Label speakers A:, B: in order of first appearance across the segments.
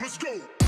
A: Let's go.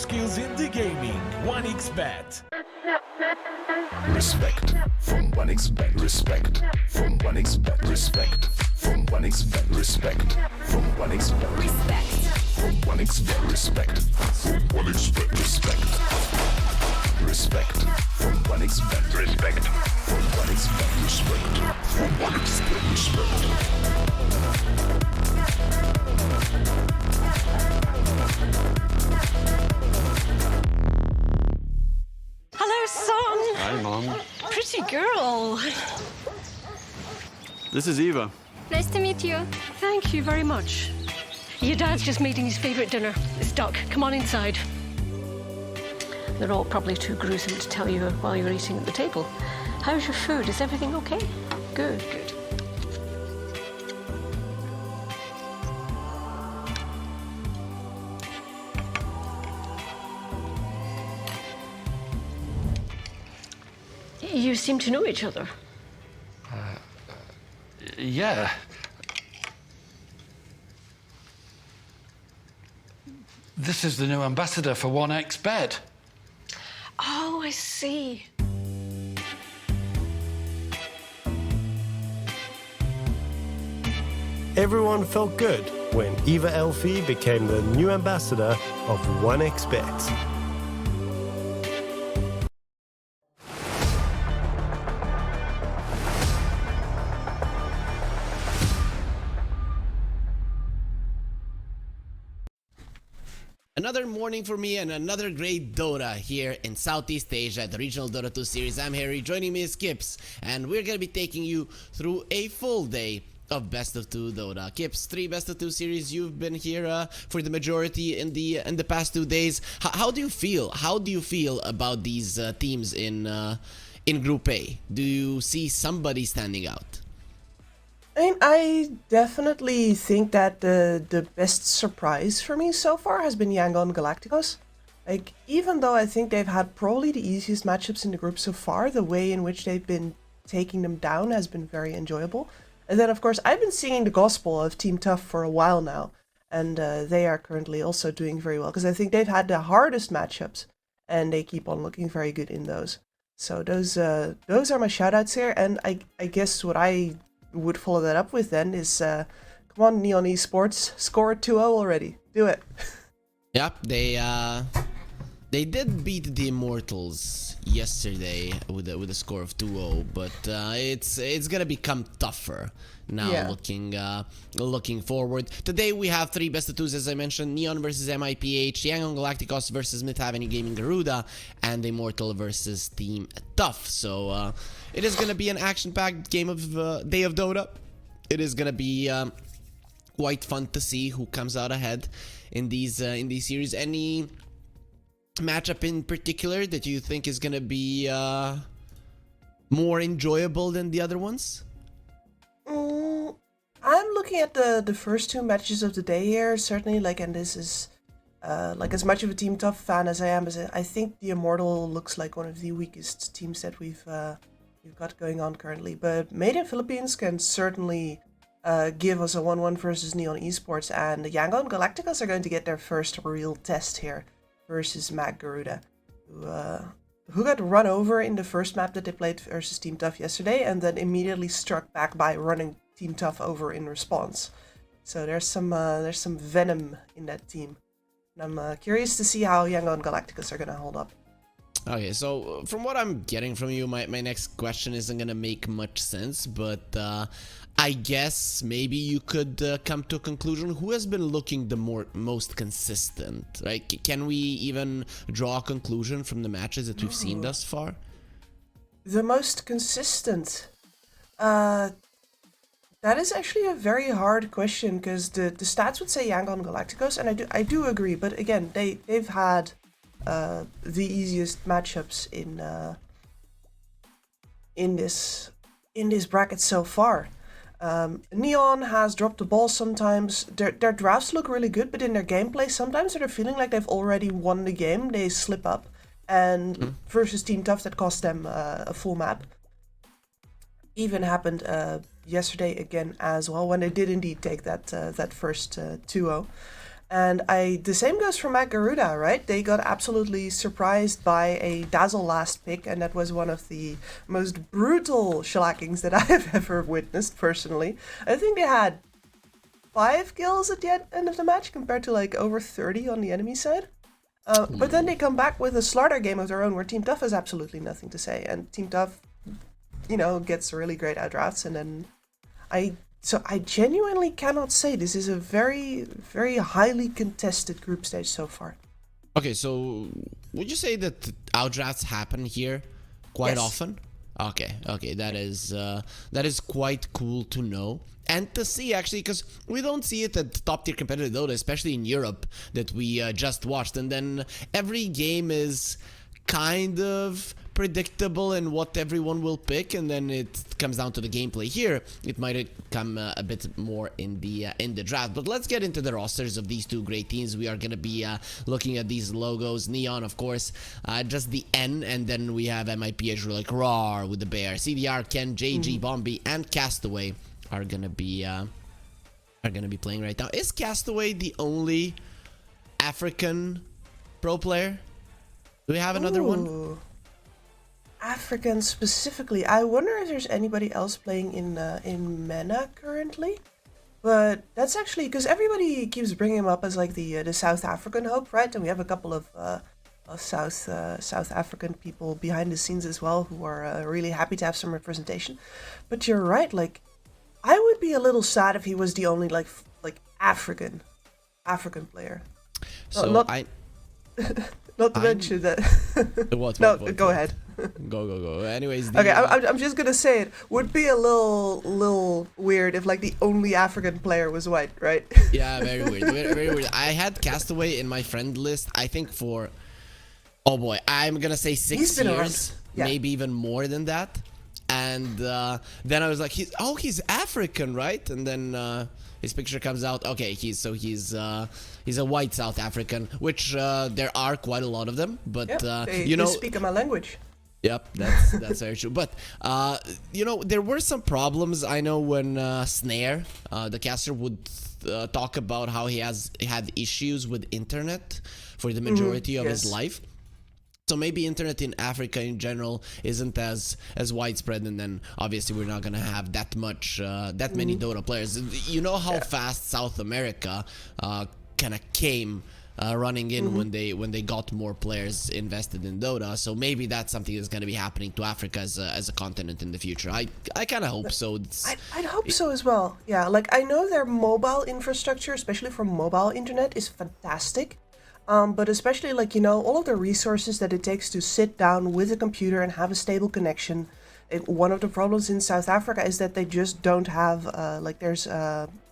A: skills in the gaming. 1xBet.
B: Respect from 1xBet. Respect from 1xBet. Respect from 1xBet. Respect from 1xBet.
C: Respect.
B: From 1xBet. Respect from 1xBet. Respect. Respect from 1xBet. Respect from 1xBet. Respect from 1xBet. Respect.
D: Hello, son.
E: Hi, Mom.
D: Pretty girl.
E: This is Eva.
C: Nice to meet you.
D: Thank you very much. Your dad's just making his favourite dinner. It's duck. Come on inside. They're all probably too gruesome to tell you while you're eating at the table. How's your food? Is everything okay? Good, good. You seem to know each other.
E: Yeah. This is the new ambassador for 1xBet.
D: Oh, I see.
F: Everyone felt good when Eva Elfie became the new ambassador of 1xBet.
G: Another morning for me and another great Dota here in Southeast Asia at the Regional Dota 2 series. I'm Harry, joining me is Kips, and we're gonna be taking you through a full day of Best of 2 Dota. Kips, 3 Best of 2 series. You've been here for the majority in the past 2 days. How do you feel? How do you feel about these teams in Group A? Do you see somebody standing out?
H: I mean, I definitely think that the best surprise for me so far has been Yangon Galacticos. Like, even though I think they've had probably the easiest matchups in the group so far, the way in which they've been taking them down has been very enjoyable. And then, of course, I've been singing the gospel of Team Tough for a while now, and they are currently also doing very well, because I think they've had the hardest matchups, and they keep on looking very good in those. So those are my shoutouts here, and I guess what I would follow that up with then is, come on, Neon Esports, score 2-0 already. Do it.
G: Yep, they did beat the Immortals yesterday with a score of 2-0, but it's gonna become tougher now. Yeah. Looking forward. Today we have 3 best of 2s, as I mentioned: Neon versus MIPH, Yangon Galacticos versus MidHaven Gaming Garuda, and Immortal versus Team Tough. So it is gonna be an action-packed game of day of Dota. It is gonna be quite fun to see who comes out ahead in these series. Any matchup in particular that you think is gonna be more enjoyable than the other ones?
H: I'm looking at the first 2 matches of the day here, certainly, like, and this is like, as much of a Team Tough fan as I am, I think the Immortal looks like one of the weakest teams that we've got going on currently. But Made in Philippines can certainly give us a 1-1 versus Neon Esports, and the Yangon Galacticos are going to get their first real test here versus Mag Garuda, who got run over in the first map that they played versus Team Tough yesterday, and then immediately struck back by running Team Tough over in response. So there's some venom in that team, and I'm curious to see how Yangon Galacticos are gonna hold up.
G: Okay, so from what I'm getting from you, my next question isn't gonna make much sense, but I guess maybe you could come to a conclusion. Who has been looking the most consistent, right? Can we even draw a conclusion from the matches that we've seen thus far?
H: The most consistent? That is actually a very hard question, because the stats would say Yangon Galacticos, and I do agree, but again, they've had the easiest matchups in this bracket so far. Neon has dropped the ball sometimes. Their drafts look really good, but in their gameplay, sometimes they're feeling like they've already won the game. They slip up, and versus Team Tough, that cost them a full map. Even happened yesterday again as well, when they did indeed take that first 2-0. And the same goes for Matt Garuda, right? They got absolutely surprised by a Dazzle last pick, and that was one of the most brutal shellackings that I have ever witnessed personally. I think they had 5 kills at the end of the match compared to like over 30 on the enemy side. But then they come back with a slaughter game of their own where Team Tough has absolutely nothing to say. And Team Tough, gets really great outdrafts. And then I genuinely cannot say this is a very, very highly contested group stage so far.
G: Okay, so would you say that outdrafts happen here quite
H: Yes.
G: often? Okay, that is quite cool to know and to see, actually, because we don't see it at top tier competitive Dota, especially in Europe that we just watched. And then every game is kind of predictable in what everyone will pick, and then it comes down to the gameplay. Here it might come a bit more in the draft. But let's get into the rosters of these two great teams. We are gonna be looking at these logos. Neon, of course, just the N, and then we have MIPH like RAR with the bear. CDR, Ken, JG, Bombi, and Castaway are gonna be playing right now. Is Castaway the only African pro player? Do we have another one?
H: Ooh. African specifically. I wonder if there's anybody else playing in MENA currently. But that's actually because everybody keeps bringing him up as like the South African hope, right? And we have a couple of South African people behind the scenes as well who are really happy to have some representation. But you're right. Like, I would be a little sad if he was the only like African player.
G: So
H: not to
G: I'm-
H: mention that.
G: What?
H: No,
G: what?
H: go ahead.
G: Go. Anyways,
H: Okay, I'm just gonna say it would be a little weird if like the only African player was white, right?
G: yeah, very weird, very weird. I had Castaway in my friend list, I think for, oh boy, I'm gonna say
H: He's
G: 6
H: been around.
G: years,
H: Yeah.
G: maybe even more than that. And then I was like, he's African, right? And then his picture comes out. Okay, he's a white South African, which there are quite a lot of them. But
H: Yeah, they
G: you know,
H: speak my language.
G: Yep, that's very true. But there were some problems. I know when Snare, the caster, would talk about how he had issues with internet for the majority of his
H: yes.
G: life. So maybe internet in Africa in general isn't as widespread, and then obviously we're not gonna have that many Dota players. You know how fast South America kind of came running in when they got more players invested in Dota. So maybe that's something that's gonna be happening to Africa as a continent in the future. I kind of hope so.
H: I'd hope so as well. Yeah, like I know their mobile infrastructure, especially for mobile internet, is fantastic. But especially like, all of the resources that it takes to sit down with a computer and have a stable connection. One of the problems in South Africa is that they just don't have, there's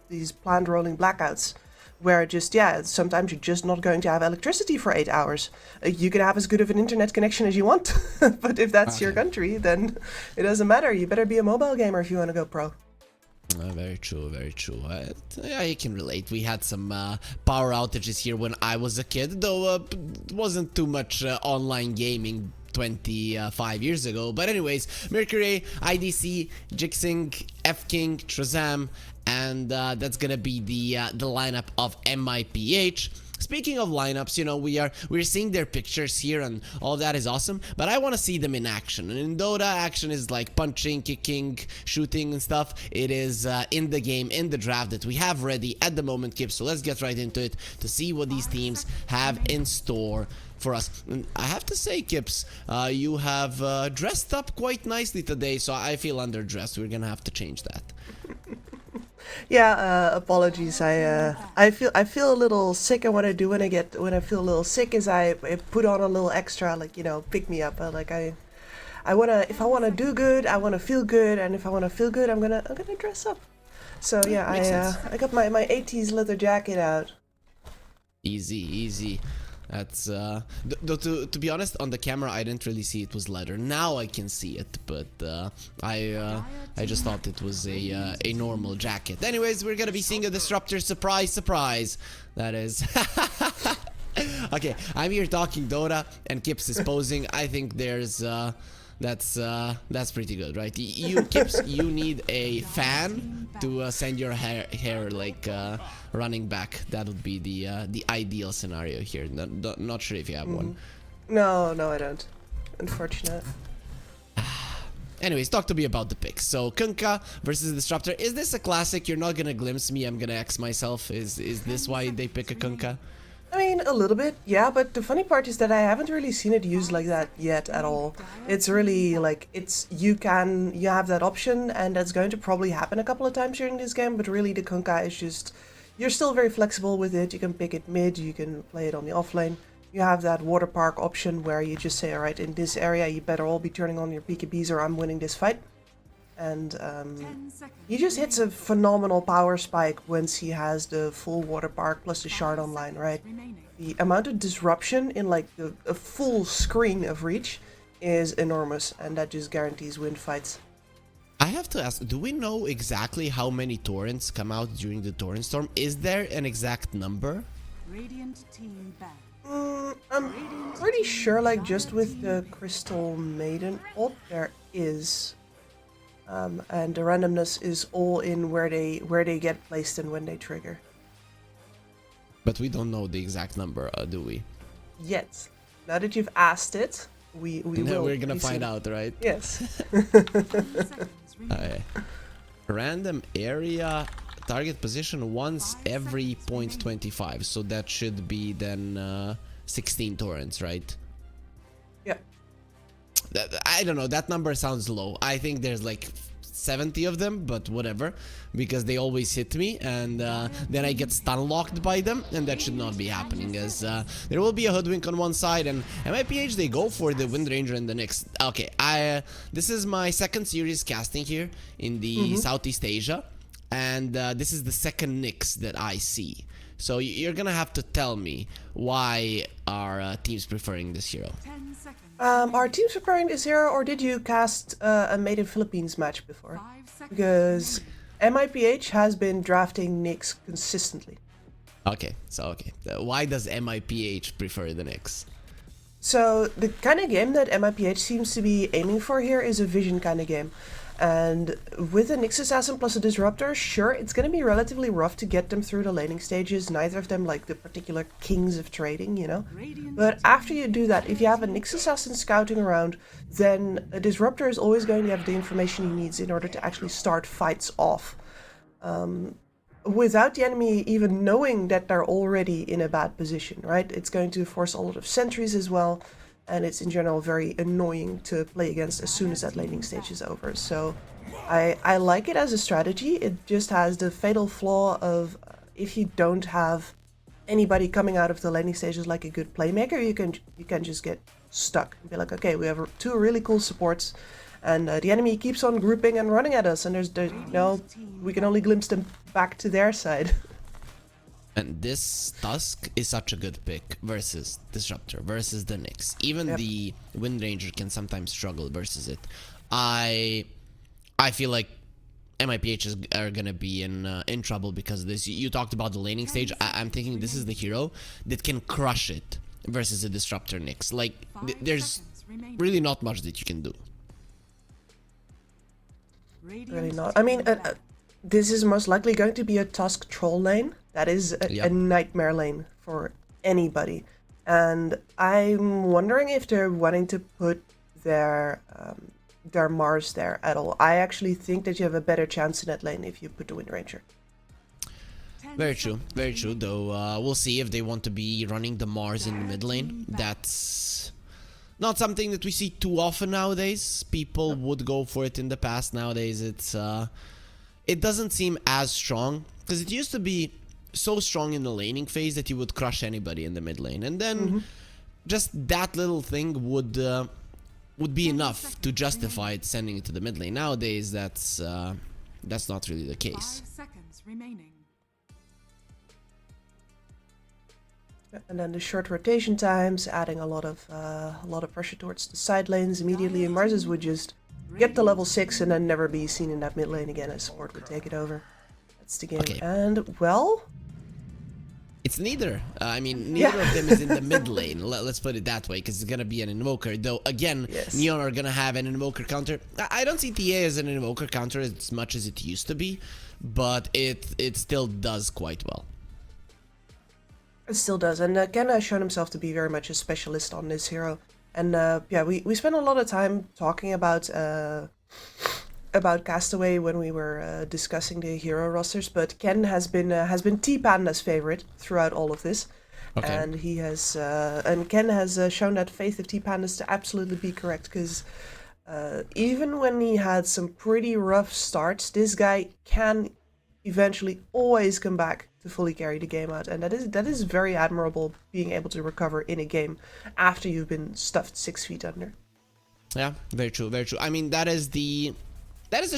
H: these planned rolling blackouts where sometimes you're just not going to have electricity for 8 hours. You can have as good of an internet connection as you want, but if that's your country, then it doesn't matter. You better be a mobile gamer if you want to go pro.
G: Very true, very true. I can relate. We had some power outages here when I was a kid, though it wasn't too much online gaming 25 years ago. But anyways, Mercury, IDC, Jixing, F-King, Shazam, and that's gonna be the lineup of MIPH. Speaking of lineups, we're seeing their pictures here and all that is awesome, but I want to see them in action. And in Dota, action is like punching, kicking, shooting and stuff. It is in the game, in the draft that we have ready at the moment, Kip. So let's get right into it to see what these teams have in store for us. And I have to say, Kips, you have dressed up quite nicely today, so I feel underdressed. We're gonna have to change that.
H: Yeah, apologies. I feel a little sick, and what I do when I feel a little sick is I put on a little extra, pick me up. If I wanna do good, I wanna feel good, and if I wanna feel good, I'm gonna dress up. So yeah, I got my 80s leather jacket out.
G: Easy. That's to be honest, on the camera I didn't really see it was leather. Now I can see it, but I just thought it was a normal jacket. Anyways, we're gonna be seeing a disruptor. Surprise. That is okay, I'm here talking Dota and Kips is posing. I think there's That's pretty good, right? You Kips, you need a fan to send your hair like running back. That would be the ideal scenario here. Not sure if you have one.
H: No, I don't. Unfortunate.
G: Anyways, talk to me about the picks. So Kunkka versus Disruptor. Is this a classic? You're not gonna glimpse me. I'm gonna X myself. Is this why they pick a Kunkka?
H: I mean, a little bit, yeah, but the funny part is that I haven't really seen it used like that yet at all. It's really like, you have that option, and that's going to probably happen a couple of times during this game, but really the Kunkka is just, you're still very flexible with it. You can pick it mid, you can play it on the offlane. You have that water park option where you just say, alright, in this area you better all be turning on your PKBs or I'm winning this fight. And he just hits a phenomenal power spike once he has the full water park plus the shard online, right? The amount of disruption in like a full screen of reach is enormous, and that just guarantees win fights.
G: I have to ask, do we know exactly how many torrents come out during the torrent storm? Is there an exact number?
C: Radiant team back.
H: I'm pretty sure, like, just with the Crystal Maiden ult, there is. And the randomness is all in where they get placed and when they trigger.
G: But we don't know the exact number, do we?
H: Yet. Now that you've asked it, we will.
G: We're gonna find out, right?
H: Yes.
G: Random area target position once every 0.25, so that should be then 16 torrents, right?
H: Yeah.
G: I don't know, that number sounds low. I think there's like 70 of them, but whatever, because they always hit me, and then I get stun locked by them, and that should not be happening, as there will be a hoodwink on one side, and MIPH, they go for the Wind Ranger in the next. Okay, this is my second series casting here in the Southeast Asia, and this is the second Nyx that I see. So you're gonna have to tell me why our team's preferring this hero.
H: Our team's preparing this hero, or did you cast a Made in Philippines match before? Because MIPH has been drafting Nyx consistently.
G: Okay, why does MIPH prefer the Nyx?
H: So the kind of game that MIPH seems to be aiming for here is a vision kind of game. And with a Nyx Assassin plus a Disruptor, sure, it's going to be relatively rough to get them through the laning stages, neither of them like the particular kings of trading, you know? But after you do that, if you have a Nyx Assassin scouting around, then a Disruptor is always going to have the information he needs in order to actually start fights off. Without the enemy even knowing that they're already in a bad position, right? It's going to force a lot of sentries as well. And it's in general very annoying to play against as soon as that laning stage is over. So I like it as a strategy. It just has the fatal flaw of if you don't have anybody coming out of the laning stages like a good playmaker, you can just get stuck and be like, okay, we have two really cool supports, and the enemy keeps on grouping and running at us, and there's no, we can only glimpse them back to their side.
G: And this Tusk is such a good pick versus Disruptor, versus the Nyx. Even the Wind Ranger can sometimes struggle versus it. I feel like MIPH are gonna be in trouble because of this. You talked about the laning stage. I'm thinking this is the hero that can crush it versus a Disruptor Nyx. Like, there's really not much that you can do.
H: Really not. I mean, this is most likely going to be a Tusk troll lane. That is a nightmare lane for anybody. And I'm wondering if they're wanting to put their Mars there at all. I actually think that you have a better chance in that lane if you put the Wind Ranger.
G: Very true, though we'll see if they want to be running the Mars in the mid lane. That's not something that we see too often nowadays. People would go for it in the past. Nowadays it doesn't seem as strong, because it used to be so strong in the laning phase that you would crush anybody in the mid lane, and then just that little thing would be enough to justify it sending it to the mid lane. Nowadays that's not really the case.
C: 5 seconds remaining.
H: And then the short rotation times, adding a lot of pressure towards the side lanes immediately, and Marses would just get to level 6 and then never be seen in that mid lane again, as support would take it over. That's the game.
G: Okay.
H: And, well...
G: It's neither. I mean, neither of them is in the mid lane. Let's put it that way, because it's gonna be an invoker. Though again, Neon are gonna have an invoker counter. I don't see TA as an invoker counter as much as it used to be, but it still does quite well.
H: It still does, and Ken has shown himself to be very much a specialist on this hero. And yeah, we spent a lot of time talking about Castaway when we were discussing the hero rosters, but Ken has been T Panda's favorite throughout all of this, and he has and Ken has shown that faith of T Panda's to absolutely be correct, because even when he had some pretty rough starts, this guy can eventually always come back to fully carry the game out, and that is very admirable, being able to recover in a game after you've been stuffed 6 feet under.
G: Yeah, very true, very true. I mean, that is the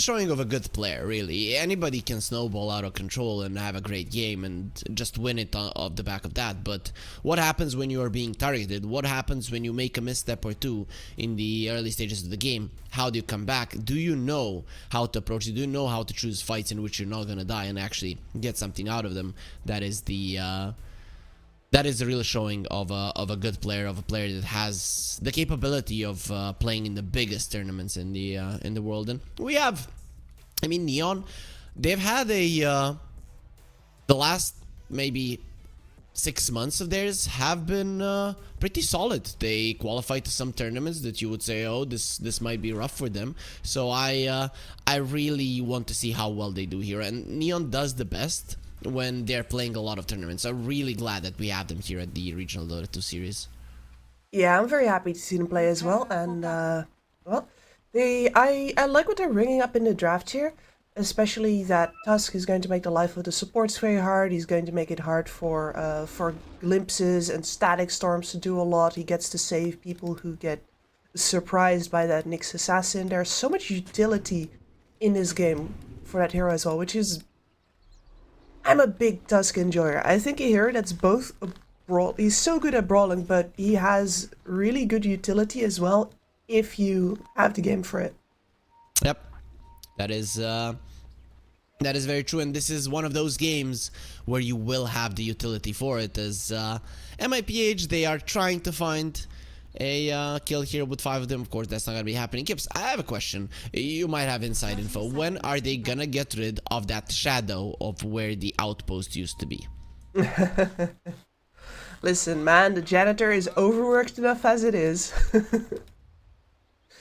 G: showing of a good player, really. Anybody can snowball out of control and have a great game and just win it off the back of that. But what happens when you are being targeted? What happens when you make a misstep or two in the early stages of the game? How do you come back? Do you know how to approach it? Do you know how to choose fights in which you're not gonna die and actually get something out of them? That is the real showing of a good player, of a player that has the capability of playing in the biggest tournaments in the world. And we have, I mean, Neon, they've had the last maybe 6 months of theirs have been pretty solid. They qualified to some tournaments that you would say, oh, this might be rough for them. So I really want to see how well they do here. And Neon does the best when they're playing a lot of tournaments. I'm really glad that we have them here at the Regional Dota 2 series.
H: Yeah, I'm very happy to see them play as well, and well, I like what they're bringing up in the draft here, especially that Tusk is going to make the life of the supports very hard. He's going to make it hard for glimpses and static storms to do a lot. He gets to save people who get surprised by that Nyx assassin. There's so much utility in this game for that hero as well, which is, I'm a big Tusk enjoyer. I think a hero that's both a brawl. He's so good at brawling, but he has really good utility as well if you have the game for it.
G: Yep, that is very true, and this is one of those games where you will have the utility for it. As MIPH, they are trying to find a kill here with 5 of them. Of course, that's not gonna be happening. Kips, I have a question. You might have inside info. When are they gonna get rid of that shadow of where the outpost used to be?
H: Listen, man, the janitor is overworked enough as it is.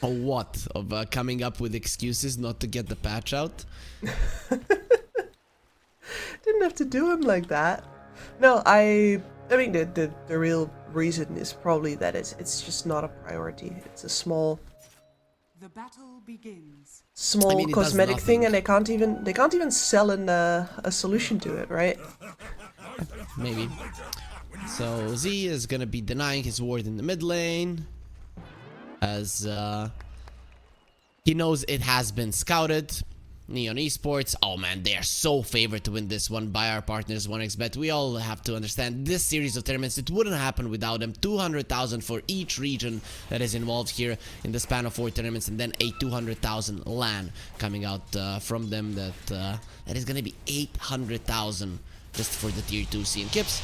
G: What? Of coming up with excuses not to get the patch out?
H: Didn't have to do him like that. No, I mean, the real reason is probably that it's just not a priority. It's a small
C: The battle begins.
H: Cosmetic thing, and they can't even sell a solution to it, right?
G: Maybe. So Z is gonna be denying his ward in the mid lane, as he knows it has been scouted. Neon Esports, oh man, they are so favored to win this one by our partners 1xBet. We all have to understand this series of tournaments, it wouldn't happen without them. 200,000 for each region that is involved here in the span of 4 tournaments, and then a 200,000 LAN coming out from them. That is gonna be 800,000 just for the tier 2 scene. Kips,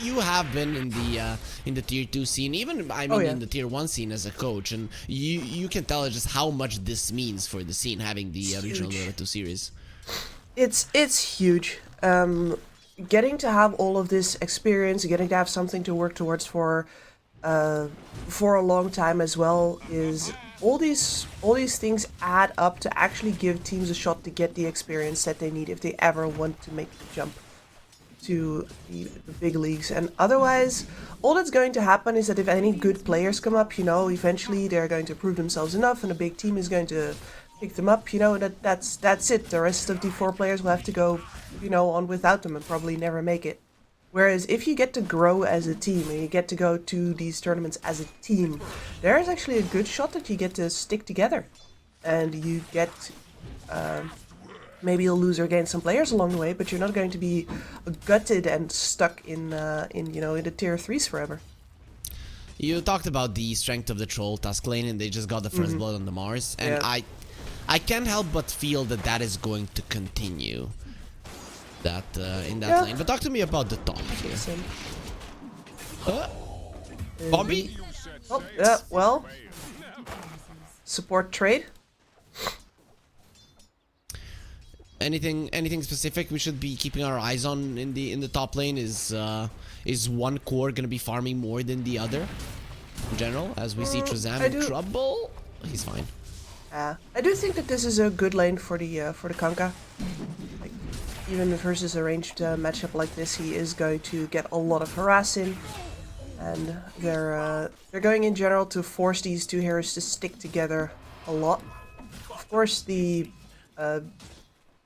G: you have been in the tier 2 scene, even in the tier 1 scene as a coach, and you can tell just how much this means for the scene, having the regional Dota 2 series.
H: It's huge. Getting to have all of this experience, getting to have something to work towards for a long time as well, is all these things add up to actually give teams a shot to get the experience that they need if they ever want to make the jump to the big leagues. And otherwise, all that's going to happen is that if any good players come up, you know, eventually they're going to prove themselves enough, and a big team is going to pick them up. You know, that's it. The rest of the 4 players will have to go, you know, on without them and probably never make it. Whereas if you get to grow as a team and you get to go to these tournaments as a team, there is actually a good shot that you get to stick together, and you get. Maybe you'll lose or gain some players along the way, but you're not going to be gutted and stuck in the tier 3s forever.
G: You talked about the strength of the troll Tusk lane, and they just got the first blood on the Mars, and I can't help but feel that is going to continue. that in that
H: Yeah.
G: lane. But talk to me about the top here.
H: Same.
G: Bombi?
H: Oh, yeah, well. Support trade.
G: Anything specific we should be keeping our eyes on in the top lane? Is one core gonna be farming more than the other in general? As we see Trezam in trouble, he's fine.
H: I do think that this is a good lane for the Kanka. Like, even versus a ranged matchup like this, he is going to get a lot of harassing, and they're going in general to force these two heroes to stick together a lot. Of course, the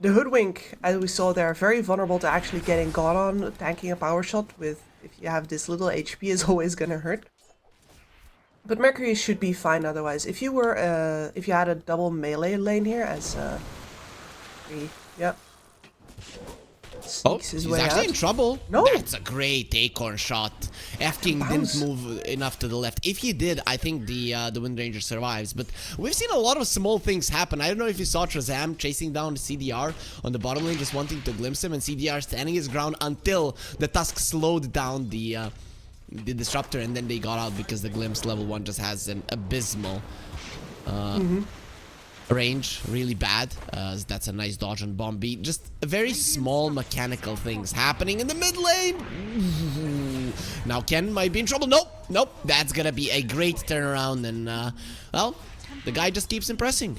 H: Hoodwink, as we saw there, very vulnerable to actually getting got on. Tanking a power shot with, if you have this little HP, is always gonna hurt. But Mercury should be fine otherwise. If you were, if you had a double melee lane here as, yep.
G: Oh,
H: Sneaks his
G: he's
H: way
G: actually
H: out.
G: in trouble.
H: No.
G: That's a great acorn shot. F-King didn't move enough to the left. If he did, I think the Wind Ranger survives. But we've seen a lot of small things happen. I don't know if you saw Trezam chasing down CDR on the bottom lane, just wanting to glimpse him, and CDR standing his ground until the Tusk slowed down the Disruptor, and then they got out because the glimpse level 1 just has an abysmal range, really bad. That's a nice dodge on Bombi. Just very small mechanical things happening in the mid lane. Now Ken might be in trouble. Nope. That's gonna be a great turnaround, and well, the guy just keeps impressing.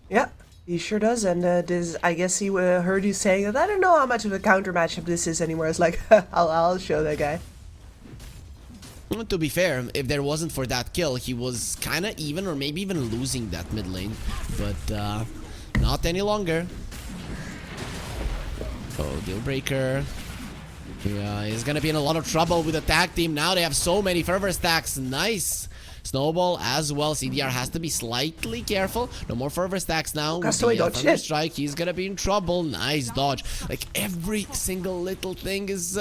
H: Yeah, he sure does. And this, I guess he heard you saying that. I don't know how much of a counter matchup this is anymore. It's like, I'll show that guy.
G: Well, to be fair, if there wasn't for that kill, he was kind of even, or maybe even losing that mid lane. But not any longer. Oh, deal breaker. Yeah, he's gonna be in a lot of trouble with the tag team now. They have so many fervor stacks. Nice. Snowball as well. CDR has to be slightly careful. No more fervor stacks now.
H: Castaway dodge.
G: Strike. He's gonna be in trouble. Nice dodge. Like every single little thing is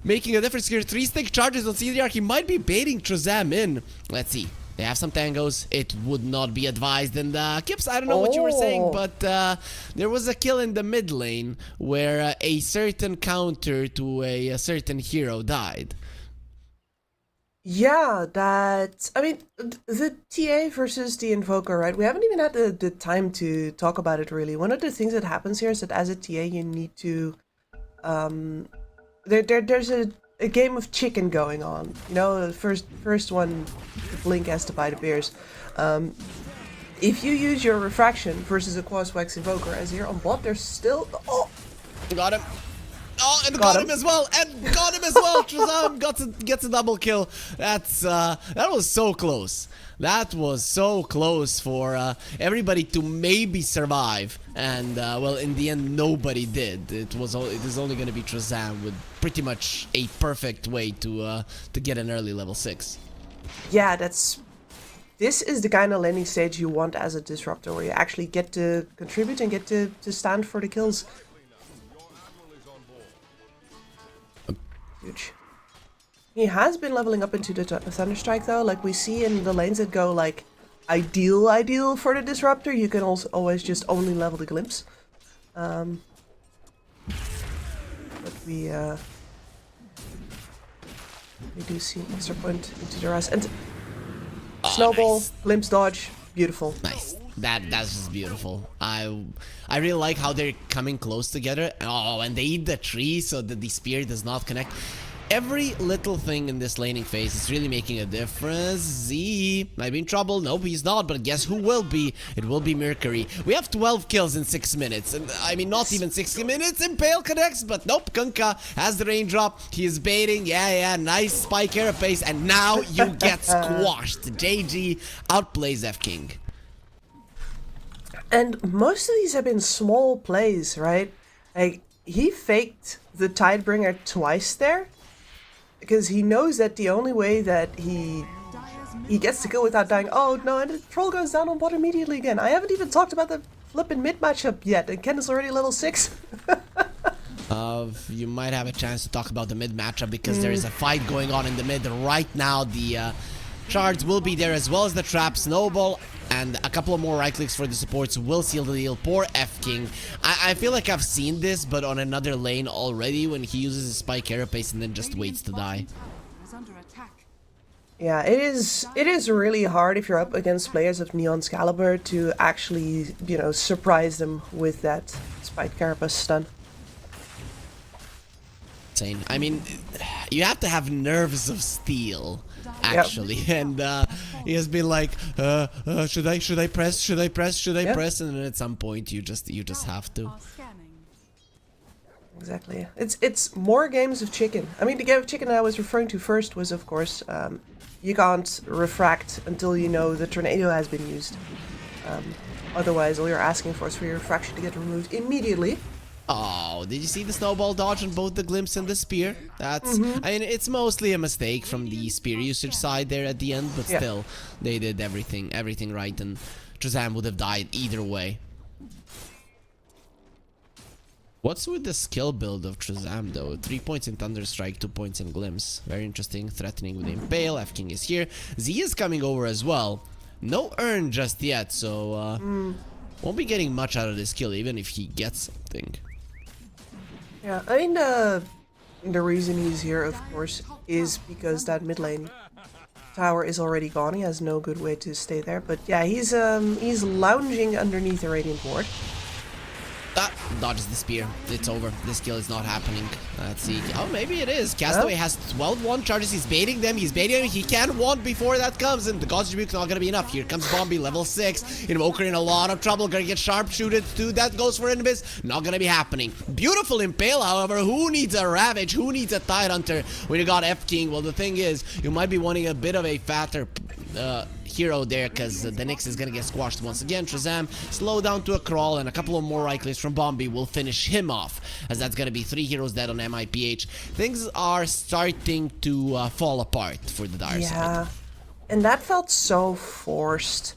G: making a difference here. 3-stick charges on CDR. He might be baiting Trezam in. Let's see. They have some tangos. It would not be advised. And Kips, I don't know what you were saying, but there was a kill in the mid lane where a certain counter to a certain hero died.
H: Yeah, that... I mean, the TA versus the Invoker, right? We haven't even had the time to talk about it, really. One of the things that happens here is that as a TA, you need to... There's a game of chicken going on. You know, the first one, Blink has to buy the beers. If you use your Refraction versus a Quaswax Invoker, as here on bot, there's still... Oh!
G: Got him. Oh, and got him as well, and got him as well. Trezam gets a double kill. That was so close. That was so close for everybody to maybe survive, and well, in the end, nobody did. It is only going to be Trezam with pretty much a perfect way to get an early level 6.
H: Yeah, this is the kind of landing stage you want as a disruptor, where you actually get to contribute and get to stand for the kills. Huge. He has been leveling up into the Thunderstrike though, like we see in the lanes that go like ideal for the disruptor. You can also always just only level the glimpse. But we do see an extra point into the rest, and snowball,
G: nice.
H: glimpse dodge, beautiful.
G: Nice. That's just beautiful. I really like how they're coming close together. Oh, and they eat the tree so that the spear does not connect. Every little thing in this laning phase is really making a difference. Z might be in trouble. Nope, he's not. But guess who will be? It will be Mercury. We have 12 kills in 6 minutes. And I mean, not even 60 minutes. Impale connects, but nope. Kunkka has the raindrop. He is baiting. Yeah. Nice spike carapace. And now you get squashed. JG outplays F-King.
H: And most of these have been small plays, right? Like, he faked the Tidebringer twice there, because he knows that the only way that he gets the kill without dying... Oh, no, and the troll goes down on bot immediately again. I haven't even talked about the flippin' mid matchup yet, and Ken is already level 6.
G: You might have a chance to talk about the mid matchup, because there is a fight going on in the mid right now. The Shards will be there as well as the trap. Snowball and a couple of more right clicks for the supports will seal the deal. Poor F-King. I feel like I've seen this, but on another lane already when he uses his spike carapace and then just waits to die.
C: Is under attack.
H: Yeah, it is really hard if you're up against players of Neon's caliber to actually, you know, surprise them with that spike carapace stun.
G: Insane. I mean, you have to have nerves of steel, actually. Yep. And he has been like, should I press? And then at some point you just have to.
H: Exactly. It's more games of chicken. I mean, the game of chicken I was referring to first was, of course, you can't refract until you know the tornado has been used. Otherwise, all you're asking for is for your refraction to get removed immediately.
G: Oh, did you see the snowball dodge on both the glimpse and the spear? That's, I mean, it's mostly a mistake from the spear usage side there at the end, but still, they did everything right, and Shazam would have died either way. What's with the skill build of Shazam though? 3 points in Thunderstrike, 2 points in Glimpse. Very interesting. Threatening with Impale. F-King is here. Z is coming over as well. No Urn just yet, so won't be getting much out of this kill, even if he gets something.
H: Yeah, I mean, the reason he's here, of course, is because that mid lane tower is already gone. He has no good way to stay there. But yeah, he's lounging underneath the Radiant Ward.
G: Dodges the spear. It's over. This kill is not happening. Let's see. Oh, maybe it is. Castaway has 12 wand charges. He's baiting them. He can wand before that comes, and the God's Rebuke's not gonna be enough. Here comes Bombi, level 6. Invoker in a lot of trouble. Gonna get sharpshooted too. That goes for Invis. Not gonna be happening. Beautiful Impale, however. Who needs a Ravage? Who needs a Tidehunter when you got F-King? Well, the thing is, you might be wanting a bit of a fatter hero there, because the Nyx is gonna get squashed once again. Shazam slow down to a crawl, and a couple of more right clicks from Bombi will finish him off, as that's gonna be 3 heroes dead on MIPH. Things are starting to fall apart for the Dire side.
H: And that felt so forced.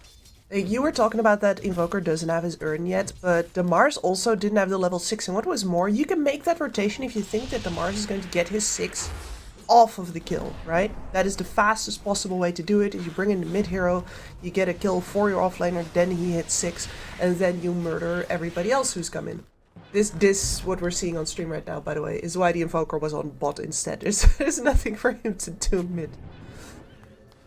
H: You were talking about that Invoker doesn't have his Urn yet, but Damars also didn't have the level 6, and what was more, you can make that rotation if you think that Damars is going to get his 6 off of the kill, right? That is the fastest possible way to do it. Is you bring in the mid hero, you get a kill for your offlaner, then he hits 6, and then you murder everybody else who's come in. This what we're seeing on stream right now, by the way, is why the Invoker was on bot instead. There's nothing for him to do mid.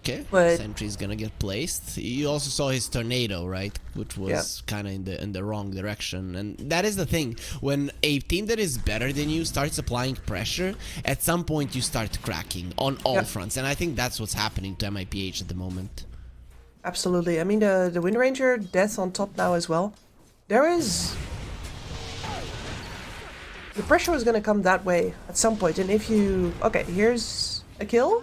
G: Okay,
H: but
G: Sentry's gonna get placed. You also saw his tornado, right? Which was kind of in the wrong direction. And that is the thing. When a team that is better than you starts applying pressure, at some point you start cracking on all fronts. And I think that's what's happening to MIPH at the moment.
H: Absolutely. I mean, the Wind Ranger death on top now as well. There is... The pressure is going to come that way at some point. And if you... Okay, here's a kill.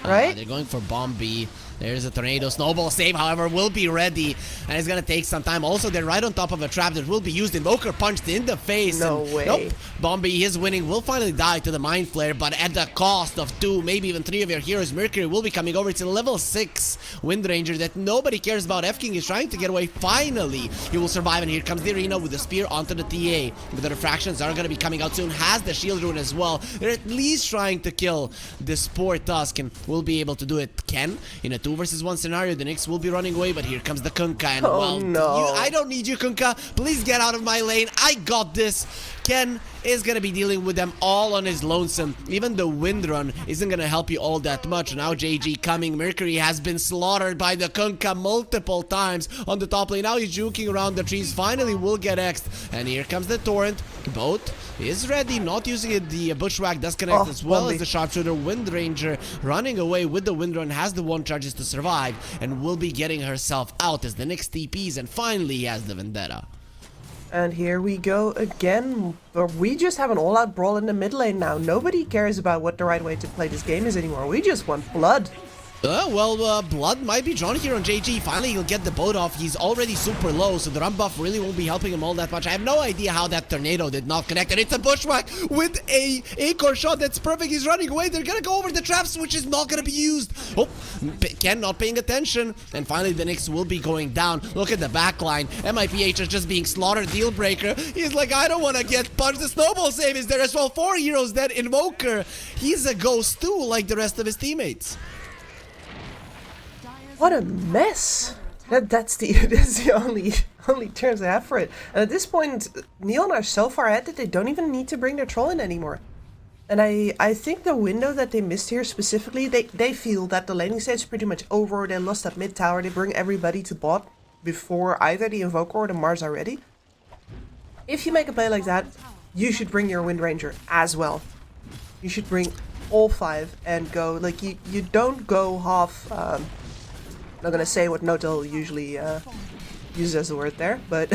H: Right?
G: They're going for Bombi. There's a tornado. Snowball save, however, will be ready. And it's going to take some time. Also, they're right on top of a trap that will be used. Invoker punched in the face.
H: No way.
G: Nope. Bombi is winning. Will finally die to the Mind Flare, but at the cost of 2, maybe even 3 of your heroes. Mercury will be coming over. It's a level 6 Wind Ranger that nobody cares about. F-King is trying to get away. Finally, he will survive. And here comes the arena with the spear onto the TA. But the refractions are going to be coming out soon. Has the shield rune as well. They're at least trying to kill the Spore Tusk, and will be able to do it. Ken, in a 2 versus 1 scenario, the Nyx will be running away, but here comes the Kunkka, and I don't need you, Kunkka. Please get out of my lane. I got this. Ken is gonna be dealing with them all on his lonesome. Even the Wind Run isn't gonna help you all that much. Now JG coming. Mercury has been slaughtered by the Kunkka multiple times on the top lane. Now he's juking around the trees. Finally will get X'd. And here comes the Torrent. Boat is ready. Not using it. The Bushwhack does connect as well as the Sharpshooter. Wind Ranger running away with the Wind Run. Has the 1 charges to survive and will be getting herself out as the next TPs. And finally he has the Vendetta.
H: And here we go again. We just have an all-out brawl in the mid lane now. Nobody cares about what the right way to play this game is anymore. We just want blood.
G: Blood might be drawn here on JG. Finally, he'll get the boat off. He's already super low, so the run buff really won't be helping him all that much. I have no idea how that tornado did not connect. And it's a Bushwhack with a Acorn shot that's perfect. He's running away. They're gonna go over the traps, which is not gonna be used. Oh, Ken not paying attention. And finally, the Nyx will be going down. Look at the back line. MIPH is just being slaughtered. Deal breaker. He's like, I don't want to get punched. The snowball save is there as well. 4 heroes dead. Invoker. He's a ghost too, like the rest of his teammates.
H: What a mess! That's the only terms I have for it. And at this point, Neon are so far ahead that they don't even need to bring their troll in anymore. And I think the window that they missed here specifically, they feel that the laning stage is pretty much over. They lost that mid tower. They bring everybody to bot before either the Invoker or the Mars are ready. If you make a play like that, you should bring your Wind Ranger as well. You should bring all 5 and go, like, you don't go half, I'm not gonna say what Notel usually uses as a word there, but...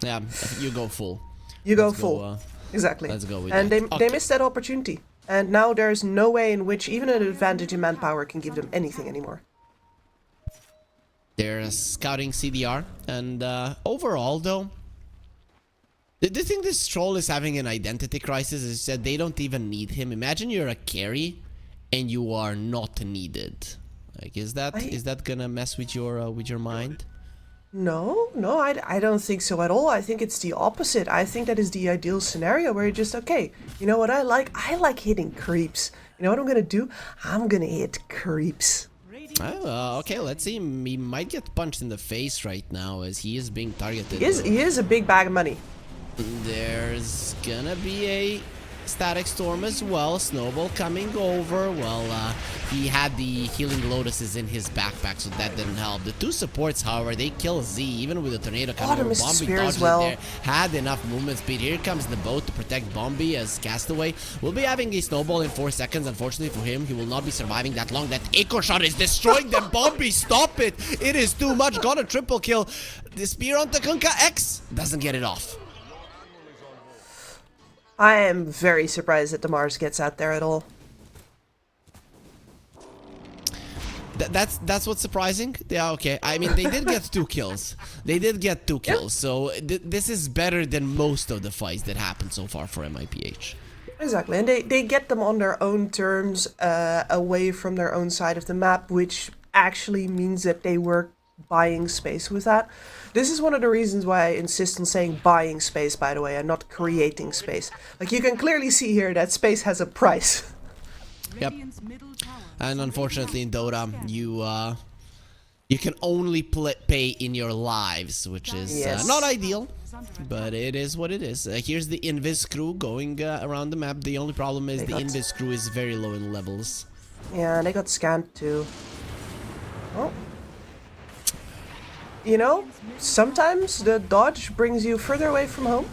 G: Yeah, you go full.
H: You go full. Exactly.
G: Let's go with
H: and
G: that.
H: they missed that opportunity. And now there's no way in which even an advantage in manpower can give them anything anymore.
G: They're scouting CDR, and overall though, do you think this troll is having an identity crisis? Is that they don't even need him. Imagine you're a carry and you are not needed. Like, is that gonna mess with your mind?
H: No, I don't think so at all. I think it's the opposite. I think that is the ideal scenario where you're just, okay, you know what I like? I like hitting creeps. You know what I'm gonna do? I'm gonna hit creeps.
G: Oh, okay, let's see. He might get punched in the face right now as he is being targeted.
H: He is a big bag of money.
G: There's gonna be a static storm as well. Snowball coming over. Well, he had the healing lotuses in his backpack, so that didn't help. The 2 supports, however, they kill Z even with the tornado coming over. Bombi dodged there, had enough movement speed. Here comes the boat to protect Bombi as Castaway will be having a snowball in 4 seconds. Unfortunately for him, he will not be surviving that long. That echo shot is destroying them. Bombi, stop it! It is too much. Got a triple kill. The spear on Takunka X doesn't get it off.
H: I am very surprised that the Mars gets out there at all.
G: That's what's surprising. Yeah, okay. I mean, they did get 2 kills. They did get 2 kills. So this is better than most of the fights that happened so far for MIPH.
H: Exactly, and they get them on their own terms, away from their own side of the map, which actually means that they were buying space with that. This is one of the reasons why I insist on saying buying space, by the way, and not creating space. Like, you can clearly see here that space has a price.
G: Yep. And unfortunately in Dota, you can only pay in your lives, which is not ideal, but it is what it is. Here's the Invis crew going around the map. The only problem is the Invis crew is very low in levels.
H: Yeah, they got scanned too. Oh. You know, sometimes the dodge brings you further away from home.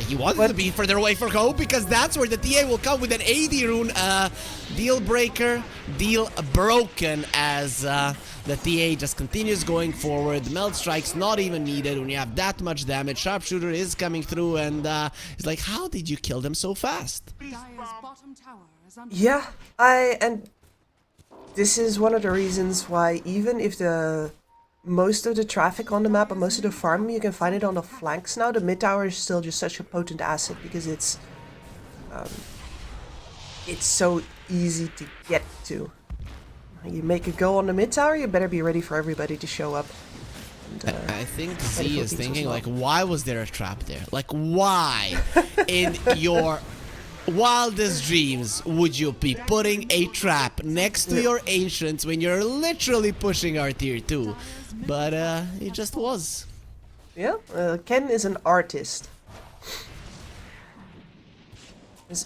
G: He wanted to be further away from home because that's where the TA will come with an AD rune. Deal breaker, deal broken as the TA just continues going forward. Melt strike's not even needed when you have that much damage. Sharpshooter is coming through and it's like, how did you kill them so fast?
H: Yeah, and this is one of the reasons why even if most of the traffic on the map and most of the farm, you can find it on the flanks now, the mid tower is still just such a potent asset because it's so easy to get to. You make a go on the mid tower, you better be ready for everybody to show up. And,
G: I think Z is thinking, like, why was there a trap there? Like, why in your wildest dreams would you be putting a trap next to your ancients when you're literally pushing our tier 2? But it just was.
H: Yeah, Ken is an artist.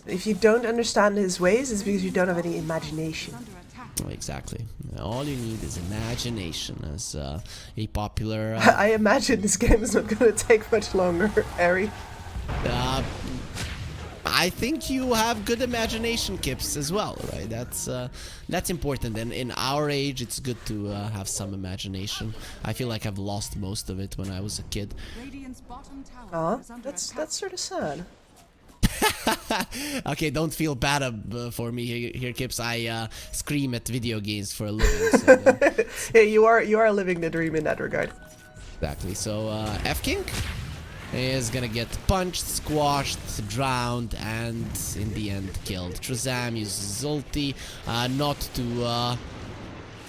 H: If you don't understand his ways, it's because you don't have any imagination.
G: Oh, exactly. All you need is imagination, as a popular...
H: I imagine this game is not going to take much longer, Ari.
G: I think you have good imagination, Kips, as well, right? That's important, and in our age, it's good to have some imagination. I feel like I've lost most of it when I was a kid.
H: Aw, that's sort of sad.
G: Okay, don't feel bad for me here, Kips. I scream at video games for a living. So,
H: yeah, you are living the dream in that regard.
G: Exactly. So F-King is gonna get punched, squashed, drowned, and in the end killed. Trezam uses ulti,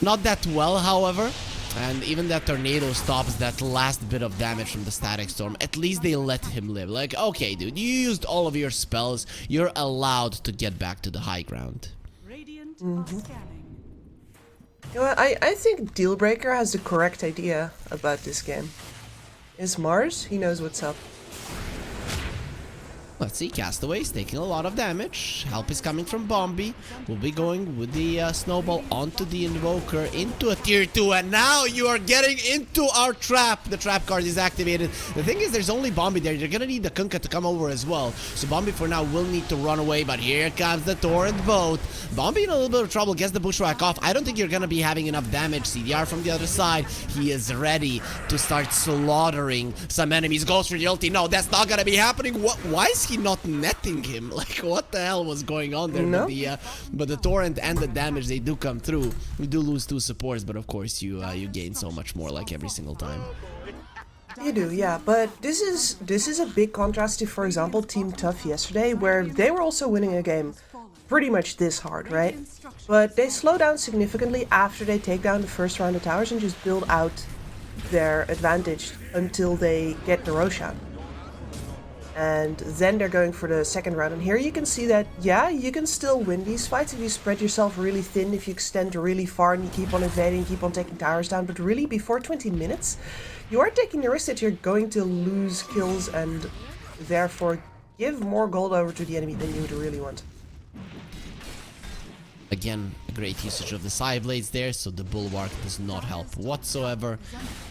G: not that well, however. And even that tornado stops that last bit of damage from the static storm. At least they let him live. Like, okay, dude, you used all of your spells. You're allowed to get back to the high ground.
H: You know what, I think Dealbreaker has the correct idea about this game. Is Mars? He knows what's up.
G: Let's see, Castaways taking a lot of damage. Help is coming from Bombi. We'll be going with the snowball onto the Invoker, into a tier 2, and now you are getting into our trap. The trap card is activated. The thing is, there's only Bombi there. You're gonna need the Kunkka to come over as well. So Bombi for now will need to run away, but here comes the Torrent boat. Bombi in a little bit of trouble, gets the Bushwhack off. I don't think you're gonna be having enough damage. CDR from the other side. He is ready to start slaughtering some enemies. Goes for the ulti. No, that's not gonna be happening. What? Why is he not netting him? Like, what the hell was going on there?
H: No.
G: But the torrent and the damage, they do come through. We do lose 2 supports, but of course you gain so much more, like every single time.
H: You do, yeah, but this is a big contrast to, for example, Team Tough yesterday, where they were also winning a game pretty much this hard, right? But they slow down significantly after they take down the first round of towers and just build out their advantage until they get the Roshan. And then they're going for the second round. And here you can see that, yeah, you can still win these fights if you spread yourself really thin, if you extend really far and you keep on invading, keep on taking towers down. But really, before 20 minutes, you are taking the risk that you're going to lose kills and therefore give more gold over to the enemy than you would really want.
G: Again, a great usage of the side blades there, so the bulwark does not help whatsoever.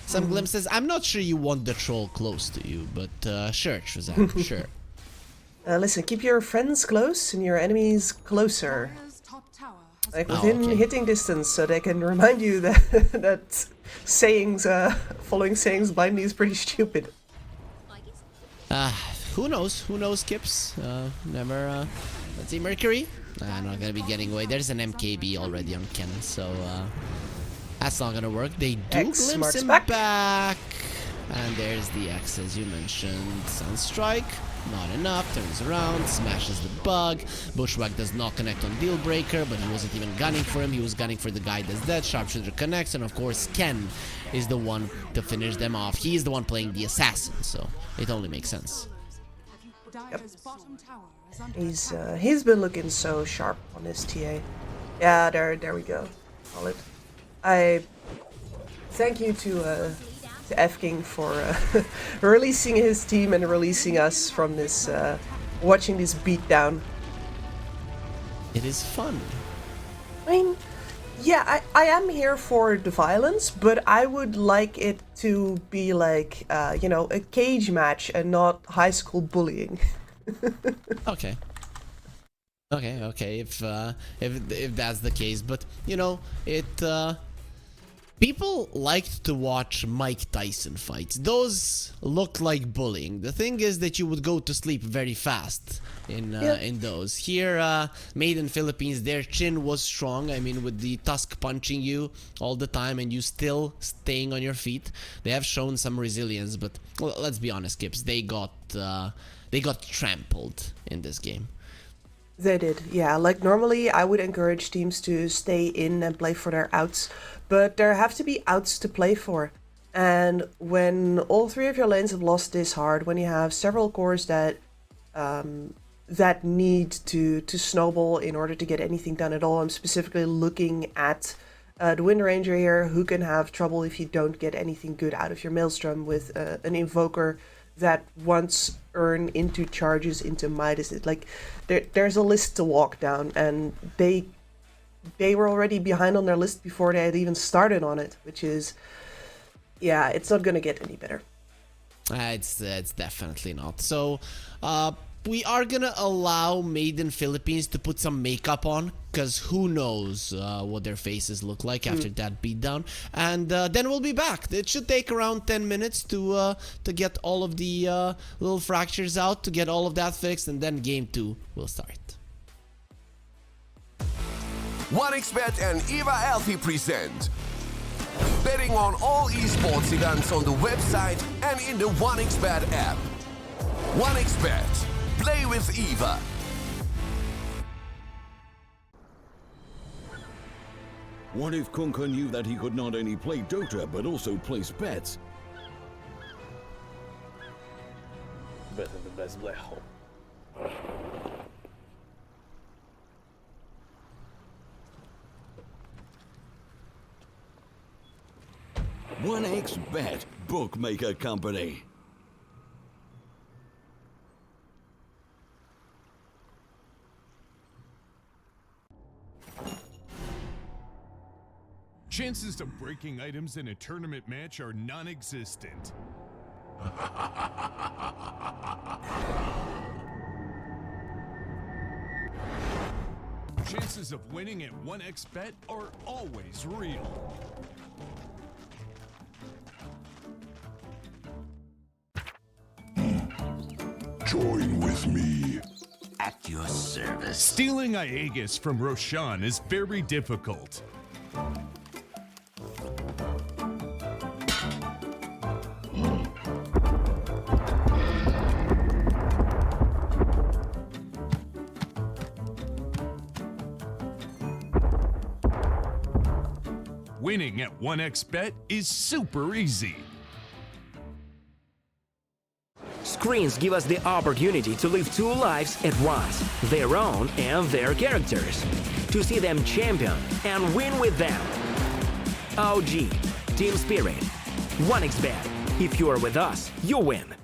G: Some glimpses. I'm not sure you want the troll close to you, but sure, Shazam, sure.
H: Listen, keep your friends close and your enemies closer. Like within hitting distance, so they can remind you that that sayings, following sayings blindly is pretty stupid.
G: Who knows? Who knows, Kips? Never. Let's see, Mercury. I'm not gonna be getting away. There's an MKB already on Ken, so that's not gonna work. They do glimpse him back. And there's the X, as you mentioned. Sunstrike, not enough. Turns around, smashes the bug. Bushwhack does not connect on Dealbreaker, but he wasn't even gunning for him. He was gunning for the guy that's dead. Sharpshooter connects, and of course, Ken is the one to finish them off. He's the one playing the assassin, so it only makes sense.
H: Yep. He's been looking so sharp on his TA. Yeah, there we go. Call it. I thank you to F King for releasing his team and releasing us from this watching this beatdown.
G: It is fun.
H: I mean, yeah, I am here for the violence, but I would like it to be like you know, a cage match and not high school bullying.
G: Okay. If that's the case, but you know, people liked to watch Mike Tyson fights. Those looked like bullying. The thing is that you would go to sleep very fast in those. Here, Made in Philippines, their chin was strong. I mean, with the tusk punching you all the time and you still staying on your feet. They have shown some resilience, but well, let's be honest, Kips. They got trampled in this game.
H: They did, yeah. Like normally I would encourage teams to stay in and play for their outs, but there have to be outs to play for. And when all 3 of your lanes have lost this hard, when you have several cores that that need to snowball in order to get anything done at all, I'm specifically looking at the Wind Ranger here, who can have trouble if you don't get anything good out of your Maelstrom with an Invoker that once earn into charges into Midas. Like there's a list to walk down, and they were already behind on their list before they had even started on it, which is, yeah, it's not gonna get any better.
G: It's definitely not. So we are gonna allow Made in Philippines to put some makeup on, because who knows what their faces look like after that beatdown. And then we'll be back. It should take around 10 minutes to get all of the little fractures out, to get all of that fixed, and then game 2 will start.
I: 1xBet and Eva Alfie present betting on all esports events on the website and in the 1xBet app. 1xBet. Play with Eva.
J: What if Kunkka knew that he could not only play Dota, but also place bets?
F: Better the best black hole.
J: 1xBet Bookmaker Company.
A: Chances of breaking items in a tournament match are non-existent. Chances of winning at 1xBet are always real.
B: Join with me.
K: At your service.
A: Stealing Aegis from Roshan is very difficult. Winning at 1xBet is super easy.
K: Screens give us the opportunity to live two lives at once, their own and their characters, to see them champion and win with them. OG, Team Spirit, 1xBet. If you are with us, you win.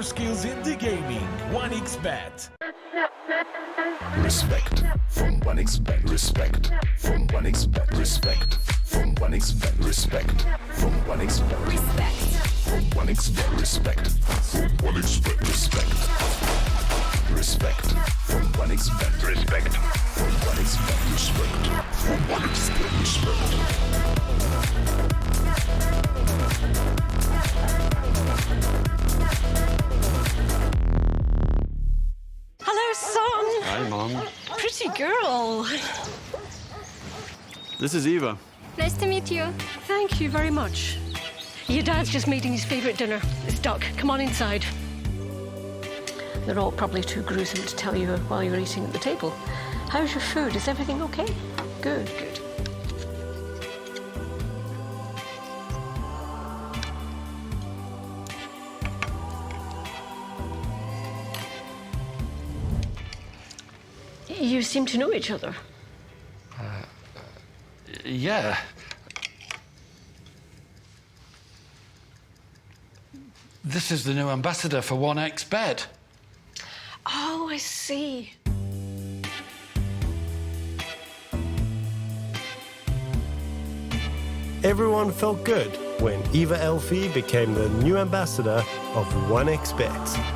L: skills in the gaming. 1xBet.
B: Respect from 1xBet. Respect from 1xBet. Respect from 1xBet. Respect from 1xBet. Respect from 1xBet. Respect from 1xBet. Respect. Respect from 1xBet. Respect from 1xBet. Respect from 1xBet. Respect.
D: Hello, son.
M: Hi, Mom.
D: Pretty girl.
M: This is Eva.
N: Nice to meet you.
D: Thank you very much. Your dad's just making his favorite dinner. It's duck. Come on inside. They're all probably too gruesome to tell you while you're eating at the table. How's your food? Is everything okay? Good, good. You seem to know each other.
E: Yeah. This is the new ambassador for 1xBet.
D: Oh, I see.
F: Everyone felt good when Eva Elfie became the new ambassador of 1xBet.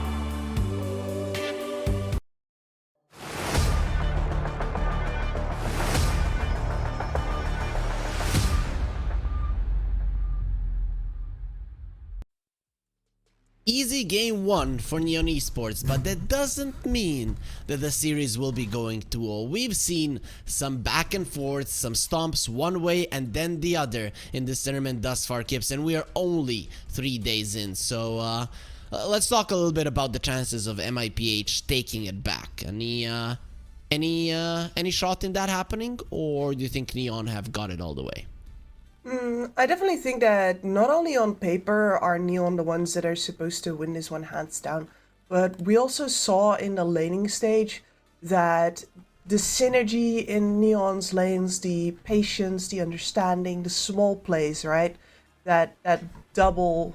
G: Easy game 1 for Neon Esports, but that doesn't mean that the series will be going 2-0. We've seen some back and forth, some stomps one way and then the other in this tournament thus far, Kips, and we are only 3 days in. So let's talk a little bit about the chances of MIPH taking it back. Any shot in that happening, or do you think Neon have got it all the way?
H: I definitely think that not only on paper are Neon the ones that are supposed to win this one hands down, but we also saw in the laning stage that the synergy in Neon's lanes, the patience, the understanding, the small plays, right? That double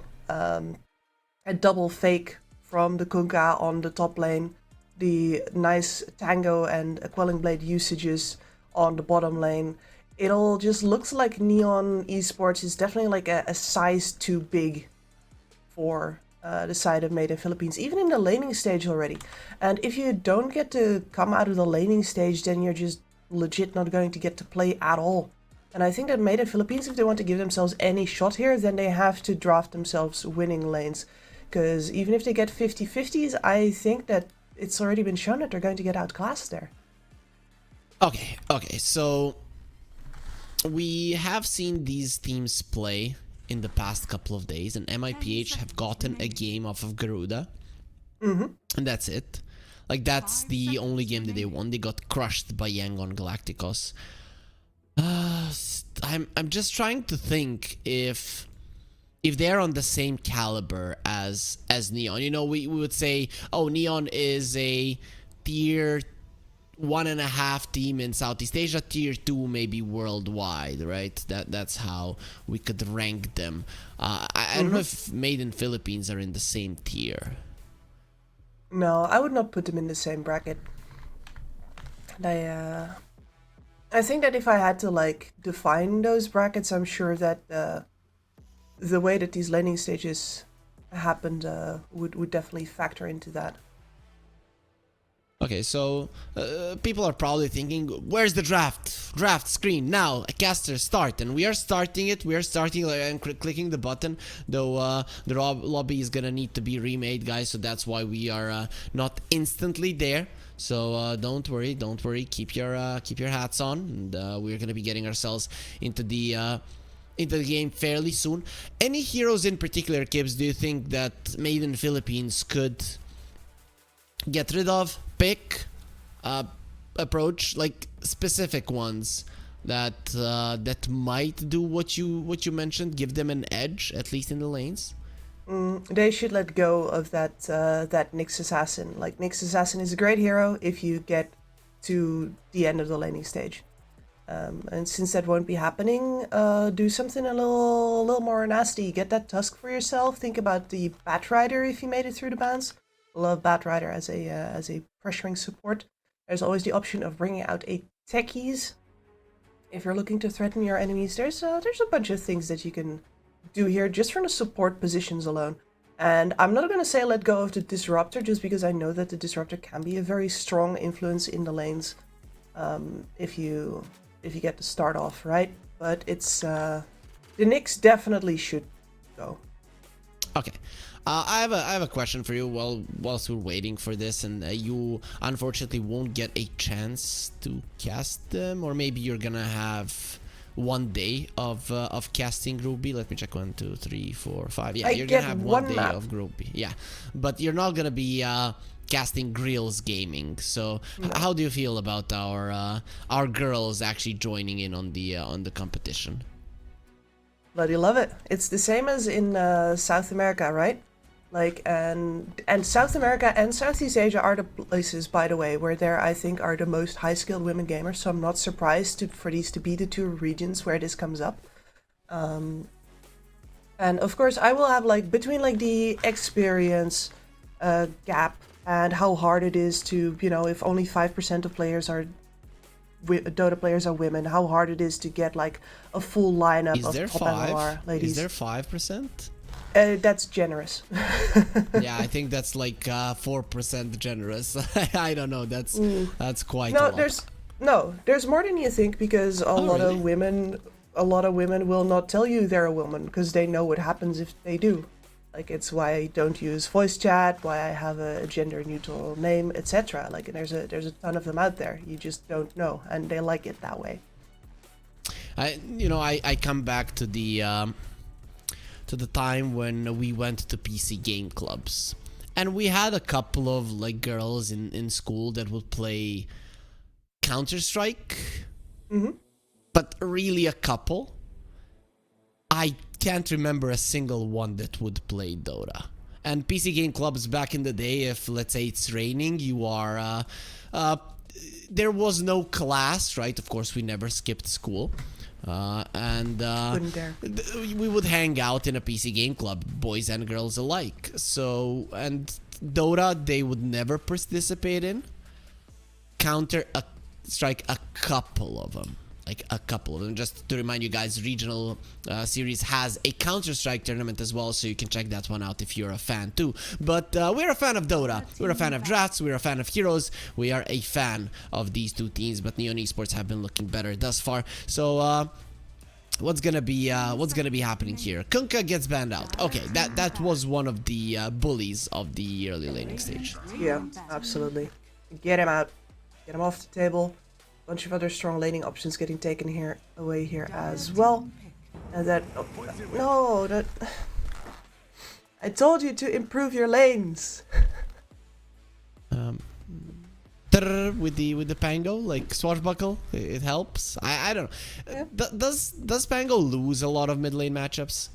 H: fake from the Kunkka on the top lane, the nice Tango and Quelling Blade usages on the bottom lane. It all just looks like Neon Esports is definitely like a size too big for the side of Made in Philippines, even in the laning stage already. And if you don't get to come out of the laning stage, then you're just legit not going to get to play at all. And I think that Made in Philippines, if they want to give themselves any shot here, then they have to draft themselves winning lanes. Because even if they get 50-50s, I think that it's already been shown that they're going to get outclassed there.
G: Okay, so we have seen these teams play in the past couple of days, and MIPH have gotten a game off of Garuda. And that's it. Like, that's the only game that they won. They got crushed by Yangon Galacticos. I'm just trying to think if they're on the same caliber as Neon. You know, we would say, oh, Neon is a tier 1.5 team in Southeast Asia, tier 2 maybe worldwide, right? That's how we could rank them. I don't know if Made in Philippines are in the same tier.
H: No, I would not put them in the same bracket. I think that if I had to like define those brackets, I'm sure that the way that these laning stages happened would definitely factor into that.
G: Okay, so people are probably thinking, where's the draft screen now? A caster start, and we are starting it. We are starting and clicking the button, though the lobby is gonna need to be remade, guys, so that's why we are not instantly there. So don't worry, keep your hats on, and we're gonna be getting ourselves into the game fairly soon. Any heroes in particular, Kibbs, do you think that Made in Philippines could get rid of, pick, approach, like specific ones that might do what you mentioned, give them an edge, at least in the lanes?
H: They should let go of that Nyx Assassin. Like, Nyx Assassin is a great hero if you get to the end of the laning stage. And since that won't be happening, do something a little more nasty. Get that Tusk for yourself. Think about the Batrider if you made it through the bans. Love Batrider as a pressuring support. There's always the option of bringing out a Techies. If you're looking to threaten your enemies, there's a bunch of things that you can do here just from the support positions alone. And I'm not going to say let go of the Disruptor just because I know that the Disruptor can be a very strong influence in the lanes if you get to start off right. But it's the Nyx definitely should go.
G: Okay. I have a question for you whilst we're waiting for this, and you unfortunately won't get a chance to cast them, or maybe you're gonna have 1 day of casting Group B. Let me check. 1, 2, 3, 4, 5. Yeah, you're gonna have one day of Group B. Yeah, but you're not gonna be casting Grills Gaming. So how do you feel about our girls actually joining in on the competition?
H: Bloody love it. It's the same as in South America, right? Like, and South America and Southeast Asia are the places, by the way, where there I think are the most high-skilled women gamers. So I'm not surprised for these to be the two regions where this comes up. And of course, I will have like between like the experience gap and how hard it is to, you know, if only 5% of players are Dota players are women, how hard it is to get like a full lineup of top MLR ladies.
G: Is there 5%?
H: That's generous.
G: Yeah, I think that's like 4% generous. I don't know. That's quite a lot.
H: There's more than you think, because a lot of women will not tell you they're a woman because they know what happens if they do. Like, it's why I don't use voice chat, why I have a gender neutral name, etc. Like, there's a ton of them out there. You just don't know, and they like it that way.
G: I come back to the time when we went to PC game clubs, and we had a couple of like girls in school that would play Counter-Strike, but really a couple. I can't remember a single one that would play Dota. And PC game clubs back in the day, if let's say it's raining, you are there was no class, right? Of course, we never skipped school. We would hang out in a PC game club, boys and girls alike. So, and Dota, they would never participate in. Counter-Strike, a couple of them. Like a couple of them. Just to remind you guys, regional series has a Counter-Strike tournament as well, so you can check that one out if you're a fan too. But we're a fan of Dota, we're a fan of drafts, we're a fan of heroes, we are a fan of these two teams. But Neon Esports have been looking better thus far. So what's gonna be happening here? Kunkka gets banned out. Okay, that was one of the bullies of the early laning stage.
H: Yeah, absolutely. Get him out. Get him off the table. Bunch of other strong laning options getting taken away here as well. And that I told you to improve your lanes.
G: With the Pango, like swashbuckle, it helps. I don't know. Yeah. Does Pango lose a lot of mid lane matchups?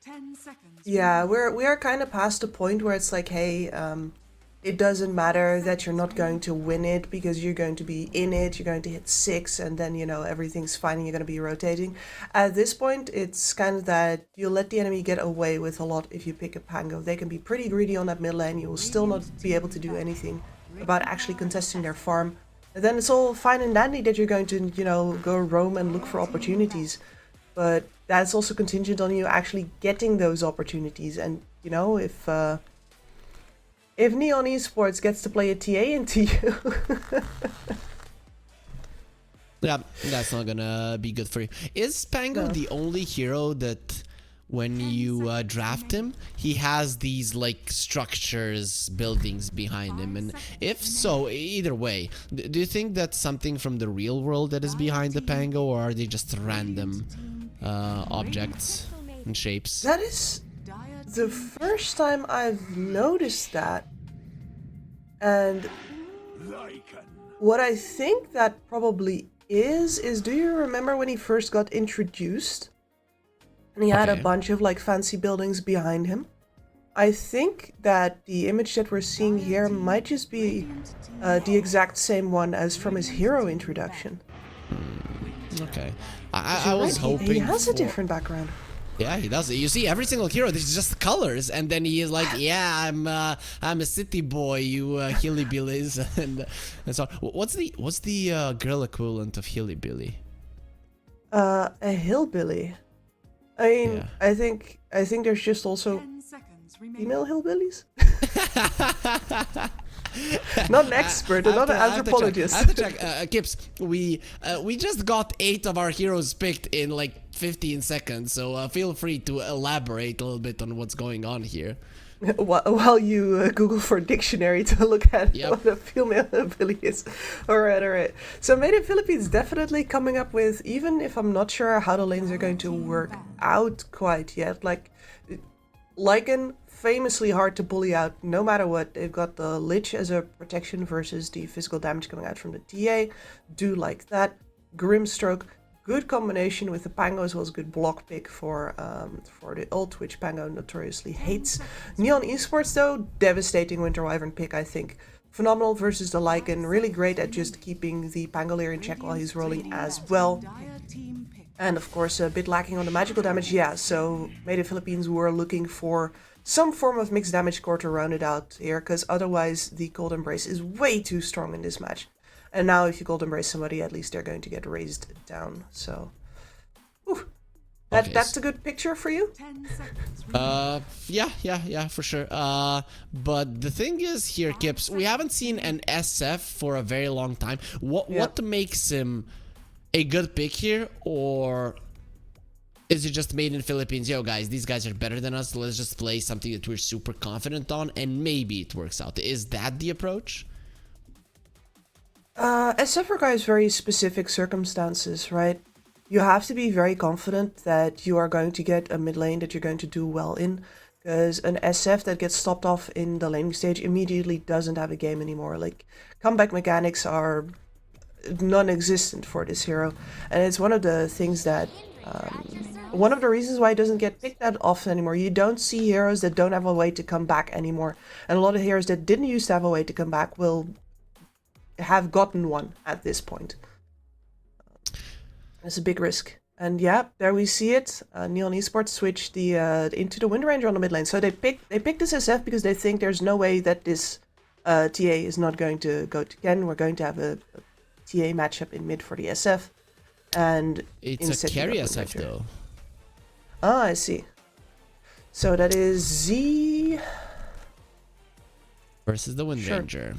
C: 10 seconds.
H: Yeah, we are kind of past the point where it's like, hey, it doesn't matter that you're not going to win it because you're going to be in it, you're going to hit 6, and then, you know, everything's fine and you're going to be rotating. At this point, it's kind of that you let the enemy get away with a lot if you pick a Pango. They can be pretty greedy on that mid lane, you will still not be able to do anything about actually contesting their farm. And then it's all fine and dandy that you're going to, you know, go roam and look for opportunities. But that's also contingent on you actually getting those opportunities. And, you know, if Neon Esports gets to play a TA into you...
G: Yeah, that's not gonna be good for you. Is Pango the only hero that when you draft him, he has these like structures, buildings behind him? And if so, either way, do you think that's something from the real world that is behind the Pango, or are they just random objects and shapes?
H: That is the first time I've noticed that. And what I think that probably is do you remember when he first got introduced? And he had a bunch of like fancy buildings behind him. I think that the image that we're seeing here might just be the exact same one as from his hero introduction.
G: Okay. I was hoping
H: He has a
G: for-
H: different background.
G: Yeah, he does. You see, every single hero, there's just colors, and then he is like, "Yeah, I'm a city boy, you hillybillies," and so on. What's the girl equivalent of hillybilly?
H: A hillbilly. I mean,
G: Yeah.
H: I think there's just also
C: 10 seconds remaining.
H: female hillbillies. Not an expert, not an anthropologist.
G: I have to check. Kips, we just got 8 of our heroes picked in like 15 seconds, so feel free to elaborate a little bit on what's going on here.
H: While you Google for a dictionary to look at what a female hillbilly is. Alright. So Made in Philippines definitely coming up with, even if I'm not sure how the lanes are going to work out quite yet, like Lycan, famously hard to bully out no matter what. They've got the Lich as a protection versus the physical damage coming out from the TA. Do like that. Grimstroke, good combination with the Pango as well as good block pick for the ult, which Pango notoriously hates. Neon Esports though, devastating Winter Wyvern pick, I think. Phenomenal versus the Lycan, really great at just keeping the Pangolier in check while he's rolling as well. And of course a bit lacking on the magical damage, yeah, so Made in Philippines were looking for some form of mixed damage score to round it out here, because otherwise the Cold Embrace is way too strong in this match. And now if you Cold Embrace somebody, at least they're going to get raised down, so... Ooh. That's a good picture for you?
G: Yeah, for sure. But the thing is here, Kips, we haven't seen an SF for a very long time. What makes him a good pick here, or is it just Made in Philippines? Yo, guys, these guys are better than us. Let's just play something that we're super confident on, and maybe it works out. Is that the approach?
H: SF requires very specific circumstances, right? You have to be very confident that you are going to get a mid lane that you're going to do well in, because an SF that gets stopped off in the laning stage immediately doesn't have a game anymore. Like, comeback mechanics are non-existent for this hero, and it's one of the things that one of the reasons why it doesn't get picked that often anymore. You don't see heroes that don't have a way to come back anymore, and a lot of heroes that didn't used to have a way to come back will have gotten one at this point. It's a big risk, and yeah, there we see it. Neon Esports switched the into the Wind Ranger on the mid lane, so they picked this SF because they think there's no way that this TA is not going to go to Ken. We're going to have a TA matchup in mid for the SF, and
G: it's a carry SF though.
H: Ah, I see. So that is Z
G: versus the Wind Ranger,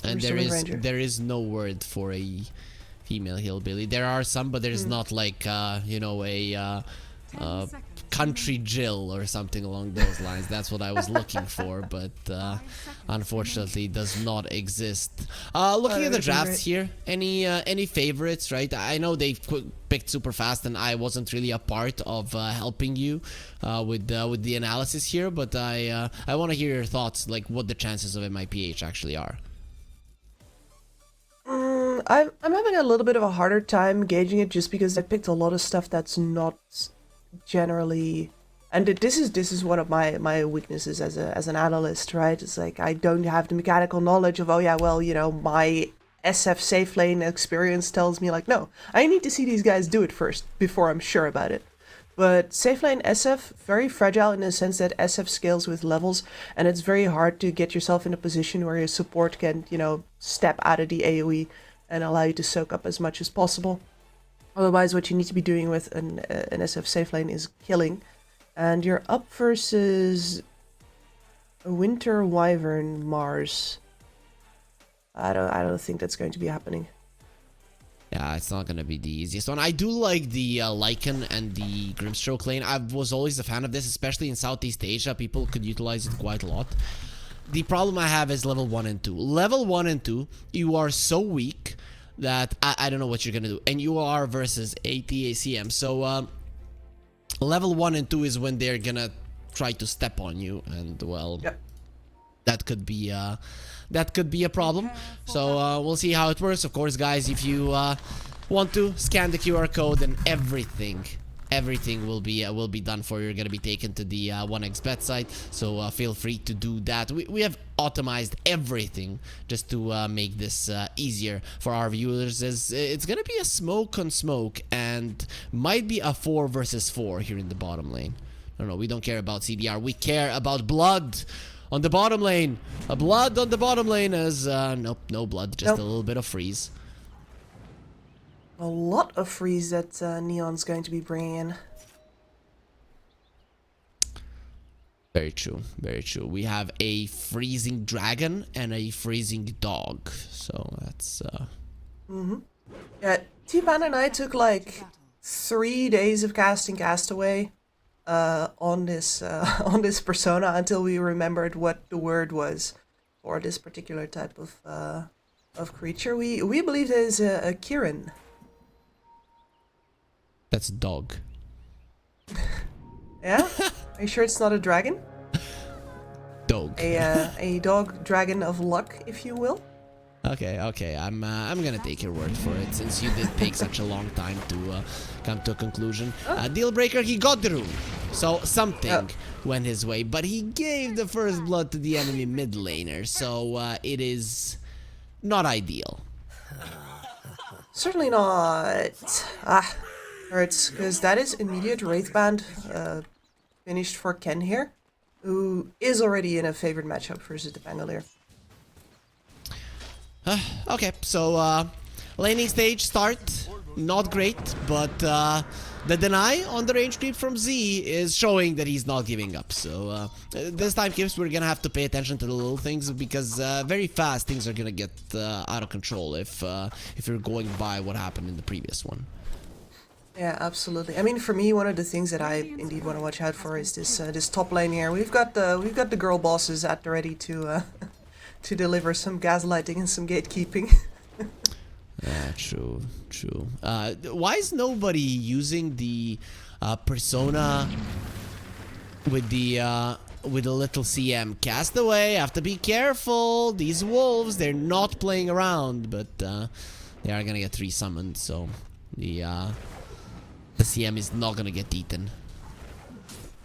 G: and there is no word for a female hillbilly. There are some, but there's not like you know, a country Jill or something along those lines. That's what I was looking for, but unfortunately does not exist. Looking at the drafts here, any favorites, right? I know they picked super fast, and I wasn't really a part of helping you with the analysis here, but I want to hear your thoughts, like what the chances of MIPH actually are.
H: I'm having a little bit of a harder time gauging it, just because I picked a lot of stuff that's not generally, and this is one of my weaknesses as an analyst, right? It's like I don't have the mechanical knowledge of, oh yeah, well, you know, my SF safe lane experience tells me, like, no, I need to see these guys do it first before I'm sure about it. But safe lane SF, very fragile in the sense that SF scales with levels, and it's very hard to get yourself in a position where your support can, you know, step out of the AoE and allow you to soak up as much as possible. Otherwise, what you need to be doing with an SF safe lane is killing. And you're up versus a Winter Wyvern Mars. I don't think that's going to be happening.
G: Yeah, it's not going to be the easiest one. I do like the Lycan and the Grimstroke lane. I was always a fan of this, especially in Southeast Asia. People could utilize it quite a lot. The problem I have is level 1 and 2. Level 1 and 2, you are so weak that I don't know what you're going to do. And you are versus ATACM. So level 1 and 2 is when they're going to try to step on you. And, well, that could be a problem. So we'll see how it works. Of course, guys, if you want to scan the QR code, and everything everything will be done for you. You're gonna be taken to the 1xBet site, so feel free to do that. We have optimized everything just to make this easier for our viewers, as it's gonna be a smoke on smoke and might be a 4 versus 4 here in the bottom lane. No, we don't care about CDR, we care about blood on the bottom lane. A blood on the bottom lane, as nope, no blood, just a little bit of freeze.
H: A lot of freeze that Neon's going to be bringing in.
G: Very true, very true. We have a freezing dragon and a freezing dog, so that's
H: Yeah, T-Pan and I took like 3 days of casting Castaway on this persona until we remembered what the word was for this particular type of creature. We believe it is a Kirin.
G: That's a dog.
H: Yeah? Are you sure it's not a dragon?
G: Dog.
H: A dog dragon of luck, if you will.
G: Okay. I'm gonna take your word for it, since you did take such a long time to come to a conclusion. Deal breaker, he got the rune, so something went his way, but he gave the first blood to the enemy mid laner, so it is not ideal.
H: Certainly not. Hurts, because that is immediate Wraith Band finished for Ken here, who is already in a favored matchup versus the Pangolier.
G: Okay, so laning stage start, not great, but the deny on the range creep from Z is showing that he's not giving up. So this time, Kips, we're gonna have to pay attention to the little things, because very fast things are gonna get out of control if you're going by what happened in the previous one.
H: Yeah, absolutely. I mean, for me, one of the things that I indeed want to watch out for is this this top lane here. We've got the girl bosses at the ready to to deliver some gaslighting and some gatekeeping.
G: Yeah, true. Why is nobody using the persona with the little CM? Castaway, have to be careful. These wolves, they're not playing around, but they are gonna get 3 summoned, so the CM is not gonna get eaten.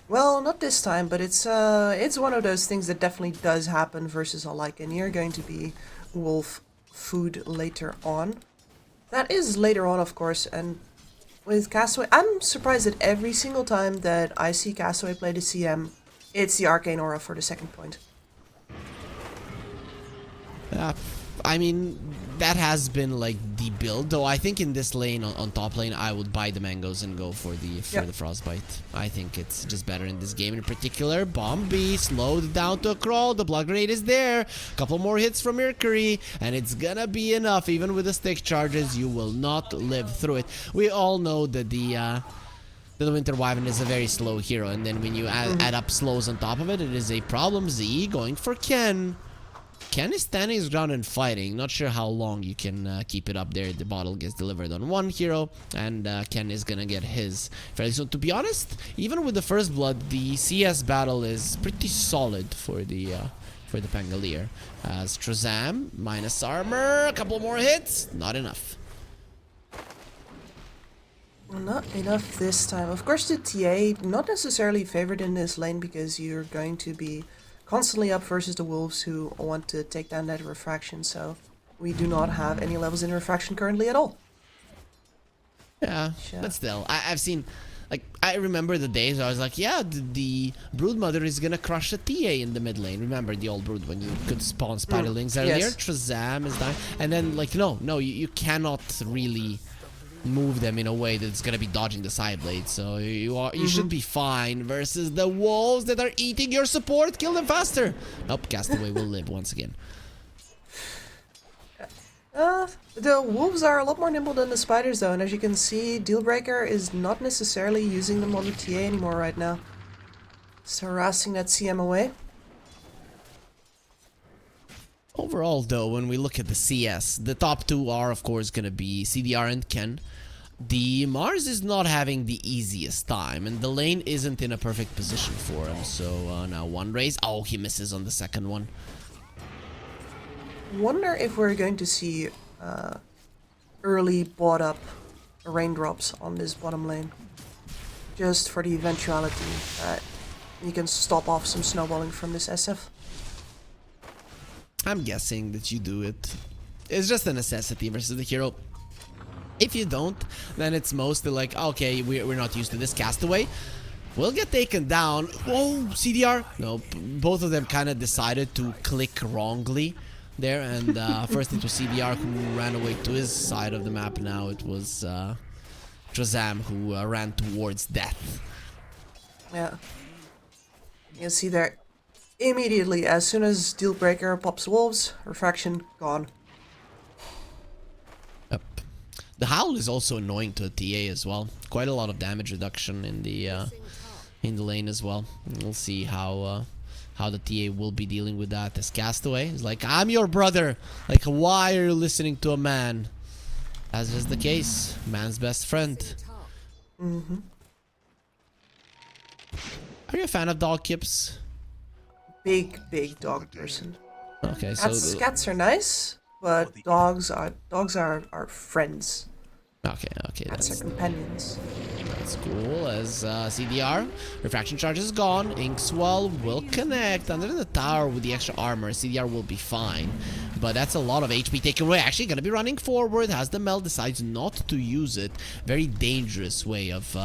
H: Well, not this time, but it's one of those things that definitely does happen versus a Lycan. You're going to be wolf food later on. That is later on, of course, and with Castaway, I'm surprised that every single time that I see Castaway play the CM, it's the Arcane Aura for the second point.
G: I mean, that has been like the build, though I think in this lane, on top lane, I would buy the mangoes and go for the frostbite. I think it's just better in this game in particular. Bombi slowed down to a crawl, the blood grenade is there, couple more hits from Mercury, and it's gonna be enough. Even with the stick charges, you will not live through it. We all know that the Winter Wyvern is a very slow hero, and then when you add up slows on top of it, it is a problem. Z going for Ken. Ken is standing his ground and fighting. Not sure how long you can keep it up there. The bottle gets delivered on one hero, and Ken is gonna get his fairly soon. To be honest, even with the first blood, the CS battle is pretty solid for the Pangolier. As Trozam minus armor, a couple more hits, not enough.
H: Not enough this time. Of course, the TA not necessarily favored in this lane, because you're going to be constantly up versus the wolves who want to take down that refraction, so we do not have any levels in refraction currently at all.
G: Yeah, but still, I've seen, like, I remember the days where I was like, yeah, the Broodmother is gonna crush the TA in the mid lane. Remember the old Brood when you could spawn Spiderlings earlier?
H: Yes.
G: Trozam is dying, and then like, no, you cannot really move them in a way that's gonna be dodging the side blade, so you should be fine versus the wolves that are eating your support. Kill them faster. Nope, Castaway will live once again.
H: The wolves are a lot more nimble than the spiders, though, and as you can see, Dealbreaker is not necessarily using them on the TA anymore right now. Just harassing that CM away.
G: Overall, though, when we look at the CS, the top two are, of course, going to be CDR and Ken. The Mars is not having the easiest time, and the lane isn't in a perfect position for him. So now one raise. Oh, he misses on the second one.
H: Wonder if we're going to see early bought up raindrops on this bottom lane. just for the eventuality that you can stop off some snowballing from this SF.
G: I'm guessing that you do it. It's just a necessity versus the hero. If you don't, then it's mostly like, okay, we're not used to this castaway. We'll get taken down. Oh, CDR. No, both of them kind of decided to click wrongly there. And first it was CDR who ran away to his side of the map. Now it was Shazam who ran towards death.
H: Yeah. You can see there, immediately, as soon as Dealbreaker pops wolves, refraction gone.
G: Yep. The Howl is also annoying to a TA as well. Quite a lot of damage reduction in the lane as well. We'll see how the TA will be dealing with that. As Castaway is like, I'm your brother. Like, why are you listening to a man? As is the case, man's best friend.
H: Mm-hmm.
G: Are you a fan of dog kips?
H: Big dog person.
G: Okay,
H: cats are nice, but dogs are friends.
G: Okay,
H: Cats are companions.
G: That's cool. As CDR, refraction charge is gone. Inkswell will connect under the tower with the extra armor. CDR will be fine, but that's a lot of HP taken away. Actually, gonna be running forward. Has the Mel, decides not to use it. Very dangerous way of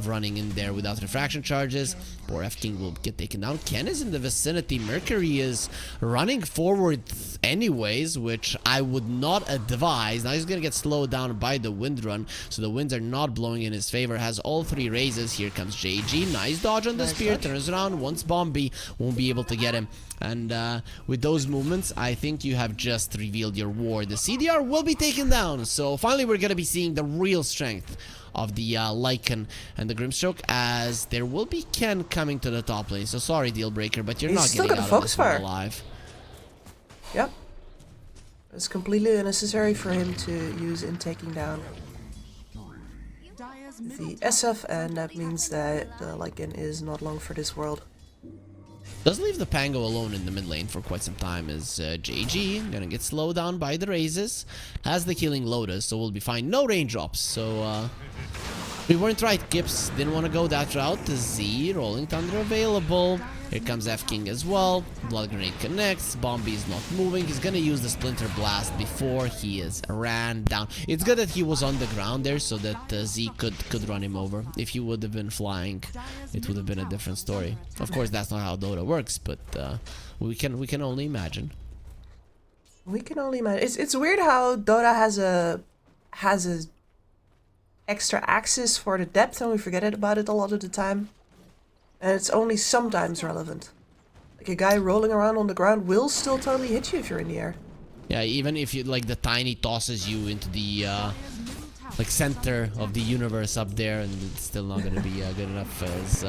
G: running in there without refraction charges. Poor F King will get taken down. Ken is in the vicinity. Mercury is running forward anyways, which I would not advise. Now he's gonna get slowed down by the wind run, so the winds are not blowing in his favor. Has all three raises. Here comes JG. Nice dodge on the spear. Turns around. Once Bombi won't be able to get him. And with those movements, I think you have just revealed your war. The CDR will be taken down. So finally, we're gonna be seeing the real strength of the Lycan and the Grimstroke, as there will be Ken coming to the top lane. So sorry, Dealbreaker, but you're not getting out of this one alive.
H: Yep. It's completely unnecessary for him to use in taking down the SF, and that means that the Lycan is not long for this world.
G: Does leave the Pango alone in the mid lane for quite some time. Is JG gonna get slowed down by the raises. Has the Killing Lotus, so we'll be fine. No raindrops, so we weren't right. Gibbs didn't want to go that route. Z, Rolling Thunder available. Here comes F King as well. Blood Grenade connects. Bombi is not moving. He's gonna use the Splinter Blast before he is ran down. It's good that he was on the ground there, so that Z could run him over. If he would have been flying, it would have been a different story. Of course, that's not how Dota works, but we can only imagine.
H: We can only imagine. It's weird how Dota has a extra access for the depth, and we forget about it a lot of the time. And it's only sometimes relevant. Like a guy rolling around on the ground will still totally hit you if you're in the air.
G: Yeah, even if you like the tiny tosses you into the like center of the universe up there, and it's still not gonna be good enough. As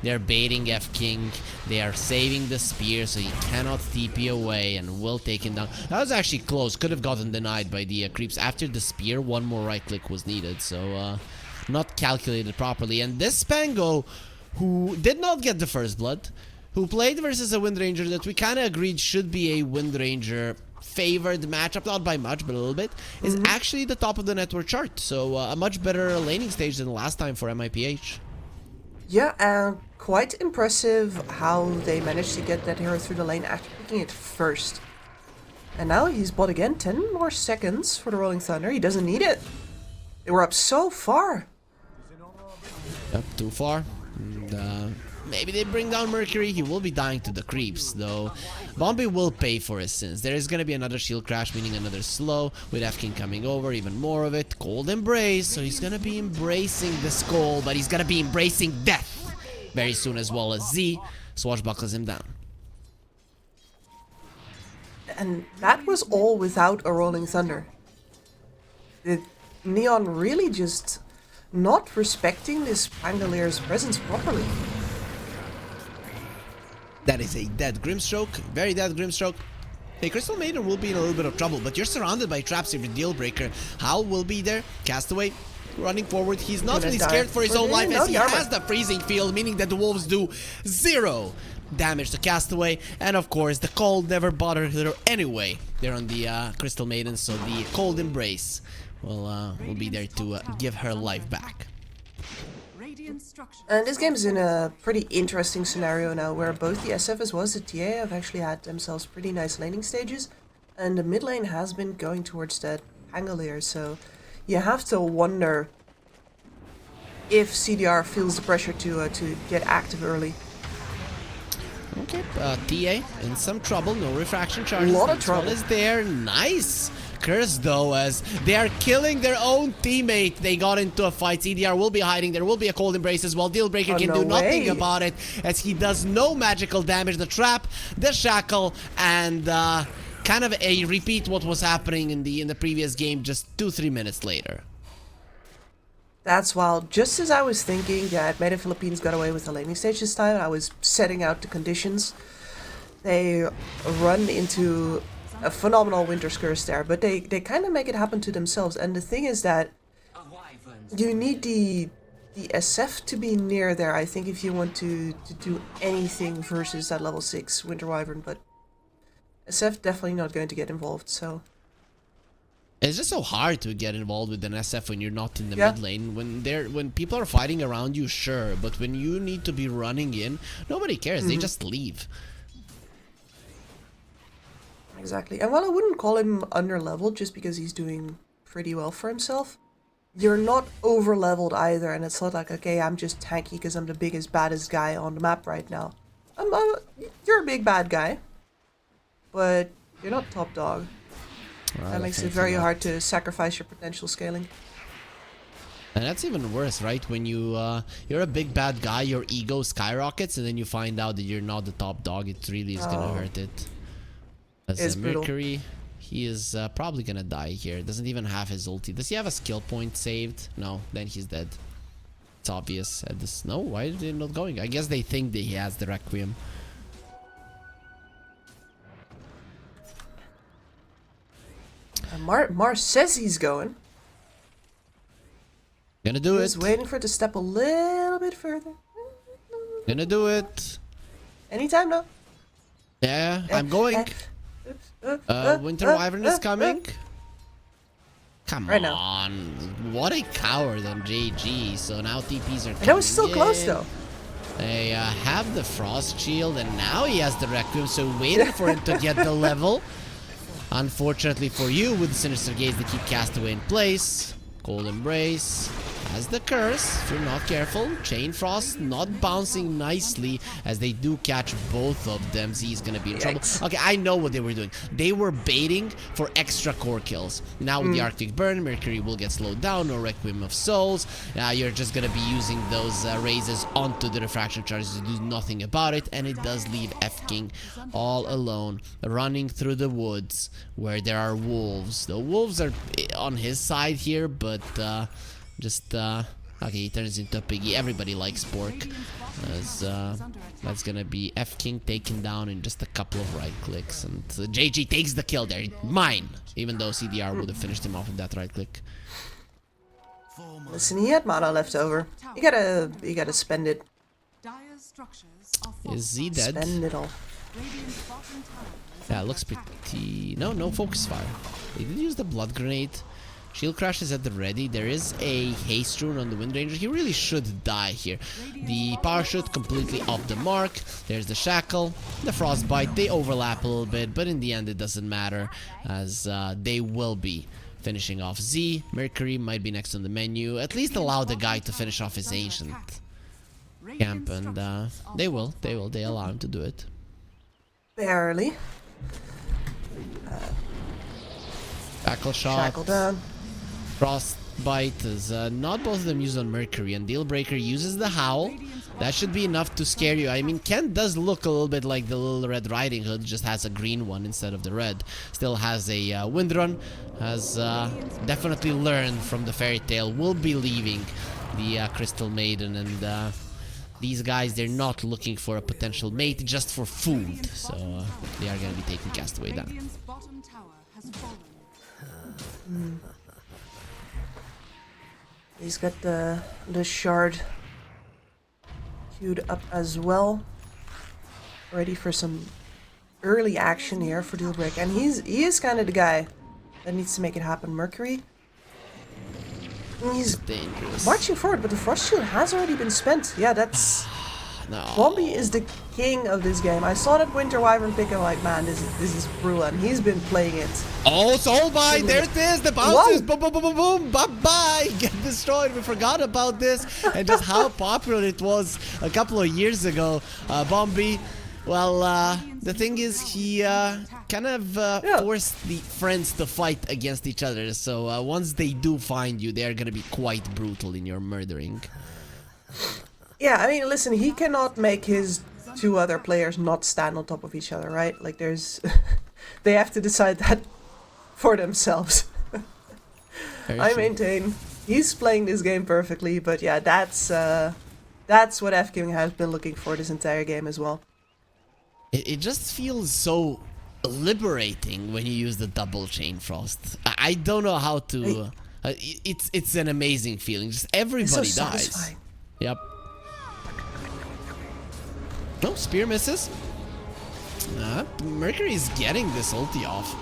G: they're baiting F King, they are saving the spear so he cannot TP away, and will take him down. That was actually close. Could have gotten denied by the creeps. After the spear, one more right click was needed, so not calculated properly. And this Spango, who did not get the first blood, who played versus a Wind Ranger that we kind of agreed should be a Wind Ranger favored matchup, not by much, but a little bit, is actually the top of the network chart. So a much better laning stage than last time for MIPH.
H: Yeah, and quite impressive how they managed to get that hero through the lane after picking it first. And now he's bought again. 10 more seconds for the Rolling Thunder. He doesn't need it. They were up so far.
G: Up too far. And, maybe they bring down Mercury. He will be dying to the creeps, though. Bombi will pay for his sins. There is going to be another shield crash, meaning another slow, with F King coming over, even more of it. Cold Embrace, so he's going to be embracing the skull, but he's going to be embracing death very soon, as well as Z swashbuckles him down.
H: And that was all without a Rolling Thunder. Did Neon really just not respecting this Pangalier's presence properly?
G: That is a dead Grimstroke, very dead Grimstroke. Hey, Crystal Maiden will be in a little bit of trouble, but you're surrounded by traps if you're Dealbreaker. Howl will be there, Castaway running forward. He's not really scared for his own life, as he has the freezing field, meaning that the wolves do 0 damage to Castaway. And of course, the cold never bothered her anyway. They're on the Crystal Maiden, so the cold embrace will be there to give her life back.
C: Radiant structures.
H: And this game is in a pretty interesting scenario now, where both the SF as well as the TA have actually had themselves pretty nice laning stages, and the mid lane has been going towards that Pangolier, so you have to wonder if CDR feels the pressure to get active early.
G: Okay, TA in some trouble, no refraction charges.
H: A lot of
G: This
H: trouble.
G: one is there, nice. Curse though, as they are killing their own teammate. They got into a fight. CDR will be hiding. There will be a cold embrace as well. Dealbreaker can
H: no
G: do nothing
H: way.
G: about it, as he does no magical damage. The trap, the shackle, and kind of a repeat what was happening in the previous game just 2-3 minutes later.
H: That's wild. Just as I was thinking that Made in Philippines got away with the laning stage this time, I was setting out the conditions. They run into a phenomenal Winter's Curse there, but they kind of make it happen to themselves. And the thing is that you need the SF to be near there, I think, if you want to do anything versus that level 6 Winter Wyvern, but SF definitely not going to get involved, so...
G: It's just so hard to get involved with an SF when you're not in the mid lane. When people are fighting around you, sure, but when you need to be running in, nobody cares. They just leave.
H: Exactly. And while I wouldn't call him under-leveled just because he's doing pretty well for himself, you're not over-leveled either, and it's not like, okay, I'm just tanky because I'm the biggest, baddest guy on the map right now. You're a big bad guy, but you're not top dog. That makes it very hard to sacrifice your potential scaling.
G: And that's even worse, right? When you're a big bad guy, your ego skyrockets, and then you find out that you're not the top dog. It really is gonna hurt it. As Mercury, he is probably gonna die here. Doesn't even have his ulti. Does he have a skill point saved? No, then he's dead. It's obvious at this. No, why are they not going? I guess they think that he has the Requiem.
H: Mars says he's going.
G: Gonna do
H: He's waiting for it to step a little bit further.
G: Gonna do it.
H: Anytime now.
G: Yeah, I'm going. Winter Wyvern is coming. Come
H: right
G: on. What a coward on JG. So now TPs are coming.
H: That was still close though.
G: They have the Frost Shield, and now he has the Requiem, so waiting for him to get the level. Unfortunately for you, with the Sinister Gaze, they keep Castaway in place. Cold Embrace has the Curse, if you're not careful. Chain Frost not bouncing nicely, as they do catch both of them. Z is gonna be in trouble. Okay, I know what they were doing. They were baiting for extra core kills. Now with the Arctic Burn, Mercury will get slowed down, no Requiem of Souls. You're just gonna be using those raises onto the refraction charges to do nothing about it, and it does leave F-King all alone, running through the woods where there are wolves. The wolves are on his side here, but okay, he turns into a piggy. Everybody likes pork. As that's gonna be F-King taken down in just a couple of right clicks, and JG takes the kill there. Mine, even though CDR would have finished him off with that right click.
H: Listen, he had mana left over. You gotta spend it.
G: Is he dead?
H: Spend it all.
G: Yeah, looks pretty... No focus fire. They did use the blood grenade. Shield Crash is at the ready. There is a haste rune on the Wind Ranger. He really should die here. The Parachute completely off the mark. There's the Shackle, the Frostbite. They overlap a little bit, but in the end it doesn't matter, as they will be finishing off Z. Mercury might be next on the menu. At least allow the guy to finish off his Ancient camp, and they will. They allow him to do it.
H: Barely.
G: Shackle shot.
H: Shackle down.
G: Frostbite is not both of them used on Mercury, and Dealbreaker uses the Howl. That should be enough to scare you. I mean, Ken does look a little bit like the Little Red Riding Hood, just has a green one instead of the red. Still has a wind run, has definitely learned from the fairy tale, will be leaving the Crystal Maiden, and these guys, they're not looking for a potential mate, just for food. So they are going to be taking Castaway down.
H: He's got the shard queued up as well, ready for some early action here for Dealbreaker, and he is kind of the guy that needs to make it happen. Mercury He's
G: dangerous.
H: marching forward, but the Frost Shield has already been spent. Yeah, that's...
G: No.
H: Bombi is the king of this game. I saw that Winter Wyvern pick and like, man, this is brutal, and he's been playing it.
G: Oh, Soulbind, there it is, the bounces, boom, boom, boom, boom, boom, bye-bye, get destroyed, we forgot about this, and just how popular it was a couple of years ago. Bombi, well, the thing is, he kind of forced the friends to fight against each other, so once they do find you, they're gonna be quite brutal in your murdering.
H: Yeah, I mean, listen, he cannot make his two other players not stand on top of each other, right? Like, there's... they have to decide that for themselves. I maintain he's playing this game perfectly, but yeah, that's what F-King has been looking for this entire game as well.
G: It just feels so liberating when you use the double chain frost. I don't know how to... it's an amazing feeling. Just everybody
H: so
G: dies.
H: satisfying.
G: Yep. No, spear misses. Mercury is getting this ulti off.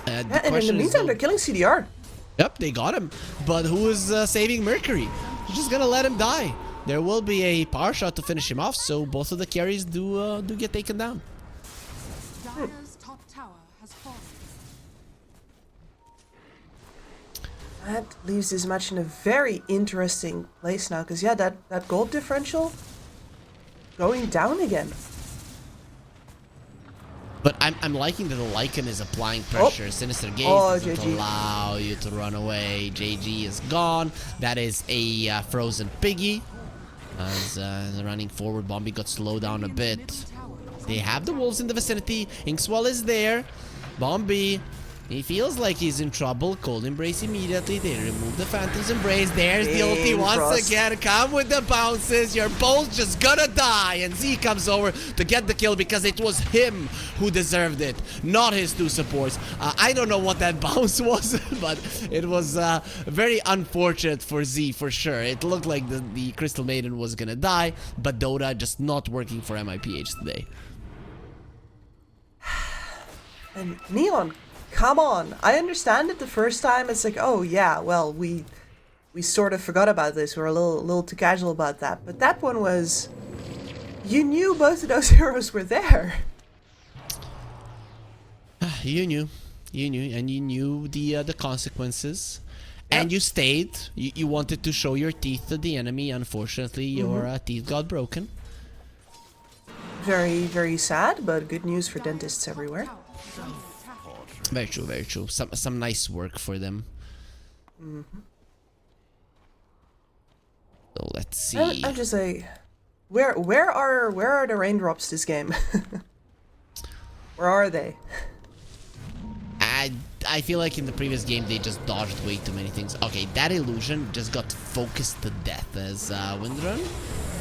H: And in the meantime, they're killing CDR.
G: Yep, they got him. But who is saving Mercury? You're just gonna let him die. There will be a power shot to finish him off, so both of the carries do get taken down.
C: Dire's top tower has fallen.
H: That leaves this match in a very interesting place now, because yeah, that gold differential going down again.
G: But I'm liking that the Lycan is applying pressure. Sinister Gaze doesn't allow you to run away. JG is gone. That is a frozen piggy. As running forward, Bombi got slowed down a bit. They have the wolves in the vicinity. Inkswell is there. Bombi, he feels like he's in trouble. Cold Embrace immediately. They remove the Phantom's Embrace. There's the ulti once again. Come with the bounces. You're both just gonna die. And Z comes over to get the kill because it was him who deserved it, not his two supports. I don't know what that bounce was, but it was very unfortunate for Z for sure. It looked like the Crystal Maiden was gonna die, but Dota just not working for MIPH today.
H: And Neon, come on. I understand it the first time. It's like, oh yeah, well, we sort of forgot about this. We're a little too casual about that. But that one was... You knew both of those heroes were there.
G: You knew, and you knew the consequences. And you stayed. You wanted to show your teeth to the enemy. Unfortunately, your teeth got broken.
H: Very, very sad, but good news for dentists everywhere.
G: Very true, very true. Some nice work for them. So let's see.
H: I'm just like, where are the raindrops this game? Where are they?
G: I feel like in the previous game they just dodged way too many things. Okay, that illusion just got focused to death as Windrun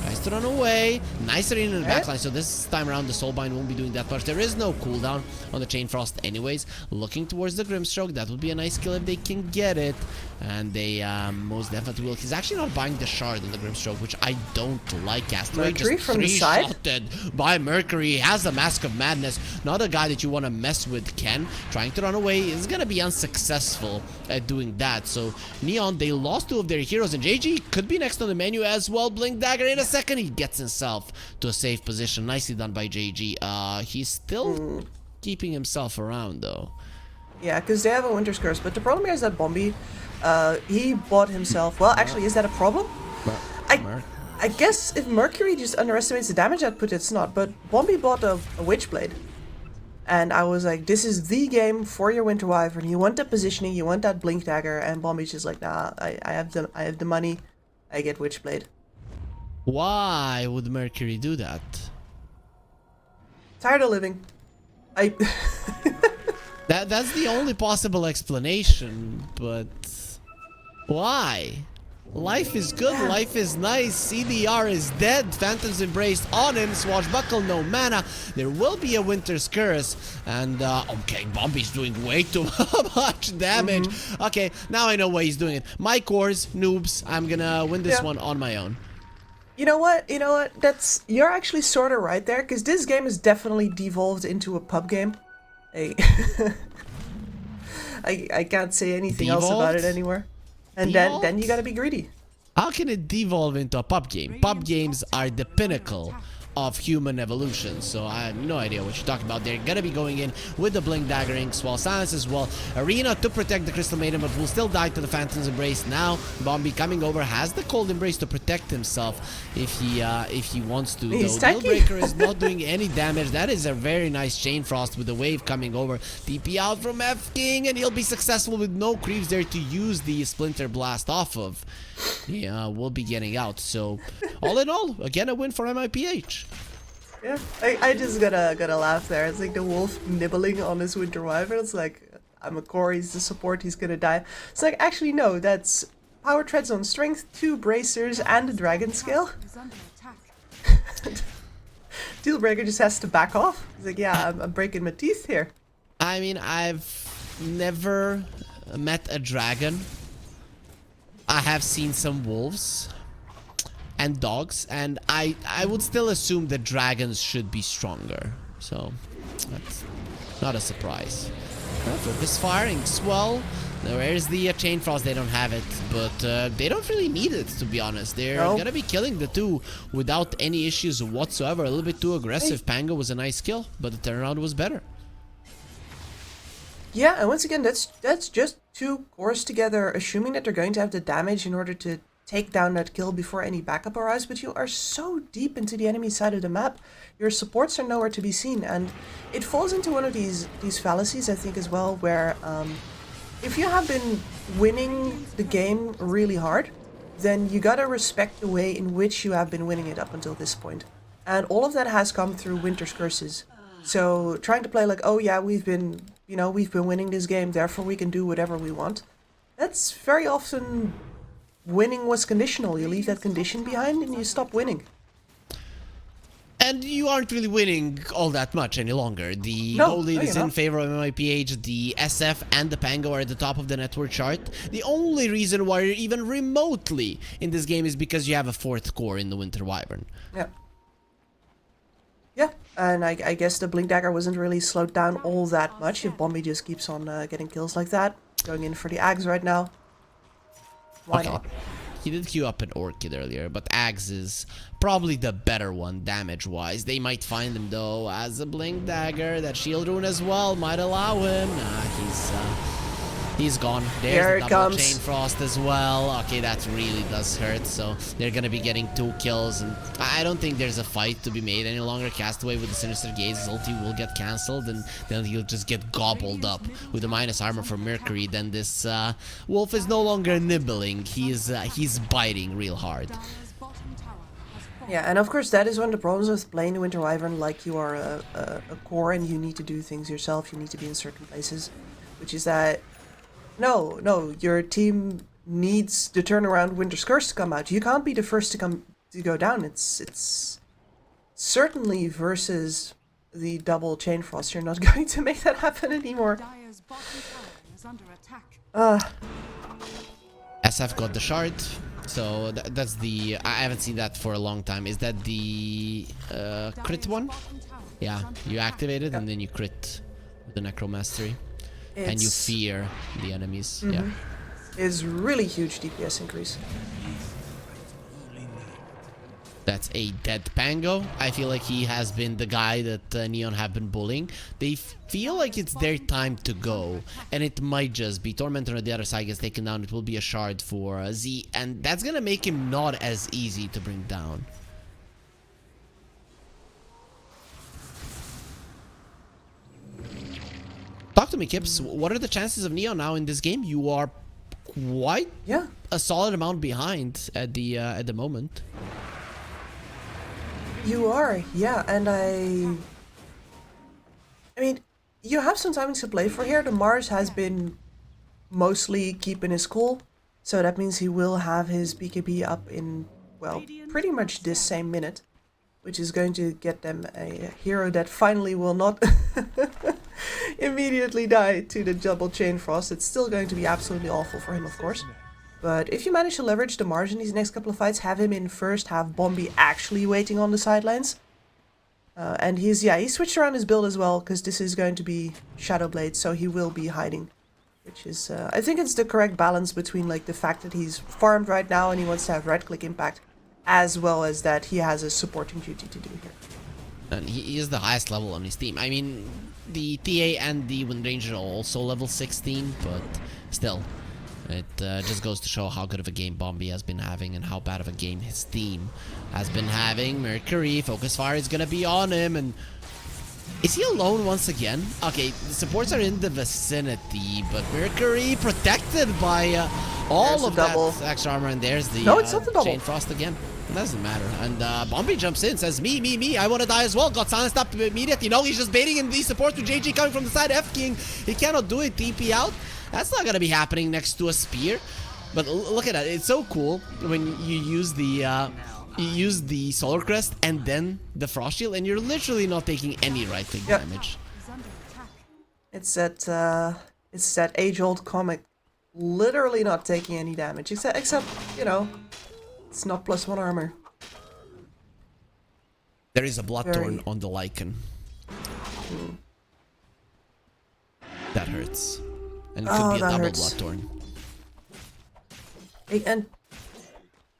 G: tries to run away. Nice arena in the backline, so this time around the Soulbind won't be doing that much. There is no cooldown on the Chain Frost anyways. Looking towards the Grimstroke, that would be a nice kill if they can get it. And they most definitely will. He's actually not buying the shard in the Grimstroke, which I don't like. Castaway just three-shotted by Mercury. He has the Mask of Madness. Not a guy that you want to mess with. Ken trying to run away is going to be unsuccessful at doing that. So Neon, they lost two of their heroes, and JG could be next on the menu as well. Blink Dagger in a second. He gets himself to a safe position. Nicely done by JG. He's still keeping himself around though.
H: Yeah, because they have a Winter's Curse, but the problem here is that Bombi, he bought himself... Well, actually, is that a problem? I guess if Mercury just underestimates the damage output, it's not. But Bombi bought a Witchblade. And I was like, this is the game for your Winter Wyvern. You want that positioning, you want that Blink Dagger, and Bombi's just like, nah, I have the money, I get Witchblade.
G: Why would Mercury do that?
H: Tired of living.
G: That's the only possible explanation, but why? Life is good, life is nice, CDR is dead, Phantom's Embraced on him, Swashbuckle, no mana, there will be a Winter's Curse, and okay, Bombi's doing way too much damage. Okay, now I know why he's doing it. My cores, noobs, I'm gonna win this one on my own.
H: You know what, you're actually sort of right there, because this game is definitely devolved into a pub game. I can't say anything else about it anywhere. And then you gotta be greedy.
G: How can it devolve into a pub game? Pub games are the pinnacle of human evolution, so I have no idea what you're talking about. They're gonna be going in with the Blink Dagger Inks, while Silence as well. Arena to protect the Crystal Maiden, but will still die to the Phantom's Embrace. Now Bombi coming over has the Cold Embrace to protect himself if he wants to.
H: He's
G: though
H: tanky.
G: Dealbreaker is not doing any damage. That is a very nice Chain Frost with the wave coming over. TP out from F King, and he'll be successful with no creeps there to use the Splinter Blast off of. Yeah, we'll be getting out. So all in all, again a win for MIPH.
H: Yeah, I just gotta laugh there. It's like the wolf nibbling on his Winter Wyvern. It's like, I'm a core, he's the support, he's gonna die. It's like, actually no, that's power treads on strength, 2 bracers, and a dragon scale. Dealbreaker just has to back off. He's like, yeah, I'm breaking my teeth here.
G: I mean, I've never met a dragon. I have seen some wolves and dogs, and I would still assume that dragons should be stronger. So that's not a surprise. Focus firing, swell. Where's the Chain Frost? They don't have it, but they don't really need it, to be honest. They're gonna be killing the 2 without any issues whatsoever. A little bit too aggressive. Pango was a nice kill, but the turnaround was better.
H: Yeah, and once again, that's just 2 cores together, assuming that they're going to have the damage in order to take down that kill before any backup arrives, but you are so deep into the enemy side of the map, your supports are nowhere to be seen, and it falls into one of these fallacies, I think, as well, where if you have been winning the game really hard, then you gotta respect the way in which you have been winning it up until this point. And all of that has come through Winter's Curses. So trying to play like, oh yeah, we've been winning this game, therefore we can do whatever we want. That's very often winning was conditional. You leave that condition behind and you stop winning.
G: And you aren't really winning all that much any longer. The goal lead is in favor of MIPH. The SF and the Pango are at the top of the network chart. The only reason why you're even remotely in this game is because you have a 4th core in the Winter Wyvern.
H: Yeah. Yeah, and I guess the Blink Dagger wasn't really slowed down all that much if Bombi just keeps on getting kills like that. Going in for the Ags right now. Why not?
G: He did queue up an Orchid earlier, but Ags is probably the better one damage-wise. They might find him, though, as a Blink Dagger. That Shield Rune as well might allow him. Nah, he's gone. There's the double Chain Frost as well. Okay, that really does hurt. So they're gonna be getting 2 kills, and I don't think there's a fight to be made any longer. Castaway with the Sinister Gaze, his ulti will get cancelled, and then he'll just get gobbled up with the minus armor from Mercury. Then this wolf is no longer nibbling. He's biting real hard.
H: Yeah, and of course that is one of the problems with playing the Winter Wyvern like you are a core and you need to do things yourself. You need to be in certain places, which is that no, your team needs the turnaround Winter's Curse to come out. You can't be the first to go down. It's certainly versus the double Chain Frost. You're not going to make that happen anymore.
G: SF got the shard, so that's the... I haven't seen that for a long time. Is that the crit one? Yeah, you activate it and then you crit with the Necromastery. And you fear the enemies. Yeah,
H: it's really huge DPS increase.
G: That's a dead Pango. I feel like he has been the guy that Neon have been bullying. They feel like it's their time to go, and it might just be Tormentor on the other side gets taken down. It will be a shard for Z, and that's gonna make him not as easy to bring down. Talk to me, Kips. What are the chances of Neon now in this game? You are quite a solid amount behind at the moment.
H: You are, yeah, and I mean, you have some timings to play for here. The Mars has been mostly keeping his cool, so that means he will have his BKB up in, well, pretty much this same minute, which is going to get them a hero that finally will not immediately die to the double Chain Frost. It's still going to be absolutely awful for him, of course. But if you manage to leverage the Mars in these next couple of fights, have him in first, have Bombi actually waiting on the sidelines. And he switched around his build as well, because this is going to be Shadowblade, so he will be hiding which is I think it's the correct balance between like the fact that he's farmed right now and he wants to have right click impact, as well as that he has a supporting duty to do here.
G: And he is the highest level on his team. I mean, the TA and the Wind Ranger are also level 16, but still, it just goes to show how good of a game Bombi has been having and how bad of a game his team has been having. Mercury, Focus Fire is gonna be on him, and is he alone once again? Okay, the supports are in the vicinity, but Mercury protected by all of that extra armor, and there's the
H: no, it's not the double.
G: Chain Frost again. It doesn't matter. And Bombi jumps in, says, me, I want to die as well. Got silenced up immediately. No, he's just baiting in these supports with JG coming from the side. F-King, he cannot do it. TP out. That's not going to be happening next to a spear. But look at that. It's so cool when you use the Solar Crest and then the Frost Shield, and you're literally not taking any right click damage.
H: It's that age-old comic. Literally not taking any damage, except you know, it's not +1 armor.
G: There is a Bloodthorn on the Lycan. That hurts. And it could be a double Bloodthorn.
H: And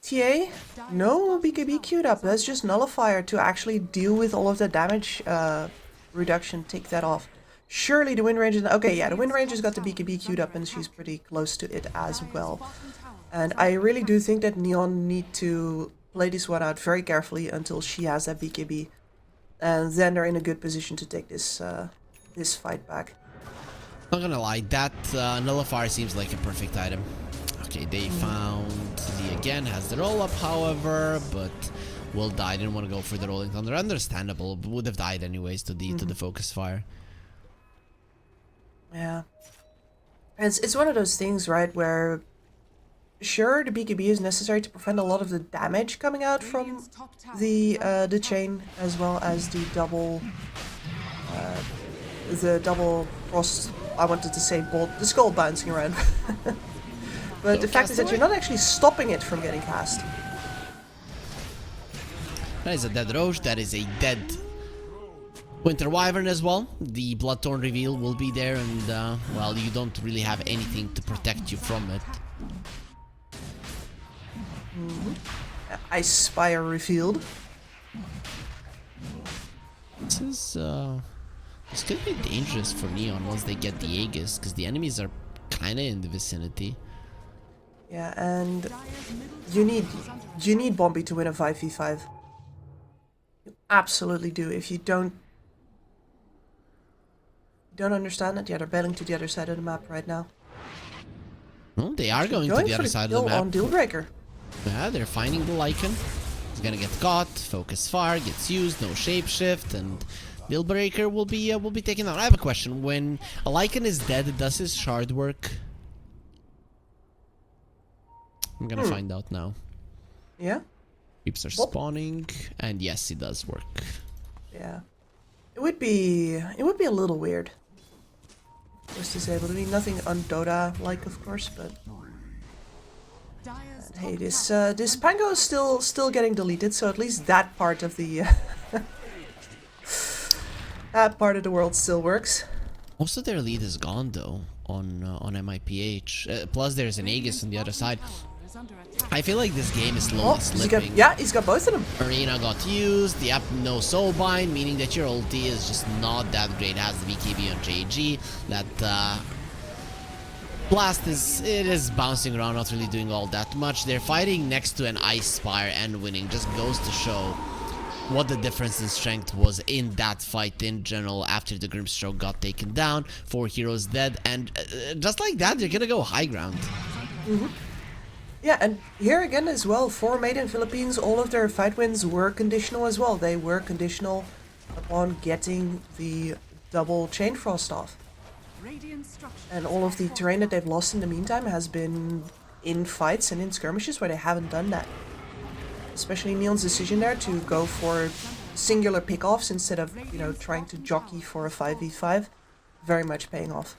H: TA? No BKB queued up. That's just Nullifier to actually deal with all of the damage reduction. Take that off. Surely the Wind Ranger... Okay, yeah, the Wind Ranger's got the BKB queued up and she's pretty close to it as well. And I really do think that Neon need to play this one out very carefully until she has that BKB. And then they're in a good position to take this this fight back.
G: Not gonna lie, that Nullifier seems like a perfect item. Okay, they found Lee again, has the roll up, however, but will die. Didn't want to go for the Rolling Thunder. Understandable, but would have died anyways to the Focus Fire.
H: Yeah. It's one of those things, right, where sure the BKB is necessary to prevent a lot of the damage coming out from the chain, as well as the double frost. I wanted to say bolt, the skull bouncing around. But the fact is that you're not actually stopping it from getting cast.
G: That is a dead Roche, that is a dead Winter Wyvern as well. The Bloodthorn reveal will be there, and well, you don't really have anything to protect you from it.
H: Ice Spire revealed.
G: This could be dangerous for Neon once they get the Aegis, because the enemies are kind of in the vicinity.
H: Yeah, and you need Bombi to win a 5v5. You absolutely do. If you don't understand it, yeah, they're bailing to the other side of the map right now.
G: Well, they are going to the other side of the map.
H: On Dealbreaker.
G: Yeah, they're finding the Lycan. He's gonna get caught. Focus Fire gets used. No shapeshift, and Dealbreaker will be taken out. I have a question. When a Lycan is dead, does his shard work? I'm gonna find out now.
H: Yeah.
G: Creeps are spawning, and yes, it does work.
H: Yeah. It would be a little weird. Just disabled. I mean, nothing on Dota like, of course, but hey, this Pango is still getting deleted, so at least that part of the that part of the world still works.
G: Most of their lead is gone though on MIPH. Plus, there's an Aegis on the other side. I feel like this game is slowly slipping.
H: He's got both of them.
G: Arena got used. Yep, no soulbind, meaning that your ulti is just not that great. Has the BKB on JG. That blast is bouncing around, not really doing all that much. They're fighting next to an Ice Spire and winning. Just goes to show what the difference in strength was in that fight in general after the Grimstroke got taken down. 4 heroes dead, and just like that, they're gonna go high ground.
H: Yeah, and here again as well, for Made in Philippines, all of their fight wins were conditional as well. They were conditional upon getting the double Chain Frost off. And all of the terrain that they've lost in the meantime has been in fights and in skirmishes where they haven't done that. Especially Neon's decision there to go for singular pickoffs instead of, you know, trying to jockey for a 5v5, very much paying off.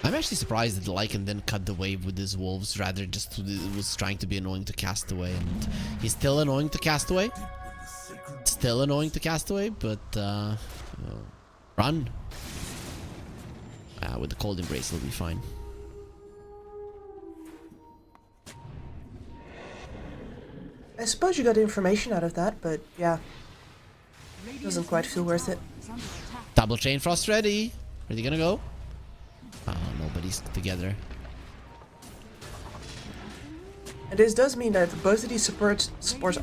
G: I'm actually surprised that the Lycan then cut the wave with his wolves, rather just was trying to be annoying to Castaway, and he's still annoying to Castaway. Still annoying to Castaway, but run. With the cold embrace, it'll be fine.
H: I suppose you got information out of that, but yeah. Doesn't quite feel worth it.
G: Double chain frost ready. Where's he gonna go? Oh, nobody's together.
H: And this does mean that both of these supports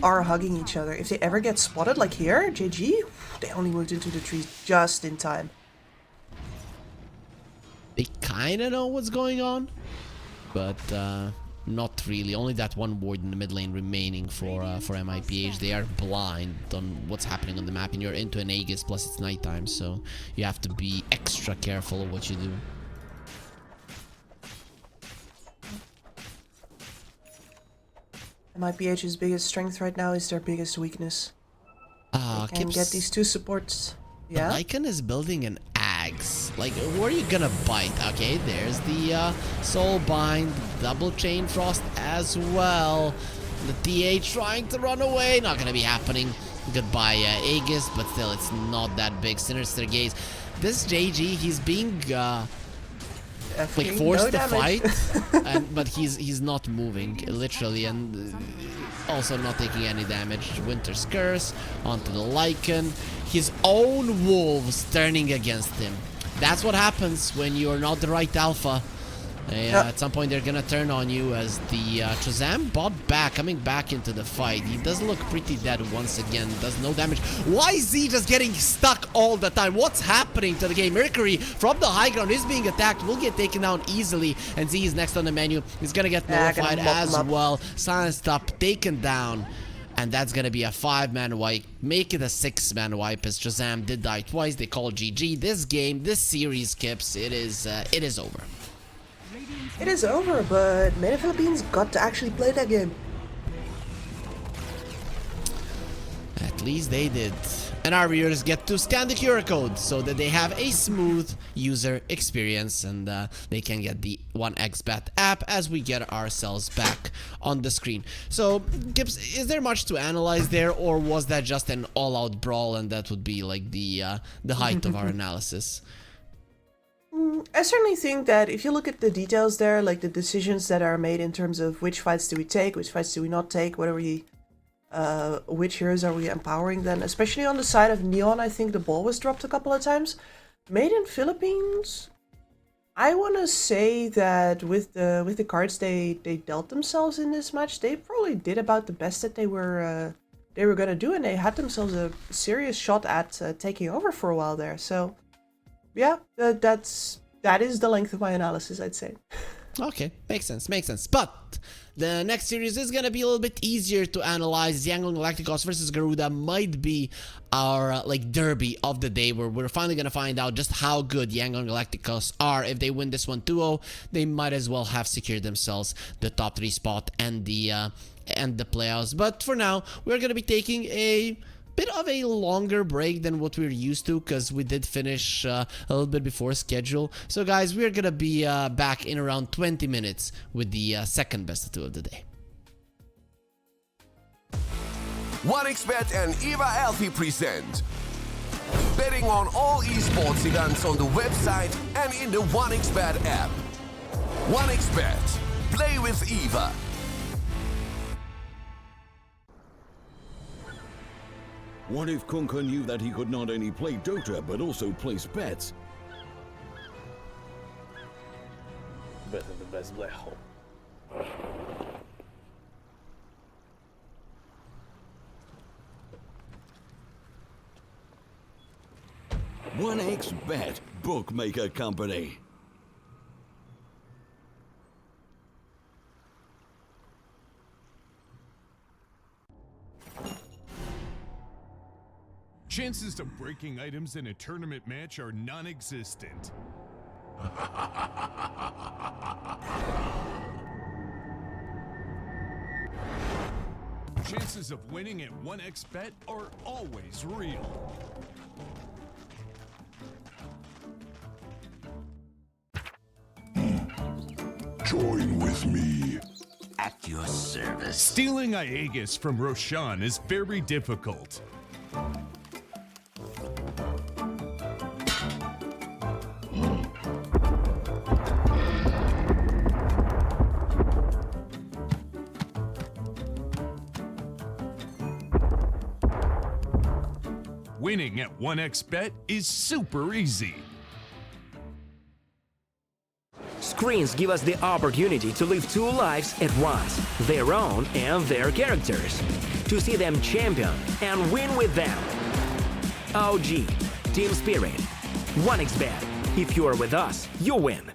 H: are hugging each other. If they ever get spotted, like here, GG, they only moved into the trees just in time.
G: They kind of know what's going on, but not really. Only that one ward in the mid lane remaining for MIPH. They are blind on what's happening on the map, and you're into an Aegis, plus it's nighttime, so you have to be extra careful of what you do.
H: MIPH's biggest strength right now is their biggest weakness. They can get these two supports. Yeah.
G: Lycan is building an axe. Like, where are you gonna bite? Okay, there's the soul bind, double chain frost as well. The TA trying to run away, not gonna be happening. Goodbye, Aegis, but still, it's not that big. Sinister Gaze. This JG, he's being like forced to fight, but he's not moving literally, and also not taking any damage. Winter's Curse onto the Lycan. His own wolves turning against him. That's what happens when you're not the right alpha. At some point they're gonna turn on you, as the Shazam bot back, coming back into the fight. He does look pretty dead once again, does no damage. Why is he just getting stuck all the time? What's happening to the game? Mercury from the high ground is being attacked, will get taken down easily, and Z is next on the menu. He's gonna get nullified as well. Silenced up, taken down. And that's gonna be a 5-man wipe. Make it a 6-man wipe, as Shazam did die twice. They call GG. This game, this series, Kips, it is over.
H: It is over, but many Philippines got to actually play that game.
G: At least they did. And our viewers get to scan the QR code so that they have a smooth user experience, and they can get the 1xBet app as we get ourselves back on the screen. So, Gibbs, is there much to analyze there, or was that just an all-out brawl, and that would be like the height of our analysis?
H: I certainly think that if you look at the details there, like the decisions that are made in terms of which fights do we take, which fights do we not take, what are we, which heroes are we empowering, then especially on the side of Neon, I think the ball was dropped a couple of times. Made in Philippines, I want to say that with the cards they dealt themselves in this match, they probably did about the best that they were gonna do, and they had themselves a serious shot at taking over for a while there. So. Yeah, that is the length of my analysis, I'd say.
G: Okay, makes sense. But the next series is gonna be a little bit easier to analyze. Yangon Galacticos versus Garuda might be our like derby of the day, where we're finally gonna find out just how good Yangon Galacticos are. If they win this one 2-0, they might as well have secured themselves the top 3 spot and the playoffs. But for now, we're gonna be taking a bit of a longer break than what we're used to, because we did finish a little bit before schedule. So guys, we're gonna be back in around 20 minutes with the second best of 2 of the day.
I: 1xBet and Eva Alfie present betting on all esports events on the website and in the 1xBet app. 1xBet, play with Eva.
J: What if Kunka knew that he could not only play Dota, but also place bets?
F: Better the best black hole.
J: 1xBet, bookmaker company.
A: Chances of breaking items in a tournament match are non-existent. Chances of winning at 1xBet are always real.
B: Join with me.
I: At your service.
A: Stealing Aegis from Roshan is very difficult. winning at 1xBet is super easy.
K: Screens give us the opportunity to live two lives at once, their own and their characters. To see them champion and win with them. OG, Team Spirit, 1xBet. If you are with us, you win.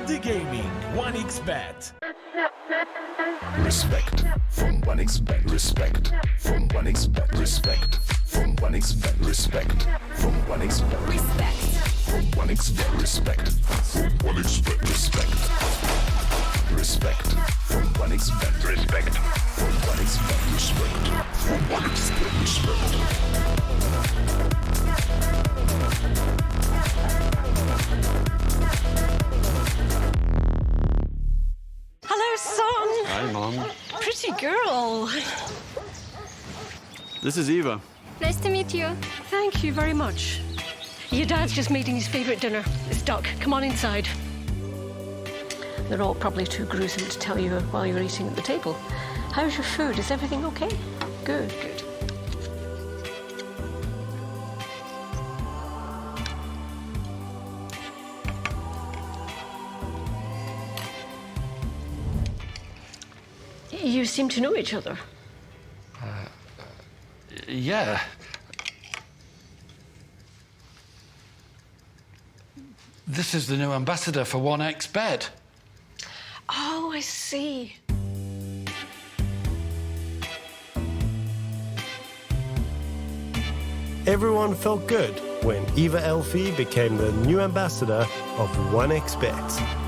L: the gaming. 1xBet.
B: Respect from 1xBet. Respect from 1xBet. Respect from 1xBet. Respect from 1xBet. Respect from 1xBet. Respect from 1xBet. Respect. Respect from 1xBet. Respect from 1xBet. Respect from 1xBet. Respect.
D: Hello, son.
M: Hi, Mom.
D: Pretty girl.
M: This is Eva.
D: Nice to meet you. Thank you very much. Your dad's just making his favorite dinner. It's duck. Come on inside. They're all probably too gruesome to tell you while you're eating at the table. How's your food? Is everything okay? Good, good. You seem to know each other.
E: Yeah. This is the new ambassador for 1xBet.
D: Oh, I see.
F: Everyone felt good when Eva Elfie became the new ambassador of 1xBet.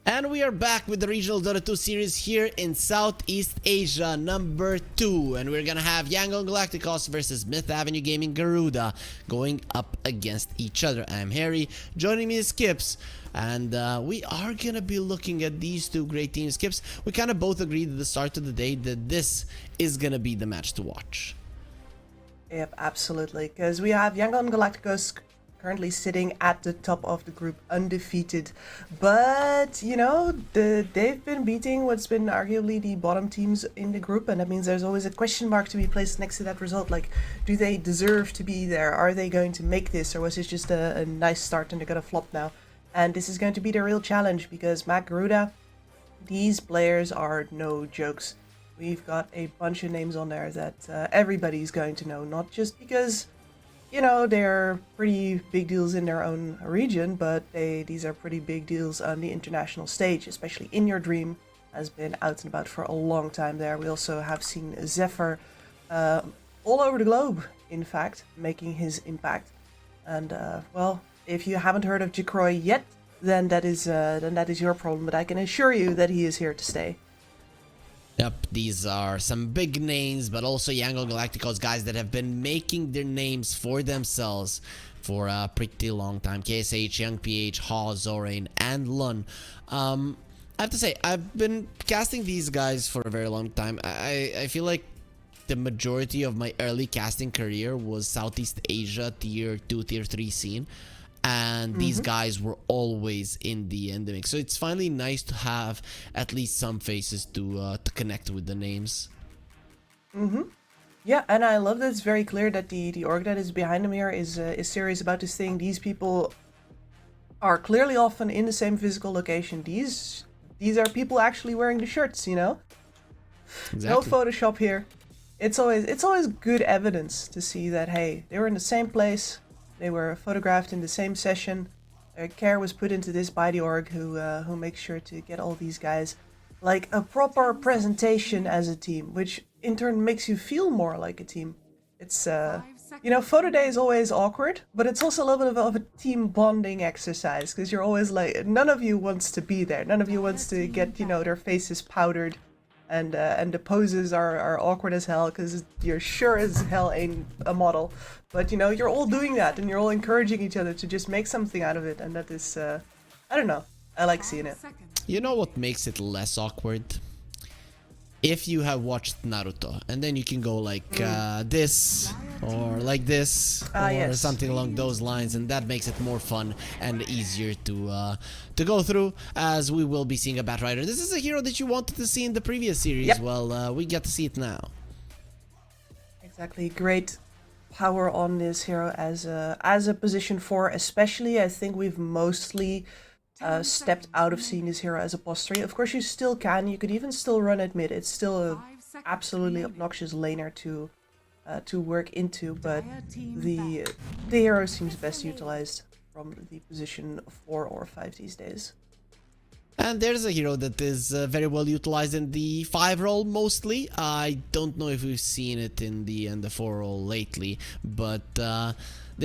G: And we are back with the regional Dota 2 series here in Southeast Asia, number 2. And we're gonna have Yangon Galacticos versus Myth Avenue Gaming Garuda going up against each other. I'm Harry, joining me is Skips. And we are gonna be looking at these two great teams. Skips, we kind of both agreed at the start of the day that this is gonna be the match to watch.
H: Yep, absolutely. Because we have Yangon Galacticos currently sitting at the top of the group, undefeated. But, you know, they've been beating what's been arguably the bottom teams in the group, and that means there's always a question mark to be placed next to that result. Like, do they deserve to be there? Are they going to make this? Or was it just a nice start and they're going to flop now? And this is going to be the real challenge, because Matt Garuda, these players are no jokes. We've got a bunch of names on there that everybody's going to know, not just because, you know, they're pretty big deals in their own region, but these are pretty big deals on the international stage, especially In Your Dream has been out and about for a long time there. We also have seen Zephyr all over the globe, in fact, making his impact. And, well, if you haven't heard of Jacroy yet, then that is your problem, but I can assure you that he is here to stay.
G: Yep, these are some big names, but also Yangon Galacticos guys that have been making their names for themselves for a pretty long time. KSH, Young PH, Haw, Zorain, and Lun. I have to say, I've been casting these guys for a very long time. I feel like the majority of my early casting career was Southeast Asia tier 2, tier 3 scene. And these guys were always in the mix. So it's finally nice to have at least some faces to connect with the names.
H: Yeah, and I love that it's very clear that the org that is behind them here is serious about this thing. These people are clearly often in the same physical location. These are people actually wearing the shirts, you know?
G: Exactly.
H: No Photoshop here. It's always good evidence to see that, hey, they were in the same place. They were photographed in the same session. Care was put into this by the org who makes sure to get all these guys like a proper presentation as a team, which in turn makes you feel more like a team. It's you know, photo day is always awkward, but it's also a little bit of a team bonding exercise, because you're always like, none of you wants to be there. None of you wants to get, you know, their faces powdered. And the poses are awkward as hell, because you're sure as hell ain't a model. But, you know, you're all doing that, and you're all encouraging each other to just make something out of it. And that is, I don't know. I like seeing it.
G: You know what makes it less awkward? If you have watched Naruto, and then you can go like this, or like this, or
H: yes.
G: something along those lines, and that makes it more fun and easier to go through, as we will be seeing a Batrider. This is a hero that you wanted to see in the previous series.
H: Yep.
G: Well, we get to see it now.
H: Exactly. Great power on this hero as a position 4, especially. I think we've mostly stepped out of seeing this hero as a boss 3. Of course, you still can. You could even still run it mid. It's still a absolutely obnoxious laner to work into, but the hero seems best utilized from the position 4 or 5 these days.
G: And there's a hero that is very well utilized in the 5 role mostly. I don't know if we've seen it in the 4 role lately, but the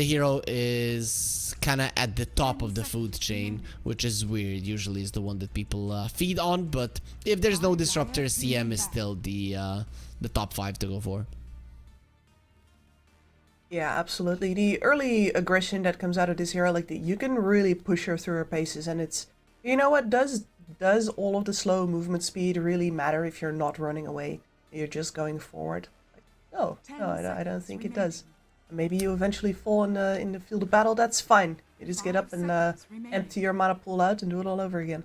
G: hero is kind of at the top of the food chain, which is weird. Usually is the one that people feed on, but if there's no disruptor, CM is still the top 5 to go for.
H: Yeah, absolutely. The early aggression that comes out of this hero, like you can really push her through her paces, and it's, you know what, does all of the slow movement speed really matter if you're not running away? You're just going forward? Like, no, I don't think it does. Maybe you eventually fall in the field of battle, that's fine. You just get up and empty your mana pool out and do it all over again.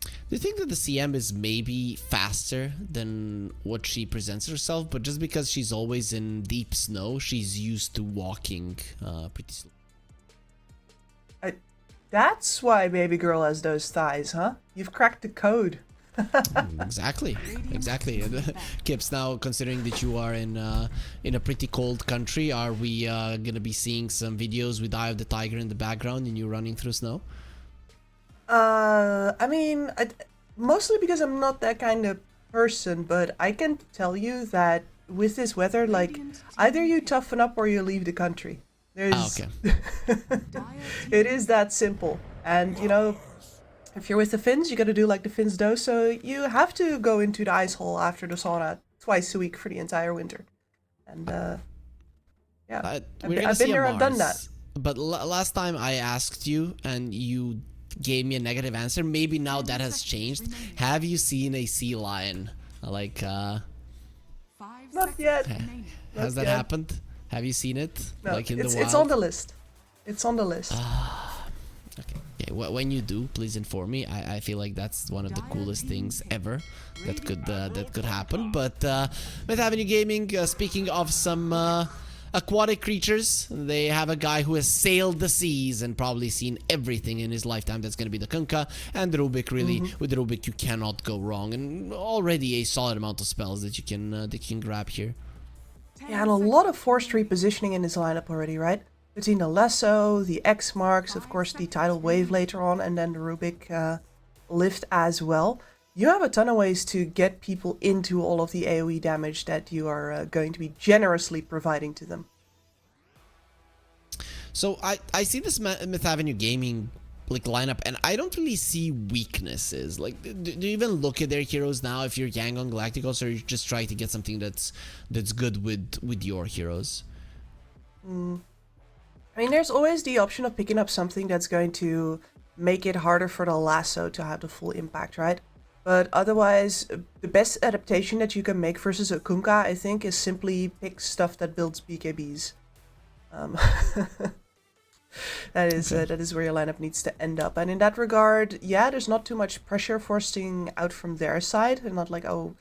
G: Do you think that the CM is maybe faster than what she presents herself, but just because she's always in deep snow, she's used to walking pretty slow?
H: That's why baby girl has those thighs, huh? You've cracked the code.
G: Exactly. Kips, now considering that you are in a pretty cold country, are we gonna be seeing some videos with Eye of the Tiger in the background and you running through snow?
H: I mean, mostly because I'm not that kind of person, but I can tell you that with this weather, like, either you toughen up or you leave the country. There's... It is that simple. And, you know, if you're with the Finns, you gotta do like the Finns do, so you have to go into the ice hole after the sauna twice a week for the entire winter. And, yeah, I've been there and done that.
G: But last time I asked you, and you gave me a negative answer. Maybe now that has changed. Have you seen a sea lion? Like,
H: not yet.
G: Has that happened? Have you seen it?
H: No,
G: like in the wild?
H: It's on the list. It's on the list.
G: Okay, when you do, please inform me. I feel like that's one of the coolest things ever that could happen. But with Avenue Gaming, speaking of some aquatic creatures, they have a guy who has sailed the seas and probably seen everything in his lifetime. That's going to be the Kunkka and the Rubik. Really, with the Rubik, you cannot go wrong, and already a solid amount of spells that you can grab here.
H: Yeah, and a lot of forced repositioning in this lineup already, right? Between the Lasso, the X marks, of course the Tidal Wave later on, and then the Rubik lift as well. You have a ton of ways to get people into all of the AoE damage that you are going to be generously providing to them.
G: So I see this Myth Avenue Gaming like lineup, and I don't really see weaknesses. Like, do you even look at their heroes now if you're Yangon Galacticos, or you just try to get something that's good with your heroes?
H: I mean, there's always the option of picking up something that's going to make it harder for the Lasso to have the full impact, right? But otherwise, the best adaptation that you can make versus a Kunkka, I think, is simply pick stuff that builds BKBs. That is where your lineup needs to end up. And in that regard, yeah, there's not too much pressure forcing out from their side. They're not like, oh,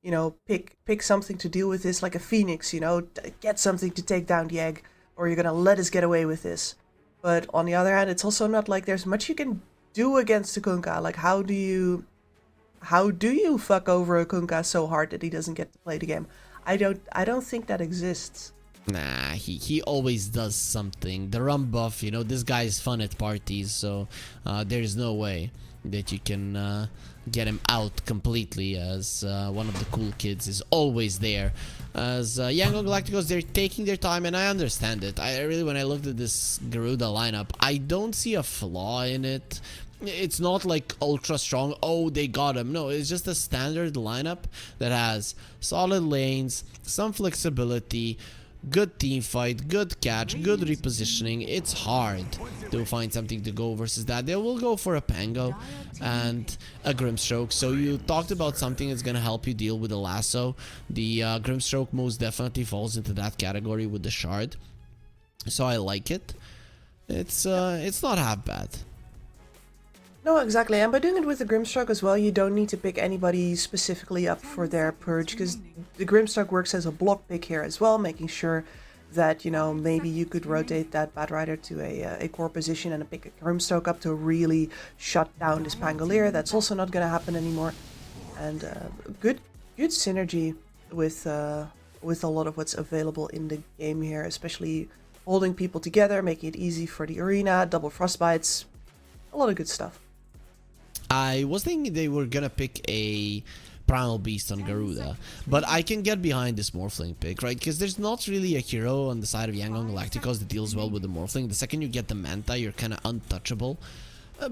H: you know, pick something to deal with this, like a Phoenix, you know, get something to take down the egg, or you're gonna let us get away with this. But on the other hand, it's also not like there's much you can do against the Kunkka. Like, how do you fuck over a Kunkka so hard that he doesn't get to play the game? I don't think that exists.
G: Nah, he always does something. The rum buff, you know, this guy is fun at parties, so there's no way that you can get him out completely, as one of the cool kids is always there. As Yangon Galacticos, they're taking their time, and I understand it. I really, when I looked at this Garuda lineup, I don't see a flaw in it. It's not like ultra strong, oh, they got him. No, it's just a standard lineup that has solid lanes, some flexibility, good team fight, good catch, good repositioning. It's hard to find something to go versus that. They will go for a Pango and a Grimstroke. So you talked about something that's going to help you deal with the Lasso. The Grimstroke most definitely falls into that category with the Shard. So I like it. It's not half bad.
H: No, exactly. And by doing it with the Grimstroke as well, you don't need to pick anybody specifically up for their purge, because the Grimstroke works as a block pick here as well, making sure that, you know, maybe you could rotate that Batrider to a core position and pick a Grimstroke up to really shut down this Pangolier. That's also not going to happen anymore. And good synergy with a lot of what's available in the game here, especially holding people together, making it easy for the arena, double frostbites, a lot of good stuff.
G: I was thinking they were gonna pick a Primal Beast on Garuda, but I can get behind this Morphling pick, right? Because there's not really a hero on the side of Yangon Galacticos that deals well with the Morphling. The second you get the Manta, you're kind of untouchable.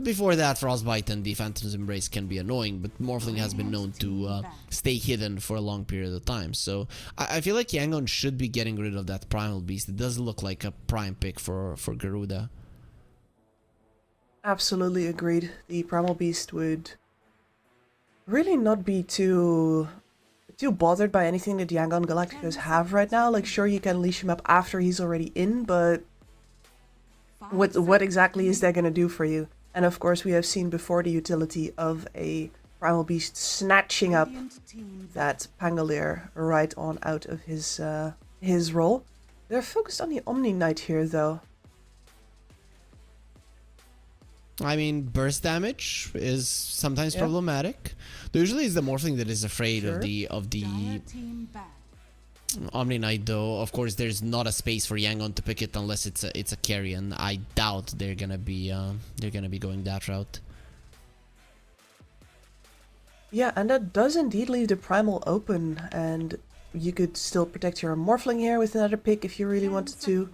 G: Before that, Frostbite and the Phantom's Embrace can be annoying, but Morphling has been known to stay hidden for a long period of time. So I feel like Yangon should be getting rid of that Primal Beast. It does look like a prime pick for Garuda.
H: Absolutely agreed. The Primal Beast would really not be too bothered by anything that Yangon Galacticos have right now. Like, sure, you can leash him up after he's already in, but what exactly is that going to do for you? And of course, we have seen before the utility of a Primal Beast snatching up that Pangolier right on out of his role. They're focused on the Omni Knight here, though.
G: I mean, burst damage is sometimes problematic. Usually it's the Morphling that is afraid of the Omni Knight, though. Of course, there's not a space for Yangon to pick it unless it's a carry, and I doubt they're gonna be going that route.
H: Yeah, and that does indeed leave the Primal open, and you could still protect your Morphling here with another pick if you really wanted to.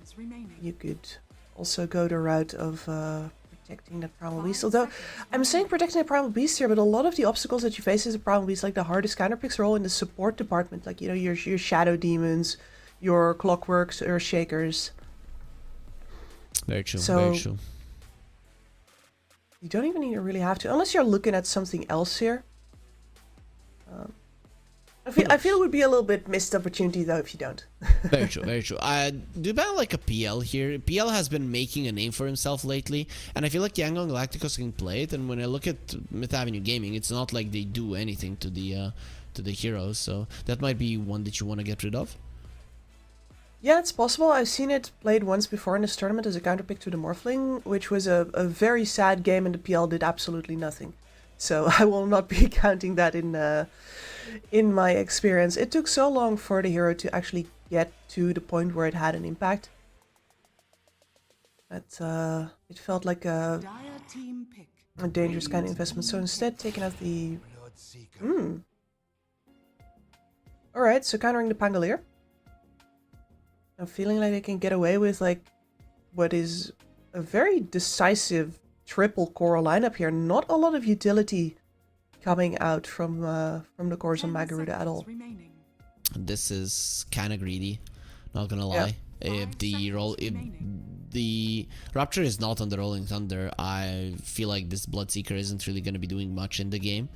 H: You could also go the route of protecting the Primal Beast. Although, I'm saying protecting the Primal Beast here, but a lot of the obstacles that you face as a Primal Beast, like the hardest counterpicks, are all in the support department. Like, you know, your Shadow Demons, your Clockworks, or Shakers.
G: Very true,
H: so,
G: very true.
H: You don't even need to really have to, unless you're looking at something else here. I feel it would be a little bit missed opportunity, though, if you don't.
G: Very true, very true. Do ban like a PL here. PL has been making a name for himself lately, and I feel like Yangon Galacticos can play it. And when I look at Myth Avenue Gaming, it's not like they do anything to the heroes. So that might be one that you want to get rid of.
H: Yeah, it's possible. I've seen it played once before in this tournament as a counterpick to the Morphling, which was a very sad game, and the PL did absolutely nothing. So I will not be counting that in my experience. It took so long for the hero to actually get to the point where it had an impact. But it felt like a dangerous kind of investment. So instead, taking out the... Alright, so countering the Pangolier. I'm feeling like they can get away with like what is a very decisive triple core lineup here. Not a lot of utility coming out from the cores on Magaruda at all.
G: This is kind of greedy, not gonna lie. If the Rapture is not on the Rolling Thunder, I feel like this Bloodseeker isn't really gonna be doing much in the game.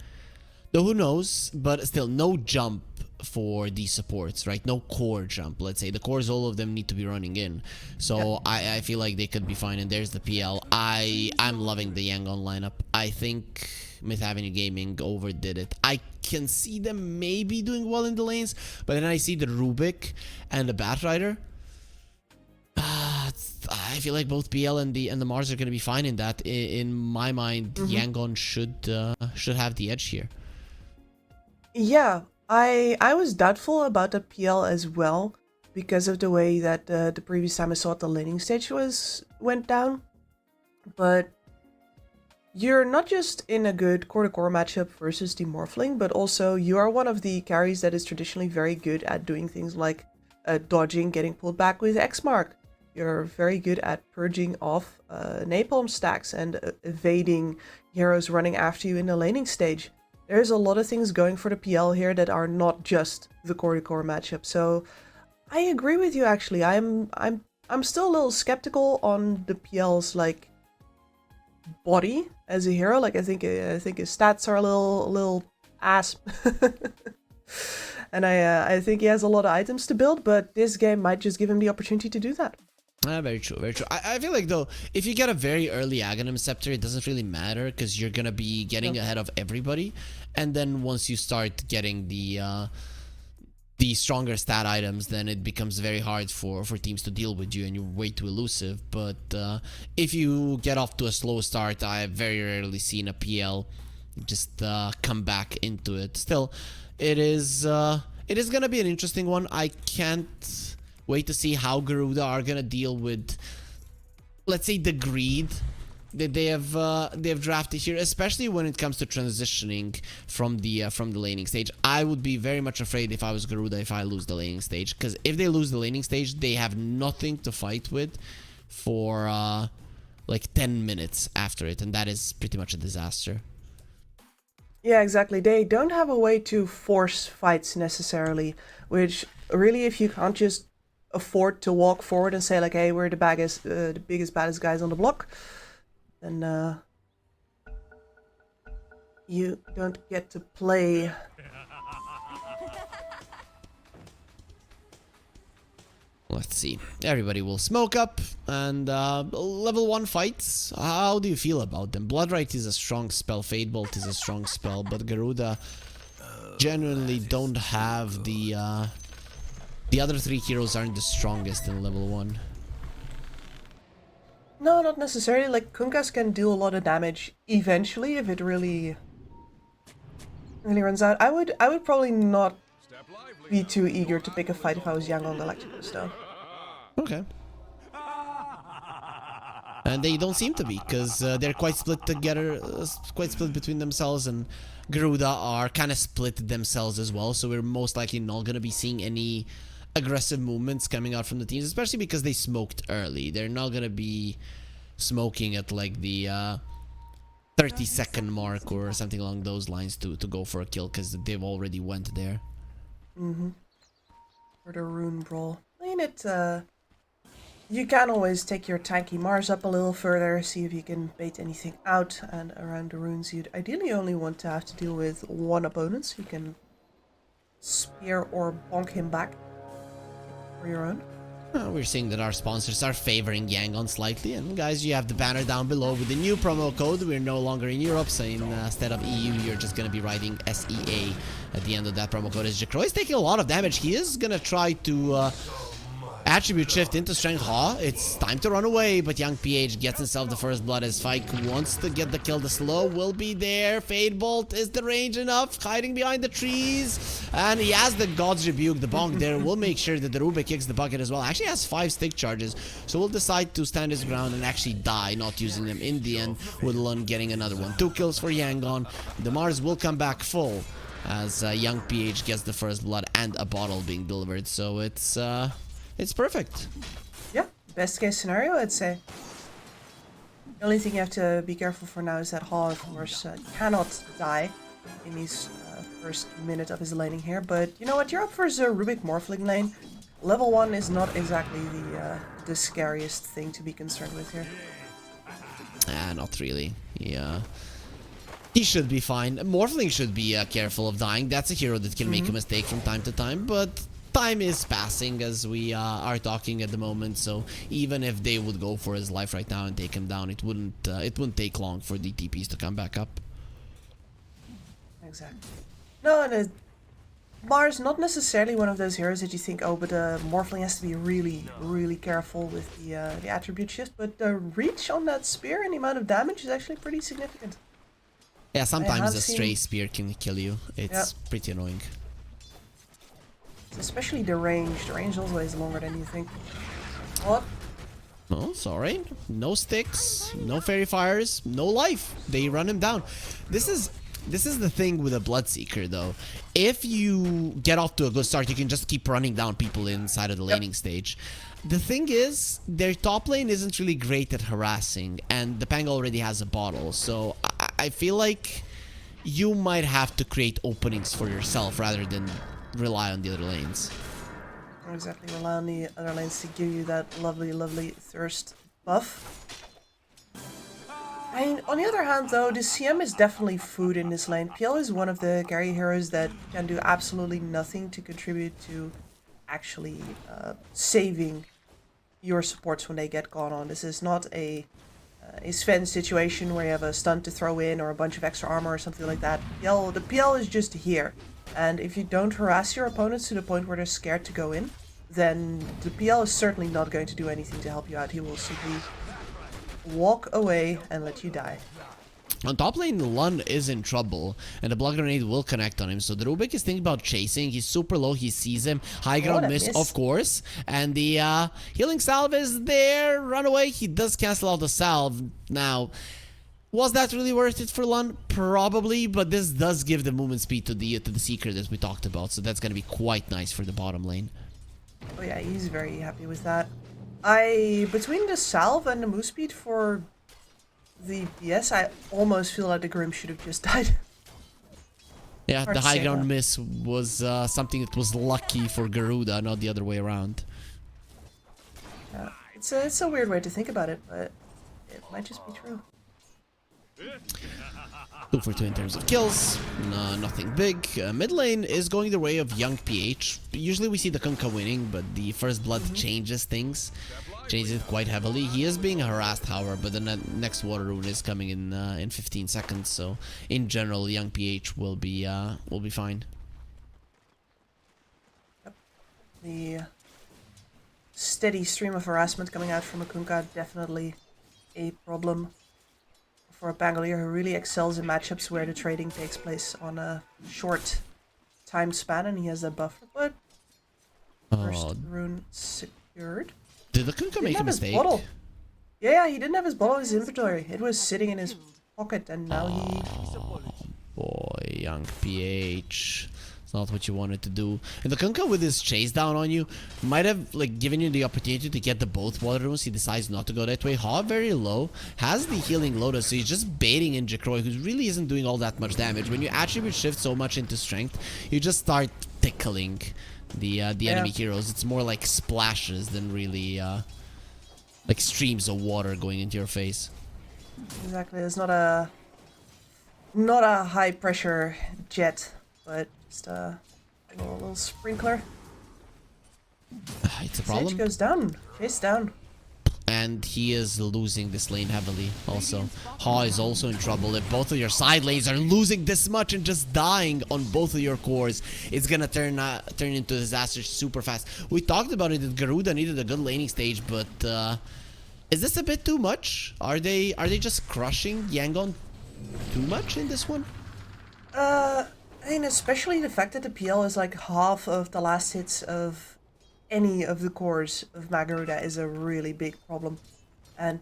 G: Though who knows, but still no jump for the supports, right? No core jump, let's say. The cores, all of them need to be running in. So I feel like they could be fine, and there's the PL. I'm loving the Yangon lineup. I think Myth Avenue Gaming overdid it. I can see them maybe doing well in the lanes, but then I see the Rubik and the Batrider. I feel like both PL and the Mars are going to be fine in that. In my mind, Yangon should have the edge here.
H: Yeah, I was doubtful about the PL as well because of the way that the previous time I saw it, the laning stage went down. But you're not just in a good core-to-core matchup versus the Morphling, but also you are one of the carries that is traditionally very good at doing things like dodging, getting pulled back with X-Mark. You're very good at purging off napalm stacks and evading heroes running after you in the laning stage. There's a lot of things going for the PL here that are not just the core-to-core matchup. So I agree with you, actually. I'm still a little skeptical on the PL's like body as a hero. Like I think his stats are a little ass. And I think he has a lot of items to build, but this game might just give him the opportunity to do that.
G: Very true, very true. I feel like, though, if you get a very early Aghanim Scepter, it doesn't really matter because you're going to be getting ahead of everybody. And then once you start getting the the stronger stat items, then it becomes very hard for teams to deal with you and you're way too elusive. But if you get off to a slow start, I have very rarely seen a PL just come back into it. Still, it is gonna be an interesting one. I can't wait to see how Garuda are gonna deal with, let's say, the greed that they have drafted here, especially when it comes to transitioning from the laning stage. I would be very much afraid if I was Garuda if I lose the laning stage, because if they lose the laning stage, they have nothing to fight with for like 10 minutes after it, and that is pretty much a disaster.
H: Yeah, exactly. They don't have a way to force fights necessarily, which really, if you can't just afford to walk forward and say like, hey, we're the biggest, baddest guys on the block, then you don't get to play.
G: Let's see. Everybody will smoke up, and level 1 fights. How do you feel about them? Bloodright is a strong spell, Fade Bolt is a strong spell, but Garuda genuinely don't have the other 3 heroes aren't the strongest in level 1.
H: No, not necessarily. Like, Kunkas can do a lot of damage eventually if it really runs out. I would probably not be too eager to pick a fight if I was young on Galacticus, though.
G: Okay. And they don't seem to be, because they're quite split together, quite split between themselves, and Garuda are kind of split themselves as well, so we're most likely not going to be seeing any aggressive movements coming out from the teams, especially because they smoked early. They're not going to be smoking at like the 30-second mark or something along those lines to go for a kill, because they've already went there.
H: For the rune brawl. I mean, you can always take your tanky Mars up a little further, see if you can bait anything out, and around the runes you'd ideally only want to have to deal with one opponent, so you can spear or bonk him back for your own.
G: We're seeing that our sponsors are favoring Yangon slightly, and guys, you have the banner down below with the new promo code. We're no longer in Europe, so instead of EU, you're just going to be writing SEA at the end of that promo code. As Jacro is taking a lot of damage, he is going to try to attribute shift into Strength Ha. It's time to run away, but Young PH gets himself the first blood as Fike wants to get the kill. The slow will be there. Fade Bolt, is the range enough? Hiding behind the trees, and he has the God's Rebuke. The bonk there will make sure that the Rubik kicks the bucket as well. Actually has 5 stick charges, so we'll decide to stand his ground and actually die, not using them in the end, with Lun getting another one. 2 kills for Yangon. The Mars will come back full as Young PH gets the first blood and a bottle being delivered, so it's perfect.
H: Yeah, best case scenario, I'd say. The only thing you have to be careful for now is that Ha, of course, cannot die in his first minute of his laning here. But you know what? You're up for a Rubik Morphling lane. Level 1 is not exactly the scariest thing to be concerned with here.
G: Not really. Yeah. He should be fine. Morphling should be careful of dying. That's a hero that can make a mistake from time to time, but time is passing as we are talking at the moment, so even if they would go for his life right now and take him down, it wouldn't take long for the TPs to come back up.
H: Exactly. No, and Mars not necessarily one of those heroes that you think, oh, but Morphling has to be really, really careful with the attribute shift, but the reach on that spear and the amount of damage is actually pretty significant.
G: Yeah, sometimes a stray spear can kill you. It's pretty annoying.
H: Especially the range. The range also is longer than you think. What?
G: No, sorry. No sticks, no fairy fires, no life. They run him down. This is the thing with a Bloodseeker, though. If you get off to a good start, you can just keep running down people inside of the laning stage. The thing is, their top lane isn't really great at harassing, and the Pang already has a bottle, so I feel like you might have to create openings for yourself rather than rely on the other lanes.
H: Exactly, rely on the other lanes to give you that lovely, lovely thirst buff. I mean, on the other hand, though, the CM is definitely food in this lane. PL is one of the carry heroes that can do absolutely nothing to contribute to actually saving your supports when they get gone on. This is not a Sven situation where you have a stun to throw in or a bunch of extra armor or something like that. The PL is just here. And if you don't harass your opponents to the point where they're scared to go in, then the PL is certainly not going to do anything to help you out. He will simply walk away and let you die.
G: On top lane, Lund is in trouble, and the block grenade will connect on him. So the Rubik is thinking about chasing. He's super low. He sees him. High ground miss, of course. And the healing salve is there. Run away. He does cancel out the salve. Now, was that really worth it for Lund? Probably, but this does give the movement speed to the Seeker that we talked about. So that's going to be quite nice for the bottom lane.
H: Oh yeah, he's very happy with that. Between the salve and the move speed for the PS, I almost feel like the Grim should have just died.
G: Yeah, the high ground miss was something that was lucky for Garuda, not the other way around.
H: Yeah, it's a weird way to think about it, but it might just be true.
G: 2 for 2 in terms of kills, nothing big. Mid lane is going the way of Young PH. Usually we see the Kunkka winning, but the First Blood changes things. Changes it quite heavily. He is being harassed, however, but the next Water Rune is coming in 15 seconds. So in general, Young PH will be fine.
H: Yep. The steady stream of harassment coming out from a Kunkka, definitely a problem for a Bangalore who really excels in matchups where the trading takes place on a short time span, and he has a buffer. But first rune secured.
G: Did the Kunkka make a mistake?
H: Yeah, he didn't have his bottle in his inventory. It was sitting in his pocket, and now he...
G: Boy, Young PH. It's not what you wanted to do. And the Kunkka with his chase down on you might have like given you the opportunity to get the both water runes. He decides not to go that way. Ha very low. Has the healing Lotus, so he's just baiting in Jacroy, who really isn't doing all that much damage. When you attribute shift so much into strength, you just start tickling the enemy heroes. It's more like splashes than really like streams of water going into your face.
H: Exactly. It's not a high pressure jet, but just a little sprinkler.
G: It's a problem.
H: Sage goes down. Chase down.
G: And he is losing this lane heavily also. Ha is also in trouble. If both of your side lanes are losing this much and just dying on both of your cores, it's gonna turn into a disaster super fast. We talked about it that Garuda needed a good laning stage, but is this a bit too much? Are they just crushing Yangon too much in this one?
H: I mean, especially the fact that the PL is like half of the last hits of any of the cores of Magaruda is a really big problem. And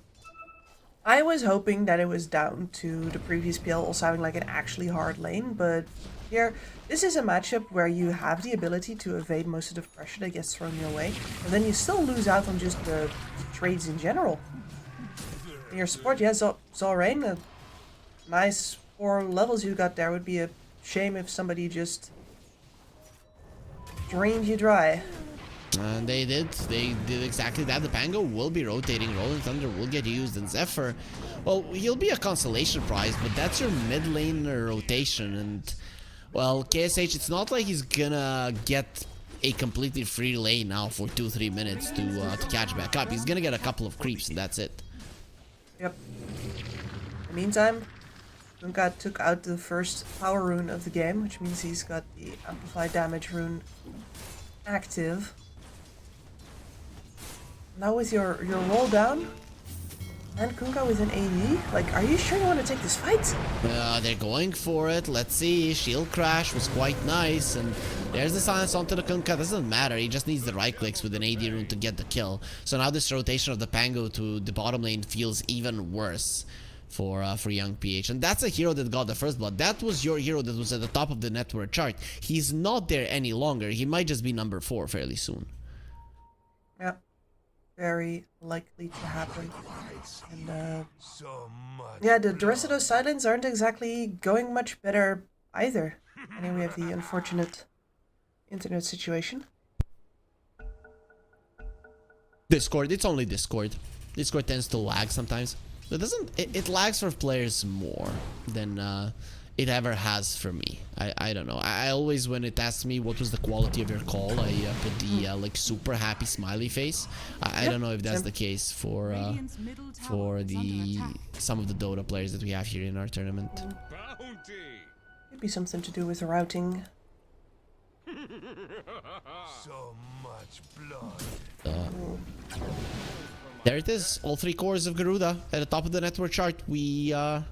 H: I was hoping that it was down to the previous PL also having like an actually hard lane, but here, this is a matchup where you have the ability to evade most of the pressure that gets thrown your way, and then you still lose out on just the trades in general. In your support, yeah, Zalrain, a nice 4 levels you got there. Would be a shame if somebody just drained you dry.
G: And they did exactly that. The Pango will be rotating, Rolling Thunder will get used, and Zephyr, well, he'll be a consolation prize, but that's your mid lane rotation, and, well, KSH, it's not like he's gonna get a completely free lane now for 2-3 minutes to catch back up. He's gonna get a couple of creeps, and that's it.
H: Yep. In the meantime, Kunkka took out the first power rune of the game, which means he's got the amplified damage rune active. Now with your roll down and Kunkka with an AD, like, are you sure you want to take this fight?
G: They're going for it. Let's see. Shield crash was quite nice, and there's the silence onto the Kunkka. Doesn't matter. He just needs the right clicks with an AD rune to get the kill. So now this rotation of the Pango to the bottom lane feels even worse for Young PH, and that's a hero that got the first blood. That was your hero that was at the top of the net worth chart. He's not there any longer. He might just be number 4 fairly soon.
H: Yeah, very likely to happen. And yeah, the rest of those side lanes aren't exactly going much better either. And then we have the unfortunate internet situation.
G: Discord, it's only Discord. Discord tends to lag sometimes. It lags for players more than it ever has for me. I don't know. I always, when it asks me what was the quality of your call, I put the like super happy smiley face. I don't know if that's the case for some of the Dota players that we have here in our tournament.
H: Could be something to do with routing.
B: So much blood.
G: There it is. All 3 cores of Garuda at the top of the network chart.
H: Yeah,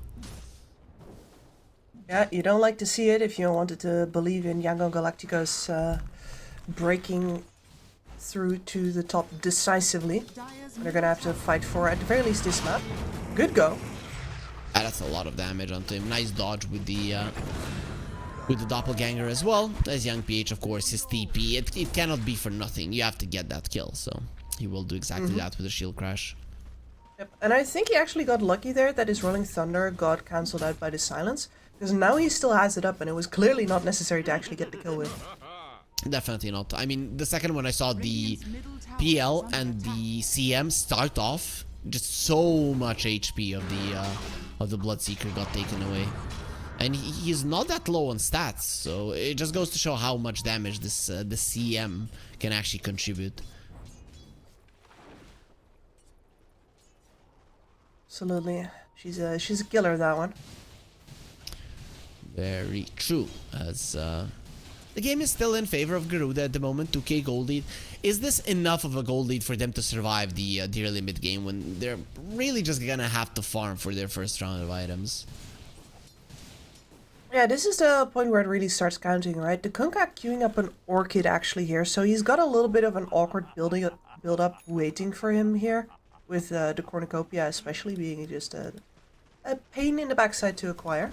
H: you don't like to see it if you wanted to believe in Yangon Galacticos breaking through to the top decisively. They're gonna have to fight for, at the very least, this map. Good go.
G: That's a lot of damage onto him. Nice dodge with the doppelganger as well. As Young PH, of course, his TP. It cannot be for nothing. You have to get that kill, so he will do exactly that with a shield crash.
H: Yep. And I think he actually got lucky there that his Rolling Thunder got cancelled out by the silence. Because now he still has it up, and it was clearly not necessary to actually get the kill with.
G: Definitely not. I mean, the second when I saw the PL and the CM start off, just so much HP of the Bloodseeker got taken away. And he's not that low on stats, so it just goes to show how much damage this the CM can actually contribute.
H: Absolutely. She's a killer, that one.
G: Very true, as the game is still in favor of Garuda at the moment, 2k gold lead. Is this enough of a gold lead for them to survive the early mid game when they're really just gonna have to farm for their first round of items?
H: Yeah, this is the point where it really starts counting, right? The Kunkka queuing up an Orchid actually here, so he's got a little bit of an awkward build-up waiting for him here, with the Cornucopia especially being just a pain in the backside to acquire.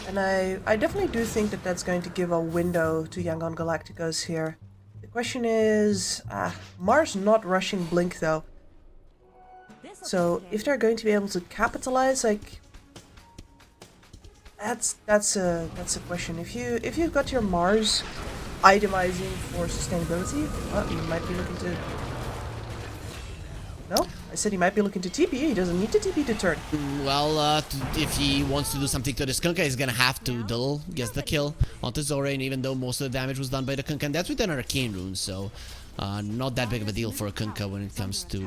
H: And I definitely do think that that's going to give a window to Yangon Galacticos here. The question is, Mars not rushing Blink though. So if they're going to be able to capitalize, like, that's a question. If you've got your Mars itemizing for sustainability, well, you might be looking to. No, I said he might be looking to TP. He doesn't need to TP to turn.
G: Well, if he wants to do something to this Kunkka, he's gonna have to Diddle, gets the kill onto Zorain, even though most of the damage was done by the Kunkka, and that's with an Arcane Rune, so not that big of a deal for a Kunkka when it comes to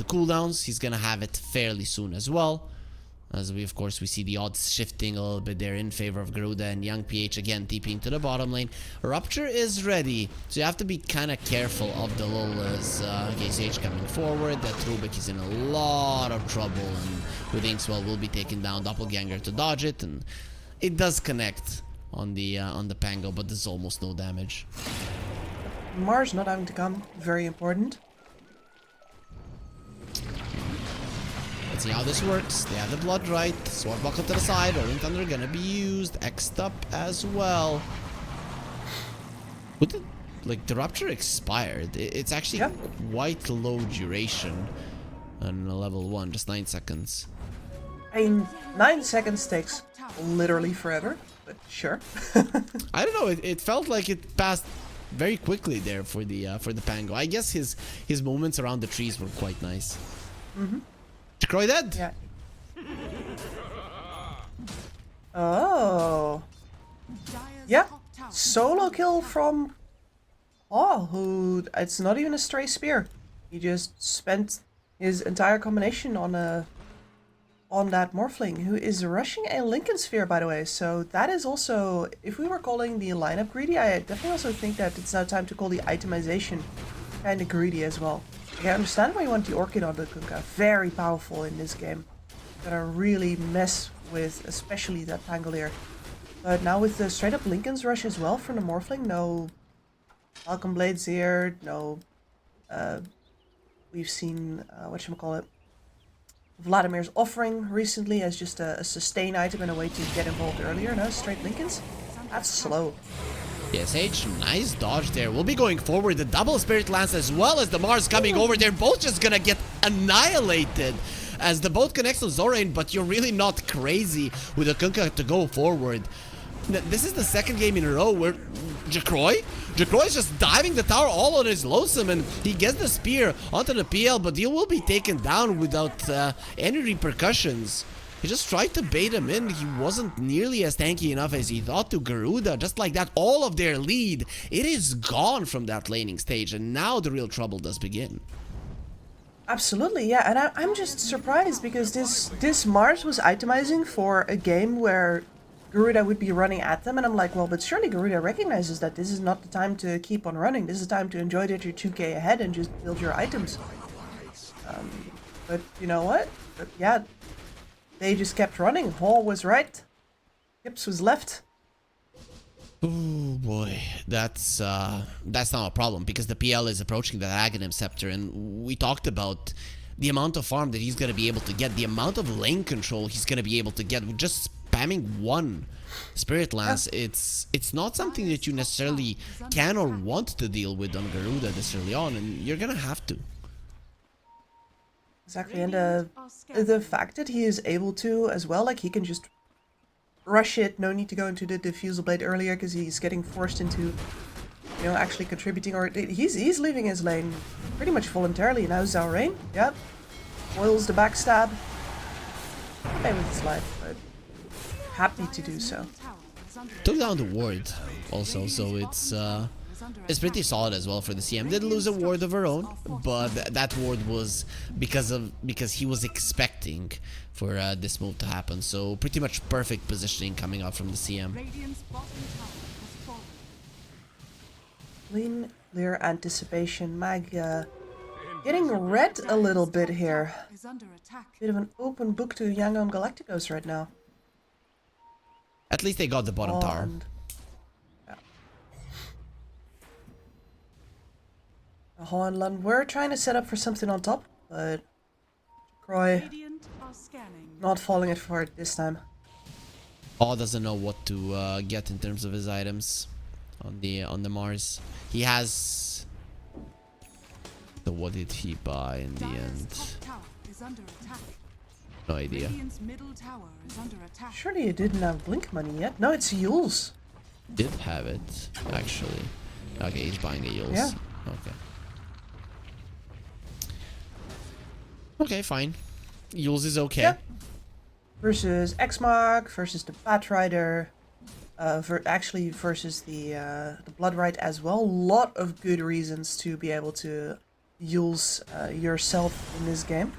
G: cooldowns. He's gonna have it fairly soon as well. As we, of course, we see the odds shifting a little bit there in favor of Garuda, and Young PH again TPing to the bottom lane. Rupture is ready, so you have to be kind of careful of the lull as KCH coming forward. That Rubik is in a lot of trouble, and with Inkswell will be taking down Doppelganger to dodge it, and it does connect on the Pango, but there's almost no damage.
H: Mars not having to come, very important.
G: Let's see how this works. They have the blood right. Sword buckle to the side. Rolling Thunder gonna be used. X'd up as well. Would the Rupture expired? It's actually quite low duration on level 1, just 9 seconds.
H: I mean, 9 seconds takes literally forever, but sure.
G: I don't know. It felt like it passed very quickly there for the Pango. I guess his movements around the trees were quite nice. Croy dead.
H: Yeah. Oh. Yeah. Solo kill from who it's not even a stray spear. He just spent his entire combination on that Morphling, who is rushing a Lincoln Sphere, by the way. So that is also, if we were calling the lineup greedy, I definitely also think that it's now time to call the itemization kind of greedy as well. I understand why you want the Orchid on the Kunkka. Very powerful in this game. Gonna really mess with, especially that Pangolier. But now with the straight up Lincoln's rush as well from the Morphling, no Falcon Blades here, no, we've seen, whatchamacallit, Vladimir's offering recently as just a sustain item and a way to get involved earlier. No, straight Lincolns? That's slow.
G: Yes, H, nice dodge there. We'll be going forward. The double Spirit Lance as well as the Mars coming over. They're both just gonna get annihilated as the both connects on Zorain, but you're really not crazy with the Kunkka to go forward. This is the second game in a row where Jacroy is just diving the tower all on his lonesome, and he gets the spear onto the PL, but he will be taken down without any repercussions. He just tried to bait him in. He wasn't nearly as tanky enough as he thought to Garuda. Just like that, all of their lead, it is gone from that laning stage, and now the real trouble does begin.
H: Absolutely, yeah, and I'm just surprised because this Mars was itemizing for a game where Garuda would be running at them, and I'm like, well, but surely Garuda recognizes that this is not the time to keep on running. This is the time to enjoy that you're 2k ahead and just build your items. But you know what? But yeah, they just kept running. Hall was right. Hips was left.
G: Oh boy, that's not a problem because the PL is approaching the Aghanim Scepter, and we talked about the amount of farm that he's gonna be able to get, the amount of lane control he's gonna be able to get with just spamming one Spirit Lance.
H: Yeah.
G: It's not something that you necessarily can or want to deal with on Garuda this early on, and you're gonna have to.
H: Exactly, and the fact that he is able to as well, like he can just rush it, no need to go into the Diffusal Blade earlier because he's getting forced into, you know, actually contributing, or he's leaving his lane pretty much voluntarily. Now Zalrain, yep, foils the backstab. Okay with his life, but happy to do so.
G: Took down the ward also, so it's pretty solid as well for the CM. Did lose a ward of her own, but that ward was because he was expecting for this move to happen. So pretty much perfect positioning coming out from the CM.
H: Lean, clear anticipation. Mag getting red a little bit here. Bit of an open book to Yangon Galacticos right now.
G: At least they got the bottom tower.
H: Hohenland were trying to set up for something on top, but Croy not falling it for it this time.
G: Paul doesn't know what to get in terms of his items on the Mars. He has. So what did he buy in the end? No idea.
H: Surely you didn't have Blink money yet. No, it's Yules.
G: Did have it actually. Okay, he's buying a Yules.
H: Yeah.
G: Okay. Okay, fine. Yules is okay.
H: Yeah. Versus X-Mark, versus the Batrider, actually versus the Bloodrite as well. Lot of good reasons to be able to use yourself in this game.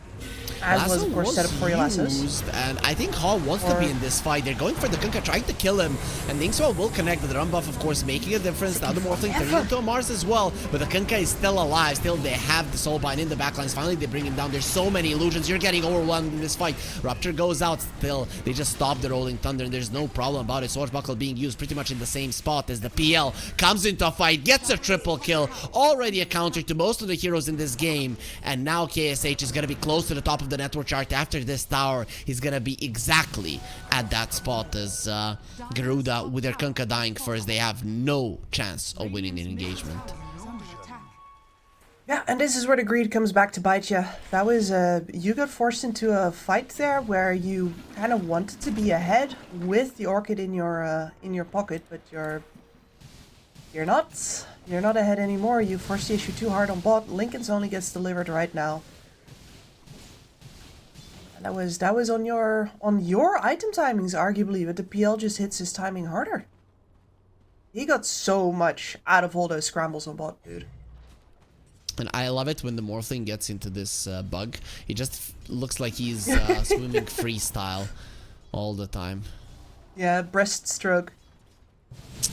H: As was, of course, set up for your Lassos.
G: And I think Hall wants to be in this fight. They're going for the Kunkka, trying to kill him. And Ningswell will connect with the run buff, of course, making a difference. Now the Morphling turning into a Mars as well. But the Kunkka is still alive. Still, they have the Soulbind in the backlines. Finally, they bring him down. There's so many illusions. You're getting overwhelmed in this fight. Rupture goes out still. They just stop the Rolling Thunder, and there's no problem about it. Swashbuckle being used pretty much in the same spot as the PL comes into a fight, gets a triple kill. Already a counter to most of the heroes in this game. And now KSH is going to be close to the top of the network chart. After this tower, he's gonna be exactly at that spot as Garuda, with their Kunkka dying first, they have no chance of winning an engagement.
H: Yeah, and this is where the greed comes back to bite you. That was you got forced into a fight there where you kind of wanted to be ahead with the Orchid in your pocket, but you're not. You're not ahead anymore. You forced the issue too hard on bot. Lincoln's only gets delivered right now. That was on your item timings, arguably, but the PL just hits his timing harder. He got so much out of all those scrambles on bot, dude.
G: And I love it when the Morphling gets into this bug. He just looks like he's swimming freestyle all the time.
H: Yeah, breaststroke.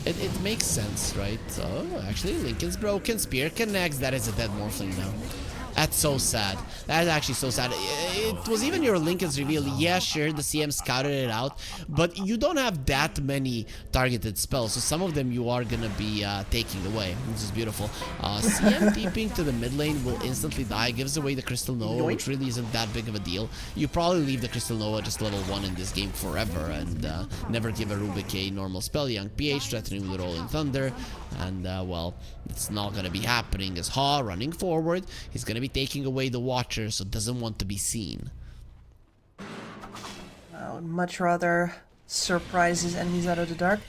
G: It makes sense, right? Oh, actually, Lincoln's broken. Spear connects. That is a dead Morphling now. That's so sad. That is actually so sad. It was even your Lincoln's reveal. Yeah, sure, the CM scouted it out, but you don't have that many targeted spells, so some of them you are gonna be taking away. This is beautiful. CM deeping to the mid lane will instantly die, gives away the Crystal Nova, which really isn't that big of a deal. You probably leave the Crystal Nova just level 1 in this game forever, and never give a Rubik a normal spell. Young PH threatening with Rolling Thunder, and well, it's not gonna be happening as Ha running forward. He's gonna be taking away the Watcher, so doesn't want to be seen.
H: I would much rather surprise his enemies out of the dark.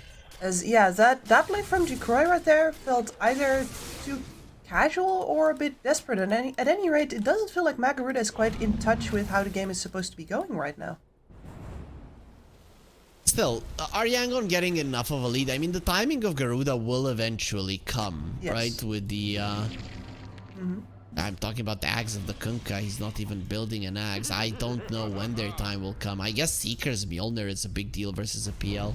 H: As yeah, that play from Jacroy right there felt either too casual or a bit desperate. And at any rate, it doesn't feel like Garuda is quite in touch with how the game is supposed to be going right now.
G: Still, are Yangon getting enough of a lead? I mean, the timing of Garuda will eventually come,
H: yes.
G: Right? With the I'm talking about the Axe of the Kunkka. He's not even building an Axe. I don't know when their time will come. I guess Seeker's Mjolnir is a big deal versus a PL.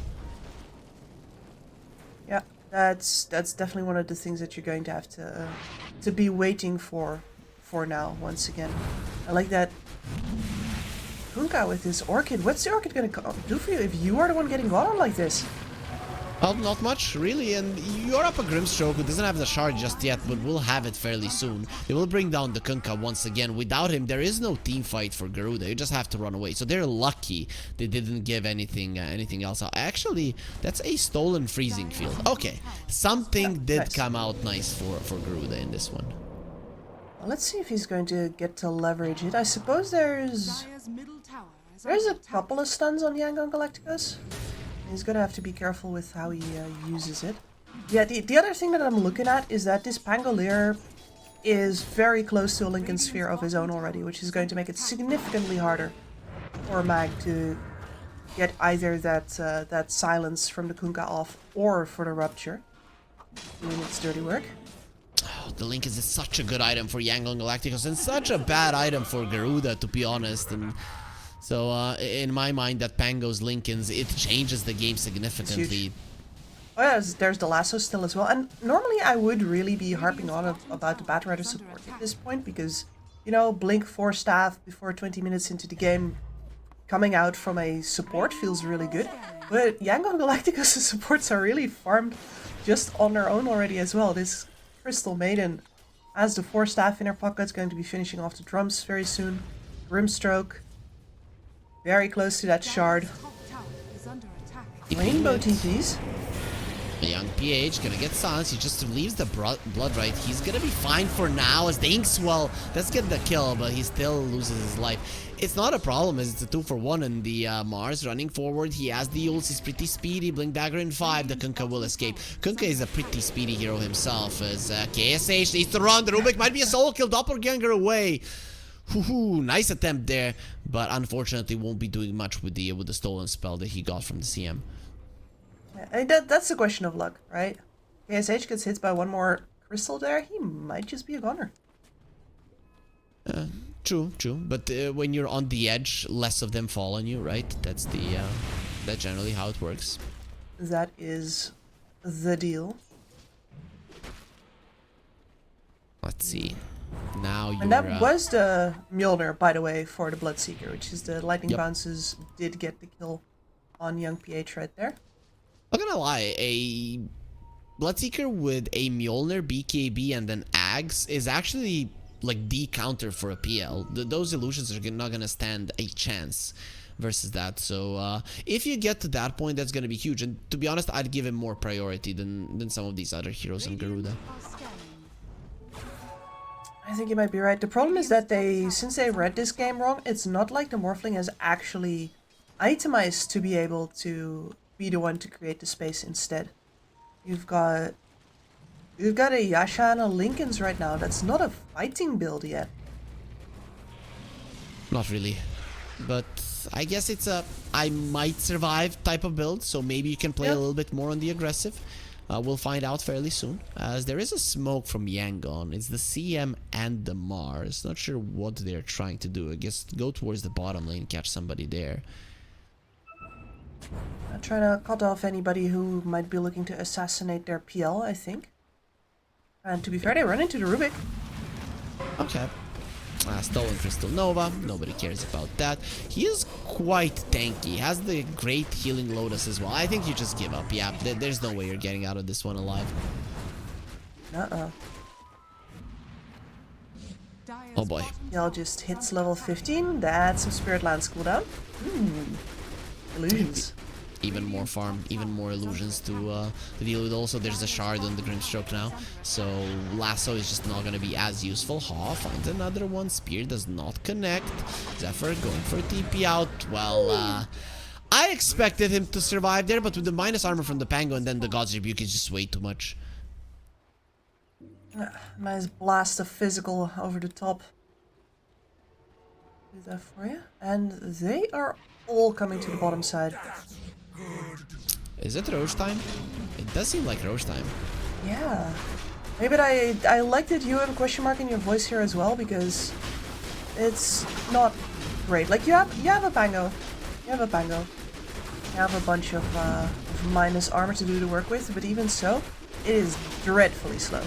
H: Yeah, that's definitely one of the things that you're going to have to be waiting for now. Once again, I like that Kunkka with his Orchid. What's the Orchid gonna do for you if you are the one getting got on like this?
G: Well, not much, really, and you're up a Grimstroke who doesn't have the shard just yet, but will have it fairly soon. They will bring down the Kunkka once again. Without him, there is no team fight for Garuda. You just have to run away. So they're lucky they didn't give anything else out. Actually, that's a stolen freezing field. Okay, something did come out nice for Garuda in this one.
H: Well, let's see if he's going to get to leverage it. I suppose there's a couple of stuns on Yangon Galacticos. He's gonna have to be careful with how he uses it. Yeah, the other thing that I'm looking at is that this Pangolier is very close to a Lincoln Sphere of his own already, which is going to make it significantly harder for Mag to get either that silence from the Kunkka off or for the Rupture doing its dirty work.
G: Oh, the Lincoln is such a good item for Yangon Galacticos and such a bad item for Garuda, to be honest. And so, in my mind, that Pango's Lincolns, it changes the game significantly.
H: Oh yeah, there's the lasso still as well. And normally I would really be harping on about the Batrider support at this point because, you know, Blink 4 staff before 20 minutes into the game coming out from a support feels really good. But Yangon Galacticos' supports are really farmed just on their own already as well. This Crystal Maiden has the 4 staff in her pocket, going to be finishing off the drums very soon. Grimstroke. Very close to that shard. Rainbow TPs.
G: Young PH gonna get silenced. He just leaves the blood right. He's gonna be fine for now as the Inkswell does get the kill, but he still loses his life. It's not a problem as it's a 2-for-1 and the Mars running forward. He has the ults. He's pretty speedy. Blink Dagger in 5. The Kunkka will escape. Kunkka is a pretty speedy hero himself as KSH needs to run. The Rubik might be a solo kill. Doppelganger away. Nice attempt there, but unfortunately won't be doing much with the stolen spell that he got from the CM.
H: Yeah, that's a question of luck, right? KSH gets hit by one more crystal there, he might just be a goner.
G: True, but when you're on the edge, less of them fall on you, right? That's generally how it works.
H: That is the deal.
G: Let's see. Now you're,
H: and that was the Mjolnir, by the way, for the Bloodseeker, which is the lightning bounces did get the kill on Young PH right there.
G: Not gonna lie, a Bloodseeker with a Mjolnir, BKB, and then Ags is actually like the counter for a PL. Those illusions are not gonna stand a chance versus that. So if you get to that point, that's gonna be huge. And to be honest, I'd give him more priority than some of these other heroes in Garuda.
H: I think you might be right. The problem is that since they read this game wrong, it's not like the Morphling has actually itemized to be able to be the one to create the space instead. You've got a Yasha and a Lincolns right now. That's not a fighting build yet.
G: Not really. But I guess it's a I might survive type of build, so maybe you can play a little bit more on the aggressive. We'll find out fairly soon, as there is a smoke from Yangon. It's the CM and the Mars. Not sure what they're trying to do. I guess go towards the bottom lane, catch somebody there.
H: I'm trying to cut off anybody who might be looking to assassinate their PL, I think. And to be fair, they run into the Rubik.
G: Okay. Stolen Crystal Nova. Nobody cares about that. He is quite tanky. Has the great healing Lotus as well. I think you just give up. Yeah, there's no way you're getting out of this one alive. Oh boy.
H: Y'all just hits level 15. That's some Spirit Lance cooldown. Illusions.
G: Even more farm, even more illusions to deal with. Also, there's a shard on the Grimstroke now, so Lasso is just not going to be as useful. Ha, finds another one. Spear does not connect. Zephyr going for a TP out. Well, I expected him to survive there, but with the minus armor from the Pango and then the God's Rebuke is just way too much.
H: Nice blast of physical over the top. Do that for you. And they are all coming to the bottom side.
G: Is it Roche time? It does seem like Roche time.
H: Yeah. Maybe I liked that you have a question mark in your voice here as well, because it's not great. Like you have a Pango. You have a Pango. You have a bunch of minus armor to do the work with, but even so, it is dreadfully slow.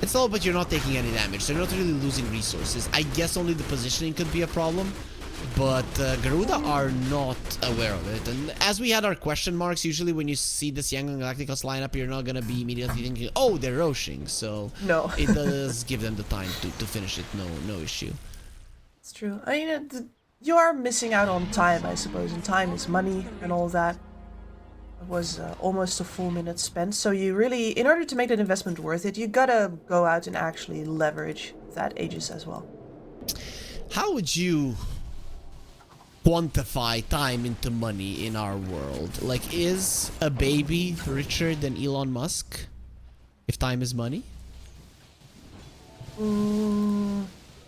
G: It's slow, but you're not taking any damage. They're not really losing resources. I guess only the positioning could be a problem, but Garuda are not aware of it. And as we had our question marks, usually when you see this Yangon Galacticos lineup, you're not going to be immediately thinking, oh, they're roshing. So
H: no.
G: It does give them the time to finish it. No issue.
H: It's true. I mean, you are missing out on time, I suppose, and time is money and all that. It was almost a full minute spent, so you really, in order to make that investment worth it, you gotta go out and actually leverage that Aegis as well.
G: How would you quantify time into money in our world? Like, is a baby richer than Elon Musk if time is money?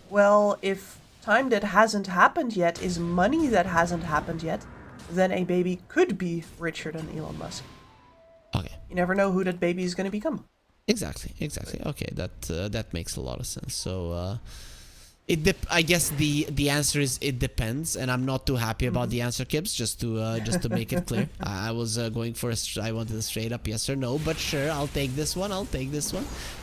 H: Well, if time that hasn't happened yet is money that hasn't happened yet, then a baby could be richer than Elon Musk.
G: Okay.
H: You never know who that baby is going to become.
G: Exactly. Okay, that makes a lot of sense. So, I guess the answer is it depends, and I'm not too happy about the answer, Kibbs. Just to make it clear, I was going for I wanted a straight up yes or no, but sure, I'll take this one.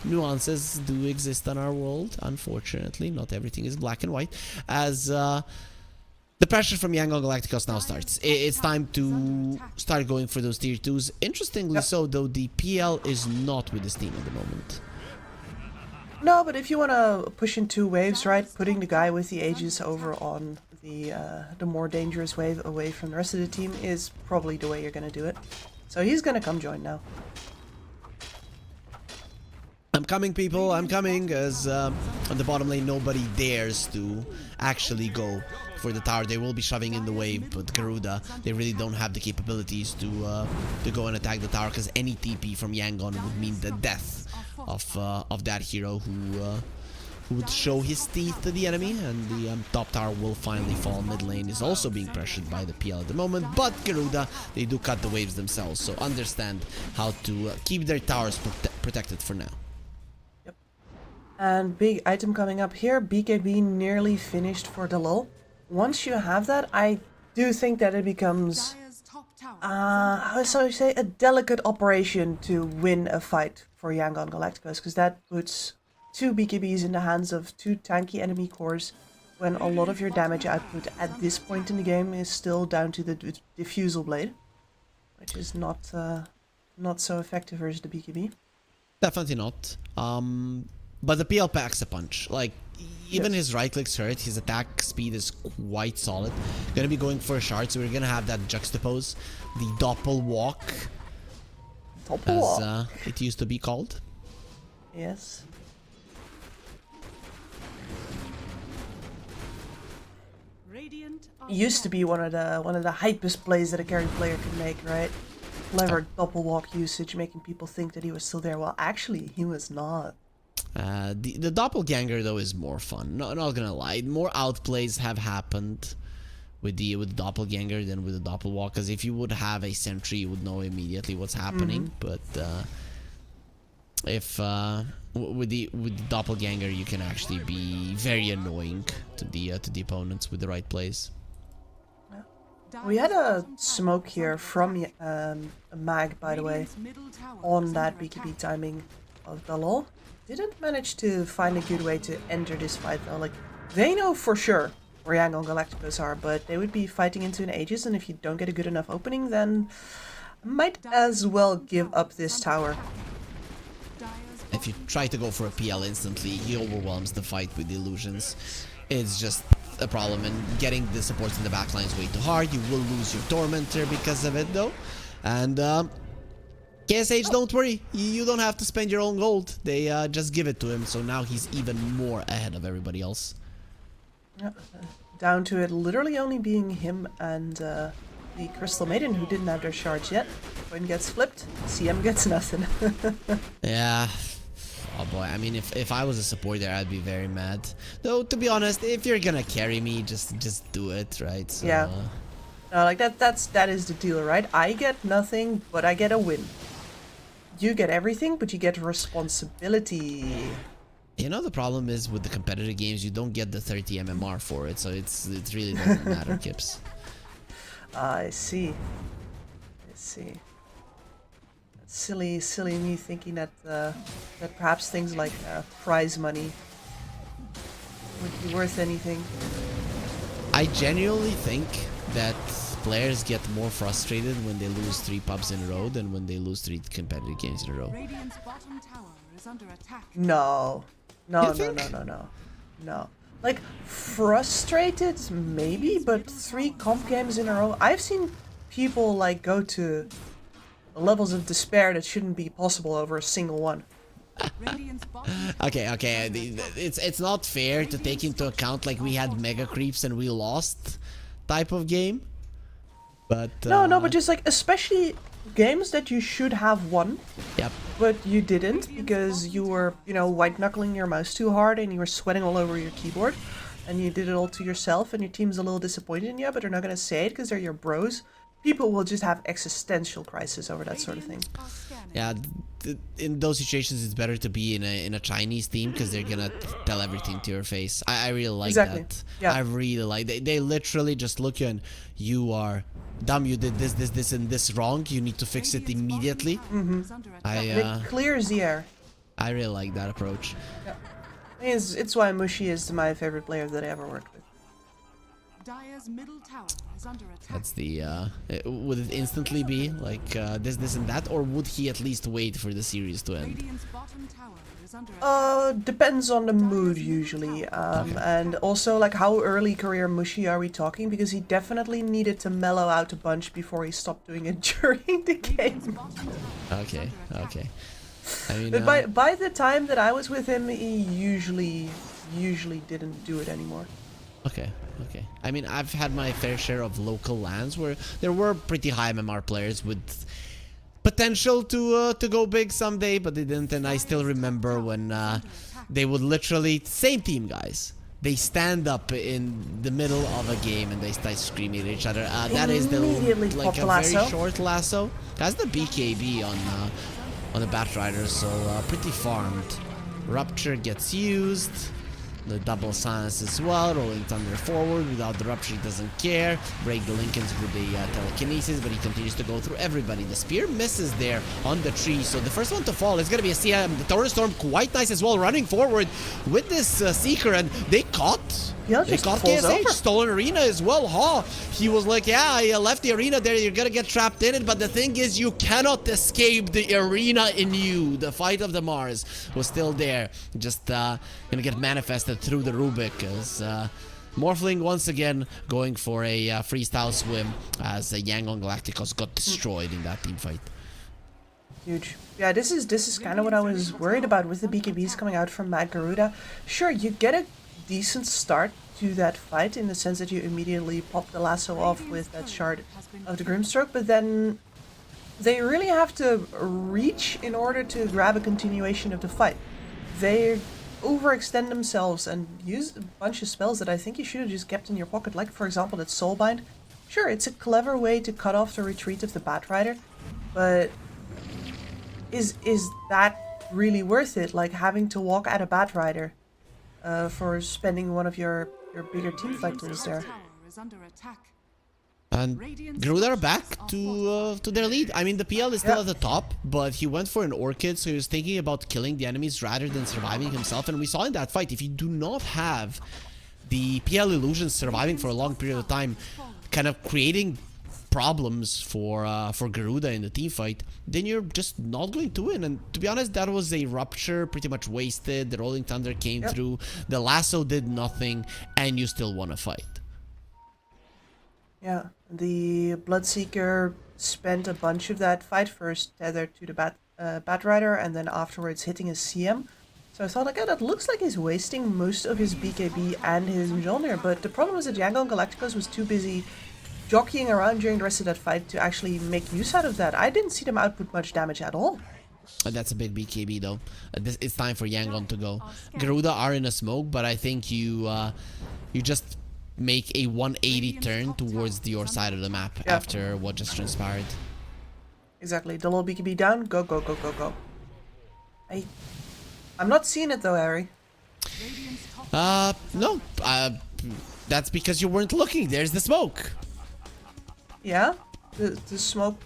G: Nuances do exist in our world, unfortunately. Not everything is black and white. As the pressure from Yangon Galacticos now starts. It's time to start going for those tier 2s. Interestingly so, though, the PL is not with this team at the moment.
H: No, but if you want to push in 2 waves, right, putting the guy with the Aegis over on the more dangerous wave away from the rest of the team is probably the way you're going to do it. So he's going to come join now.
G: I'm coming, people. I'm coming, as on the bottom lane, nobody dares to actually go for the tower. They will be shoving in the wave, but Garuda, they really don't have the capabilities to go and attack the tower, because any TP from Yangon would mean the death of that hero who would show his teeth to the enemy, and the top tower will finally fall. Mid lane is also being pressured by the PL at the moment, but Garuda, they do cut the waves themselves, so understand how to keep their towers protected for now.
H: And big item coming up here, BKB nearly finished for the lull. Once you have that, I do think that it becomes, how shall I say, a delicate operation to win a fight for Yangon Galacticos, because that puts 2 BKBs in the hands of 2 tanky enemy cores, when a lot of your damage output at this point in the game is still down to the Diffusal Blade, which is not so effective versus the BKB.
G: Definitely not. But the PL packs a punch. Like, even his right clicks hurt, his attack speed is quite solid. Gonna be going for a shard, so we're gonna have that juxtapose, the doppel walk, as it used to be called.
H: Yes. Used to be one of the hypest plays that a carry player could make, right? Clever doppel walk usage, making people think that he was still there. Well, actually, he was not.
G: The doppelganger, though, is more fun. Not gonna lie, more outplays have happened with the doppelganger than with the doppelwalk. Because if you would have a sentry, you would know immediately what's happening. But if with the doppelganger, you can actually be very annoying to the opponents with the right plays.
H: We had a smoke here from a mag, by the way, on that BKB timing of the lull. Didn't manage to find a good way to enter this fight though. Like, they know for sure where Yangon Galacticos are, but they would be fighting into an Aegis, and if you don't get a good enough opening, then might as well give up this tower.
G: If you try to go for a PL instantly, he overwhelms the fight with illusions. It's just a problem, and getting the supports in the backline is way too hard. You will lose your Tormentor because of it though. And KSH, don't worry, you don't have to spend your own gold. They just give it to him, so now he's even more ahead of everybody else.
H: Yep. Down to it literally only being him and the Crystal Maiden, who didn't have their shards yet. When gets flipped, CM gets nothing.
G: Yeah. Oh boy, I mean, if I was a support there, I'd be very mad. Though, to be honest, if you're gonna carry me, just do it, right? So,
H: yeah. No, like that is the deal, right? I get nothing, but I get a win. You get everything, but you get responsibility.
G: You know, the problem is with the competitive games, you don't get the 30 MMR for it, so it really doesn't matter, Kips.
H: I see. silly me thinking that that perhaps things like prize money would be worth anything.
G: I genuinely think that players get more frustrated when they lose 3 pubs in a row than when they lose 3 competitive games in a row.
C: Radiant's bottom tower is under attack.
H: No. Like, frustrated, maybe, but 3 comp games in a row. I've seen people, like, go to levels of despair that shouldn't be possible over a single one.
G: Okay, it's not fair to take into account, like, we had mega creeps and we lost type of game. But
H: no, but just, like, especially games that you should have won.
G: Yep.
H: But you didn't because you were, you know, white knuckling your mouse too hard and you were sweating all over your keyboard and you did it all to yourself and your team's a little disappointed in you, but they're not gonna say it because they're your bros. People will just have existential crisis over that sort of thing.
G: Yeah, in those situations, it's better to be in a Chinese team because they're gonna tell everything to your face. I really like that.
H: Yeah.
G: I really like. They literally just look you and you are dumb. You did this, and this wrong. You need to fix it immediately.
H: It clears the air.
G: I really like that approach.
H: Yeah. It's why Mushi is my favorite player that I ever worked with.
C: Dire's middle tower is under attack.
G: That's the would it instantly be like this and that, or would he at least wait for the series to end?
C: Radiant's bottom tower is under
H: Depends on the mood usually, and also like how early career Mushi are we talking, because he definitely needed to mellow out a bunch before he stopped doing it during the game.
G: Okay. I mean,
H: but by the time that I was with him, he usually didn't do it anymore.
G: Okay. I mean, I've had my fair share of local LANs where there were pretty high MMR players with potential to go big someday, but they didn't. And I still remember when they would literally, same team guys, they stand up in the middle of a game and they start screaming at each other. That is the like a very short lasso. That's the BKB on the Batrider, so pretty farmed. Rupture gets used. The double silence as well, rolling Thunder forward without the rupture, he doesn't care. Break the Lincolns with the telekinesis, but he continues to go through everybody. The spear misses there on the tree, so the first one to fall is going to be a CM. The Torrent Storm quite nice as well, running forward with this Seeker, and they caught.
H: Yeah,
G: they caught KSH, stolen arena as well, huh? He was like, yeah, I left the arena there, you're gonna get trapped in it, but the thing is, you cannot escape the arena in you. The fight of the Mars was still there, just gonna get manifested through the Rubik as Morphling once again going for a freestyle swim as Yangon Galacticos got destroyed in that team fight.
H: Huge. Yeah, this is kind of what I was worried about with the BKBs coming out from Mad Garuda. Sure, you get a decent start to that fight in the sense that you immediately pop the lasso off with that shard of the Grimstroke, but then they really have to reach in order to grab a continuation of the fight. They overextend themselves and use a bunch of spells that I think you should have just kept in your pocket, like for example that Soulbind. Sure, it's a clever way to cut off the retreat of the Batrider, but is that really worth it? Like having to walk at a Batrider for spending one of your bigger team fight tools there.
G: And Garuda are back to their lead. I mean, the PL is still at the top, but he went for an Orchid, so he was thinking about killing the enemies rather than surviving himself. And we saw in that fight, if you do not have the PL illusions surviving for a long period of time, kind of creating problems for Garuda in the team fight, then you're just not going to win. And to be honest, that was a rupture, pretty much wasted. The Rolling Thunder came through, the lasso did nothing, and you still won a fight.
H: Yeah, the Bloodseeker spent a bunch of that fight first tethered to the Batrider and then afterwards hitting his CM. So I thought, okay, that looks like he's wasting most of his BKB and his Mjolnir, but the problem was that Yangon Galacticos was too busy jockeying around during the rest of that fight to actually make use out of that. I didn't see them output much damage at all.
G: That's a big BKB though. It's time for Yangon to go. Garuda are in a smoke, but I think you just make a 180 turn towards your side of the map after what just transpired.
H: Exactly. The little BKB down. Go, go, go, go, go. I'm not seeing it though, Harry.
G: No. That's because you weren't looking. There's the smoke.
H: Yeah? The smoke.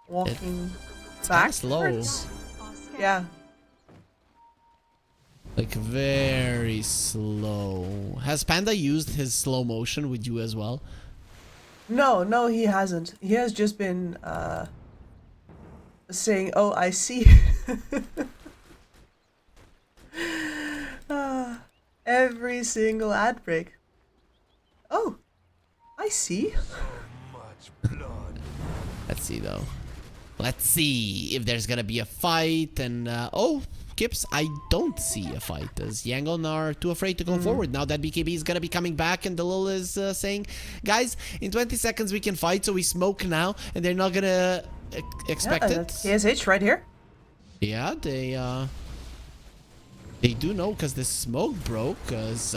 H: walking
G: It's
H: back.
G: kinda slow.
H: Yeah.
G: Like very slow. Has Panda used his slow motion with you as well?
H: No, he hasn't. He has just been saying, "Oh, I see." Every single ad break. Oh, I see.
G: Let's see though. Let's see if there's gonna be a fight and oh, Kips, I don't see a fight as Yangon are too afraid to go forward now that BKB is gonna be coming back and the Lil is saying, guys, in 20 seconds we can fight, so we smoke now, and they're not gonna expect it.
H: KSH right here.
G: Yeah, they do know because the smoke broke. Cause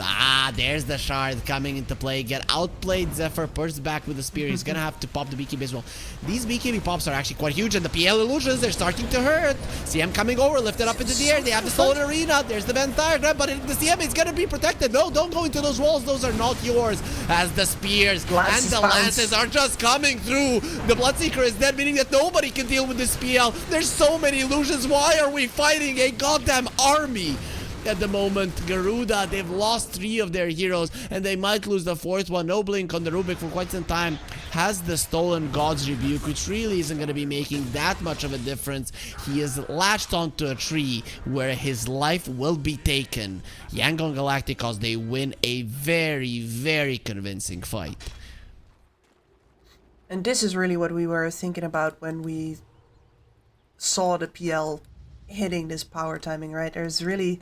G: there's the shard coming into play. Get outplayed. Zephyr pushes back with the spear. He's gonna have to pop the BKB as well. These BKB pops are actually quite huge, and the PL illusions, they're starting to hurt. CM coming over, lifted up into the air. They have the stolen arena. There's the Ventire grab, but the CM is gonna be protected. No, don't go into those walls. Those are not yours. As the spears and the lances are just coming through. The Bloodseeker is dead, meaning that nobody can deal with this PL. There's so many illusions. Why are we fighting a goddamn army? At the moment, Garuda, they've lost 3 of their heroes, and they might lose the 4th one. No blink on the Rubik for quite some time. Has the stolen God's Rebuke, which really isn't going to be making that much of a difference. He is latched onto a tree where his life will be taken. Yangon Galacticos, they win a very, very convincing fight.
H: And this is really what we were thinking about when we saw the PL hitting this power timing, right? There's really,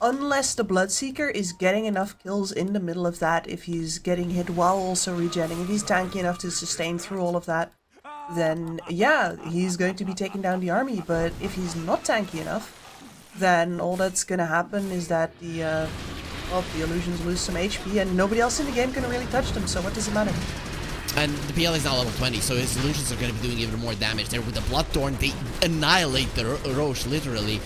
H: unless the Bloodseeker is getting enough kills in the middle of that, if he's getting hit while also regenning, if he's tanky enough to sustain through all of that, then yeah, he's going to be taking down the army. But if he's not tanky enough, then all that's gonna happen is that the illusions lose some HP and nobody else in the game can really touch them, so what does it matter?
G: And the PL is now level 20, so his illusions are going to be doing even more damage there. With the Bloodthorn, they annihilate the Roche, literally.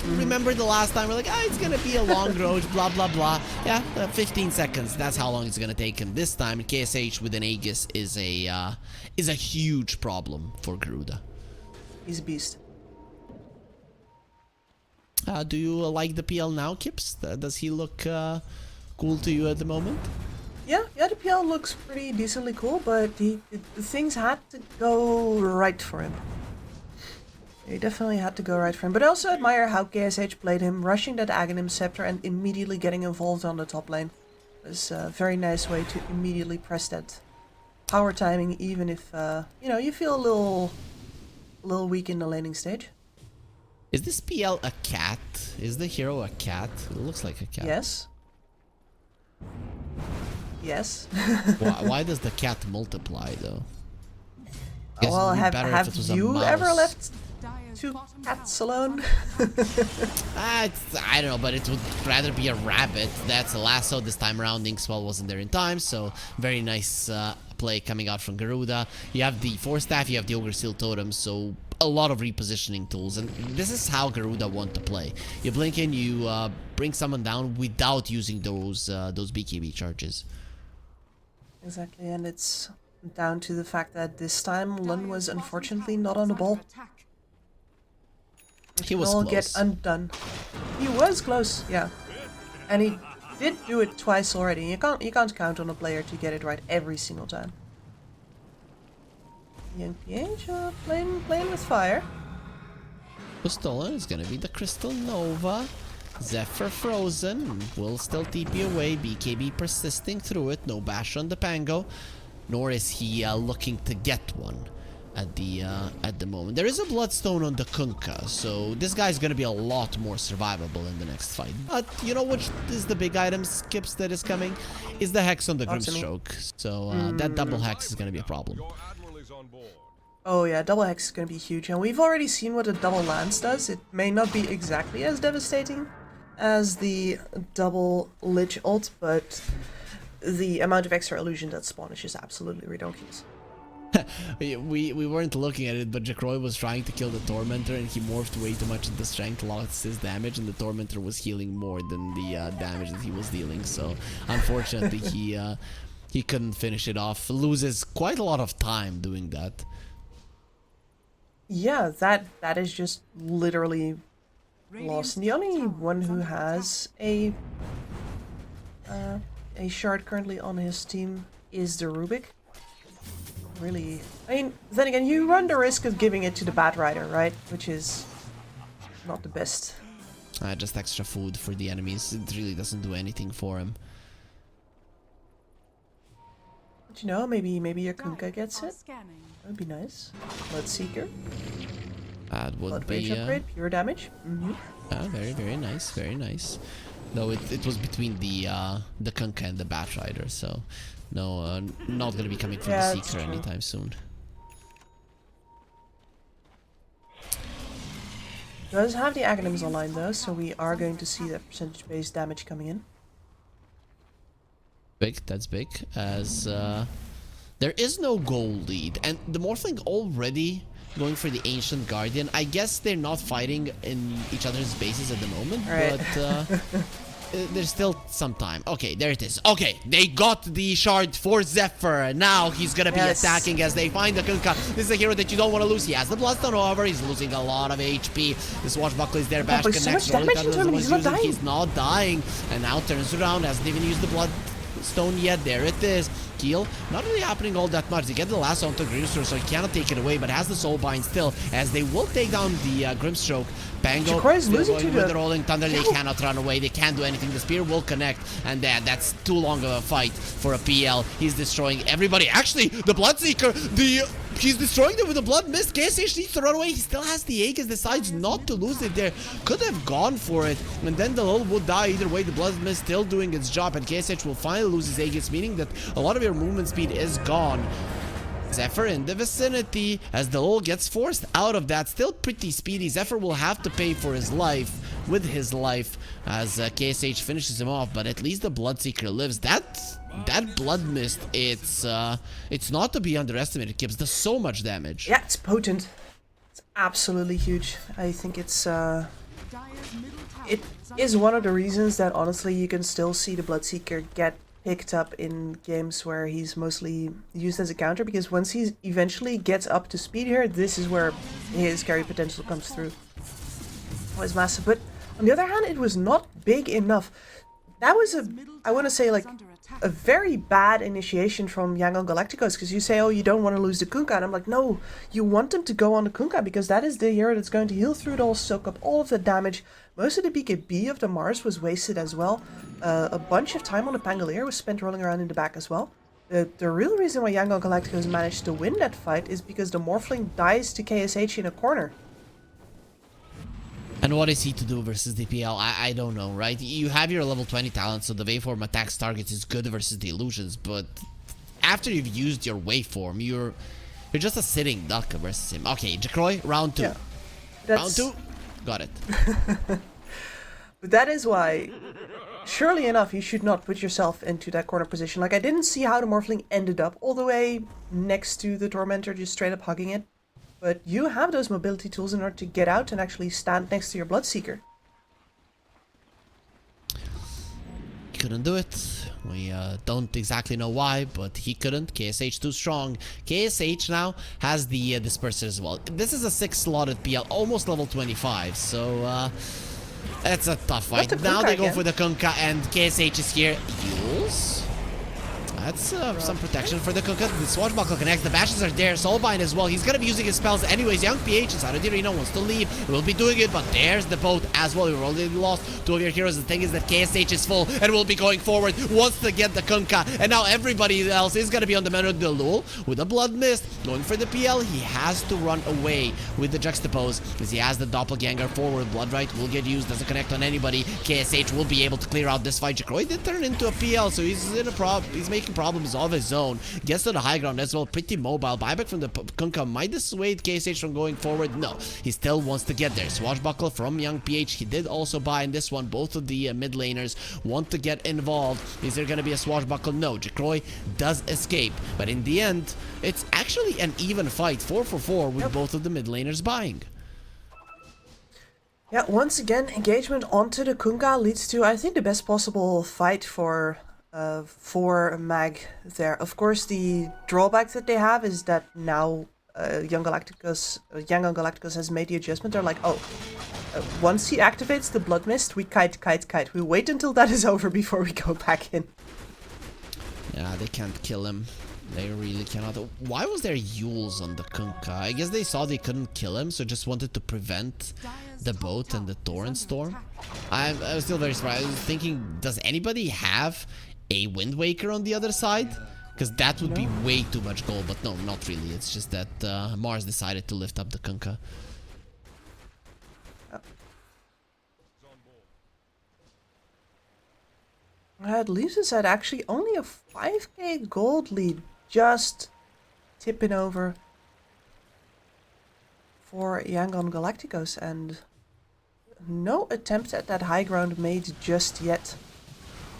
G: Remember the last time we're like, it's going to be a long Roche, blah, blah, blah. Yeah, 15 seconds, that's how long it's going to take him. This time, KSH with an Aegis is a huge problem for Garuda.
H: He's a beast.
G: Do you like the PL now, Kips? Does he look cool to you at the moment?
H: Yeah, the PL looks pretty decently cool, but things had to go right for him. He definitely had to go right for him. But I also admire how KSH played him, rushing that Aghanim Scepter and immediately getting involved on the top lane. It was a very nice way to immediately press that power timing, even if, you feel a little weak in the laning stage.
G: Is this PL a cat? Is the hero a cat? It looks like a cat.
H: Yes. Yes.
G: Why does the cat multiply though?
H: Well, have you ever left 2 cats alone?
G: I don't know, but it would rather be a rabbit. That's a lasso this time around. Inkswell wasn't there in time, so very nice play coming out from Garuda. You have the Force Staff, you have the Ogre Seal Totem, so a lot of repositioning tools, and this is how Garuda want to play. You blink in, you bring someone down without using those BKB charges.
H: Exactly, and it's down to the fact that this time Lun was unfortunately not on the ball.
G: He was
H: all
G: close.
H: Get undone. He was close, yeah, and he did do it twice already. You can't count on a player to get it right every single time. MIPH playing with fire.
G: Who's stolen is gonna be the Crystal Nova. Zephyr frozen, will still TP away, BKB persisting through it, no bash on the Pango, nor is he looking to get one at the moment. There is a Bloodstone on the Kunkka, so this guy's gonna be a lot more survivable in the next fight. But you know which is the big item skips that is coming? Is the Hex on the Grimstroke, so that double Hex is gonna be a problem.
H: Oh yeah, double Hex is gonna be huge, and we've already seen what a double Lance does. It may not be exactly as devastating as the double Lich ult, but the amount of extra illusion that spawn is just absolutely ridiculous.
G: we weren't looking at it, but Jacroy was trying to kill the Tormentor, and he morphed way too much into strength, lost his damage, and the Tormentor was healing more than the damage that he was dealing. So unfortunately, he couldn't finish it off. Loses quite a lot of time doing that.
H: Yeah, that is just literally lost. And the only one who has a shard currently on his team is the Rubik. Really, I mean, then again, you run the risk of giving it to the Bat Rider, right? Which is not the best.
G: Just extra food for the enemies. It really doesn't do anything for him.
H: But you know, maybe your Kunkka gets it. That would be nice. Bloodseeker.
G: That would
H: Blood
G: be
H: Rage upgrade, pure damage.
G: very, very nice, very nice. Though it was between the Kunkka and the Bat Rider, so no, not gonna be coming from the Seeker anytime soon.
H: Does have the Aghanims online though, so we are going to see that percentage-based damage coming in.
G: Big, that's big, as there is no goal lead, and the Morphling already going for the Ancient Guardian. I guess they're not fighting in each other's bases at the moment, but there's still some time. Okay, there it is. Okay, they got the shard for Zephyr. Now he's gonna be attacking as they find the Kunkka. This is a hero that you don't want to lose. He has the Bloodstone, however, he's losing a lot of HP. The Swashbuckler is there, bash connects.
H: So much damage into him,
G: He's not dying. And now turns around, hasn't even used the Bloodstone yet. There it is. Kill, not really happening all that much. They get the last onto Grimstroke, so he cannot take it away, but has the Soulbind still, as they will take down the Grimstroke. Bango
H: is losing to
G: with the Rolling Thunder. They cannot run away. They can't do anything. The spear will connect, and that's too long of a fight for a PL. He's destroying everybody. Actually, the Bloodseeker, he's destroying them with the Blood Mist. KSH needs to run away. He still has the Aegis, decides not to lose it there. Could have gone for it, and then the Lul would die either way. The Blood Mist still doing its job, and KSH will finally lose his Aegis, meaning that a lot of your movement speed is gone. Zephyr in the vicinity as the Lul gets forced out of that. Still pretty speedy. Zephyr will have to pay for his life with his life as KSH finishes him off, but at least the Bloodseeker lives. That Blood Mist, it's not to be underestimated. It gives does so much damage.
H: Yeah, it's potent. It's absolutely huge. I think it is one of the reasons that honestly you can still see the Bloodseeker get picked up in games where he's mostly used as a counter, because once he eventually gets up to speed here, this is where his carry potential comes through. It was massive, but on the other hand, it was not big enough. That was I want to say, like, a very bad initiation from Yangon Galacticos, because you say, oh, you don't want to lose the Kunkka, and I'm like, no, you want them to go on the Kunkka, because that is the hero that's going to heal through it all, soak up all of the damage. Most of the BKB of the Mars was wasted as well. A bunch of time on the Pangolier was spent rolling around in the back as well. The real reason why Yangon Galacticos managed to win that fight is because the Morphling dies to KSH in a corner.
G: And what is he to do versus DPL? I don't know, right? You have your level 20 talent, so the waveform attacks targets is good versus the illusions, but after you've used your waveform, you're just a sitting duck versus him. Okay, Jacroy, round 2.
H: Yeah,
G: round 2, got it.
H: But that is why, surely enough, you should not put yourself into that corner position. Like, I didn't see how the Morphling ended up all the way next to the Tormentor, just straight up hugging it. But you have those mobility tools in order to get out and actually stand next to your Bloodseeker.
G: Couldn't do it. We don't exactly know why, but he couldn't. KSH too strong. KSH now has the Disperser as well. This is a 6-slotted PL, almost level 25, so that's a tough fight. Now they go for the Kunkka, and KSH is here. Heals. That's some protection for the Kunkka. The Swashbuckler connects. The bashes are there. Soulbind as well. He's going to be using his spells anyways. Young PH inside of the arena wants to leave. Will be doing it, but there's the boat as well. We've already lost 2 of your heroes. The thing is that KSH is full and will be going forward. Wants to get the Kunkka. And now everybody else is going to be on the man of the Lul with a Blood Mist. Going for the PL. He has to run away with the Juxtapose because he has the Doppelganger forward. Bloodright will get used. Doesn't connect on anybody. KSH will be able to clear out this fight. Jacroy did turn into a PL, so he's in a he's making problems of his own. Gets to the high ground as well. Pretty mobile. Buyback from the Kunkka might dissuade KSH from going forward. No, he still wants to get there. Swashbuckle from Young PH. He did also buy in this one. Both of the mid laners want to get involved. Is there going to be a Swashbuckle? No. Jacroy does escape. But in the end, it's actually an even fight. 4-for-4 with both of the mid laners buying.
H: Yeah, once again, engagement onto the Kunkka leads to, I think, the best possible fight for Mag there. Of course, the drawback that they have is that now Young Galacticos has made the adjustment. They're like, oh, once he activates the Blood Mist, we kite. We wait until that is over before we go back in.
G: Yeah, they can't kill him. They really cannot. Why was there Yules on the Kunkka? I guess they saw they couldn't kill him, so just wanted to prevent the boat and the Torrent Storm. I was still very surprised. I was thinking, does anybody have a Wind Waker on the other side? Because that would be way too much gold, but no, not really. It's just that Mars decided to lift up the Kunkka.
H: It leaves us at actually only a 5k gold lead, just tipping over for Yangon Galacticos, and no attempt at that high ground made just yet.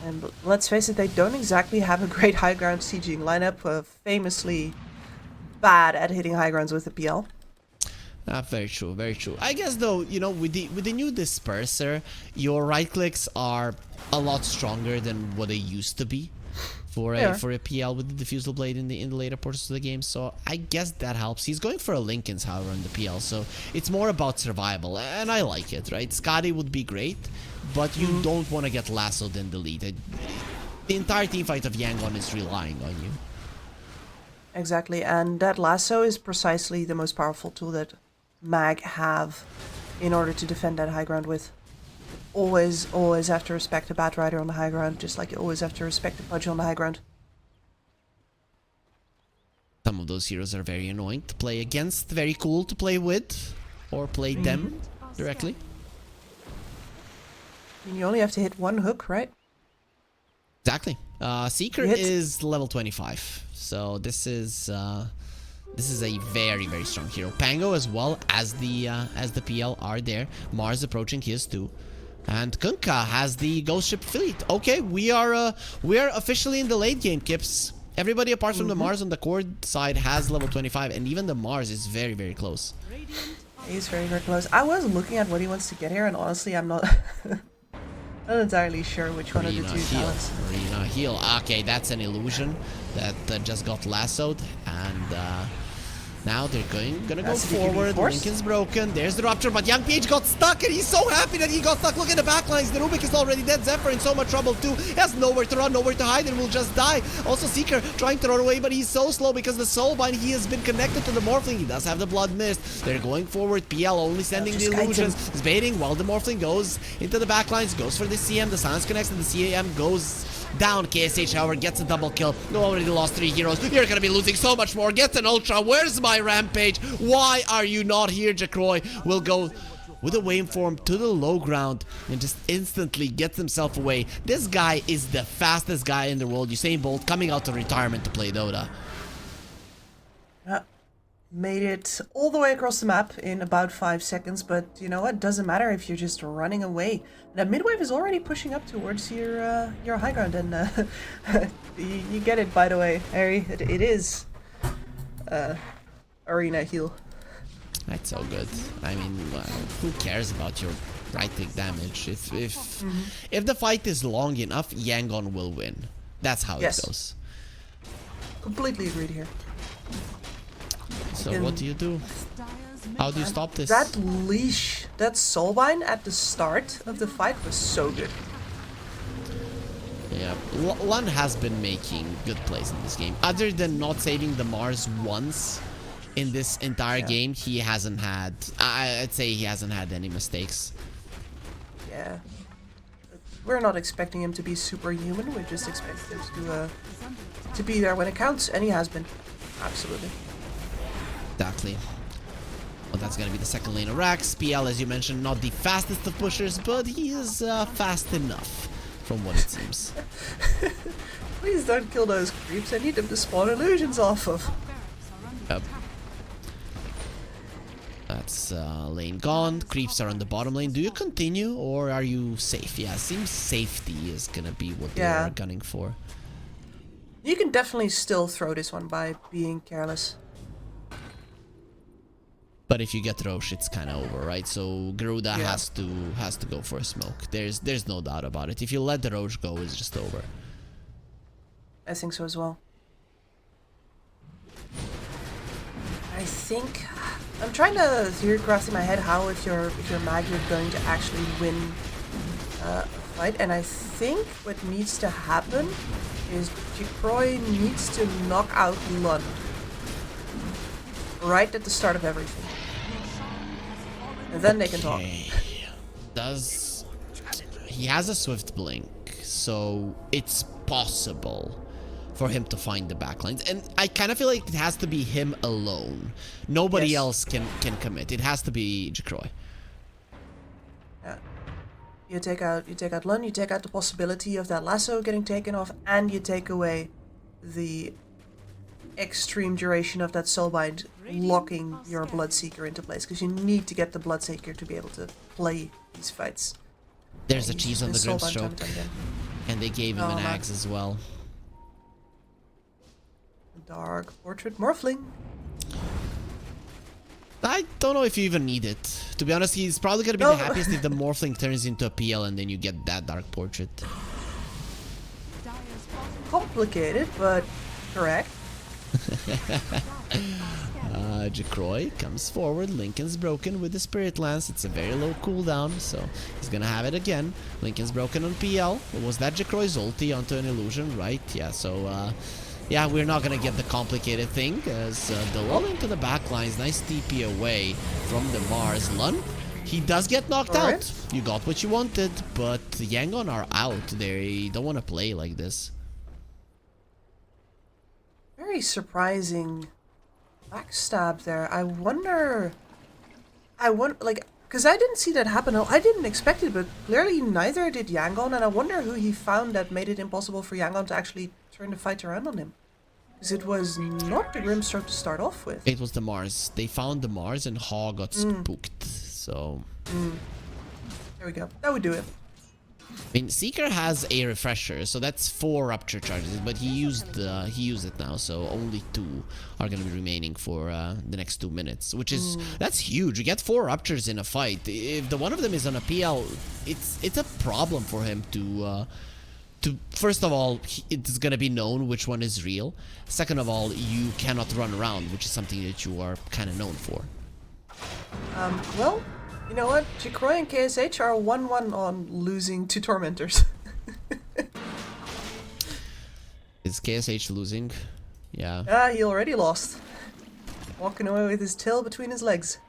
H: And let's face it, they don't exactly have a great high ground sieging lineup, famously bad at hitting high grounds with the PL.
G: Very true, very true. I guess though, you know, with the new disperser, your right clicks are a lot stronger than what they used to be for a PL with the diffusal blade in the later portions of the game. So I guess that helps. He's going for a Lincoln's, however, in the PL, so it's more about survival, and I like it, right? Scotty would be great, but you don't want to get lassoed in the lead. The entire teamfight of Yangon is relying on you.
H: Exactly, and that lasso is precisely the most powerful tool that Mag have in order to defend that high ground with. Always have to respect a Bat Rider on the high ground, just like you always have to respect the Pudge on the high ground.
G: Some of those heroes are very annoying to play against, very cool to play with, or play them directly.
H: You only have to hit one hook, right?
G: Exactly. Seeker is level 25, so this is a very, very strong hero. Pango as well as the PL are there. Mars approaching his too. And Kunkka has the Ghost Ship fleet. Okay, we are officially in the late game, Kips. Everybody apart from the Mars on the Cord side has level 25, and even the Mars is very, very close.
H: He's very, very close. I was looking at what he wants to get here, and honestly, I'm not not entirely sure which one of the two talents.
G: Arena heal. Okay, that's an illusion that just got lassoed, and now they're gonna go forward. Lincoln's broken. There's the rupture, but Young PH got stuck, and he's so happy that he got stuck. Look at the backlines. The Rubik is already dead. Zephyr in so much trouble too. He has nowhere to run, nowhere to hide, and will just die. Also Seeker trying to run away, but he's so slow because the Soulbind, he has been connected to the Morphling. He does have the Blood Mist. They're going forward. PL only sending the illusions. He's baiting while the Morphling goes into the backlines, goes for the CM. The Silence connects, and the CM goes down. KSH, however, gets a double kill. No, already lost 3 heroes. You're gonna be losing so much more. Get an Ultra. Where's my Rampage? Why are you not here, Jacroy? Will go with a waveform to the low ground and just instantly gets himself away. This guy is the fastest guy in the world. Usain Bolt coming out of retirement to play Dota.
H: Made it all the way across the map in about 5 seconds, but you know what? Doesn't matter if you're just running away. That midwave is already pushing up towards your high ground, and you get it, by the way, Harry. It is arena heal.
G: That's so good. I mean, who cares about your right click damage? If the fight is long enough, Yangon will win. That's how it goes.
H: Completely agreed here.
G: So what do you do? How do you stop this?
H: That leash, that Soulbind at the start of the fight was so good.
G: Yeah, Lun has been making good plays in this game. Other than not saving the Mars once in this entire game, he hasn't had, I'd say he hasn't had any mistakes.
H: Yeah. We're not expecting him to be superhuman, we just expect him to be there when it counts, and he has been. Absolutely.
G: Exactly. Well, that's gonna be the second lane of Rax. PL, as you mentioned, not the fastest of pushers, but he is fast enough, from what it seems.
H: Please don't kill those creeps. I need them to spawn illusions off of.
G: Yep. That's lane gone. Creeps are on the bottom lane. Do you continue, or are you safe? Yeah, seems safety is gonna be what they're gunning for.
H: You can definitely still throw this one by being careless.
G: But if you get Roche, it's kind of over, right? So Garuda has to go for a smoke. There's no doubt about it. If you let the Roche go, it's just over.
H: I think so as well. think I'm trying to theory craft in my head how if you're mag you're going to actually win a fight, and I think what needs to happen is Jacroy needs to knock out Lund right at the start of everything, and then they can talk.
G: He has a swift blink, so it's possible for him to find the backlines, and I kind of feel like it has to be him alone. Nobody else can commit. It has to be Jacroy.
H: Yeah. You take out Lund, you take out the possibility of that lasso getting taken off, and you take away the extreme duration of that soulbind locking your Bloodseeker into place, because you need to get the Bloodseeker to be able to play these fights.
G: There's a cheese on the Grimstroke, and they gave him an axe as well.
H: Dark Portrait Morphling.
G: I don't know if you even need it. To be honest, he's probably going to be the happiest if the Morphling turns into a PL and then you get that Dark Portrait.
H: Complicated, but correct.
G: Jacroy comes forward. Lincoln's broken with the Spirit Lance. It's a very low cooldown, so he's gonna have it again. Lincoln's broken on PL. Was that Jacroy's ulti onto an illusion, right? Yeah, so yeah, we're not gonna get the complicated thing as the lull into the backlines. Nice TP away from the Mars. Lund, he does get knocked out. You got what you wanted, but Yangon are out. They don't want to play like this.
H: Very surprising backstab there. I wonder, like, because I didn't see that happen. I didn't expect it, but clearly neither did Yangon, and I wonder who he found that made it impossible for Yangon to actually turn the fight around on him. Because it was not the Grimstroke to start off with.
G: It was the Mars. They found the Mars and Ha got spooked, so...
H: There we go. That would do it.
G: I mean, Seeker has a refresher, so that's 4 rupture charges, but he used it now, so only 2 are going to be remaining for the next 2 minutes, which is that's huge. You get 4 ruptures in a fight. If the one of them is on a PL, it's a problem for him to first of all, it's going to be known which one is real. Second of all, you cannot run around, which is something that you are kind of known for.
H: Well, you know what? Jacroy and KSH are 1-1 on losing to Tormentors.
G: Is KSH losing? Yeah.
H: Ah, he already lost. Walking away with his tail between his legs.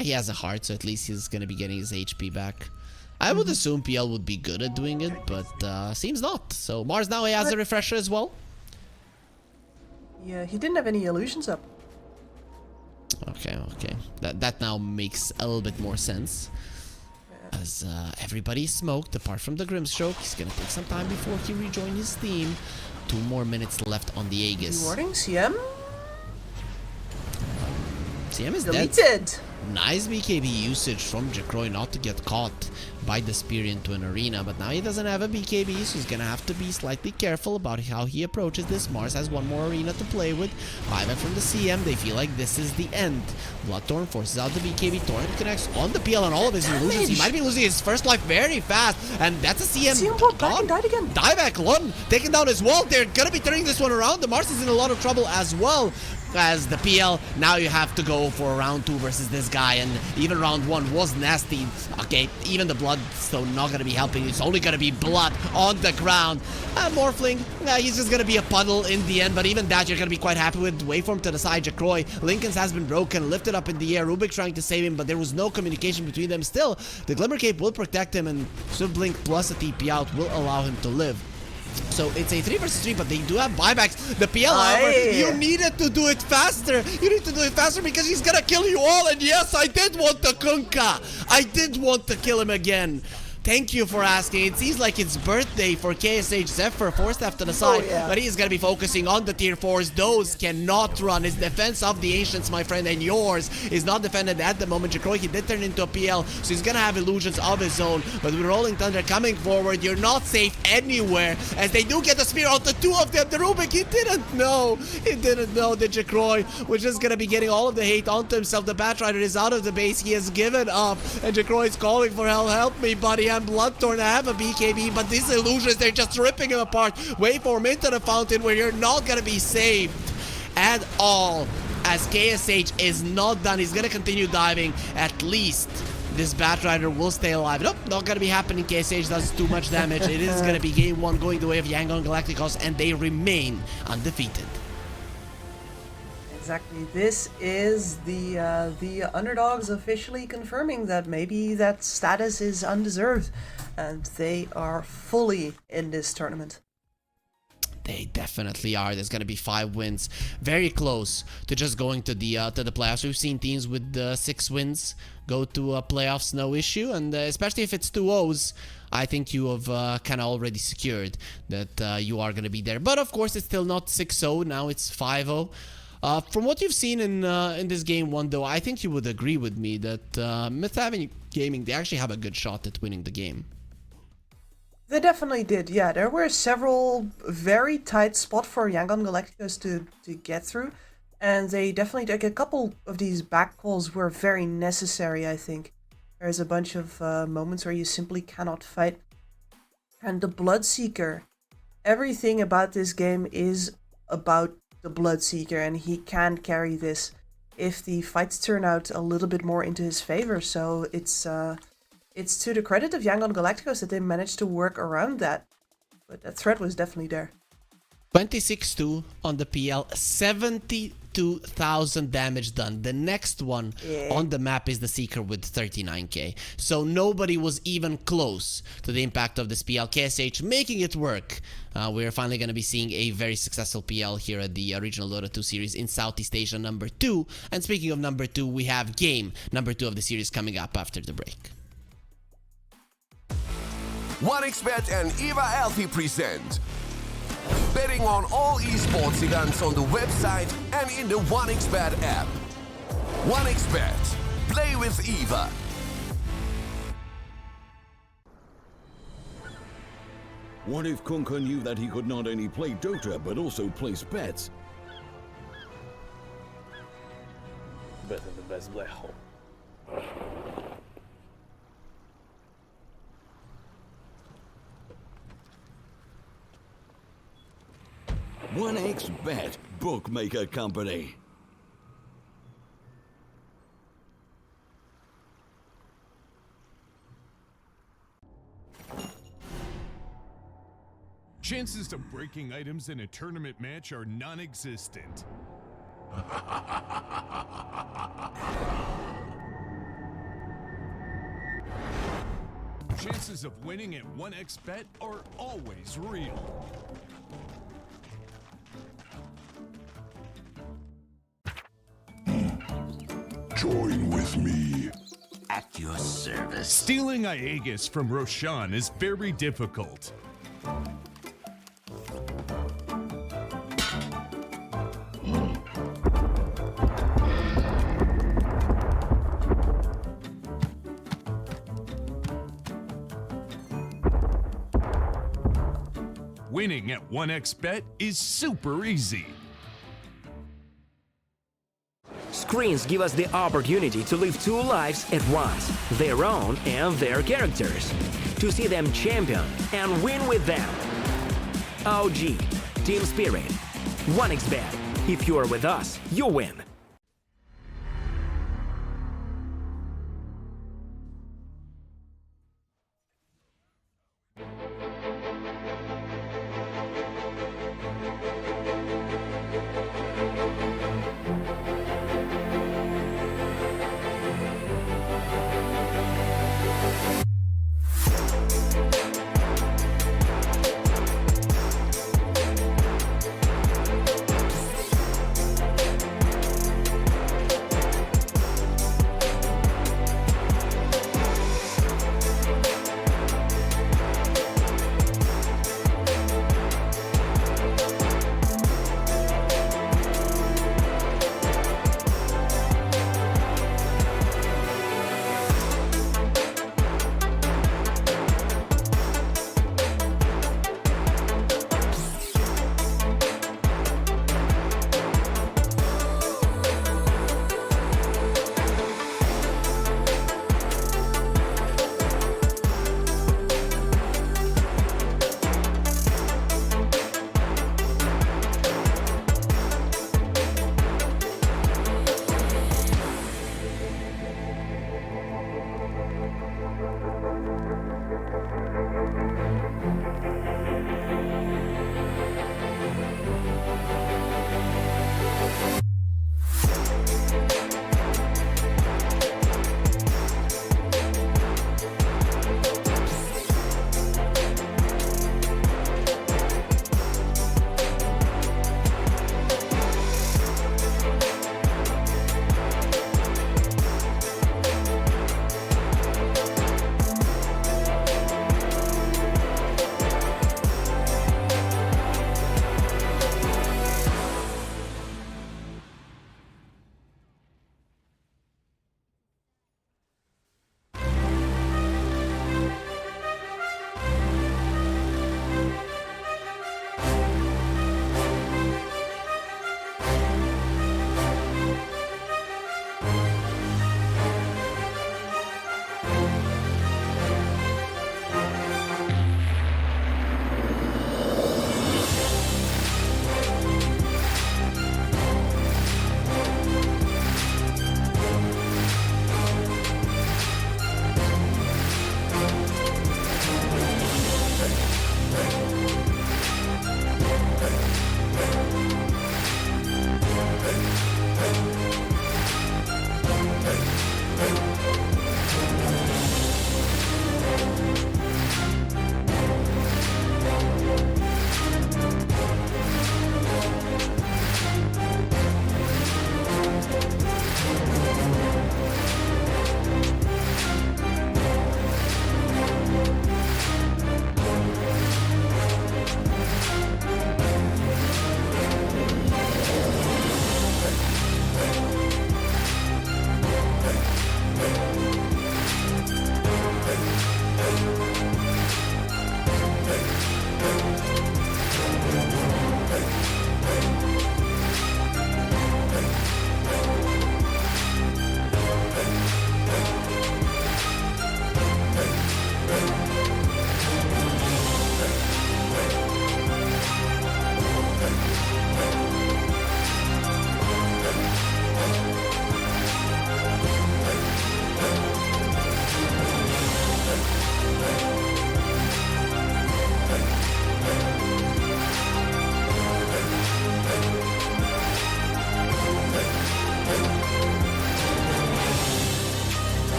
G: He has a heart, so at least he's gonna be getting his HP back. I would assume PL would be good at doing it, but seems not. So Mars now has a refresher as well.
H: Yeah, he didn't have any illusions up.
G: Okay. That now makes a little bit more sense. As everybody's smoked, apart from the Grimstroke. He's gonna take some time before he rejoins his team. 2 more minutes left on the Aegis.
H: Rewarding CM?
G: CM is
H: deleted.
G: Dead. Nice BKB usage from Jacroy not to get caught by the spear into an arena, but now he doesn't have a BKB, so he's gonna have to be slightly careful about how he approaches this. Mars has 1 more arena to play with. 5 from the CM, they feel like this is the end. Bloodthorn forces out the BKB, Torrent connects on the PL and all of his illusions. He might be losing his first life very fast, and that's a CM gone.
H: Died again.
G: Dieback, Lund taking down his wall. They're gonna be turning this one around. The Mars is in a lot of trouble as well. As the PL, now you have to go for round 2 versus this guy, and even round 1 was nasty. Okay, even the Bloodstone not gonna be helping. It's only gonna be blood on the ground. Morphling, he's just gonna be a puddle in the end, but even that you're gonna be quite happy with. Waveform to the side, Jacroy. Lincoln's has been broken, lifted up in the air. Rubik trying to save him, but there was no communication between them. Still, the Glimmer Cape will protect him, and Swift Blink plus a TP out will allow him to live. So it's a 3 versus 3, but they do have buybacks. The PL, however, you needed to do it faster. You need to do it faster because he's gonna kill you all. And yes, I did want the Kunkka. I did want to kill him again. Thank you for asking. It seems like it's birthday for KSH. Zephyr forced left to the side, but he's going to be focusing on the tier 4s. Those cannot run. It's defense of the Ancients, my friend, and yours is not defended at the moment. Jacroy, he did turn into a PL, so he's going to have illusions of his own. But with Rolling Thunder coming forward, you're not safe anywhere, as they do get the spear out the 2 of them. The Rubik, he didn't know. He didn't know that Jacroy was just going to be getting all of the hate onto himself. The Batrider is out of the base. He has given up, and Jacroy is calling for help. Help me, buddy. and Bloodthorn have a BKB, but these illusions, they're just ripping him apart. Wait for him into the fountain where you're not gonna be saved at all, as KSH is not done. He's gonna continue diving. At least this Batrider will stay alive. Nope, not gonna be happening. KSH does too much damage. It is gonna be game 1 going the way of Yangon Galacticos, and they remain undefeated.
H: Exactly. This is the underdogs officially confirming that maybe that status is undeserved, and they are fully in this tournament.
G: They definitely are. There's gonna be 5 wins, very close to just going to the playoffs. We've seen teams with 6 wins go to playoffs, no issue, and especially if it's 2-0s, I think you have kind of already secured that you are gonna be there. But of course, it's still not 6-0. Now it's 5-0. From what you've seen in this game 1, though, I think you would agree with me that Myth Avenue Gaming, they actually have a good shot at winning the game.
H: They definitely did, yeah. There were several very tight spots for Yangon Galacticos to get through, and they definitely, like, a couple of these back calls were very necessary, I think. There's a bunch of moments where you simply cannot fight. And the Bloodseeker, everything about this game is about the Bloodseeker, and he can carry this if the fights turn out a little bit more into his favor. So it's to the credit of Yangon Galacticos that they managed to work around that. But that threat was definitely there.
G: 26-2 on the PL, 72,000 damage done. The next one on the map is the Seeker with 39k. So nobody was even close to the impact of this PL. KSH making it work. We're finally going to be seeing a very successful PL here at the Regional Dota 2 series in Southeast Asia number 2. And speaking of number 2, we have game number 2 of the series coming up after the break.
I: 1xBet and EVA Alfie present betting on all esports events on the website and in the 1xBet app. 1xBet. Play with EVA.
J: What if Kunka knew that he could not only play Dota but also place bets?
M: Better the best black hole.
J: 1xBet, bookmaker company.
A: Chances of breaking items in a tournament match are non-existent. Chances of winning at 1xBet are always real.
B: Join with me.
N: At your service.
A: Stealing Aegis from Roshan is very difficult. Winning at 1xBet is super easy.
K: Screens give us the opportunity to live 2 lives at once, their own and their characters, to see them champion and win with them. OG, Team Spirit, 1xBet. If you are with us, you win.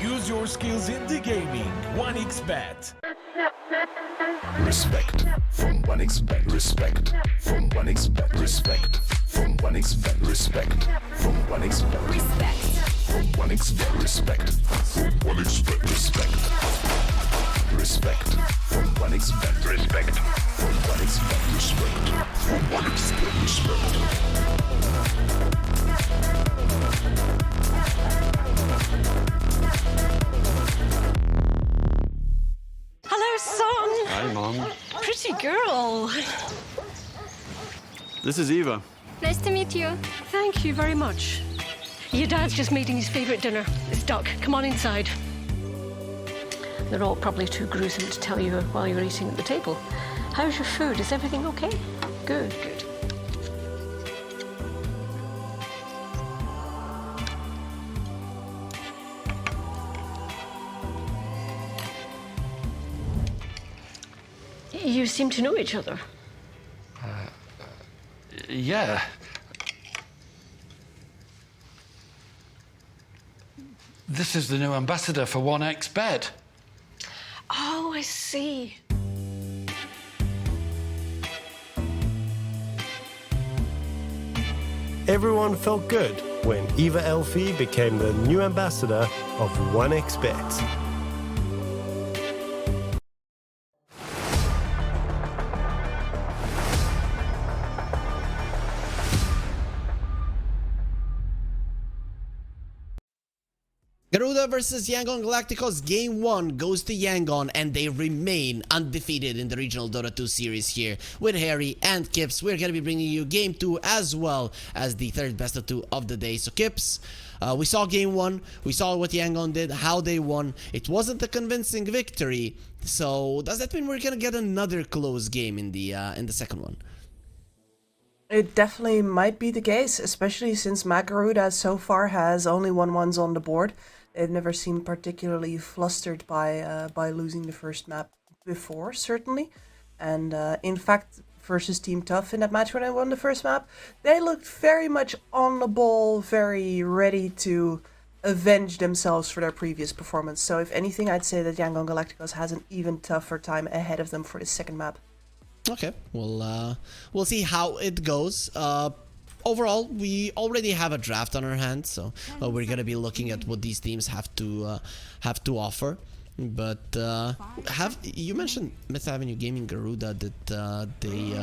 L: Use your skills in the gaming. 1xBet.
B: Respect from 1xBet. Respect from 1xBet. Respect from 1xBet. Respect from 1xBet. Respect from 1xBet. Respect from 1xBet. Respect. Respect from 1xBet. Respect from 1xBet. Respect from 1xBet. Respect.
D: Hello, son.
O: Hi, Mom.
D: Pretty girl.
O: This is Eva.
D: Nice to meet you. Thank you very much. Your dad's just making his favorite dinner. It's duck. Come on inside. They're all probably too gruesome to tell you while you're eating at the table. How's your food? Is everything okay? Good, good. You seem to know each other.
E: Yeah. This is the new ambassador for 1xBet.
D: Oh, I see.
F: Everyone felt good when Eva Elfie became the new ambassador of 1xBet.
G: Garuda versus Yangon Galacticos Game 1 goes to Yangon, and they remain undefeated in the regional Dota 2 series here with Harry and Kips. We're going to be bringing you Game 2 as well as the third best of 2 of the day. So Kips, we saw Game 1, we saw what Yangon did, how they won. It wasn't a convincing victory, so does that mean we're going to get another close game in the second one?
H: It definitely might be the case, especially since Garuda so far has only 1-1s on the board. They've never seemed particularly flustered by losing the first map before, certainly. And in fact, versus Team Tough in that match when I won the first map, they looked very much on the ball, very ready to avenge themselves for their previous performance. So if anything, I'd say that Yangon Galacticos has an even tougher time ahead of them for the second map.
G: Okay, we'll see how it goes. Overall, we already have a draft on our hands, so we're gonna be looking at what these teams have to offer. But you mentioned Myth Avenue Gaming Garuda that they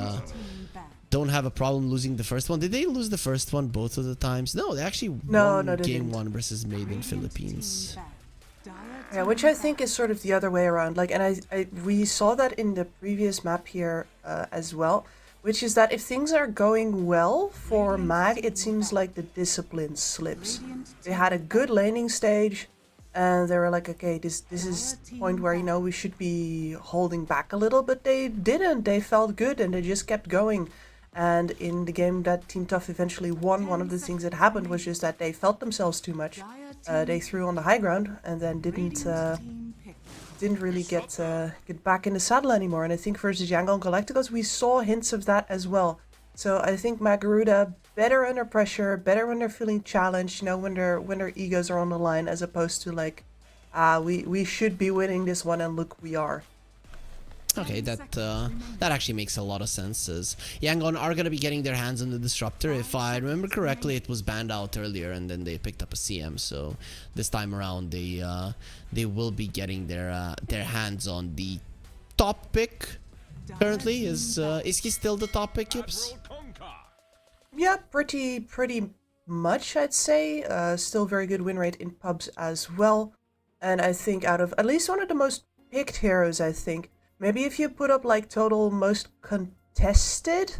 G: don't have a problem losing the first one. Did they lose the first one both of the times? No, they actually won Game 1 versus Made in Philippines.
H: Yeah, which I think is sort of the other way around. Like, and we saw that in the previous map here as well, which is that if things are going well for Mag, it seems like the discipline slips. They had a good laning stage, and they were like, okay, this is the point where, you know, we should be holding back a little, but they didn't. They felt good, and they just kept going. And in the game that Team Tough eventually won, one of the things that happened was just that they felt themselves too much. They threw on the high ground and then didn't really get back in the saddle anymore. And I think versus Yangon Galacticos we saw hints of that as well. So I think Garuda better under pressure, better when they're feeling challenged, you know, when their egos are on the line, as opposed to like, we should be winning this one and look, we are.
G: Okay, that actually makes a lot of sense, as Yangon are going to be getting their hands on the Disruptor. If I remember correctly, it was banned out earlier and then they picked up a CM, so this time around they will be getting their hands on the top pick. Currently, is he still the top pick, Kips?
H: Yeah, pretty much, I'd say. Still very good win rate in pubs as well. And I think out of at least one of the most picked heroes, I think, maybe if you put up like total most contested,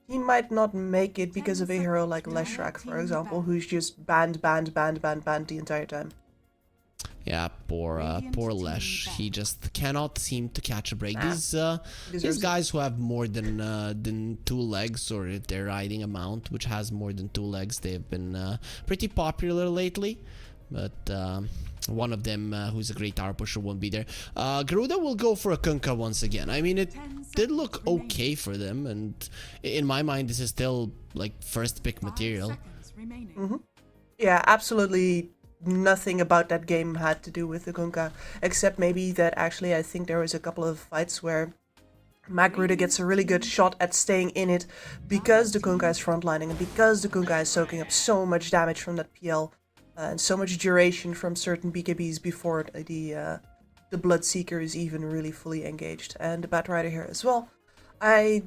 H: he might not make it because of a hero like Leshrak, for example, who's just banned the entire time.
G: Yeah, poor Lesh. He just cannot seem to catch a break. These guys who have more than 2 legs, or if they're riding a mount which has more than 2 legs, they've been pretty popular lately. But one of them, who's a great tower pusher, won't be there. Garuda will go for a Kunkka once again. I mean, it did look okay for them, and in my mind, this is still like first pick material.
H: Yeah, absolutely nothing about that game had to do with the Kunkka, except maybe that actually I think there was a couple of fights where Magruder gets a really good shot at staying in it because the Kunkka is frontlining and because the Kunkka is soaking up so much damage from that PL and so much duration from certain BKBs before the Bloodseeker is even really fully engaged. And the Batrider here as well. I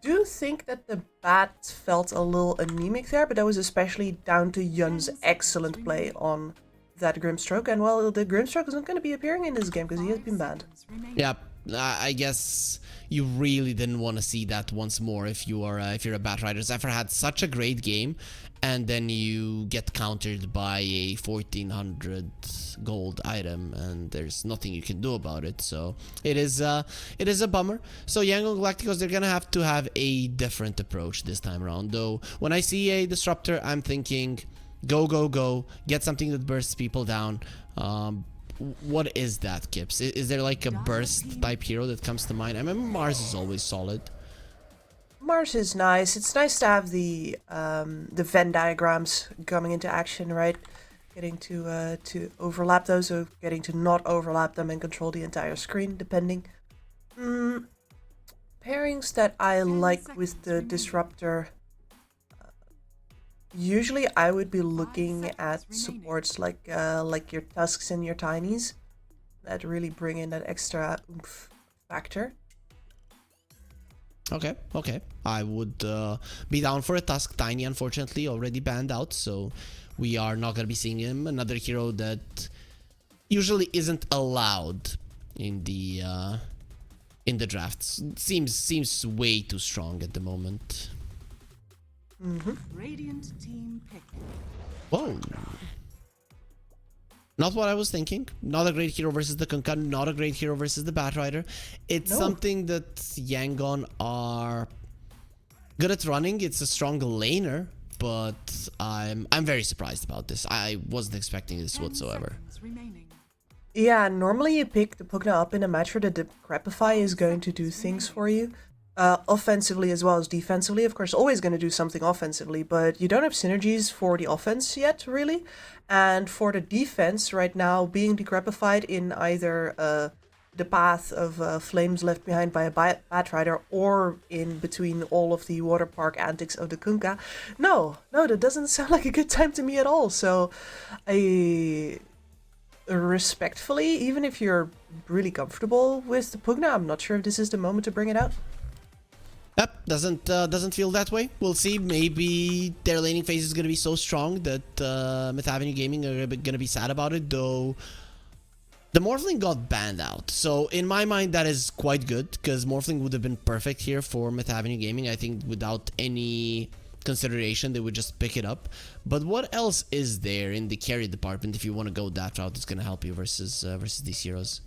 H: do think that the Bat felt a little anemic there, but that was especially down to Yun's excellent play on that Grimstroke. And well, the Grimstroke is not going to be appearing in this game because he has been banned.
G: Yeah, I guess you really didn't want to see that once more if you're a Batrider. Zephyr had such a great game, and then you get countered by a 1400 gold item, and there's nothing you can do about it. So it is a bummer. So Yangon Galacticos, they're gonna have to have a different approach this time around. Though when I see a disruptor, I'm thinking, go, get something that bursts people down. What is that, Kips? Is there like a burst type hero that comes to mind? I remember Mars is always solid.
H: Mars is nice. It's nice to have the Venn diagrams coming into action, right? Getting to overlap those, or getting to not overlap them and control the entire screen, depending. Pairings that I like with the Disruptor. Usually I would be looking at supports like your Tusks and your Tinies that really bring in that extra oomph factor.
G: Okay. I would be down for a Tusk. Tiny, unfortunately, already banned out, so we are not going to be seeing him. Another hero that usually isn't allowed in the drafts. Seems way too strong at the moment.
C: Radiant team pick.
G: Whoa. Not what I was thinking. Not a great hero versus the Kunkka. Not a great hero versus the Batrider. It's something that Yangon are good at running. It's a strong laner, but I'm very surprised about this. I wasn't expecting this whatsoever.
H: Yeah, normally you pick the Pugna up in a match where the Decrepify is going to do things for you. Offensively as well as defensively. Of course, always going to do something offensively, but you don't have synergies for the offense yet, really. And for the defense, right now, being decrepified in either the path of flames left behind by a Batrider or in between all of the water park antics of the Kunkka, no, that doesn't sound like a good time to me at all. So, respectfully, even if you're really comfortable with the Pugna, I'm not sure if this is the moment to bring it out.
G: Yep, doesn't feel that way. We'll see. Maybe their laning phase is gonna be so strong that Myth Avenue Gaming are gonna be sad about it. Though the Morphling got banned out, so in my mind that is quite good because Morphling would have been perfect here for Myth Avenue Gaming. I think without any consideration they would just pick it up. But what else is there in the carry department if you want to go that route? That's gonna help you versus these heroes.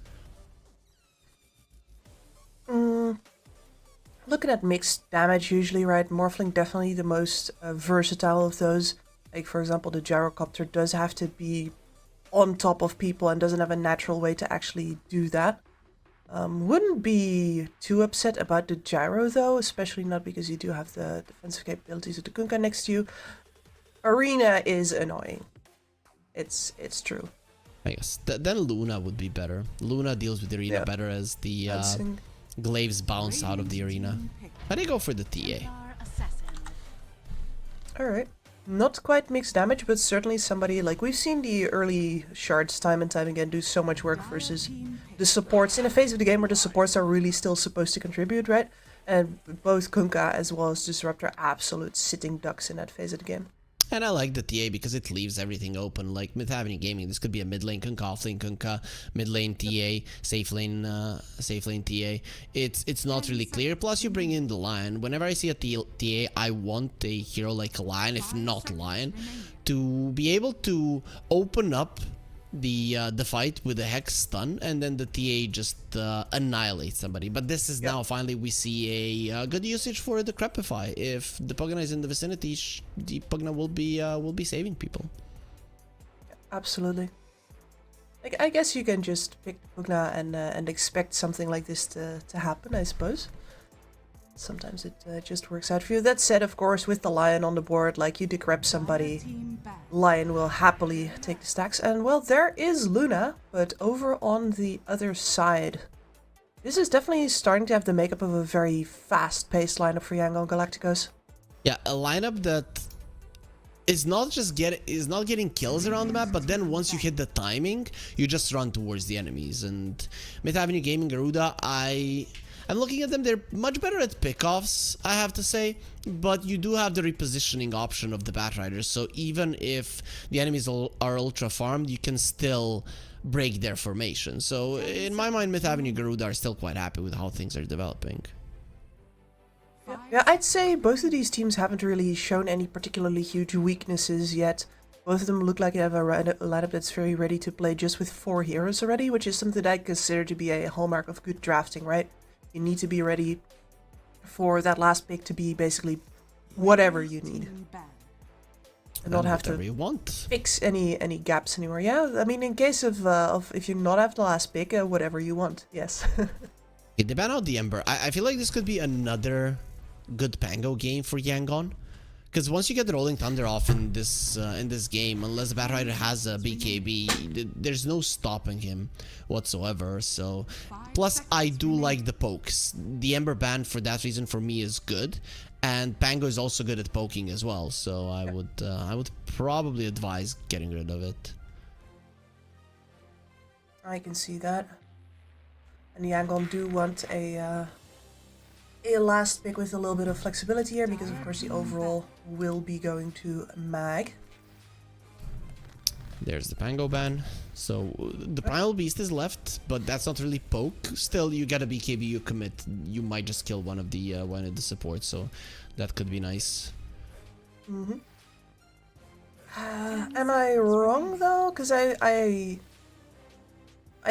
H: Looking at mixed damage usually, right? Morphling definitely the most versatile of those. Like, for example, the Gyrocopter does have to be on top of people and doesn't have a natural way to actually do that. Wouldn't be too upset about the Gyro, though, especially not because you do have the defensive capabilities of the Kunkka next to you. Arena is annoying. It's true.
G: I guess. Then Luna would be better. Luna deals with the arena better as the glaives bounce out of the arena. How do you go for the TA?
H: Alright. Not quite mixed damage, but certainly somebody, like, we've seen the early shards time and time again do so much work versus the supports in a phase of the game where the supports are really still supposed to contribute, right? And both Kunkka as well as Disruptor are absolute sitting ducks in that phase of the game.
G: And I like the TA because it leaves everything open. Like Myth Avenue Gaming, this could be a mid lane Kunkka, off lane Kunkka, mid lane TA, safe lane TA. It's not really clear. Plus, you bring in the Lion. Whenever I see a TA, I want a hero like a Lion, if not Lion, to be able to open up the fight with a Hex stun, and then the TA just annihilates somebody. But this is now finally we see a good usage for the Crepify. If the Pugna is in the vicinity, the Pugna will be saving people.
H: Absolutely. Like, I guess you can just pick Pugna and expect something like this to happen, I suppose. Sometimes it just works out for you. That said, of course, with the Lion on the board, like you decrep somebody, Lion will happily take the stacks. And well, there is Luna, but over on the other side, this is definitely starting to have the makeup of a very fast-paced lineup for Yangon Galacticos.
G: Yeah, a lineup that is not just getting kills around the map, but then once you hit the timing, you just run towards the enemies. And Myth Avenue Gaming Garuda, I'm looking at them, they're much better at pickoffs, I have to say, but you do have the repositioning option of the Batriders, so even if the enemies are ultra farmed, you can still break their formation. So in my mind, Myth Avenue Garuda are still quite happy with how things are developing.
H: Yeah, I'd say both of these teams haven't really shown any particularly huge weaknesses yet. Both of them look like they have a lineup that's very ready to play just with 4 heroes already, which is something that I consider to be a hallmark of good drafting, right? You need to be ready for that last pick to be basically whatever you need. And not have to fix any gaps anymore. Yeah, I mean, in case of if you not have the last pick, whatever you want, yes.
G: Okay, they ban out the Ember. I feel like this could be another good Pango game for Yangon. Because once you get the Rolling Thunder off in this game, unless the Batrider has a BKB, there's no stopping him whatsoever. So, plus I do like the pokes. The Ember ban for that reason for me is good, and Pango is also good at poking as well. So I would probably advise getting rid of it.
H: I can see that. And Yangon do want a last pick with a little bit of flexibility here, because of course the overall will be going to Mag.
G: There's the Pango ban. So the Primal Beast is left, but that's not really poke. Still, you get a BKB, you commit, you might just kill one of the supports, so that could be nice.
H: Am I wrong though? Because I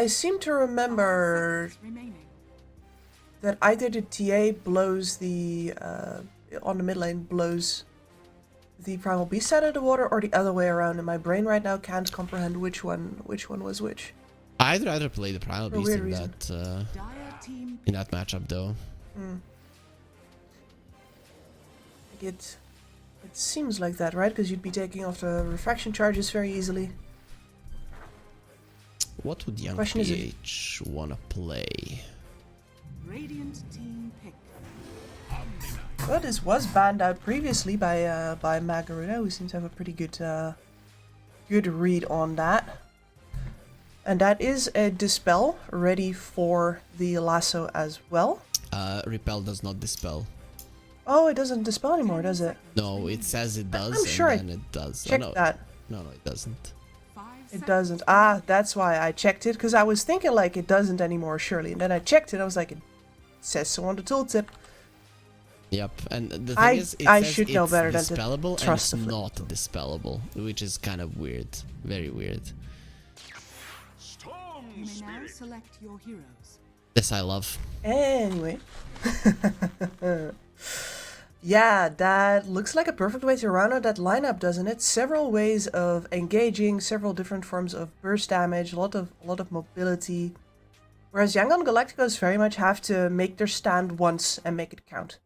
H: seem to remember that either the TA blows the on the mid lane blows the Primal Beast out of the water, or the other way around, and my brain right now can't comprehend which one was which.
G: I'd rather play the Primal Beast in that matchup though.
H: It seems like that, right? Because you'd be taking off the refraction charges very easily.
G: What would Young PH wanna play?
C: Radiant team pick.
H: Well, this was banned out previously by Magaruda, who seems to have a pretty good good read on that. And that is a Dispel ready for the lasso as well.
G: Repel does not dispel.
H: Oh, it doesn't dispel anymore, does it?
G: No, it says it does,
H: I'm sure
G: and then it does.
H: Check that.
G: No, it doesn't.
H: It doesn't. Ah, that's why I checked it, because I was thinking like it doesn't anymore, surely. And then I checked it, I was like, it says so on the tooltip.
G: Yep, and the thing is, it
H: I
G: says
H: should know better than to
G: dispellable, and
H: trust
G: it's
H: the
G: not dispellable, which is kind of weird. Very weird.
C: You may now select your heroes.
G: This I love.
H: Anyway. Yeah, that looks like a perfect way to round out that lineup, doesn't it? Several ways of engaging, several different forms of burst damage, a lot of mobility. Whereas Yangon Galacticos very much have to make their stand once and make it count.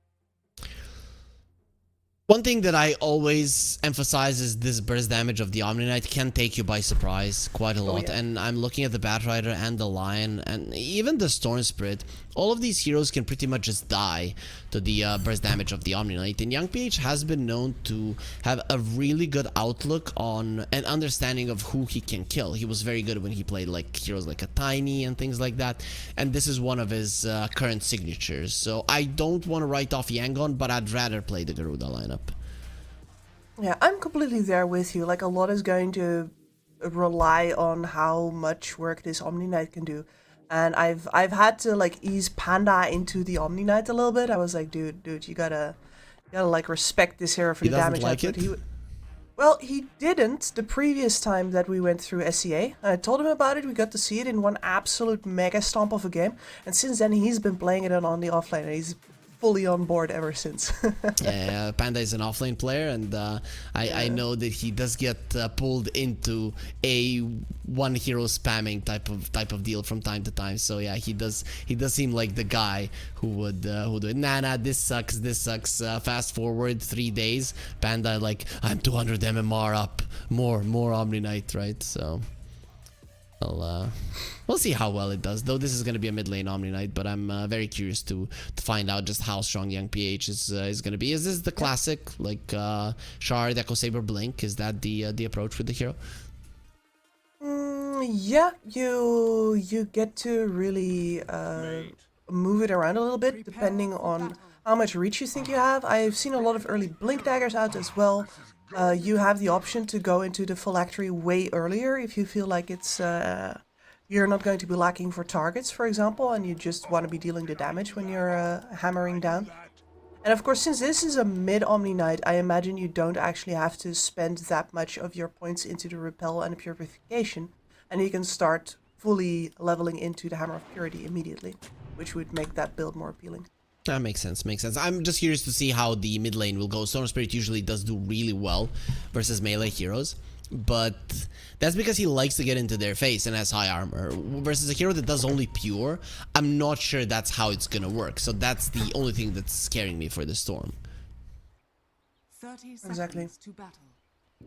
G: One thing that I always emphasize is this burst damage of the Omni Knight can take you by surprise quite a lot. And I'm looking at the Batrider and the Lion and even the Storm Spirit. All of these heroes can pretty much just die to the burst damage of the Omni Knight. And Young PH has been known to have a really good outlook on an understanding of who he can kill. He was very good when he played like heroes like a Tiny and things like that. And this is one of his current signatures. So I don't want to write off Yangon, but I'd rather play the Garuda lineup.
H: Yeah, I'm completely there with you. Like, a lot is going to rely on how much work this Omni Knight can do. And I've had to like ease Panda into the Omni Knight a little bit. I was like, dude, you gotta like respect this hero for the damage output. Well, he didn't the previous time that we went through SCA. I told him about it. We got to see it in one absolute mega stomp of a game. And since then, he's been playing it on the offlane. And he's fully on board ever since.
G: Yeah, Panda is an offlane player, and I know that he does get pulled into a one hero spamming type of deal from time to time. So yeah, he does seem like the guy who would do it. Nah, this sucks. Fast forward 3 days, Panda like, I'm 200 MMR up, more Omni Knight, right? So we'll see how well it does. Though this is going to be a mid lane Omni Knight, but I'm very curious to find out just how strong young PH is going to be. Is this the classic like Shard, Echo Saber, Blink? Is that the approach with the hero?
H: Yeah, you get to really move it around a little bit depending on how much reach you think you have. I've seen a lot of early Blink daggers out as well. You have the option to go into the phylactery way earlier if you feel like it's you're not going to be lacking for targets, for example, and you just want to be dealing the damage when you're hammering down. And of course, since this is a mid Omni Knight, I imagine you don't actually have to spend that much of your points into the repel and the purification, and you can start fully leveling into the Hammer of Purity immediately, which would make that build more appealing.
G: That makes sense. I'm just curious to see how the mid lane will go. Storm Spirit usually does do really well versus melee heroes, but that's because he likes to get into their face and has high armor. Versus a hero that does only pure, I'm not sure that's how it's gonna work. So that's the only thing that's scaring me for the Storm.
C: 30
H: Exactly.
C: seconds to battle.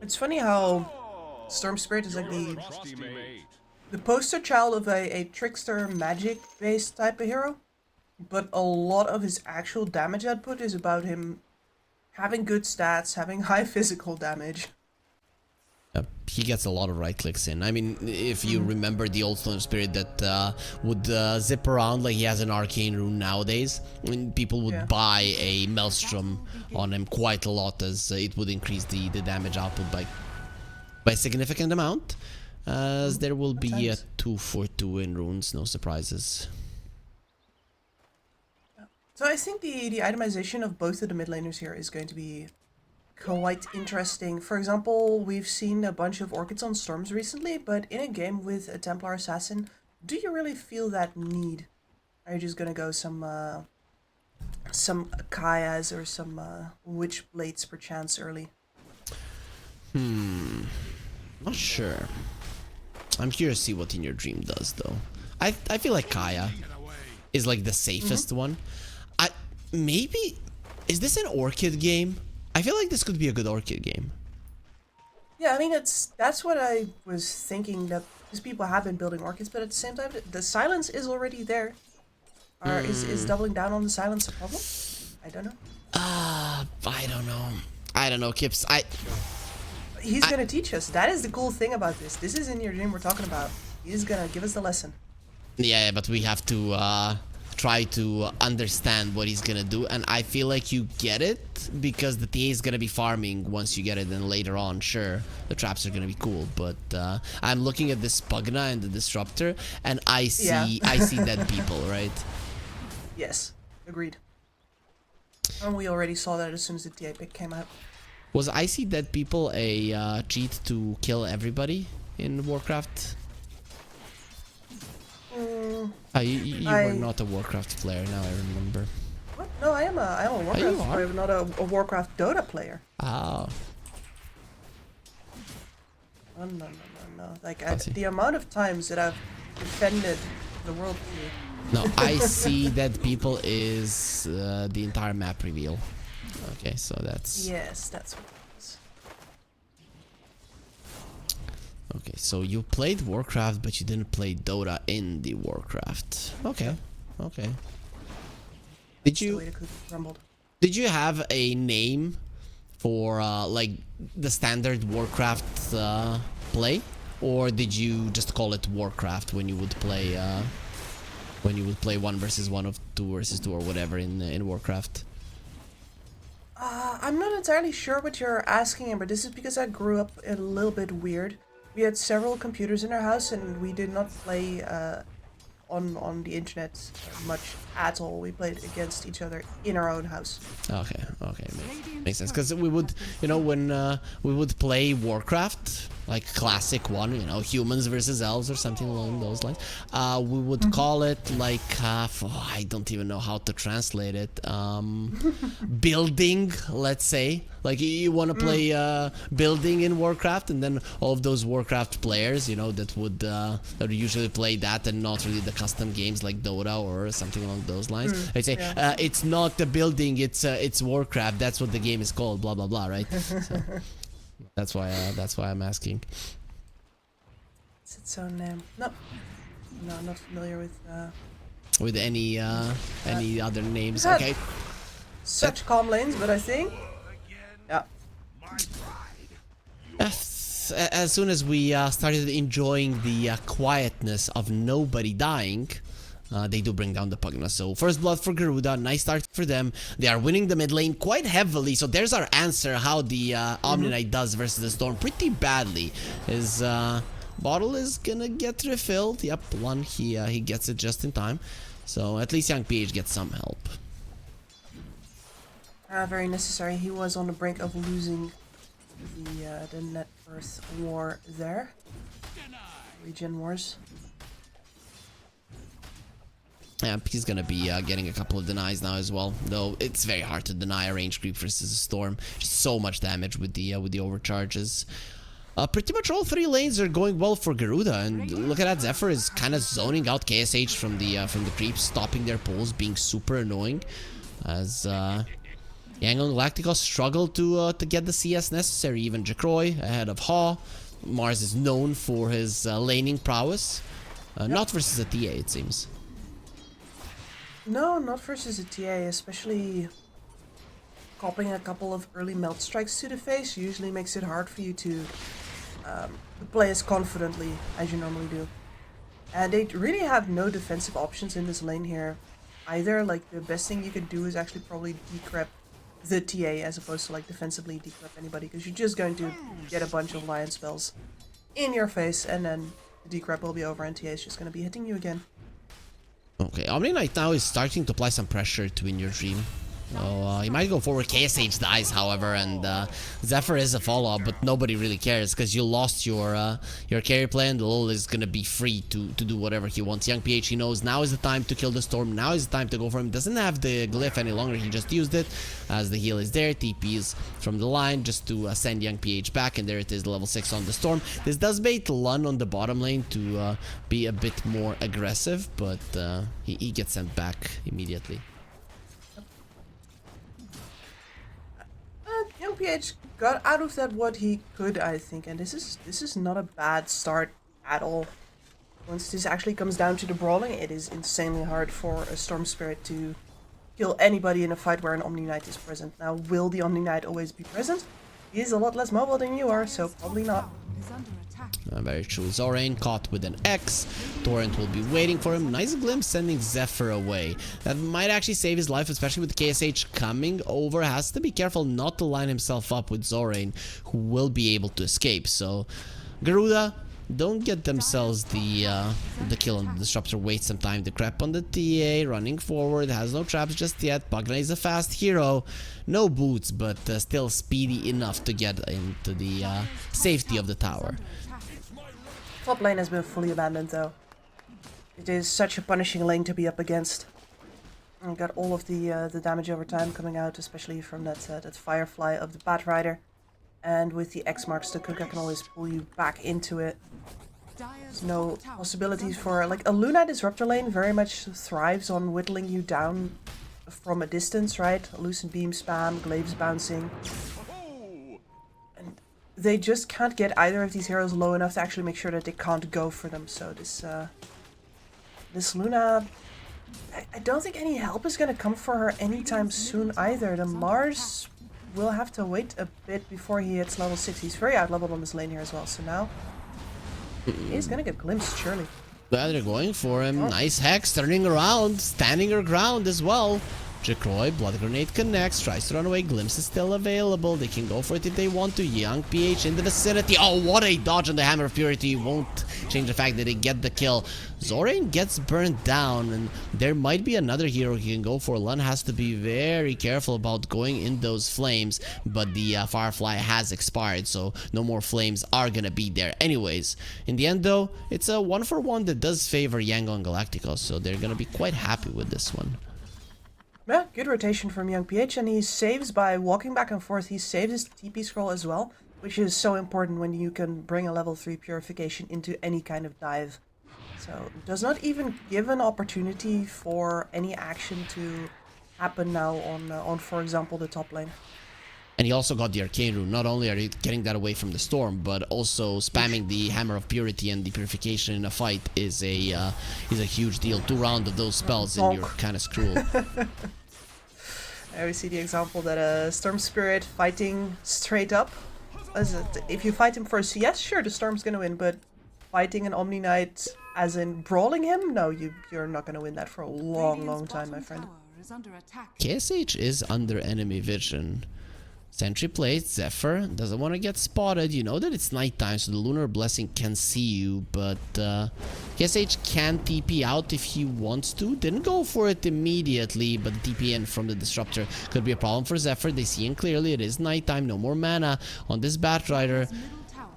H: It's funny how Storm Spirit is like the poster child of a trickster magic based type of hero. But a lot of his actual damage output is about him having good stats, having high physical damage.
G: He gets a lot of right clicks in. I mean, if you remember the old Storm Spirit that would zip around like he has an arcane rune nowadays, when people would buy a Maelstrom on him quite a lot, as it would increase the damage output by a significant amount. As there will be a 2/4/2 in runes, no surprises.
H: So I think the itemization of both of the mid laners here is going to be quite interesting. For example, we've seen a bunch of Orchids on Storms recently, but in a game with a Templar Assassin, do you really feel that need? Are you just gonna go some Kayas or some Witchblades perchance early?
G: Not sure. I'm curious to see what In Your Dream does though. I feel like Kaya is like the safest one. Maybe, is this an Orchid game? I feel like this could be a good Orchid game.
H: Yeah, I mean, that's what I was thinking, that these people have been building Orchids, but at the same time, the silence is already there. Or is doubling down on the silence a problem? I don't know. I don't know, Kips. He's gonna teach us. That is the cool thing about this. This is In Your Dream we're talking about. He's gonna give us the lesson.
G: Yeah, but we have to try to understand what he's gonna do, and I feel like you get it because the TA is gonna be farming once you get it, and later on, sure, the traps are gonna be cool, but I'm looking at this Pugna and the Disruptor, and I see dead people, right?
H: Yes, agreed. And we already saw that as soon as the TA pick came out.
G: Was I See Dead People a cheat to kill everybody in Warcraft? You were not a Warcraft player, now I remember.
H: What? No, I am a Warcraft player, but not a Warcraft Dota player.
G: Oh.
H: No. Like, the amount of times that I've defended the world here.
G: No, I See Dead People is the entire map reveal. Okay, so that's...
H: Yes, that's what it is.
G: Okay, so you played Warcraft, but you didn't play Dota in the Warcraft. Okay. Did you have a name for like the standard Warcraft play, or did you just call it Warcraft when you would play 1 versus 1 or 2 versus 2 or whatever in Warcraft?
H: I'm not entirely sure what you're asking, but this is because I grew up a little bit weird. We had several computers in our house, and we did not play on the internet much at all. We played against each other in our own house.
G: Okay, makes sense. Because we would, when we would play Warcraft, like classic one, you know, humans versus elves or something along those lines. We would call it like, I don't even know how to translate it. Building, let's say. Like you want to play building in Warcraft, and then all of those Warcraft players, you know, that would usually play that and not really the custom games like Dota or something along those lines. I'd say it's not the building, it's Warcraft. That's what the game is called. Blah blah blah. Right. So, that's why I'm asking.
H: It's its own name. No, I'm not familiar with
G: any other names.
H: Had
G: Okay.
H: such calm lanes, but I think
G: as soon as we started enjoying the quietness of nobody dying, they do bring down the Pugna. So first blood for Garuda, nice start for them. They are winning the mid lane quite heavily. So there's our answer how the Omni Knight does versus the Storm pretty badly. His bottle is gonna get refilled. Yep, one he gets it just in time. So at least Young PH gets some help.
H: very necessary. He was on the brink of losing the net worth war there. Regen wars.
G: Yeah, he's gonna be getting a couple of denies now as well. Though it's very hard to deny a range creep versus a Storm. Just so much damage with the overcharges. Pretty much all three lanes are going well for Garuda, and look at that. Zephyr is kind of zoning out KSH from the creeps, stopping their pulls, being super annoying. As Yang and Galacticos struggle to get the CS necessary. Even Jacroy ahead of Haw. Mars is known for his laning prowess. Not versus a TA, it seems.
H: No, not versus a TA, especially copping a couple of early melt strikes to the face usually makes it hard for you to play as confidently as you normally do. And they really have no defensive options in this lane here either. Like, the best thing you could do is actually probably decrep the TA as opposed to like defensively decrep anybody, because you're just going to get a bunch of lion spells in your face and then the decrep will be over and TA is just going to be hitting you again.
G: Okay, Omni Knight now is starting to apply some pressure to In Your Dream. So he might go forward. KSH dies, however, and Zephyr is a follow-up, but nobody really cares because you lost your carry play, and Lol is gonna be free to do whatever he wants. Young PH, he knows now is the time to kill the Storm. Now is the time to go for him. Doesn't have the glyph any longer. He just used it as the heal is there. TPs from the line just to send Young PH back, and there it is, level 6 on the Storm. This does bait Lun on the bottom lane to be a bit more aggressive, but he gets sent back immediately.
H: Young PH got out of that what he could, I think, and this is not a bad start at all. Once this actually comes down to the brawling, it is insanely hard for a Storm Spirit to kill anybody in a fight where an Omni Knight is present. Now, will the Omni Knight always be present? He is a lot less mobile than you are, so probably not.
G: Very true. Zorain caught with an X. Torrent will be waiting for him. Nice glimpse sending Zephyr away. That might actually save his life, especially with KSH coming over. Has to be careful not to line himself up with Zorain, who will be able to escape. So, Garuda don't get themselves the kill on the Disruptor. Wait some time to crap on the TA. Running forward. Has no traps just yet. Pugna is a fast hero. No boots, but still speedy enough to get into the safety of the tower.
H: Top lane has been fully abandoned though. It is such a punishing lane to be up against. And got all of the damage over time coming out, especially from that Firefly of the Bat Rider. And with the X marks, the Kuka can always pull you back into it. There's no possibilities for, like, a Luna Disruptor lane very much thrives on whittling you down from a distance, right? Lucent Beam spam, Glaives bouncing. They just can't get either of these heroes low enough to actually make sure that they can't go for them. So this Luna, I don't think any help is going to come for her anytime soon either. The Mars will have to wait a bit before he hits level 6. He's very out-leveled on this lane here as well. So now he's going to get glimpsed, surely.
G: Yeah, they're going for him. Nice Hex, turning around, standing her ground as well. Jacroy, Blood Grenade connects, tries to run away. Glimpse is still available. They can go for it if they want to. Young PH in the vicinity. Oh, what a dodge on the Hammer of Purity. Won't change the fact that they get the kill. Zorain gets burned down, and there might be another hero he can go for. Lun has to be very careful about going in those flames, but the Firefly has expired, so no more flames are gonna be there anyways. In the end, though, it's a 1-for-1 that does favor Yangon Galacticos, so they're gonna be quite happy with this one.
H: Yeah, good rotation from Young PH, and he saves by walking back and forth. He saves his TP scroll as well, which is so important when you can bring a level 3 purification into any kind of dive. So, does not even give an opportunity for any action to happen now on for example, the top lane.
G: And he also got the Arcane Rune. Not only are you getting that away from the Storm, but also spamming the Hammer of Purity and the Purification in a fight is a huge deal. 2 rounds of those spells and you're kind of screwed.
H: I always see the example that Storm Spirit fighting straight up. If you fight him for a CS, sure, the Storm's gonna win, but fighting an Omni Knight, as in brawling him, no, you're not gonna win that for a long time, my friend.
G: KSH is under enemy vision. Sentry plates, Zephyr doesn't want to get spotted. You know that it's nighttime, so the Lunar Blessing can see you, but KSH can TP out if he wants to. Didn't go for it immediately, but the TP in from the Disruptor could be a problem for Zephyr. They see him clearly. It is nighttime, no more mana on this Batrider.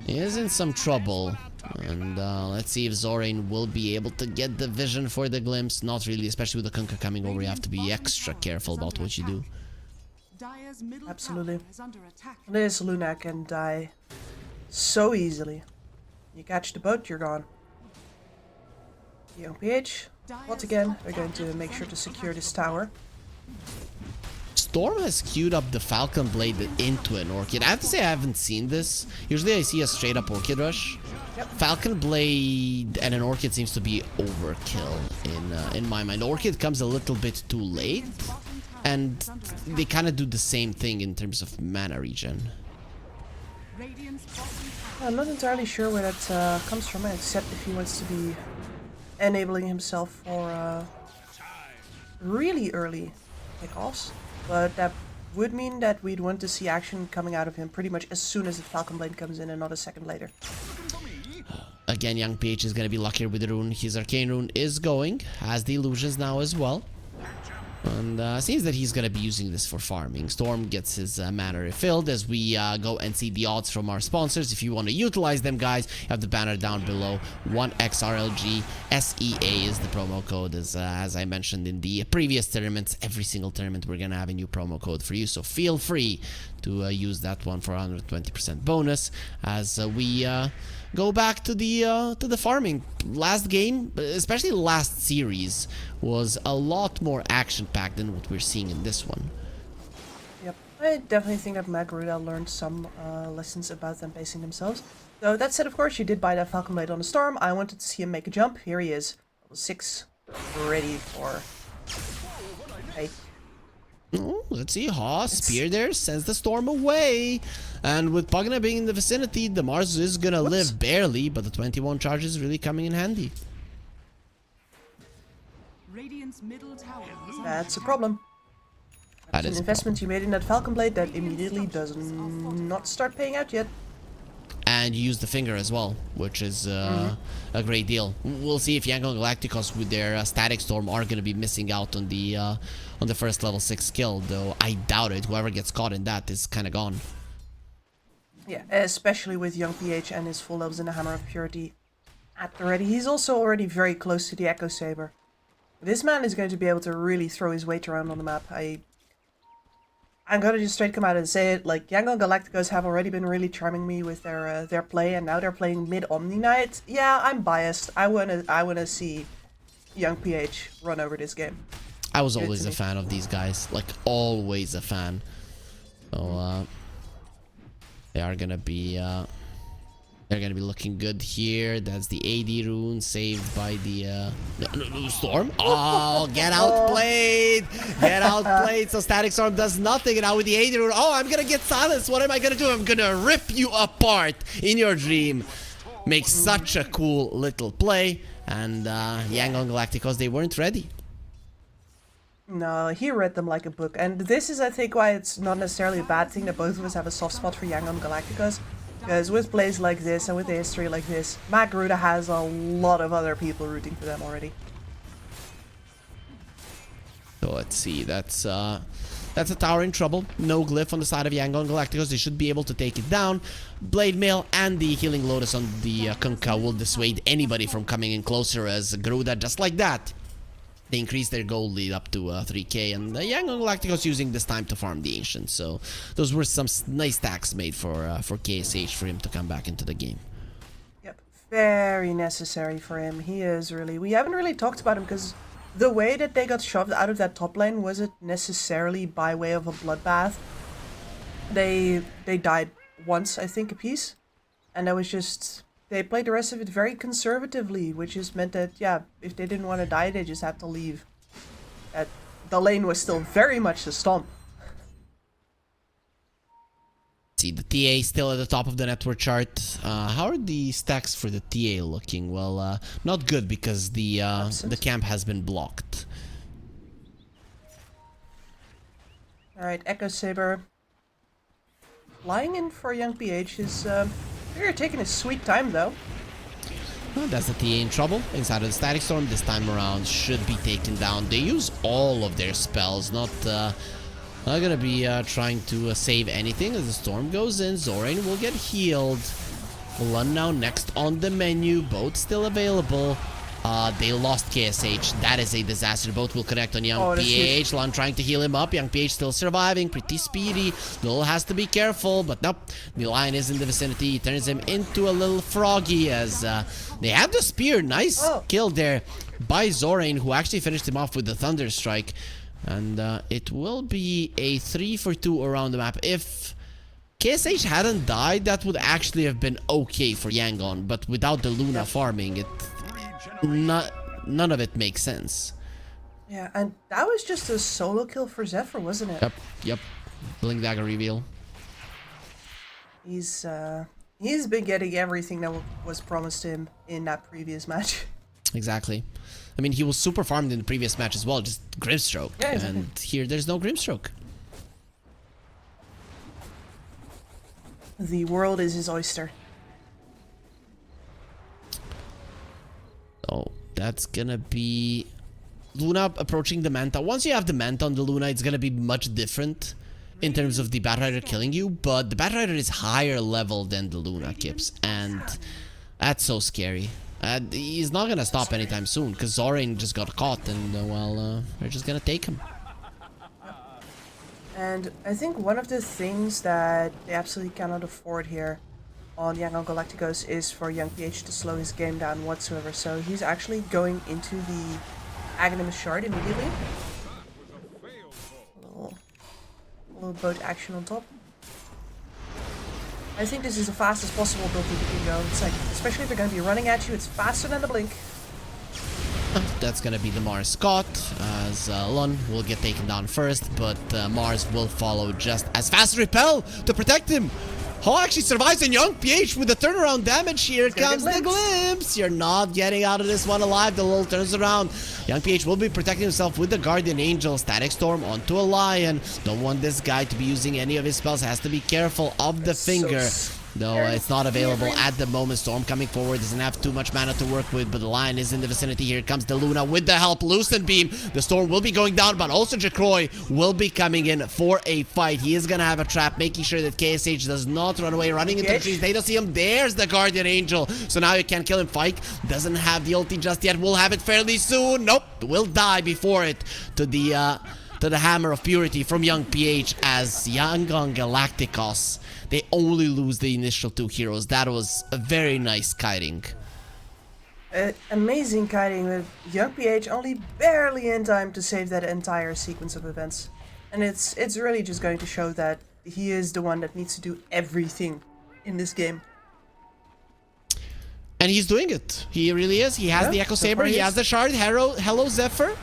G: He is in some trouble. And let's see if Zorain will be able to get the vision for the glimpse. Not really, especially with the Kunkka coming over. You have to be extra careful about what you do.
H: Absolutely. This Luna can die so easily. You catch the boat, you're gone. Young PH, once again, they're going to make sure to secure this tower.
G: Storm has queued up the Falcon Blade into an Orchid. I have to say I haven't seen this. Usually I see a straight up Orchid rush.
H: Yep.
G: Falcon Blade and an Orchid seems to be overkill in my mind. Orchid comes a little bit too late, and they kind of do the same thing in terms of mana regen.
H: I'm not entirely sure where that comes from, except if he wants to be enabling himself for really early kickoffs. But that would mean that we'd want to see action coming out of him pretty much as soon as the Falcon Blade comes in and not a second later.
G: Again, Young PH is going to be luckier with the rune. His Arcane Rune is going, has the illusions now as well. And seems that he's going to be using this for farming. Storm gets his mana refilled as we go and see the odds from our sponsors. If you want to utilize them, guys, you have the banner down below. 1XRLG SEA is the promo code. As I mentioned in the previous tournaments, every single tournament we're going to have a new promo code for you. So feel free to use that one for 120% bonus as we go back to the farming. Last game, especially last series, was a lot more action-packed than what we're seeing in this one.
H: Yep, I definitely think that Magruda learned some lessons about them pacing themselves. So that said, of course, you did buy that Falcon Blade on the Storm. I wanted to see him make a jump. Here he is, level 6, ready for... Hey.
G: Oh, let's see. Haas, spear there, sends the Storm away. And with Pugna being in the vicinity, the Mars is gonna live barely, but the 21 charge is really coming in handy.
H: That's a problem. That's an investment you made in that Falcon Blade that immediately does not start paying out yet.
G: And you use the finger as well, which is a great deal. We'll see if Yangon Galacticos with their Static Storm are going to be missing out on the first level 6 kill, though I doubt it. Whoever gets caught in that is kind of gone.
H: Yeah, especially with Young PH and his full levels in the Hammer of Purity at the ready. He's also already very close to the Echo Saber. This man is going to be able to really throw his weight around on the map. I'm gonna just straight come out and say it, like, Yangon Galacticos have already been really charming me with their play, and now they're playing mid Omni Knight. Yeah, I'm biased. I wanna see Young PH run over this game.
G: I was always a fan of these guys, like always a fan. So they are gonna be they're gonna be looking good here. That's the AD rune saved by the Storm. Oh, get outplayed! Get outplayed. So Static Storm does nothing, and now with the AD rune, oh, I'm gonna get silenced. What am I gonna do? I'm gonna rip you apart in your dream. Makes such a cool little play, and Yangon Galacticos, they weren't ready.
H: No, he read them like a book. And this is, I think, why it's not necessarily a bad thing that both of us have a soft spot for Yangon Galacticos. Because with plays like this and with the history like this, Matt Garuda has a lot of other people rooting for them already.
G: So let's see, that's a tower in trouble. No glyph on the side of Yangon Galacticos. They should be able to take it down. Blade Mail and the Healing Lotus on the Kunkka will dissuade anybody from coming in closer, as Garuda, just like that, they increase their gold lead up to 3k, and Yangon Galacticos using this time to farm the Ancient. So those were some nice stacks made for KSH for him to come back into the game.
H: Yep, very necessary for him. He is really... We haven't really talked about him because the way that they got shoved out of that top lane wasn't necessarily by way of a bloodbath. They died once, I think, a piece, and that was just... They played the rest of it very conservatively, which just meant that, yeah, if they didn't want to die, they just had to leave. The lane was still very much the stomp.
G: See, the TA still at the top of the network chart. How are the stacks for the TA looking? Well, not good, because the camp has been blocked.
H: Alright, Echo Saber. Flying in for Young PH is... You're taking a sweet time, though.
G: Well, that's the TA in trouble. Inside of the Static Storm this time around should be taken down. They use all of their spells, not gonna be trying to save anything as the storm goes in. Zorain will get healed. Lun now next on the menu. Both still available. They lost KSH. That is a disaster. Both will connect on Young PH. Lun trying to heal him up. Young PH still surviving. Pretty speedy. Null has to be careful, but nope. The Lion is in the vicinity. He turns him into a little froggy as they have the spear. Nice kill there by Zorain, who actually finished him off with the Thunder Strike. And it will be a 3-for-2 around the map. If KSH hadn't died, that would actually have been okay for Yangon, but without the Luna farming, none of it makes sense.
H: Yeah, and that was just a solo kill for Zephyr, wasn't it?
G: Yep. Blink Dagger reveal.
H: He's been getting everything that was promised to him in that previous match.
G: Exactly. I mean, he was super farmed in the previous match as well, just Grimstroke. Yeah, exactly. And here there's no Grimstroke.
H: The world is his oyster.
G: Oh, that's gonna be Luna approaching the Manta. Once you have the Manta on the Luna, it's gonna be much different in terms of the Batrider killing you, but the Batrider is higher level than the Luna, Kips, and that's so scary. He's not gonna stop anytime soon, because Zorain just got caught, and they're just gonna take him.
H: And I think one of the things that they absolutely cannot afford here on Yangon Galacticos is for Young PH to slow his game down whatsoever. So he's actually going into the Aghanimus Shard immediately. A little boat action on top. I think this is the fastest possible build that you can go. It's like, especially if they're going to be running at you, it's faster than the blink.
G: That's gonna be the Mars Scott, as Lun will get taken down first, but Mars will follow just as fast. Repel to protect him. Ho actually survives, and Young PH with the turnaround damage. Here comes the glimpse. You're not getting out of this one alive. The Lul turns around. Young PH will be protecting himself with the Guardian Angel. Static Storm onto a Lion. Don't want this guy to be using any of his spells. Has to be careful of the finger. No, it's not available at the moment. Storm coming forward, doesn't have too much mana to work with, but the Lion is in the vicinity. Here comes the Luna with the help. Lucent Beam. The Storm will be going down, but also Jacroy will be coming in for a fight. He is gonna have a trap, making sure that KSH does not run away, running into the trees. They don't see him. There's the Guardian Angel. So now you can't kill him. Fike doesn't have the ulti just yet. We'll have it fairly soon. Nope, will die before it to the Hammer of Purity from Young PH, as Yangon Galacticos, they only lose the initial two heroes. That was a very nice kiting.
H: Amazing kiting with Young PH only barely in time to save that entire sequence of events. And it's really just going to show that he is the one that needs to do everything in this game. And
G: he's doing it. He really is. He has the Echo Saber. He has the Shard. Hello, Zephyr.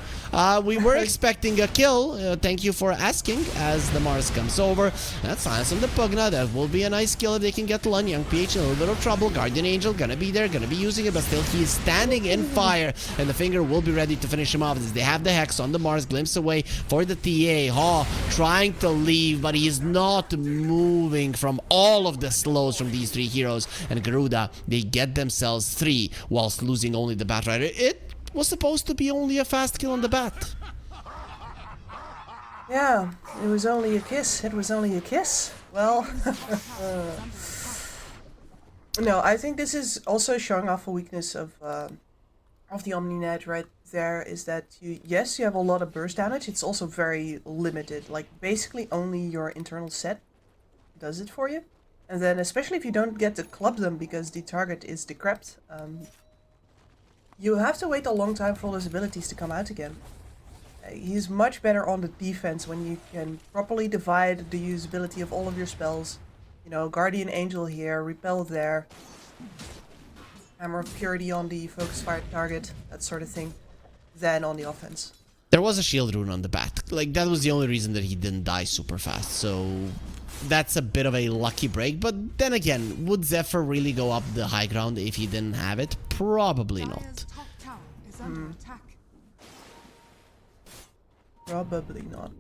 G: We were expecting a kill. Thank you for asking. As the Mars comes over, that's silence on the Pugna. That will be a nice kill if they can get Lun. Young PH in a little bit of trouble. Guardian Angel gonna be there, gonna be using it, but still he is standing in fire, and the Finger will be ready to finish him off as they have the Hex on the Mars. Glimpse away for the TA. Haw trying to leave, but he is not moving from all of the slows from these three heroes. And Garuda, they get themselves 3 whilst losing only the Bat Rider. It was supposed to be only a fast kill on the Bat.
H: Yeah, it was only a kiss. It was only a kiss. Well, no, I think this is also showing off a weakness of the Omninet right there, is that you have a lot of burst damage. It's also very limited. Like, basically only your internal set does it for you. And then, especially if you don't get to club them because the target is decrepit, you have to wait a long time for all his abilities to come out again. He's much better on the defense when you can properly divide the usability of all of your spells. You know, Guardian Angel here, Repel there, Hammer of Purity on the focus fire target, that sort of thing, than on the offense.
G: There was a shield rune on the Bat. Like, that was the only reason that he didn't die super fast, so that's a bit of a lucky break. But then again, would Zephyr really go up the high ground if he didn't have it? Probably not.
H: Probably not.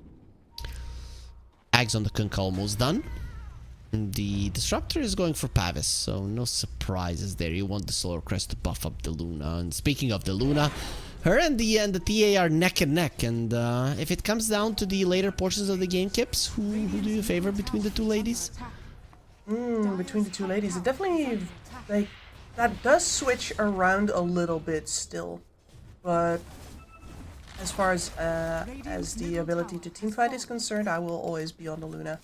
G: Ags on the Kunk almost done. The Disruptor is going for Pavis, so no surprises there. You want the Solar Crest to buff up the Luna. And speaking of the Luna, her and the TA are neck and neck. And if it comes down to the later portions of the game, Kips, who do you favor between the two ladies?
H: Between the two ladies, it definitely, like, that does switch around a little bit still. But as far as the ability to teamfight is concerned, I will always be on the Luna.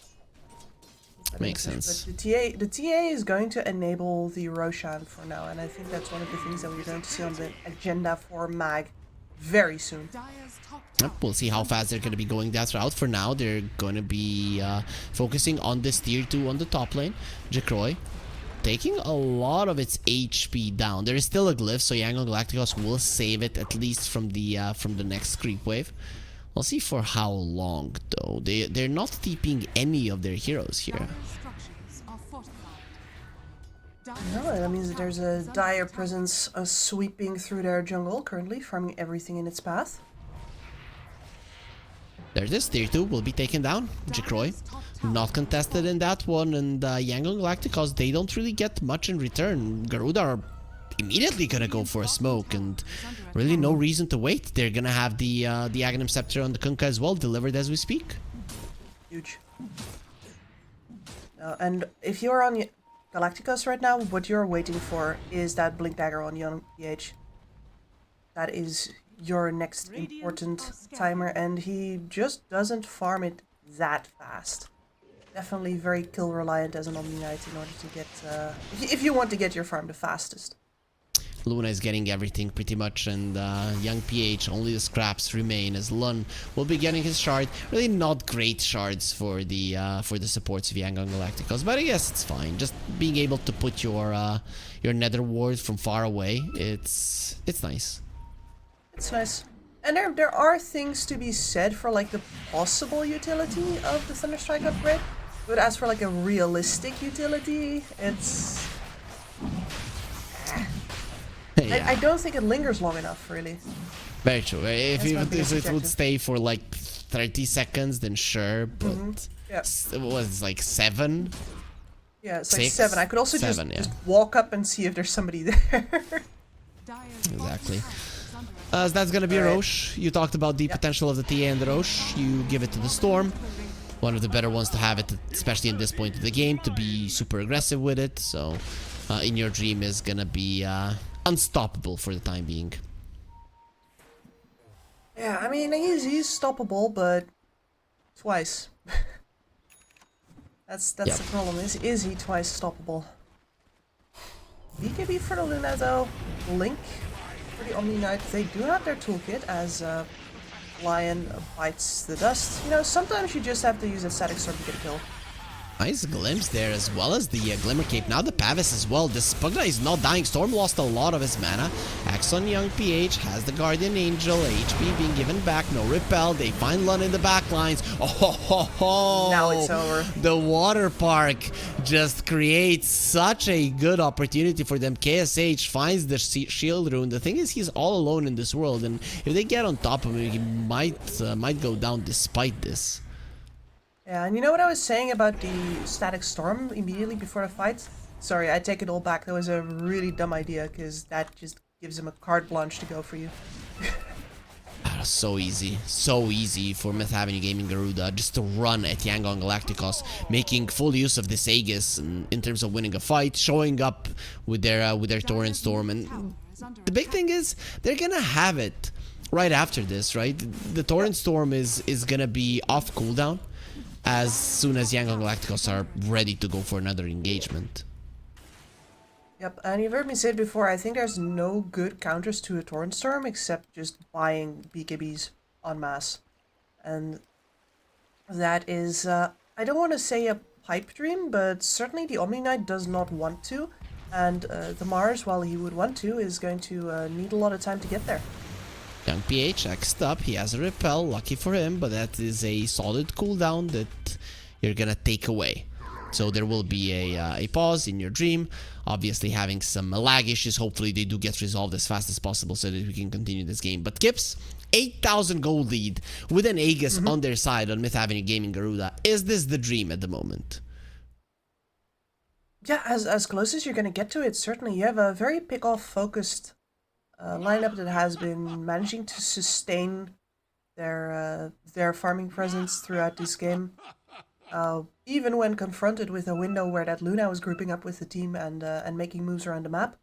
G: Makes sense.
H: But the TA is going to enable the Roshan for now, and I think that's one of the things that we're going to see on the agenda for MAG very soon.
G: Yep, we'll see how fast they're going to be going that route. For now, they're going to be focusing on this tier 2 on the top lane. Jacroy taking a lot of its HP down. There is still a glyph, so Yangon Galacticos will save it at least from the next creep wave. We'll see for how long though. They're not TPing any of their heroes here.
H: No, that means that there's a dire presence sweeping through their jungle currently, farming everything in its path.
G: There it is. Tier 2 will be taken down. Jacroy not contested in that one, and Yangon Galacticos, they don't really get much in return. Garuda are immediately gonna go for a smoke, and really no reason to wait. They're gonna have the Aghanim Scepter on the Kunkka as well, delivered as we speak.
H: Huge. And if you're on Galacticos right now, what you're waiting for is that Blink Dagger on Young PH. That is your next important timer, and he just doesn't farm it that fast. Definitely very kill reliant as an Omni-Knight in order to get, if you want to get your farm the fastest.
G: Luna is getting everything pretty much, and Young PH, only the scraps remain as Lun will be getting his shard. Really not great shards for the supports of Yangon Galacticos, but I guess it's fine. Just being able to put your Nether Ward from far away, it's nice.
H: It's nice. And there are things to be said for like the possible utility of the Thunderstrike upgrade, but as for like a realistic utility, it's
G: Yeah.
H: I don't think it lingers long enough, really.
G: Very true. If it would stay for like 30 seconds, then sure, but it was like 7.
H: Yeah, it's
G: 6,
H: like 7. I could also
G: 7,
H: just walk up and see if there's somebody there.
G: Exactly. So that's gonna be a Roche. You talked about the potential of the TA and the Roche. You give it to the Storm. One of the better ones to have it, especially in this point of the game, to be super aggressive with it. So, In Your Dream is gonna be unstoppable for the time being.
H: Yeah, I mean, he's stoppable, but twice. that's the problem. Is he twice stoppable? BKB for the Luna though. Link for the Omni-Knight. They do have their toolkit as Lion bites the dust. You know, sometimes you just have to use a static sword to get a kill.
G: Nice glimpse there, as well as the Glimmer Cape. Now the Pavis as well. This Spugna is not dying. Storm lost a lot of his mana. Axe on Young PH has the Guardian Angel. HP being given back. No repel. They find Lun in the backlines. Oh, ho, ho, ho.
H: Now it's over.
G: The water park just creates such a good opportunity for them. KSH finds the shield rune. The thing is, he's all alone in this world, and if they get on top of him, he might go down despite this.
H: Yeah, and you know what I was saying about the static storm immediately before the fight? Sorry, I take it all back. That was a really dumb idea, because that just gives him a carte blanche to go for you.
G: So easy for Myth Avenue Gaming Garuda just to run at Yangon Galacticos, making full use of this Aegis in terms of winning a fight, showing up with their Torrent Storm, and the big thing is they're gonna have it right after this, right? The Torrent Storm is gonna be off cooldown as soon as Yangon Galacticos are ready to go for another engagement.
H: Yep, and you've heard me say it before, I think there's no good counters to a Torrent Storm except just buying BKBs en masse. And that is, I don't want to say a pipe dream, but certainly the Omni Knight does not want to. And the Mars, while he would want to, is going to need a lot of time to get there.
G: Young PH next up, he has a repel, lucky for him, but that is a solid cooldown that you're gonna take away. So there will be a pause in your dream, obviously having some lag issues. Hopefully they do get resolved as fast as possible so that we can continue this game. But Kips, 8,000 gold lead with an Aegis on their side on Myth Avenue Gaming Garuda. Is this the dream at the moment?
H: Yeah, as close as you're gonna get to it, certainly. You have a very pick-off focused lineup that has been managing to sustain their farming presence throughout this game. Even when confronted with a window where that Luna was grouping up with the team and making moves around the map.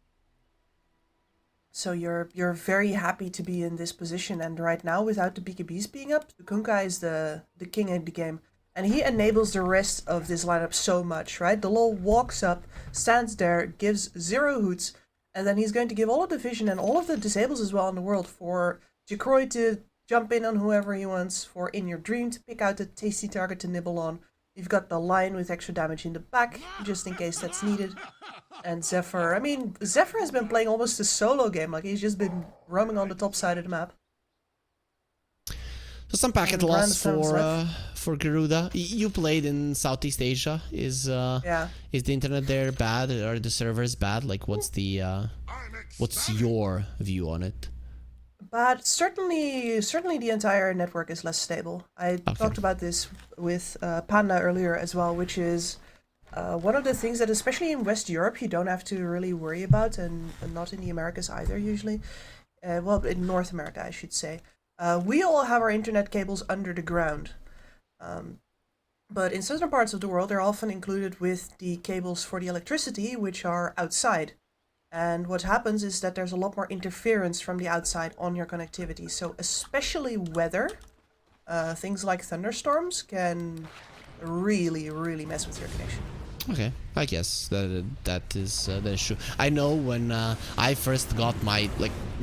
H: So you're very happy to be in this position, and right now without the BKBs being up, Kunkka is the king of the game. And he enables the rest of this lineup so much, right? The LoL walks up, stands there, gives 0 hoots, and then he's going to give all of the vision and all of the disables as well in the world for Jacroy to jump in on whoever he wants, for In Your Dream to pick out a tasty target to nibble on. You've got the Lion with extra damage in the back, just in case that's needed. And Zephyr, I mean, Zephyr has been playing almost a solo game, like he's just been roaming on the top side of the map.
G: So some packet loss for Garuda. You played in Southeast Asia. Is the internet there bad? Are the servers bad? Like, what's your view on it?
H: But certainly the entire network is less stable. I talked about this with Panda earlier as well, which is one of the things that, especially in West Europe, you don't have to really worry about, and not in the Americas either usually. Well, in North America, I should say. We all have our internet cables under the ground. But in certain parts of the world, they're often included with the cables for the electricity, which are outside. And what happens is that there's a lot more interference from the outside on your connectivity. So especially weather, things like thunderstorms can really, really mess with your connection.
G: Okay, I guess that is true. I know when I first got my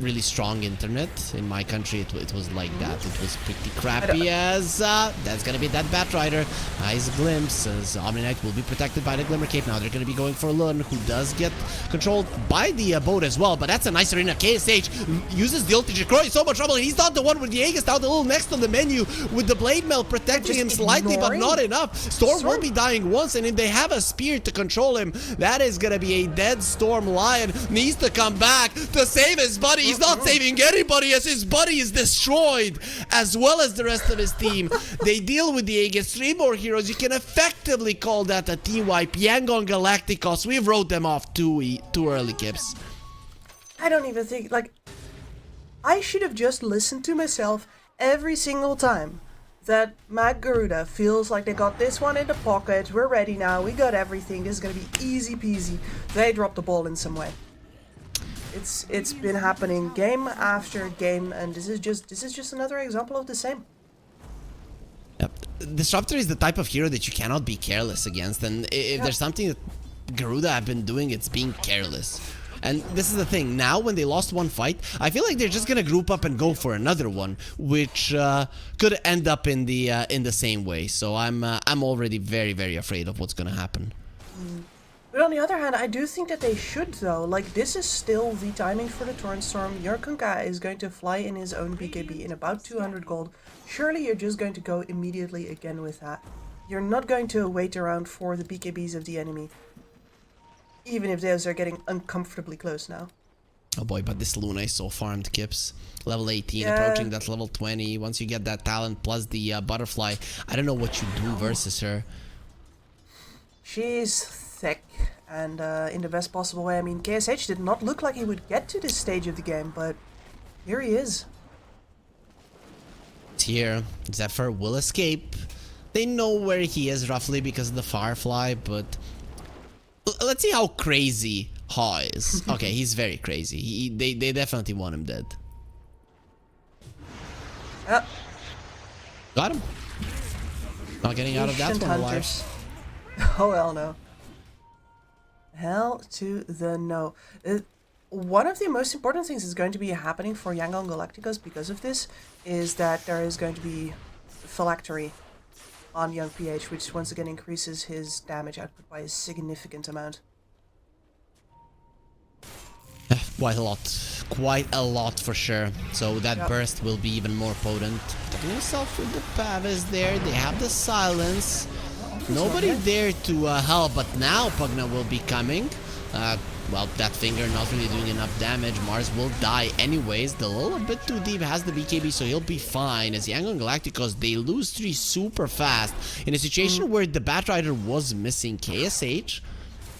G: really strong internet in my country, it was like that. It was pretty crappy. As that's gonna be that Batrider. Nice glimpse as Omni Knight will be protected by the Glimmer Cape. Now they're gonna be going for Lun, who does get controlled by the boat as well. But that's a nice arena. KSH uses the ulti. Jacroy is so much trouble. He's not the one with the Aegis down the little next on the menu with the Blade Mail protecting him slightly, but not enough. Storm will be dying once, and if they have a spear to control him, that is gonna be a dead Storm. Lion needs to come back to save his buddy. He's not saving anybody as his buddy is destroyed, as well as the rest of his team. They deal with the Aegis. 3 more heroes. You can effectively call that a team wipe. Yangon Galacticos, we wrote them off too early, Kips.
H: I don't even think, I should have just listened to myself every single time that Mad Garuda feels like they got this one in the pocket. We're ready now. We got everything. This is gonna be easy peasy. They dropped the ball in some way. It's been happening game after game, and this is just another example of the same.
G: Yep. Disruptor is the type of hero that you cannot be careless against, and if there's something that Garuda have been doing, it's being careless. And this is the thing, now when they lost one fight, I feel like they're just gonna group up and go for another one, which could end up in the same way. So I'm already very, very afraid of what's gonna happen.
H: But on the other hand, I do think that they should, though. Like, this is still the timing for the Torrent Storm. Your Kunkka is going to fly in his own BKB in about 200 gold. Surely you're just going to go immediately again with that. You're not going to wait around for the BKBs of the enemy. Even if those are getting uncomfortably close now.
G: Oh boy, but this Luna is so farmed, Kips. Level 18, approaching that level 20. Once you get that talent plus the butterfly, I don't know what you do versus her.
H: She's thick and in the best possible way. I mean, KSH did not look like he would get to this stage of the game, but here he is.
G: It's here. Zephyr will escape. They know where he is roughly because of the Firefly, but let's see how crazy Ha is. Okay, he's very crazy. They definitely want him dead. Got him. Not getting out of that one alive.
H: Oh, hell no. Hell to the no. One of the most important things is going to be happening for Yangon Galacticos because of this is that there is going to be phylactery on young PH, which once again increases his damage output by a significant amount.
G: Quite a lot for sure. So that burst will be even more potent. Protecting himself with the Pavis there. They have the silence. Nobody there to help, but now Pugna will be coming. Well, that finger not really doing enough damage. Mars will die anyways. The Lul a bit too deep, has the BKB, so he'll be fine. As Yangon Galacticos, they lose 3 super fast. In a situation where the Batrider was missing KSH,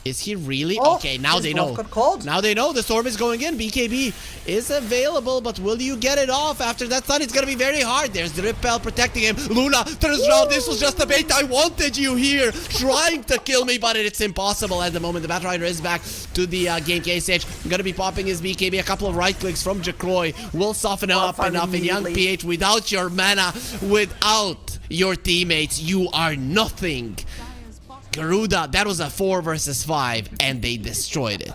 G: is he really? Okay, now they know. Now they know the storm is going in. BKB is available, but will you get it off after that stun? It's gonna be very hard. There's the Repel protecting him. Luna turns around. This was just a bait. I wanted you here, trying to kill me, but it's impossible at the moment. The Batrider is back to the game. KSH gonna be popping his BKB. A couple of right clicks from Jacroy will soften him up enough. In young PH, without your mana, without your teammates, you are nothing. Garuda, that was a 4 versus 5, and they destroyed it.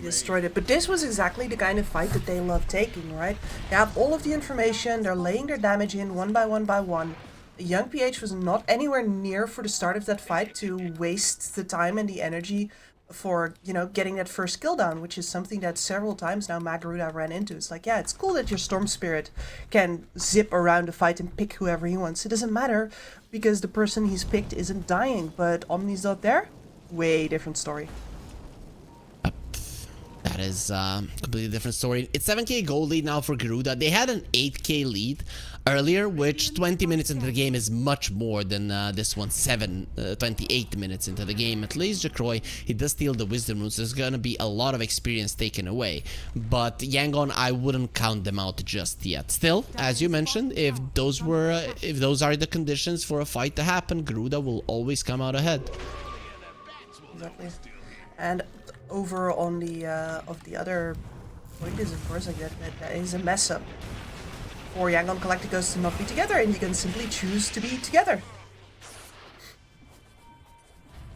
H: Destroyed it. But this was exactly the kind of fight that they love taking, right? They have all of the information, they're laying their damage in one by one by one. Young PH was not anywhere near for the start of that fight to waste the time and the energy for, you know, getting that first kill down, which is something that several times now Garuda ran into. It's like, yeah, it's cool that your Storm Spirit can zip around the fight and pick whoever he wants. It doesn't matter because the person he's picked isn't dying, but Omni's not there. Way different story.
G: That is a completely different story. It's 7k gold lead now for Garuda. They had an 8k lead earlier, which 20 minutes into the game is much more than this one. 28 minutes into the game. At least Jacroy, he does steal the Wisdom Runes. There's gonna be a lot of experience taken away. But Yangon, I wouldn't count them out just yet. Still, as you mentioned, if those are the conditions for a fight to happen, Garuda will always come out ahead.
H: Exactly. And over on the of the other point is, of course, like that is a mess up for Yangon Galacticos to not be together, and you can simply choose to be together.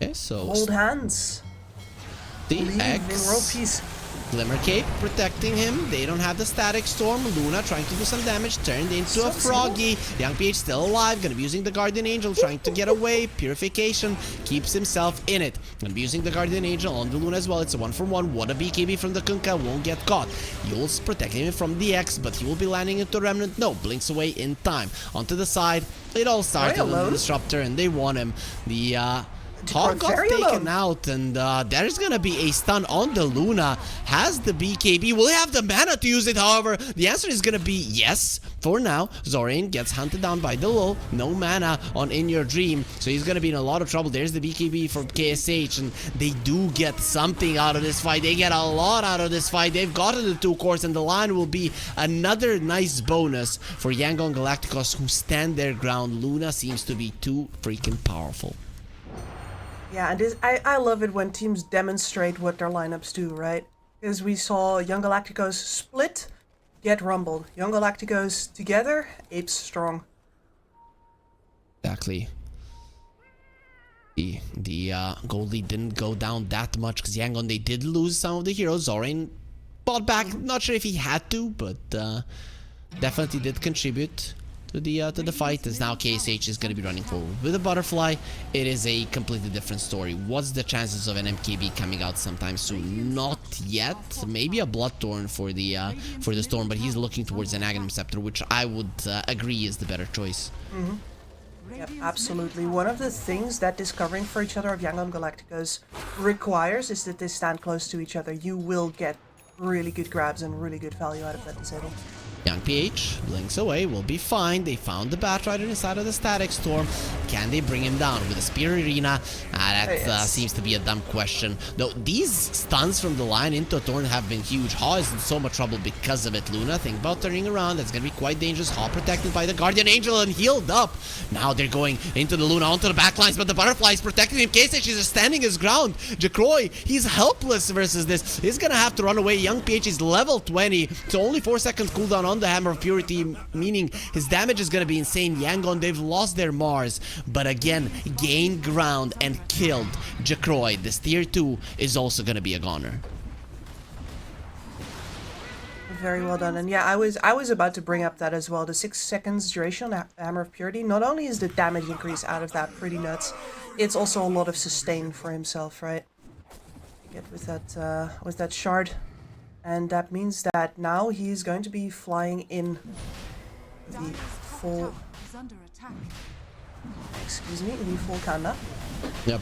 G: Okay, so
H: hold hands.
G: The
H: Leave
G: X
H: in world peace.
G: Glimmer Cape protecting him. They don't have the Static Storm. Luna trying to do some damage, turned into a Froggy. Young PH still alive. Gonna be using the Guardian Angel, trying to get away. Purification keeps himself in it. Gonna be using the Guardian Angel on the Luna as well. It's a 1-for-1. What a BKB from the Kunkka. Won't get caught. Yule's protecting him from the X, but he will be landing into Remnant. No, blinks away in time. Onto the side. It all started on the Disruptor, and they won him. The Hog got taken out, and there's gonna be a stun on the Luna. Has the BKB, will he have the mana to use it? However, the answer is gonna be yes for now. Zorian gets hunted down by the Lul. No mana on In Your Dream, so he's gonna be in a lot of trouble. There's the BKB from KSH, and they do get something out of this fight. They get a lot out of this fight. They've gotten the 2 cores, and the line will be another nice bonus for Yangon Galacticos, who stand their ground. Luna seems to be too freaking powerful.
H: Yeah, and I love it when teams demonstrate what their lineups do, right? Because we saw Young Galacticos split, get rumbled. Young Galacticos together, apes strong.
G: Exactly. The gold lead didn't go down that much because Yangon, they did lose some of the heroes. Zorin bought back. Not sure if he had to, but definitely did contribute to the fight. As now KSH is going to be running forward with a butterfly. It is a completely different story. What's the chances of an MKB coming out sometime soon? Not yet. Maybe a Bloodthorn for the Storm, but he's looking towards an Aghanim Scepter, which I would agree is the better choice.
H: Yep, absolutely. One of the things that discovering for each other of Yangon Galacticos requires is that they stand close to each other. You will get really good grabs and really good value out of that disable.
G: Young PH blinks away, will be fine. They found the Batrider inside of the Static Storm. Can they bring him down with a Spear Arena? That seems to be a dumb question. Though these stuns from the line into Thorn have been huge. Haw is in so much trouble because of it. Luna, think about turning around. That's going to be quite dangerous. Haw protected by the Guardian Angel and healed up. Now they're going into the Luna, onto the backlines, but the Butterfly is protecting him. KSH is standing his ground. Jacroy, he's helpless versus this. He's going to have to run away. Young PH is level 20, so only 4 seconds cooldown on the Hammer of Purity, meaning his damage is going to be insane. Yangon, they've lost their Mars, but again, gained ground and killed Jacroy. This tier 2 is also going to be a goner.
H: Very well done. And yeah, I was about to bring up that as well. The 6 seconds duration on Hammer of Purity. Not only is the damage increase out of that pretty nuts, it's also a lot of sustain for himself, right? Get with that shard. And that means that now he's going to be flying in the full... Excuse me, the full Kanda.
G: Yep.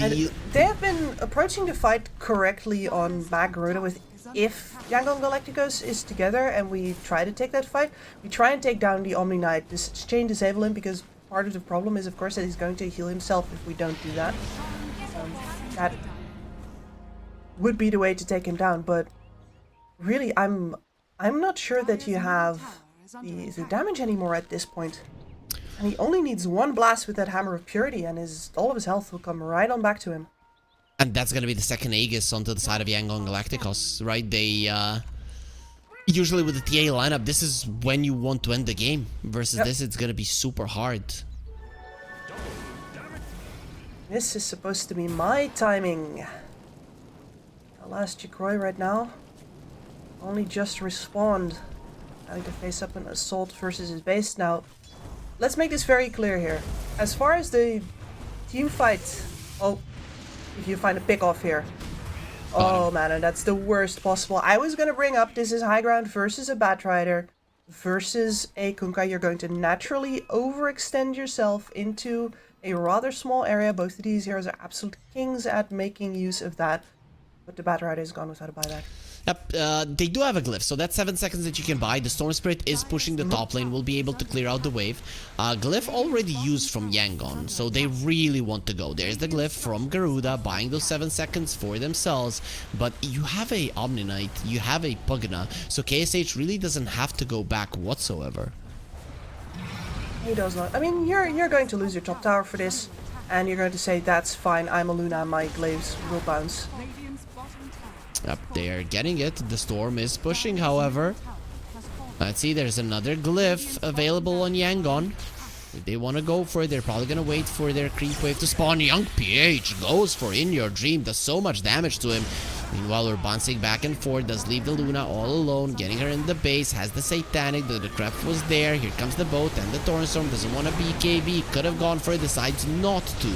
H: And they have been approaching the fight correctly on Mag Garuda with if Yangon Galacticos is together and we try to take that fight, we try and take down the Omni Knight, chain disable him, because part of the problem is of course that he's going to heal himself if we don't do that. That would be the way to take him down, but really I'm not sure that you have the damage anymore at this point. And he only needs one blast with that Hammer of Purity and all of his health will come right on back to him.
G: And that's gonna be the second Aegis onto the side of Yangon Galacticos, right? They usually with the TA lineup, this is when you want to end the game. Versus this, it's gonna be super hard.
H: This is supposed to be my timing. Last Jacroy right now only just respawned, having to face up an assault versus his base. Now let's make this very clear here. As far as the team fight, if you find a pick off here, oh man, and that's the worst possible. I was gonna bring up this is high ground versus a Batrider versus a Kunkka. You're going to naturally overextend yourself into a rather small area. Both of these heroes are absolute kings at making use of that. But the Batrider is gone without a buyback.
G: Yep, they do have a glyph, so that's 7 seconds that you can buy. The Storm Spirit is pushing the top lane, will be able to clear out the wave. Glyph already used from Yangon, so they really want to go. There's the glyph from Garuda, buying those 7 seconds for themselves. But you have a Omni Knight, you have a Pugna, so KSH really doesn't have to go back whatsoever.
H: He does not. I mean, you're going to lose your top tower for this, and you're going to say, that's fine, I'm a Luna, my glaives will bounce.
G: Yep, they're getting it. The Storm is pushing, however. Let's see, there's another glyph available on Yangon. If they want to go for it, they're probably going to wait for their creep wave to spawn. Young PH goes for In Your Dream. Does so much damage to him. Meanwhile, we're bouncing back and forth. Does leave the Luna all alone. Getting her in the base. Has the Satanic. The Crep was there. Here comes the boat and the Thornstorm. Doesn't want to BKB. Could have gone for it. Decides not to.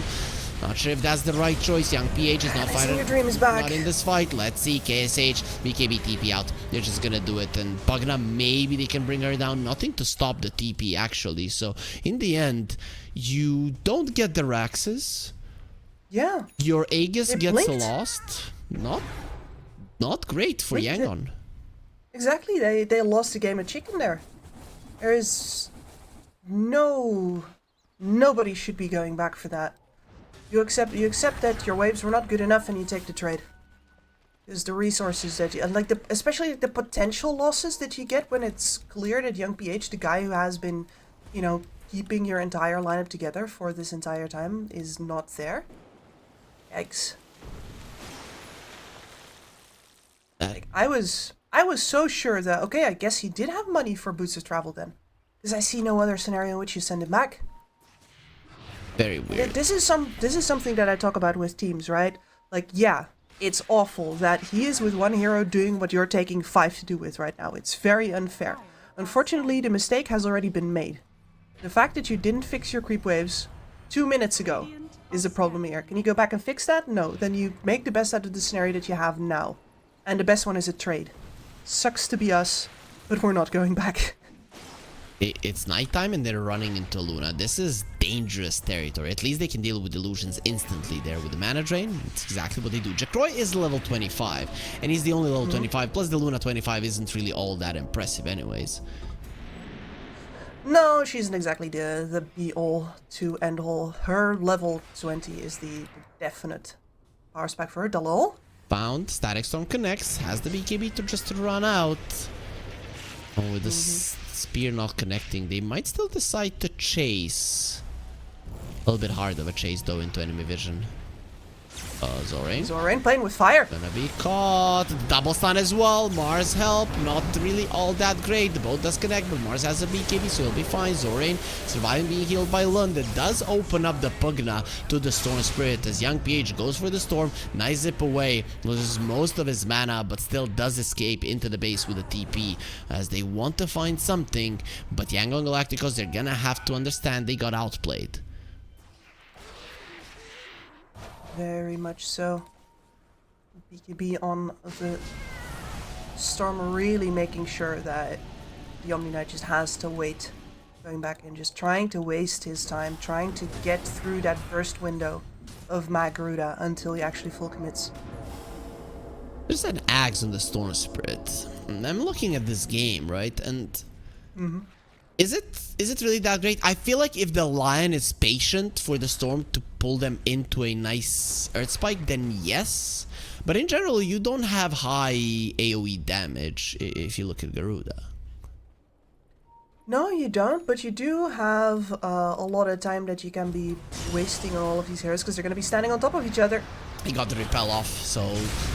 G: Not sure if that's the right choice. Young PH is not fighting.
H: Your dream is back.
G: Not in this fight. Let's see. KSH, BKB TP out. They're just gonna do it. And Pugna, maybe they can bring her down. Nothing to stop the TP actually. So in the end, you don't get the Raxes.
H: Yeah.
G: Your Aegis gets lost. Not great for Yangon.
H: Exactly. They lost the game of chicken there. There is nobody should be going back for that. You accept that your waves were not good enough and you take the trade. Because the resources that you, like especially the potential losses that you get when it's clear that Young PH, the guy who has been, keeping your entire lineup together for this entire time, is not there. Yikes. Like, I was so sure that, okay, I guess he did have money for Boots of Travel then. Because I see no other scenario in which you send him back.
G: Very weird.
H: This is something that I talk about with teams, right? Like, yeah, it's awful that he is with one hero doing what you're taking 5 to do with right now. It's very unfair. Unfortunately, the mistake has already been made. The fact that you didn't fix your creep waves 2 minutes ago is a problem here. Can you go back and fix that? No. Then you make the best out of the scenario that you have now. And the best one is a trade. Sucks to be us, but we're not going back.
G: It's nighttime and they're running into Luna. This is dangerous territory. At least they can deal with illusions instantly there with the mana drain. It's exactly what they do. Jackroy is level 25, and he's the only level 25. Plus the Luna 25 isn't really all that impressive anyways.
H: No, she isn't exactly the be-all to end-all. Her level 20 is the definite power spec for her. Dalal.
G: Found. Static Storm connects. Has the BKB to just run out. Oh, with the spear not connecting, they might still decide to chase. A little bit hard of a chase though into enemy vision.
H: Zorain playing with fire.
G: Gonna be caught. Double stun as well. Mars help. Not really all that great. The boat does connect, but Mars has a BKB, so he'll be fine. Zorain surviving, being healed by Lund. That does open up the Pugna to the Storm Spirit as Young PH goes for the Storm. Nice zip away. Loses most of his mana, but still does escape into the base with a TP as they want to find something. But Yangon Galacticos, they're gonna have to understand they got outplayed.
H: Very much so. BKB on the Storm, really making sure that the Omni Knight just has to wait. Going back and just trying to waste his time, trying to get through that burst window of Magruda until he actually full commits.
G: There's an axe on the Storm Spirit. I'm looking at this game, right? And is it really that great? I feel like if the Lion is patient for the Storm to pull them into a nice Earth Spike, then yes. But in general, you don't have high AoE damage if you look at Garuda.
H: No, you don't, but you do have a lot of time that you can be wasting on all of these heroes because they're going to be standing on top of each other.
G: He got the repel off, so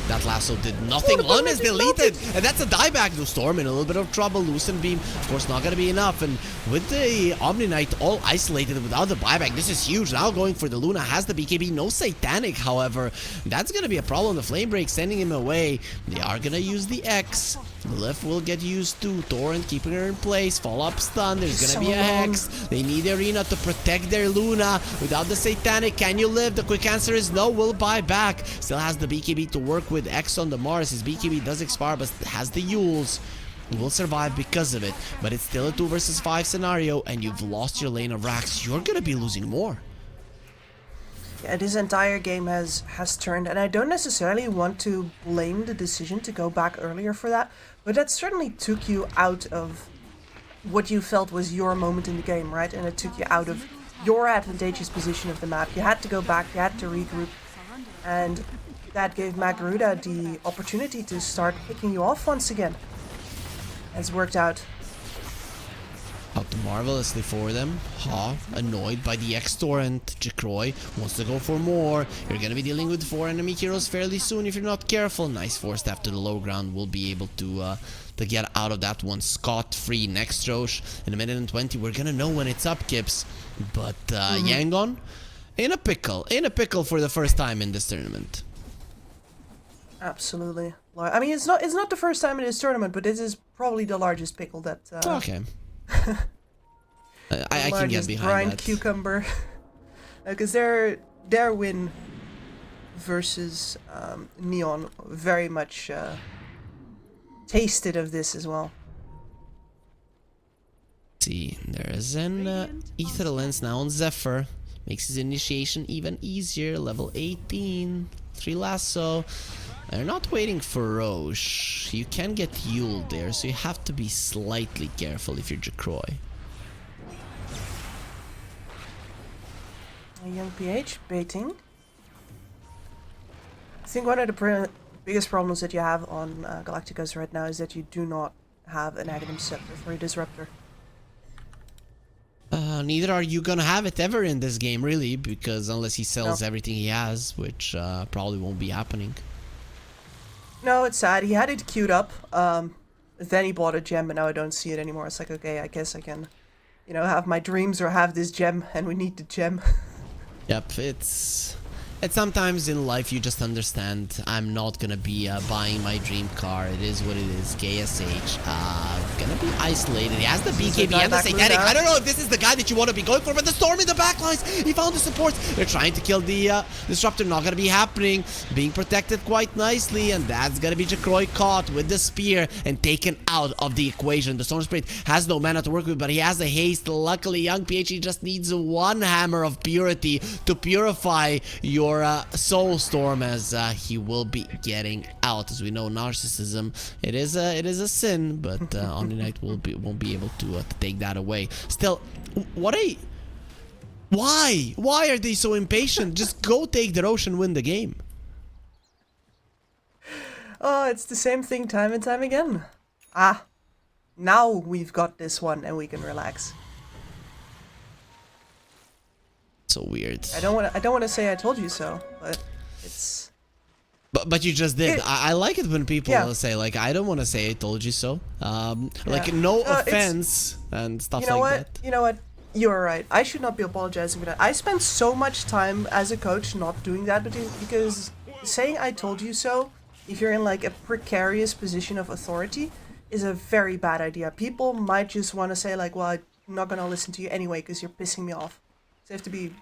G: that lasso did nothing. Lun is deleted, and that's a dieback to Storm in a little bit of trouble. Lucent Beam, of course, not going to be enough. And with the Omni Knight all isolated without the buyback, this is huge. Now going for the Luna, has the BKB, no Satanic, however. That's going to be a problem. The Flame Break sending him away. They are going to use the X. Lif will get used to Torrent keeping her in place. Follow-up stun. There's going to be a Hex. They need Arena to protect their Luna. Without the Satanic, can you live? The quick answer is no. We'll buy back. Still has the BKB to work with. X on the Mars. His BKB does expire, but has the Yules. Will survive because of it. But it's still a 2 versus 5 scenario, and you've lost your lane of racks. You're going to be losing more.
H: Yeah, this entire game has turned, and I don't necessarily want to blame the decision to go back earlier for that, but that certainly took you out of what you felt was your moment in the game, right? And it took you out of your advantageous position of the map. You had to go back, you had to regroup, and that gave Magruda the opportunity to start picking you off once again. Has worked out.
G: Out marvelously for them. Ha, annoyed by the X-Torrent. Jackroy wants to go for more. You're gonna be dealing with 4 enemy heroes fairly soon if you're not careful. Nice force staff to the low ground. Will be able to get out of that one scot-free. Next Roche in 1 minute and 20. We're gonna know when it's up, Kips. But Yangon in a pickle for the first time in this tournament.
H: Absolutely. I mean, it's not the first time in this tournament, but this is probably the largest pickle that.
G: Okay. I can get behind
H: brine
G: that.
H: Cucumber, because their win versus Neon very much tasted of this as well.
G: See, there is an Ether Lens now on Zephyr. Makes his initiation even easier. Level 18. 3 lasso. They're not waiting for Roche. You can get Yule there, so you have to be slightly careful if you're Jackroy.
H: Young PH baiting. I think one of the biggest problems that you have on Galacticos right now is that you do not have an Aghanim Scepter for a Disruptor.
G: Neither are you gonna have it ever in this game, really, because unless he sells everything he has, which probably won't be happening.
H: No, it's sad. He had it queued up. Then he bought a gem, but now I don't see it anymore. It's like, okay, I guess I can, have my dreams or have this gem, and we need the gem.
G: Yep, it's sometimes in life you just understand I'm not gonna be buying my dream car. It is what it is. KSH gonna be isolated. He has the BKB and the Satanic. I don't know if this is the guy that you want to be going for, but the Storm in the backlines. He found the supports. They're trying to kill the Disruptor. Not gonna be happening. Being protected quite nicely, and that's gonna be Jacroy caught with the spear and taken out of the equation. The Storm Spirit has no mana to work with, but he has the haste. Luckily, young PHE just needs one hammer of purity to purify your Soul Storm, as he will be getting out. As we know, narcissism, it is a sin, but Omniknight won't be able to take that away. Still, why are they so impatient? Just go take the ocean, win the game.
H: Oh, it's the same thing time and time again. Now we've got this one and we can relax.
G: So weird.
H: I don't want to say I told you so, but it's.
G: But you just did. I like it when people say like, I don't want to say I told you so. Like no offense and stuff like that.
H: You know what? You're right. I should not be apologizing for that. I spent so much time as a coach not doing that, because saying I told you so, if you're in like a precarious position of authority, is a very bad idea. People might just want to say like, well, I'm not gonna listen to you anyway because you're pissing me off. So you have to be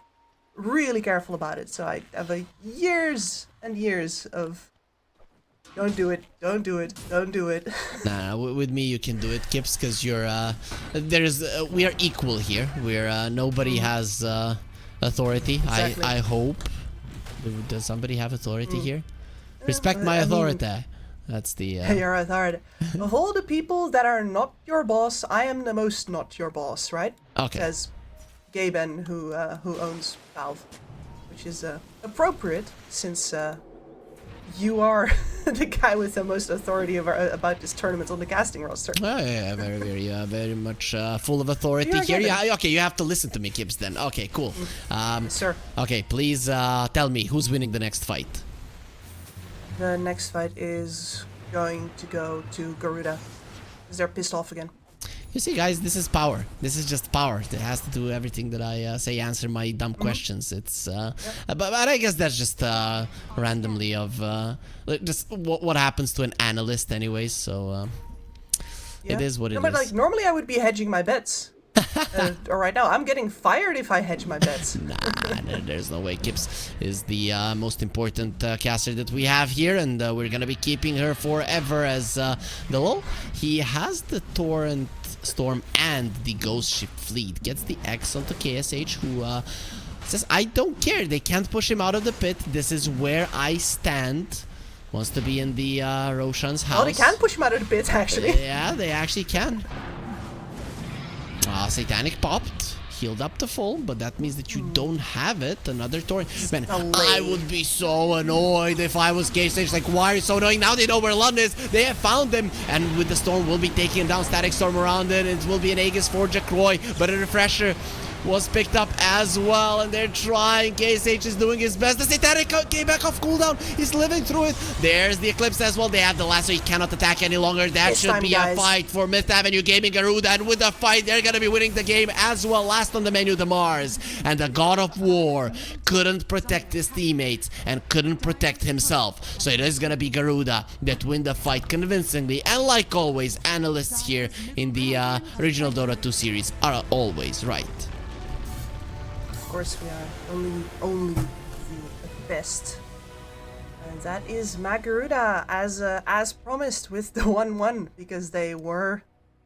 H: really careful about it. So I have years and years of don't do it, don't do it, don't do it.
G: Nah, with me you can do it, Kips, because you're we are equal here. We're nobody has authority. Exactly. I hope. Does somebody have authority here? Respect my authority. That's the
H: your authority. Of all the people that are not your boss, I am the most not your boss, right?
G: Okay.
H: Says Gaben, who owns Valve, which is appropriate since you are the guy with the most authority about this tournament on the casting roster.
G: Oh yeah, very much full of authority here. Yeah, okay, you have to listen to me, Gibbs. Then okay, cool.
H: Sir.
G: Okay, please tell me who's winning the next fight.
H: The next fight is going to go to Garuda, because they're pissed off again.
G: You see, guys, this is power. This is just power. It has to do everything that I say, answer my dumb questions. It's, but I guess that's just randomly of just what happens to an analyst, anyways. So it is what it is.
H: But like normally, I would be hedging my bets. Or right now, I'm getting fired if I hedge my bets.
G: Nah, there's no way. Kips is the most important caster that we have here, and we're gonna be keeping her forever as the LoL. He has the Torrent Storm and the Ghost Ship Fleet. Gets the X onto KSH, who says, I don't care. They can't push him out of the pit. This is where I stand. Wants to be in the Roshan's house.
H: Oh, they can push him out of the pit, actually.
G: Yeah, they actually can. Satanic popped, healed up to full, but that means that you don't have it. Another Torrent. Man, I would be so annoyed if I was KSH. Like, why are you so annoying? Now they know where Lund is. They have found him, and with the Storm, we'll be taking him down. Static Storm around it. It will be an Aegis for Jacroy, but a Refresher was picked up as well, and they're trying. KSH is doing his best. The Satanic came back off cooldown. He's living through it. There's the Eclipse as well. They have the lasso. He cannot attack any longer. That should be a fight for Myth Avenue Gaming Garuda, and with the fight, they're gonna be winning the game as well. Last on the menu, the Mars, and the God of War couldn't protect his teammates and couldn't protect himself. So it is gonna be Garuda that win the fight convincingly. And like always, analysts here in the original Dota 2 series are always right.
H: Of course we are only the best, and that is Garuda as promised with the 1-1, because they were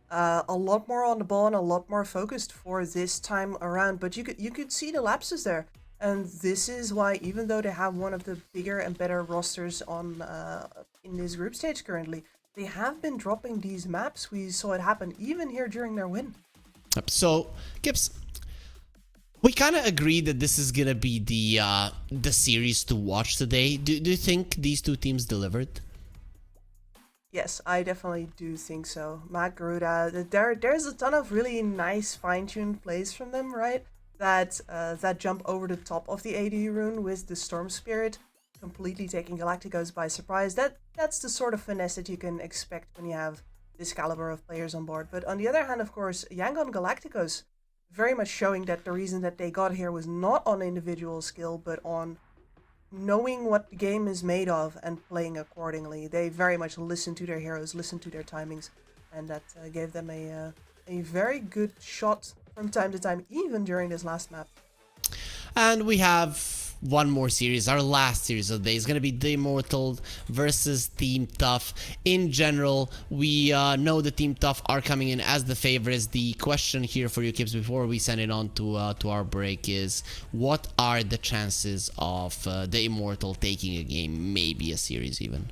H: a lot more on the ball and a lot more focused for this time around. But you could see the lapses there, and this is why, even though they have one of the bigger and better rosters on in this group stage currently, they have been dropping these maps. We saw it happen even here during their win.
G: So, Gibbs, we kind of agree that this is gonna be the series to watch today. Do you think these two teams delivered?
H: Yes, I definitely do think so. Garuda, there's a ton of really nice fine-tuned plays from them, right? That jump over the top of the AD rune with the Storm Spirit, completely taking Galacticos by surprise. That's the sort of finesse that you can expect when you have this caliber of players on board. But on the other hand, of course, Yangon Galacticos, very much showing that the reason that they got here was not on individual skill, but on knowing what the game is made of and playing accordingly. They very much listened to their heroes, listened to their timings, and that gave them a very good shot from time to time, even during this last map.
G: And we have one more series, our last series of the day is going to be The Immortal versus Team Tough. In general, we know the Team Tough are coming in as the favorites. The question here for you, Kips, before we send it on to our break is, what are the chances of The Immortal taking a game, maybe a series even?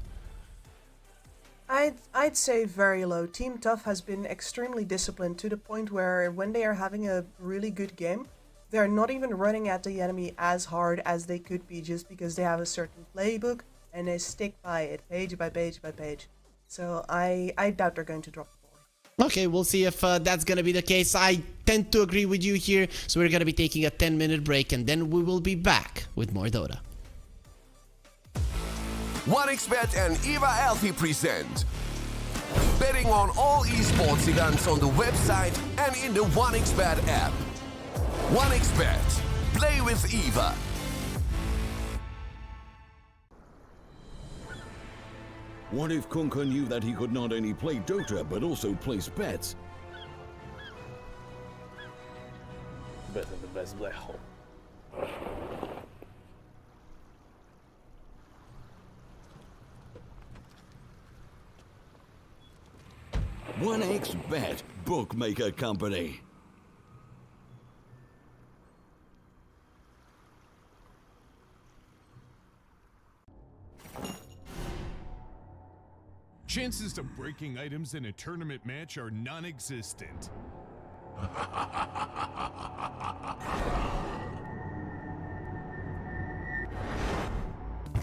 H: I'd say very low. Team Tough has been extremely disciplined to the point where when they are having a really good game, they're not even running at the enemy as hard as they could be, just because they have a certain playbook and they stick by it page by page by page. So I doubt they're going to drop the ball.
G: Okay, we'll see if that's going to be the case. I tend to agree with you here. So we're going to be taking a 10-minute break and then we will be back with more Dota.
I: 1xBet and EVA Alfie present betting on all esports events on the website and in the 1xBet app. 1xBet. Play with EVA.
J: What if Kunka knew that he could not only play Dota but also place bets?
M: Better the best black hole.
J: 1xBet, bookmaker company.
A: Chances of breaking items in a tournament match are non-existent.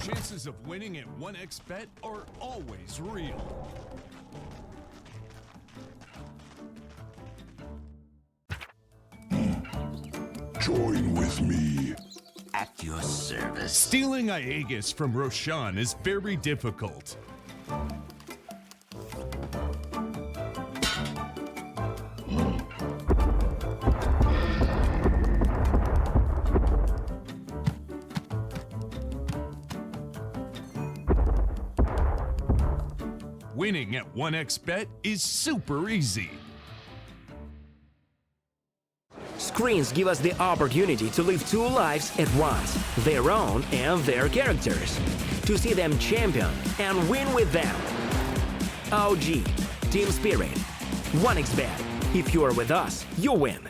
A: Chances of winning at 1xBet are always real.
B: Join with me.
N: At your service.
A: Stealing Aegis from Roshan is very difficult. Winning at 1xBet is super easy.
K: Screens give us the opportunity to live two lives at once, their own and their characters, to see them champion and win with them. OG, Team Spirit, 1xBet. If you are with us, you win.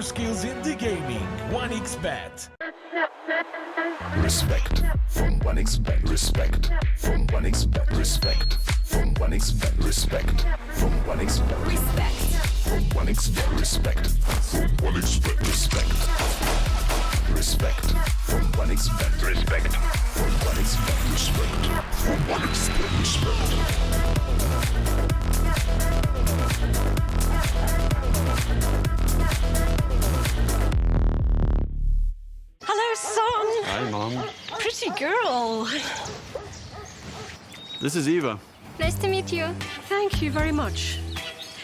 L: skills in the gaming. 1xBet.
B: Respect from 1xBet. Respect from 1xBet. Respect from 1xBet. Respect from 1xBet. Respect from 1xBet. Respect from 1xBet. Respect. Respect from 1xBet. Respect from 1xBet. Respect from 1xBet. Respect.
D: Hello, son.
O: Hi, Mom.
D: Pretty girl.
O: This is Eva.
D: Nice to meet you. Thank you very much.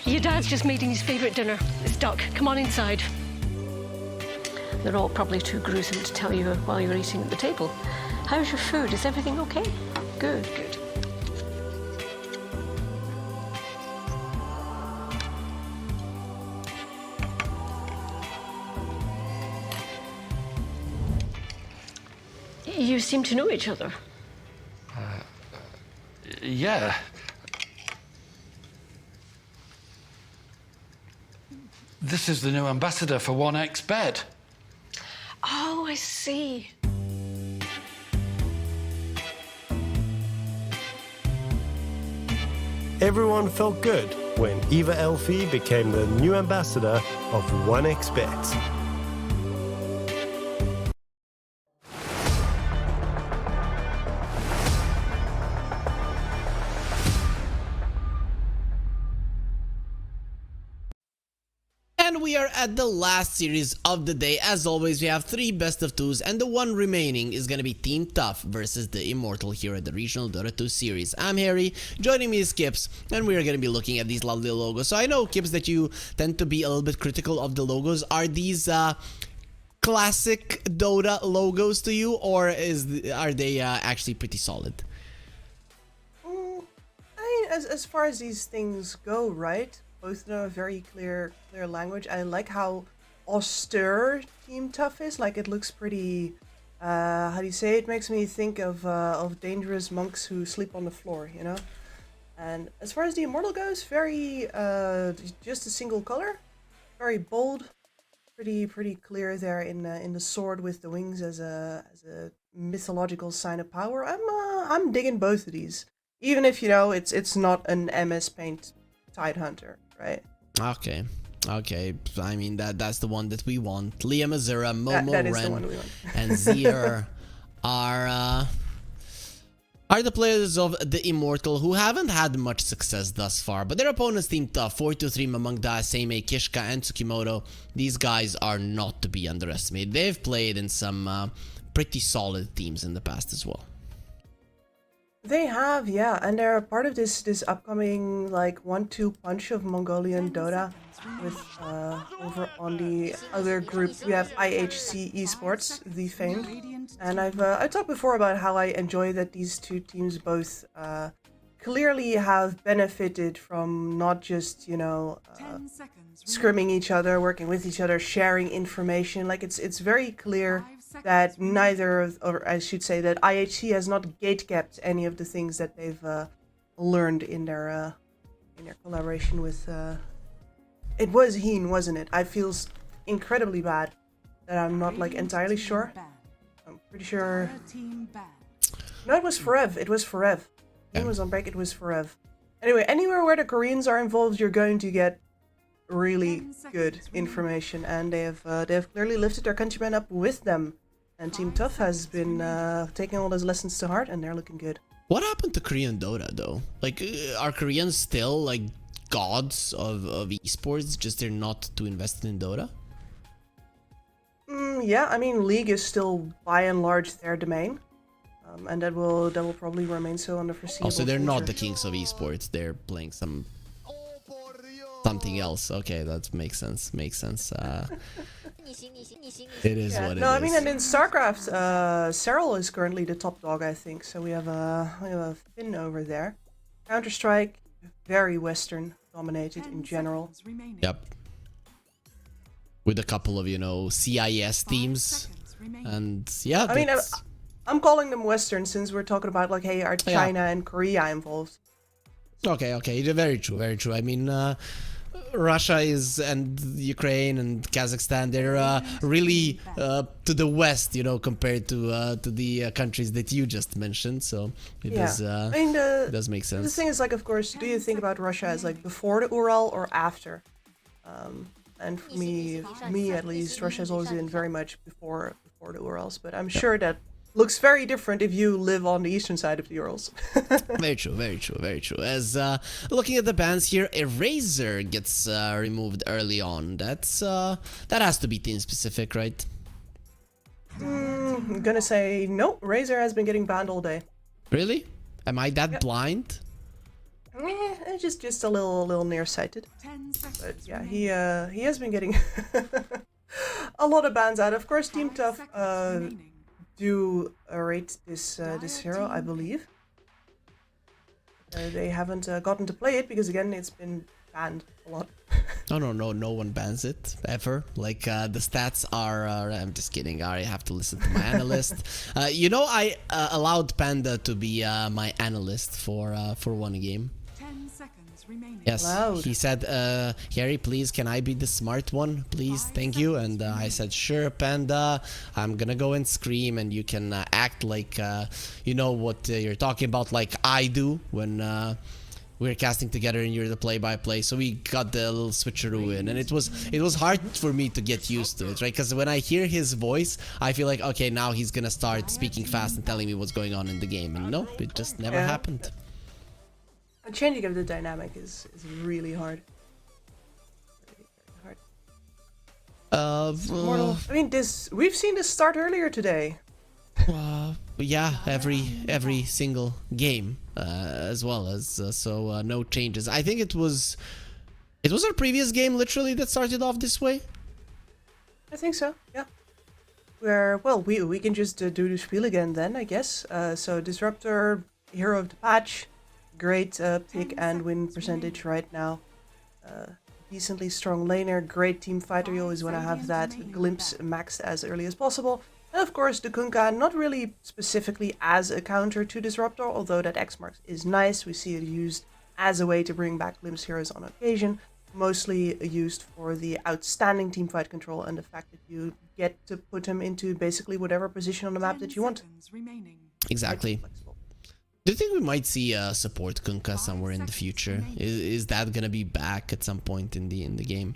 D: Your dad's just making his favorite dinner. It's duck. Come on inside. They're all probably too gruesome to tell you while you're eating at the table. How's your food? Is everything okay? Good, good. You seem to know each other.
E: Yeah. This is the new ambassador for 1xBet.
D: Oh, I see.
F: Everyone felt good when Eva Elfie became the new ambassador of 1xBet.
G: And we are at the last series of the day. As always, we have 3 best of 2s, and the one remaining is gonna be Team Tough versus the Immortal here at the Regional Dota 2 series. I'm Harry, joining me is Kips, and we are gonna be looking at these lovely logos. So I know, Kips, that you tend to be a little bit critical of the logos. Are these classic Dota logos to you, or are they actually pretty solid?
H: As far as these things go, right? Both know a very clear language. I like how austere Team Tough is. Like, it looks pretty. How do you say? It makes me think of dangerous monks who sleep on the floor, you know. And as far as the Immortal goes, very just a single color, very bold, pretty clear there in the sword with the wings as a mythological sign of power. I'm digging both of these, even if, you know, it's not an MS Paint Tidehunter, right?
G: Okay. I mean, that's the one that we want. Liam Azura, Momo
H: that is
G: Ren,
H: the one we want.
G: and Zier are the players of the Immortal who haven't had much success thus far, but their opponents Team Tough, 423, Mamangda, Seimei, Kishka, and Tsukimoto. These guys are not to be underestimated. They've played in some pretty solid teams in the past as well.
H: They have, yeah, and they're part of this upcoming like 1-2 punch of Mongolian Dota. With over on the other group we have IHC Esports, the famed, and I talked before about how I enjoy that these two teams both clearly have benefited from not just, you know, scrimming each other, working with each other, sharing information. Like, it's very clear that neither, or I should say that IHC has not gatekept any of the things that they've learned in their collaboration with. It was Heen, wasn't it? I feel incredibly bad that I'm not like entirely sure. I'm pretty sure. No, it was Forev. It was Forev. Heen was on break. It was Forev. Anyway, anywhere where the Koreans are involved, you're going to get really good information, and they have clearly lifted their countrymen up with them. And Team Tough has been taking all those lessons to heart, and they're looking good.
G: What happened to Korean Dota though? Like, are Koreans still like gods of esports, just they're not too invested in Dota?
H: Yeah, I mean, League is still by and large their domain, and that will probably remain so on the foreseeable
G: Also, they're not
H: future.
G: the kings of esports. They're playing something else. Okay, that makes sense. It is what it is.
H: No, I mean, and in StarCraft, Serral is currently the top dog, I think. So we have a Finn over there. Counter-Strike, very Western dominated in general.
G: Yep. With a couple of, you know, CIS teams, and yeah.
H: I mean, I'm calling them Western since we're talking about like, hey, are China and Korea involved?
G: Okay, very true. I mean, Russia is and Ukraine and Kazakhstan, they're really to the west, you know, compared to the countries that you just mentioned. So it does make sense.
H: The thing is, like, of course, do you think about Russia as like before the Ural or after? And for me at least, Russia has always been very much before the Urals. But I'm sure that looks very different if you live on the eastern side of the Urals.
G: Very true, very true, very true. As looking at the bans here, Eraser gets removed early on. That has to be team specific, right?
H: I'm gonna say no. Eraser has been getting banned all day.
G: Really? Am I that blind?
H: Just a little nearsighted. But yeah, he has been getting a lot of bans out. Of course, Team Tough do rate this hero, I believe. They haven't gotten to play it because again, it's been banned a lot.
G: No one bans it ever. Like the stats are. I'm just kidding. I have to listen to my analyst. You know, I allowed Panda to be my analyst for one game.
C: 10 seconds remaining.
G: Yes,
H: Loud.
G: he said, Harry, please, can I be the smart one? Please, thank you. And I said, sure, Panda, I'm gonna go and scream and you can act like you know what you're talking about, like I do when we're casting together and you're the play-by-play. So we got the little switcheroo in, and it was hard for me to get used to it, right? Because when I hear his voice, I feel like, okay, now he's gonna start speaking fast and telling me what's going on in the game, and nope, it just never happened.
H: Changing of the dynamic is really hard. Mortal. I mean, we've seen this start earlier today.
G: Yeah, every single game, as well as so no changes. I think it was our previous game literally that started off this way.
H: I think so. Yeah. Where we can just do the spiel again then, I guess. So Disruptor, hero of the patch. Great pick and win percentage right now. Decently strong laner, great team fighter. You always want to have that glimpse maxed as early as possible. And of course the Kunkka, not really specifically as a counter to Disruptor, although that X marks is nice. We see it used as a way to bring back glimpse heroes on occasion. Mostly used for the outstanding teamfight control and the fact that you get to put him into basically whatever position on the map that you want.
G: Exactly. Do you think we might see a support Kunkka somewhere in the future? Is that gonna be back at some point in the game?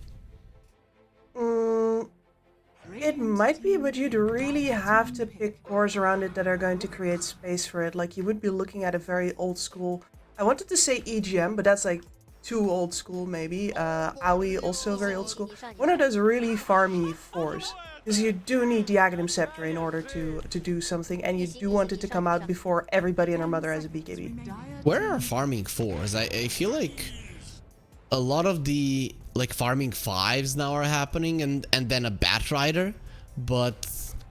H: It might be, but you'd really have to pick cores around it that are going to create space for it. Like, you would be looking at a very old school... I wanted to say EGM, but that's like too old school maybe. Aoi, also very old school. One of those really farmy fours. Because you do need the Aghanim Scepter in order to do something, and you do want it to come out before everybody and their mother has a BKB.
G: Where are farming 4s? I feel like a lot of the farming 5s now are happening, and then a Bat Rider, but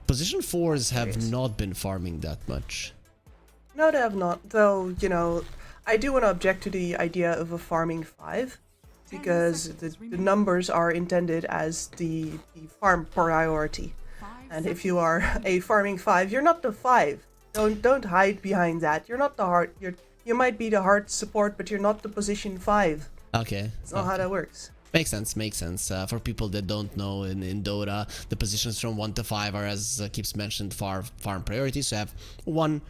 G: position 4s have not been farming that much.
H: No, they have not. Though, you know, I do want to object to the idea of a farming 5. Because the numbers are intended as the farm priority, and if you are a farming 5, you're not the 5. Don't hide behind that. You're not the heart. You might be the heart support, but you're not the position 5.
G: Okay.
H: That's not how that works.
G: Makes sense. For people that don't know, in Dota, the positions from 1 to 5 are, as Keeps mentioned, farm priority. So you have 1.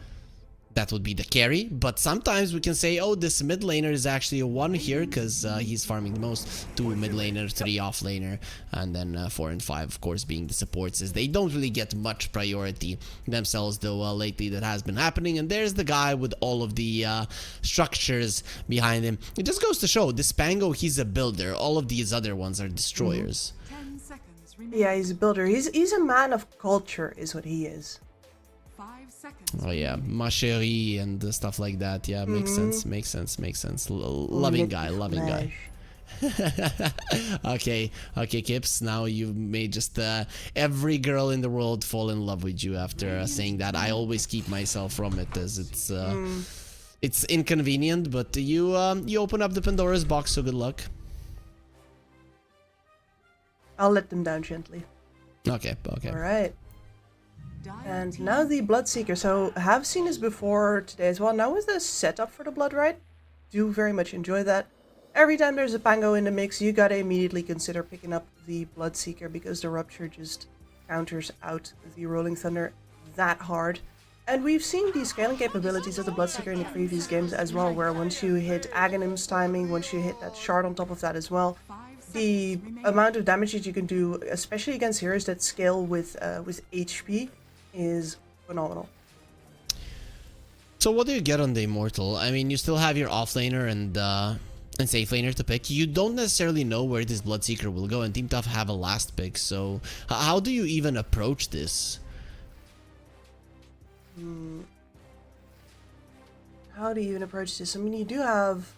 G: That would be the carry, but sometimes we can say, oh, this mid laner is actually a 1 here because he's farming the most. 2 mid laner, 3 off laner, and then 4 and 5, of course, being the supports. As they don't really get much priority themselves, though. Lately, that has been happening. And there's the guy with all of the structures behind him. It just goes to show, this Pango, he's a builder. All of these other ones are destroyers.
H: Yeah, he's a builder. He's a man of culture, is what he is.
G: Oh yeah, ma chérie and stuff like that. Yeah, makes sense. Loving guy. Okay, Kips, now you've made just every girl in the world fall in love with you after saying that. I always keep myself from it, as it's inconvenient, but you open up the Pandora's box, so good luck.
H: I'll let them down gently.
G: Okay.
H: Alright. And now the Bloodseeker. So, have seen this before today as well. Now is the setup for the Blood Rite. Do very much enjoy that. every time there's a Pango in the mix, you gotta immediately consider picking up the Bloodseeker because the Rupture just counters out the Rolling Thunder that hard. And we've seen the scaling capabilities of the Bloodseeker in the previous games as well, where once you hit Aghanim's timing, once you hit that shard on top of that as well, the amount of damage that you can do, especially against heroes that scale with HP, is phenomenal.
G: So what do you get on the Immortal? I mean, you still have your offlaner and safe laner to pick. You don't necessarily know where this Bloodseeker will go, and Team Tough have a last pick, so how do you even approach this?
H: How do you even approach this? I mean, you do have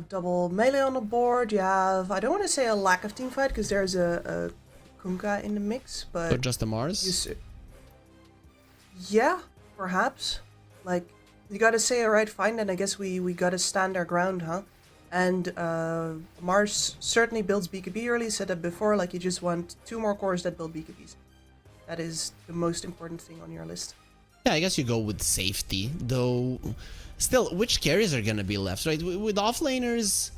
H: double melee on the board. You have, I don't want to say a lack of team fight because there's a Kunkka in the mix, but
G: just a Mars.
H: Yeah, perhaps. Like, you gotta say, alright, fine, then I guess we gotta stand our ground, huh? And Mars certainly builds BKB early. Said that before. Like, you just want 2 more cores that build BKBs. That is the most important thing on your list.
G: Yeah, I guess you go with safety, though. Still, which carries are gonna be left, right? With offlaners,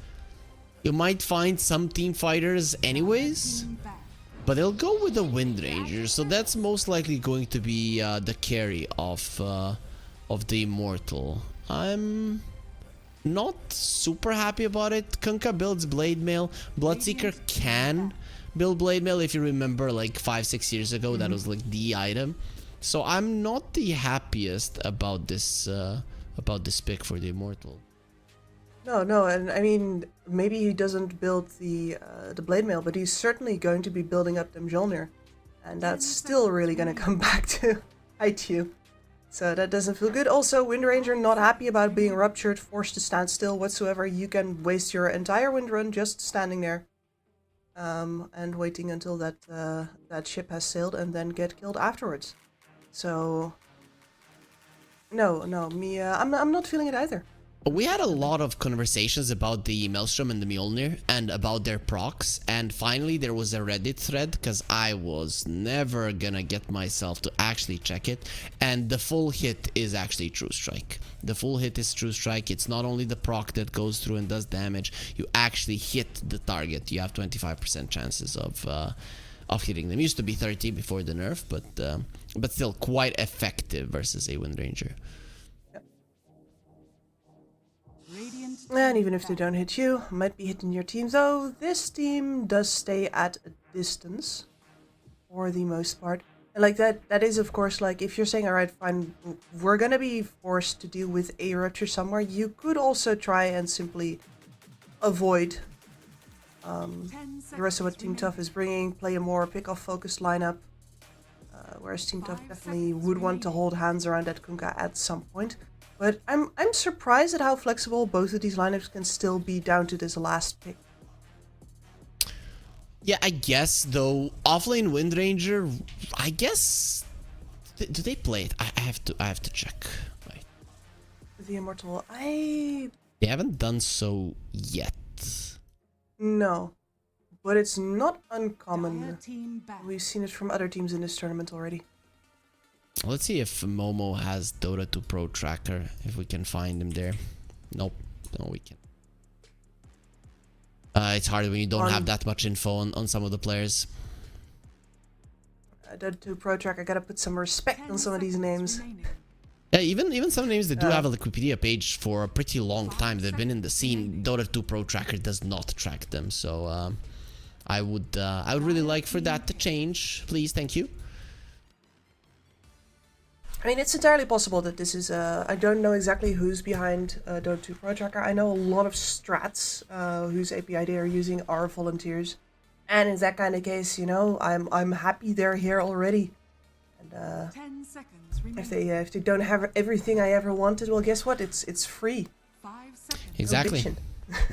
G: you might find some team fighters anyways, but they'll go with the Wind Ranger, so that's most likely going to be the carry of the Immortal. I'm not super happy about it. Kunkka builds Blade Mail. Bloodseeker can build Blade Mail, if you remember, like 5-6 years ago, that was like the item. So I'm not the happiest about this pick for the Immortal.
H: No, and I mean, maybe he doesn't build the Blade Mail, but he's certainly going to be building up the Mjolnir, and that's still really going to come back to bite you. So that doesn't feel good. Also, Wind Ranger not happy about being ruptured, forced to stand still whatsoever. You can waste your entire wind run just standing there, and waiting until that ship has sailed, and then get killed afterwards. So no, I'm not feeling it either.
G: We had a lot of conversations about the Maelstrom and the Mjolnir and about their procs, and finally there was a Reddit thread because I was never gonna get myself to actually check it, and the full hit is actually True Strike. The full hit is True Strike. It's not only the proc that goes through and does damage, you actually hit the target. You have 25% chances of hitting them. Used to be 30 before the nerf, but still quite effective versus a Wind Ranger.
H: And even if they don't hit you, might be hitting your team. Though this team does stay at a distance for the most part. And like that is of course, like, if you're saying, alright, fine, we're gonna be forced to deal with a rupture somewhere, you could also try and simply avoid the rest of what Team Tough is bringing, play a more pick-off focused lineup, whereas Team Tough definitely would want to hold hands around that Kunkka at some point. But I'm surprised at how flexible both of these lineups can still be down to this last pick.
G: Yeah, I guess, though, offlane Wind Ranger, I guess, do they play it? I have to check. Right.
H: The Immortal,
G: They haven't done so yet.
H: No, but it's not uncommon. We've seen it from other teams in this tournament already.
G: Let's see if Momo has Dota 2 Pro Tracker, if we can find him there. Nope, no we can't. It's hard when you don't have that much info on some of the players.
H: Dota 2 Pro Tracker, gotta put some respect on some of these names.
G: Yeah, even some names that do have a Wikipedia page for a pretty long time. They've been in the scene. Dota 2 Pro Tracker does not track them, so I would really like for that to change, please. Thank you.
H: I mean, it's entirely possible that this is I don't know exactly who's behind Dota 2 Pro Tracker. I know a lot of strats whose API they are using are volunteers, and in that kind of case, you know, I'm happy they're here already. And
C: 10 seconds
H: remaining. If they don't have everything I ever wanted, well, guess what? It's free.
C: 5 seconds.
G: Exactly.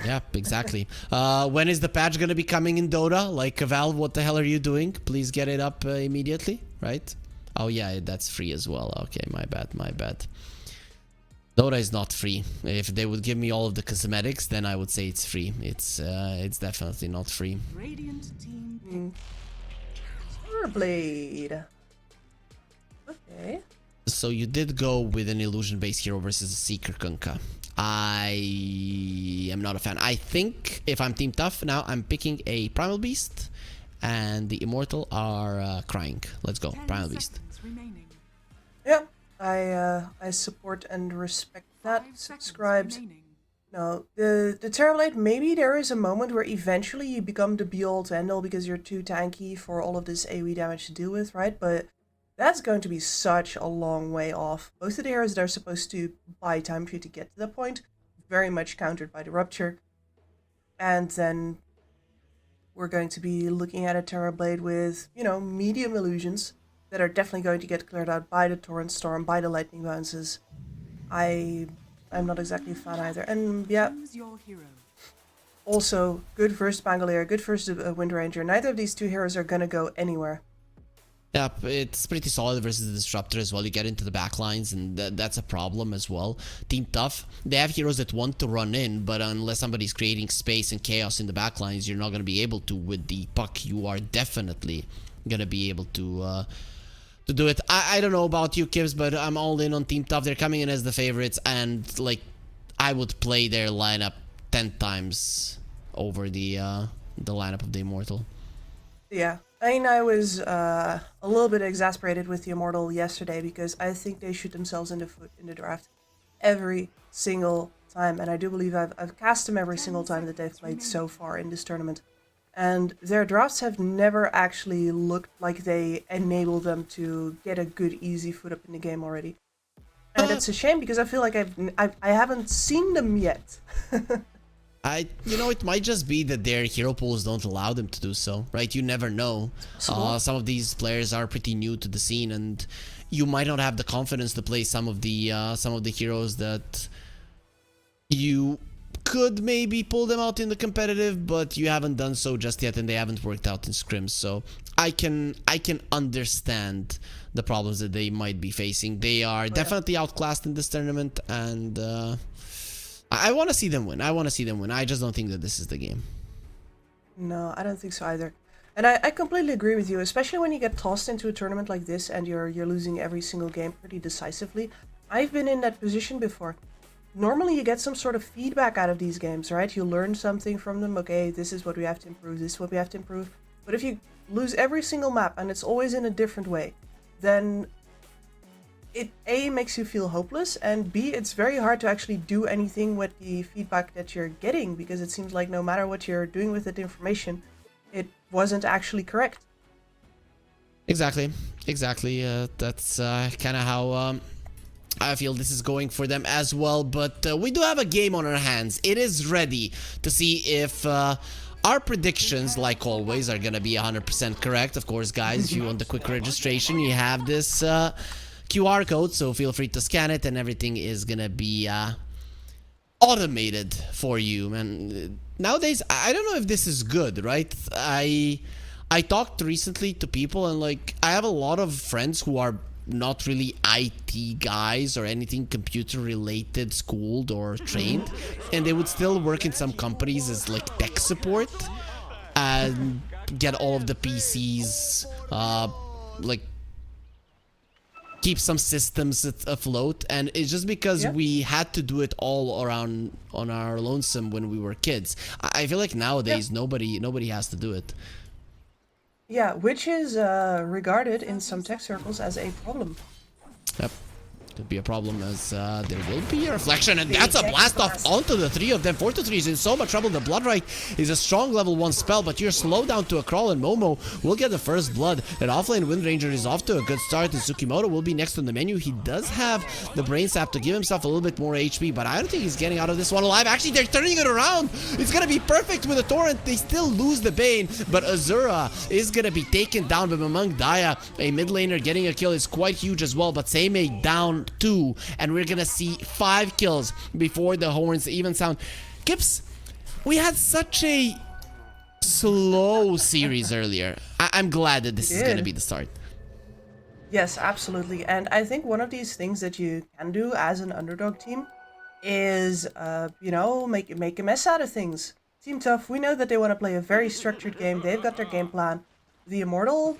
G: Yep, exactly. When is the patch gonna be coming in Dota? Like, Valve, what the hell are you doing? Please get it up immediately, right? Oh yeah, that's free as well. Okay, my bad. Dota is not free. If they would give me all of the cosmetics, then I would say it's free. It's definitely not free.
C: Radiant team.
H: Blade. Okay.
G: So you did go with an illusion-based hero versus a Seeker Kunkka. I am not a fan. I think if I'm Team Tough now, I'm picking a Primal Beast, and the Immortal are crying. Let's go, Primal Beast.
H: Yeah, I support and respect that. Subscribed. No, the Terrorblade, maybe there is a moment where eventually you become the be-all to end-all because you're too tanky for all of this AoE damage to deal with, right? But that's going to be such a long way off. Both of the heroes that are supposed to buy time for you to get to that point, very much countered by the Rupture. And then we're going to be looking at a Terrorblade with, you know, medium illusions that are definitely going to get cleared out by the Torrent Storm, by the Lightning Bounces. I'm not exactly a fan either. And yeah, also good first Bangalore, good first Wind Ranger. Neither of these two heroes are going to go anywhere.
G: Yep, it's pretty solid versus the Disruptor as well. You get into the backlines, and that's a problem as well. Team Tough, they have heroes that want to run in, but unless somebody's creating space and chaos in the backlines, you're not going to be able to. With the puck, you are definitely going to be able to do it. I don't know about you, Kibs, but I'm all in on Team Tough. They're coming in as the favorites, and like I would play their lineup 10 times over the lineup of the Immortal.
H: Yeah. I mean, I was a little bit exasperated with the Immortal yesterday because I think they shoot themselves in the foot in the draft every single time. And I do believe I've cast them every single time that they've played so far in this tournament. And their drafts have never actually looked like they enable them to get a good, easy foot up in the game already. And it's a shame because I feel like I haven't seen them yet.
G: You know, it might just be that their hero pools don't allow them to do so, right? You never know. Some of these players are pretty new to the scene, and you might not have the confidence to play some of the heroes that you could maybe pull them out in the competitive, but you haven't done so just yet, and they haven't worked out in scrims. So I can understand the problems that they might be facing. They are definitely outclassed in this tournament, and I want to see them win. I just don't think that this is the game.
H: No, I don't think so either. And I completely agree with you, especially when you get tossed into a tournament like this and you're losing every single game pretty decisively. I've been in that position before. Normally you get some sort of feedback out of these games, right? You learn something from them. Okay, this is what we have to improve. This is what we have to improve. But if you lose every single map and it's always in a different way, then it A, makes you feel hopeless, and B, it's very hard to actually do anything with the feedback that you're getting, because it seems like no matter what you're doing with that information, it wasn't actually correct.
G: Exactly. That's kind of how I feel this is going for them as well, but we do have a game on our hands. It is ready to see if our predictions, like always, are gonna be 100% correct. Of course, guys, if you want the quick registration, you have this QR code, so feel free to scan it, and everything is gonna be automated for you, man. Nowadays, I don't know if this is good, right? I talked recently to people, and like I have a lot of friends who are not really IT guys or anything computer related, schooled or trained, and they would still work in some companies as like tech support and get all of the PCs, like keep some systems afloat. And it's just because we had to do it all around on our lonesome when we were kids. I feel like nowadays nobody has to do it.
H: Yeah, which is regarded in some tech circles as a problem.
G: Yep. Could be a problem, as there will be a reflection, and that's a blast off onto the three of them. 4-3 is in so much trouble. The Bloodright is a strong level 1 spell, but you're slowed down to a crawl, and Momo will get the first blood. And offlane Wind Ranger is off to a good start, and Tsukimoto will be next on the menu. He does have the Brain Sap to give himself a little bit more HP, but I don't think he's getting out of this one alive. Actually, they're turning it around. It's gonna be perfect with the Torrent. They still lose the Bane, but Azura is gonna be taken down by Mamang Daya. A mid laner getting a kill is quite huge as well, but Seimei down 2, and we're gonna see 5 kills before the horns even sound. Kips, we had such a slow series earlier. I'm glad that this is gonna be the start.
H: Yes, absolutely. And I think one of these things that you can do as an underdog team is, you know, make a mess out of things. Team Tough, we know that they want to play a very structured game. They've got their game plan. The Immortal,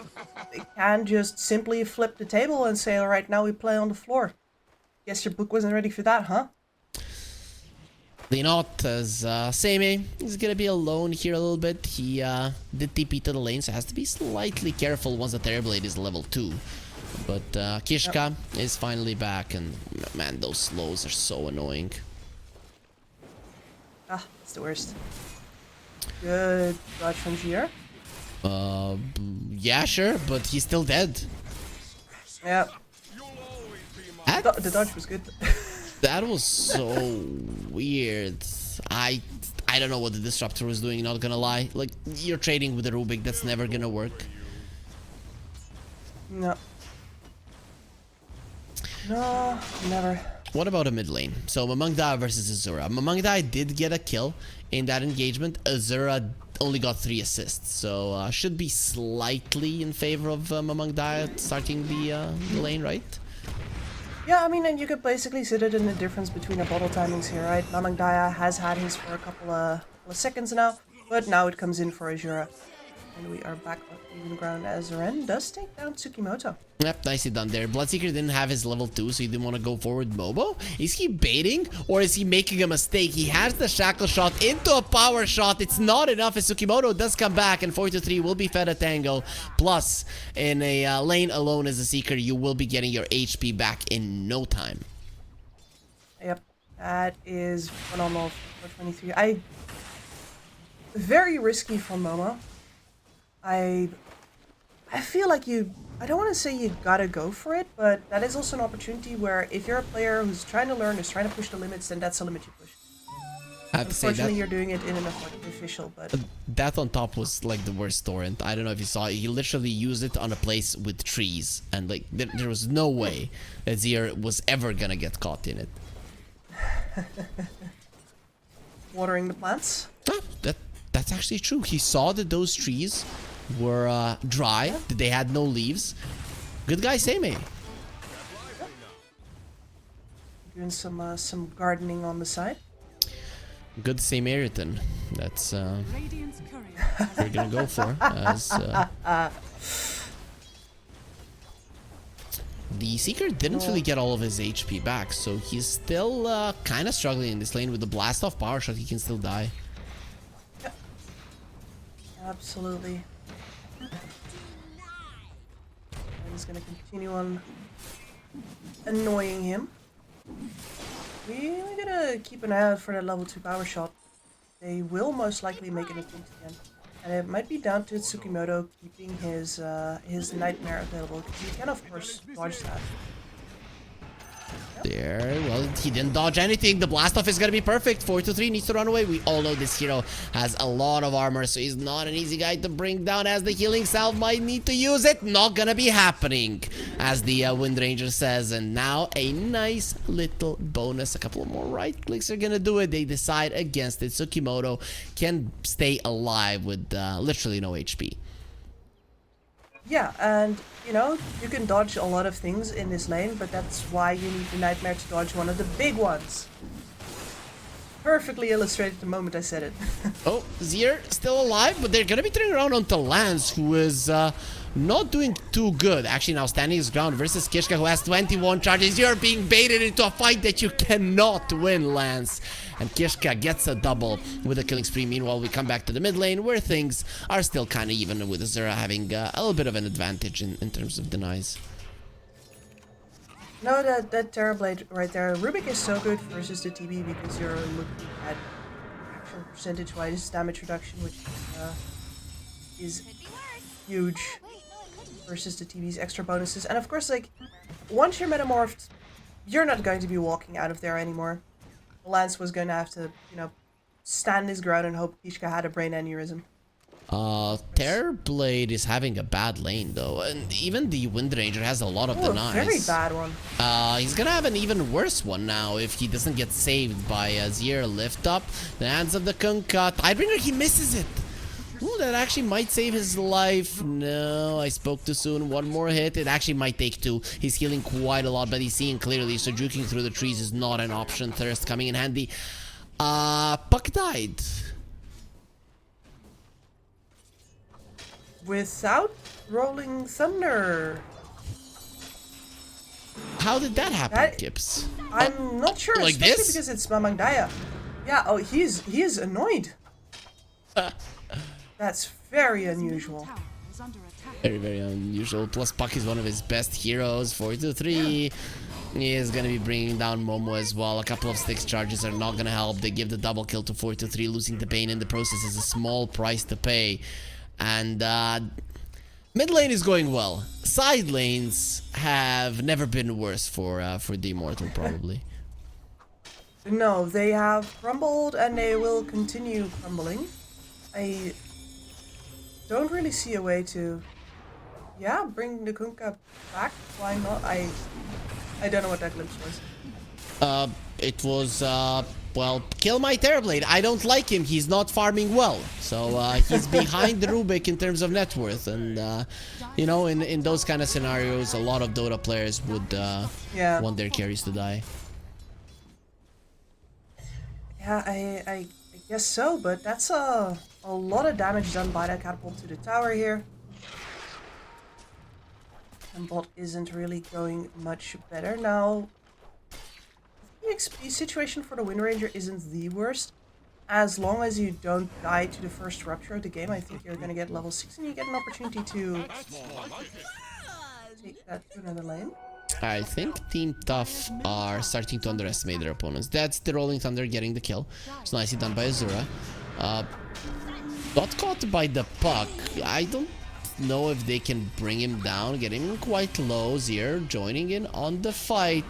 H: they can just simply flip the table and say, all right, now we play on the floor. Guess your book wasn't ready for that, huh?
G: They not as Same is gonna be alone here a little bit. He did TP to the lane, so has to be slightly careful once the Terrorblade is level 2. But Kishka is finally back, and man, those slows are so annoying.
H: Ah, it's the worst. Good dodge from Gier.
G: Yeah, sure, but he's still dead.
H: Yeah. The dodge was good.
G: That was so weird. I don't know what the Disruptor was doing, not gonna lie. Like, you're trading with a Rubik, that's never gonna work.
H: No. No, never.
G: What about a mid lane? So Mamangda versus Azura. Mamangda did get a kill in that engagement. Azura only got 3 assists, so should be slightly in favor of Mamangda starting the lane, right?
H: Yeah, I mean, and you could basically sit it in the difference between the bottle timings here, right? Mamangdaya has had his for a couple of seconds now, but now it comes in for Azura. And we are back on even ground as Ren does take down Tsukimoto.
G: Yep, nicely done there. Bloodseeker didn't have his level 2, so he didn't want to go forward Mobo. Is he baiting, or is he making a mistake? He has the shackle shot into a power shot. It's not enough as Tsukimoto does come back, and 4-3 will be fed a tango. Plus, in a lane alone as a Seeker, you will be getting your HP back in no time.
H: Yep, that is phenomenal for 23. Very risky from Momo. I feel like I don't want to say you gotta go for it, but that is also an opportunity where if you're a player who's trying to learn, who's trying to push the limits, then that's the limit you push.
G: I have to say
H: Unfortunately,
G: that
H: you're doing it in an official, but...
G: That on top was like the worst torrent. I don't know if you saw it. He literally used it on a place with trees, and like there was no way that Zier was ever gonna get caught in it.
H: Watering the plants?
G: That's actually true. He saw that those trees were dry, that they had no leaves. Good guy, Seimei.
H: Doing some gardening on the side.
G: Good Samaritan. That's what we're gonna go for. As the Seeker didn't really get all of his HP back, so he's still kind of struggling in this lane. With the blast off power shot, he can still die.
H: Yep. Absolutely. He's gonna continue on annoying him. We're gonna keep an eye out for that level 2 power shot. They will most likely make an attempt again. And it might be down to Tsukimoto keeping his Nightmare available, because he can of course dodge that.
G: There, well, he didn't dodge anything. The blast off is gonna be perfect. 4-3 needs to run away. We all know this hero has a lot of armor, so he's not an easy guy to bring down, as the healing salve might need to use it. Not gonna be happening, as the Wind Ranger says. And now a nice little bonus. A couple more right clicks are gonna do it. They decide against it. Tsukimoto can stay alive with literally no HP.
H: Yeah, and you know, you can dodge a lot of things in this lane, but that's why you need the Nightmare to dodge one of the big ones. Perfectly illustrated the moment I said it.
G: Oh, Zier still alive, but they're gonna be turning around onto Lance, who is not doing too good. Actually, now standing his ground versus Kishka, who has 21 charges. You're being baited into a fight that you cannot win, Lance. And Kishka gets a double with a killing spree. Meanwhile, we come back to the mid lane, where things are still kind of even, with Azura having a little bit of an advantage in terms of denies.
H: No, that Terrorblade right there. Rubik is so good versus the TB because you're looking at actual percentage-wise damage reduction, which is huge versus the TB's extra bonuses. And of course, like, once you're metamorphed, you're not going to be walking out of there anymore. Lance was going to have to, you know, stand his ground and hope Kishka had a brain aneurysm.
G: Terrorblade is having a bad lane though, and even the Wind Ranger has a lot of denies.
H: Very bad one.
G: He's gonna have an even worse one now if he doesn't get saved by Zier lift up. The hands of the Kunkka. Tidebringer, he misses it. Ooh, that actually might save his life. No, I spoke too soon. One more hit. It actually might take 2. He's healing quite a lot, but he's seeing clearly, so juking through the trees is not an option. Thirst coming in handy. Puck died.
H: Without Rolling Thunder.
G: How did that happen, Gibbs?
H: I'm not sure,
G: like
H: especially
G: this?
H: because it's Mamangdaya. Yeah, oh, he is annoyed. That's very unusual.
G: Very, very unusual. Plus, Puck is one of his best heroes. 4-2-3. He is going to be bringing down Momo as well. A couple of sticks charges are not going to help. They give the double kill to 4-2-3. Losing the Bane in the process is a small price to pay. And mid lane is going well. Side lanes have never been worse for the Immortal, probably.
H: No, they have crumbled and they will continue crumbling. I don't really see a way to, yeah, bring the Kunkka back. Why not? I don't know what that glimpse was.
G: It was, well, kill my Terrorblade. I don't like him. He's not farming well. So, he's behind the Rubik in terms of net worth. And, you know, in those kind of scenarios, a lot of Dota players would want their carries to die.
H: Yeah, I guess so, but that's a lot of damage done by that catapult to the tower here. And bot isn't really going much better now. The XP situation for the Wind Ranger isn't the worst. As long as you don't die to the first rupture of the game, I think you're gonna get level 6 and you get an opportunity to take that to another lane.
G: I think Team Tough are starting to underestimate their opponents. That's the Rolling Thunder getting the kill. It's nicely done by Azura. Got caught by the Puck. I don't know if they can bring him down. Get him quite low. Zier joining in on the fight.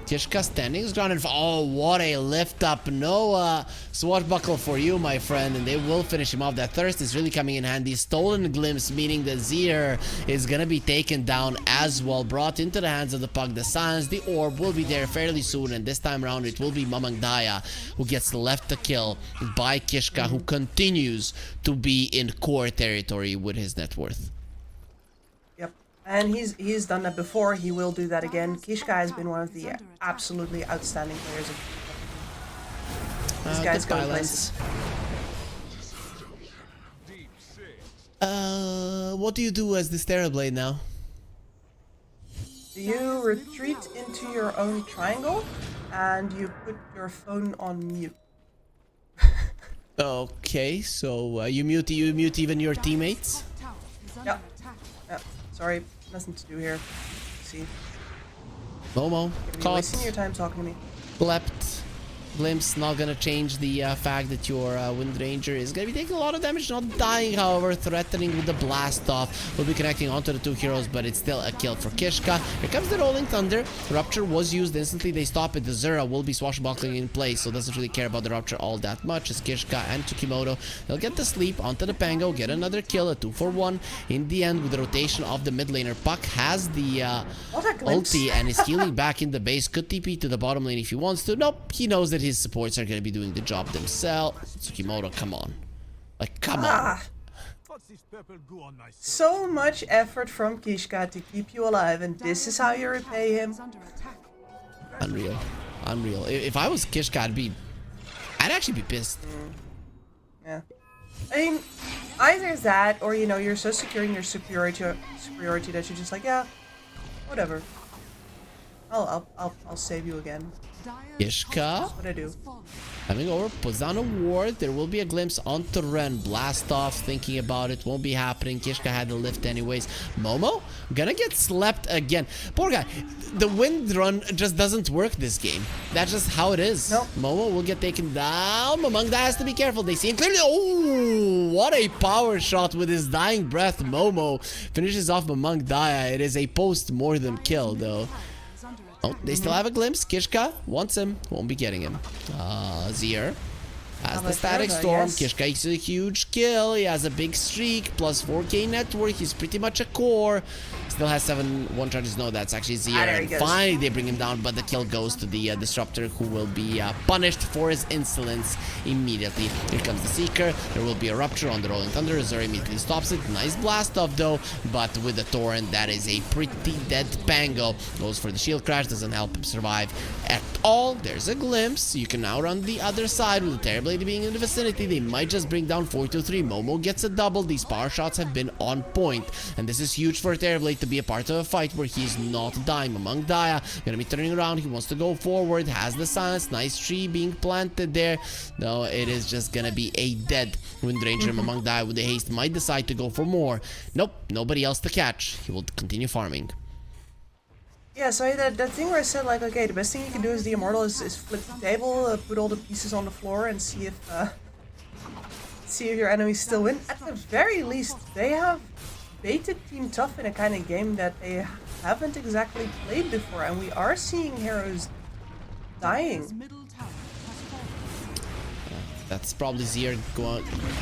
G: Kishka standing his ground and oh, what a lift up. No swashbuckle for you, my friend, and they will finish him off. That thirst is really coming in handy. Stolen glimpse, meaning that Zier is gonna be taken down as well, brought into the hands of the Puck. The silence, the orb will be there fairly soon, and this time around it will be Mamang Daya who gets left the kill by Kishka, who continues to be in core territory with his net worth.
H: And he's done that before. He will do that again. Kishka has been one of the absolutely outstanding players of this guy's going places.
G: What do you do as this Terrorblade now?
H: You retreat into your own triangle and you put your phone on mute.
G: Okay, so you mute even your teammates?
H: Yep. Sorry, nothing to do here. Let's see.
G: Momo,
H: you're wasting your time talking to me.
G: Leapt. Glimpse not gonna change the fact that your Wind Ranger is gonna be taking a lot of damage, not dying, however, threatening with the blast off. Will be connecting onto the two heroes, but it's still a kill for Kishka. Here comes the Rolling Thunder. Rupture was used instantly. They stop it. The Zura will be swashbuckling in place, so doesn't really care about the Rupture all that much as Kishka and Tsukimoto. They'll get the sleep onto the Pango, get another kill, a 2-for-1 in the end with the rotation of the mid laner. Puck has the ulti and is healing back in the base. Could TP to the bottom lane if he wants to. Nope, he knows that his supports are going to be doing the job themselves. Tsukimoto, come on. Like, come on.
H: So much effort from Kishka to keep you alive, and this is how you repay him.
G: Unreal. Unreal. If I was Kishka, I'd actually be pissed.
H: Yeah. I mean, either that, or, you know, you're so secure in your superiority that you're just like, yeah, whatever. I'll save you again.
G: Kishka,
H: that's what I do.
G: Coming over, puts down a ward. There will be a glimpse onto Ren. Blast off, thinking about it. Won't be happening. Kishka had the lift anyways. Momo, gonna get slept again. Poor guy. The wind run just doesn't work this game. That's just how it is.
H: Nope.
G: Momo will get taken down. Mamang Daya has to be careful. They see him clearly. Oh, what a power shot with his dying breath. Momo finishes off Mamang Daya. It is a post-mortem kill, though. Oh, they still have a glimpse. Kishka wants him. Won't be getting him. Zier has the static storm. Yes. Kishka is a huge kill. He has a big streak. Plus 4k network. He's pretty much a core. Still has 7-1 charges. No, that's actually Zier. And finally they bring him down, but the kill goes to the Disruptor, who will be punished for his insolence immediately. Here comes the Seeker. There will be a Rupture on the Rolling Thunder. Zuri immediately stops it. Nice blast off though, but with the Torrent, that is a pretty dead Pango. Goes for the shield crash. Doesn't help him survive at all. There's a glimpse. You can now run the other side with the Terrorblade lady being in the vicinity, they might just bring down 4-3. Momo gets a double. These power shots have been on point, and this is huge for Terrorblade to be a part of a fight where he's not dying. Among Daya gonna be turning around. He wants to go forward, has the silence. Nice tree being planted there. No, it is just gonna be a dead Windranger. Among Daya with the haste might decide to go for more. Nope, nobody else to catch. He will continue farming.
H: Yeah, so that thing where I said, like, okay, the best thing you can do as the Immortal is flip the table, put all the pieces on the floor, and see if your enemies still win. At the very least, they have baited Team Tough in a kind of game that they haven't exactly played before, and we are seeing heroes dying.
G: That's probably Zier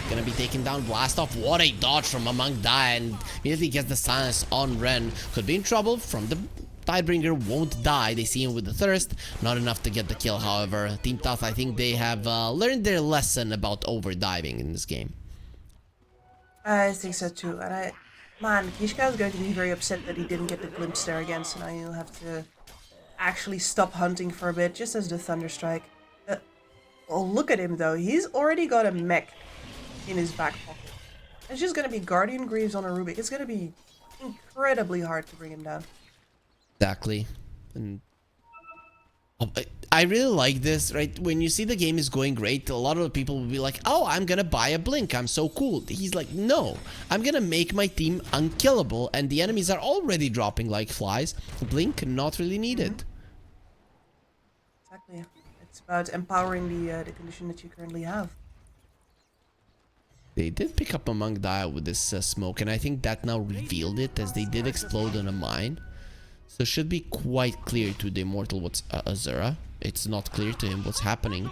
G: gonna be taken down. Blast off. What a dodge from Among Daya, and immediately gets the silence on Ren. Could be in trouble from the Tidebringer. Won't die. They see him with the thirst. Not enough to get the kill, however. Team Tough, I think they have learned their lesson about overdiving in this game.
H: I think so too. And man, Kishka is going to be very upset that he didn't get the glimpse there again, so now he'll have to actually stop hunting for a bit, just as the Thunderstrike. Oh, look at him though. He's already got a mech in his back pocket. It's just going to be Guardian Greaves on a Rubik. It's going to be incredibly hard to bring him down.
G: Exactly. And I really like this, right? When you see the game is going great, a lot of people will be like, oh, I'm gonna buy a Blink, I'm so cool. He's like, no, I'm gonna make my team unkillable, and the enemies are already dropping like flies. Blink, not really needed.
H: Exactly. It's about empowering the condition that you currently have.
G: They did pick up Among Daya with this smoke, and I think that now revealed it, as they did explode on a mine. So it should be quite clear to the Immortal what's Azura. It's not clear to him what's happening.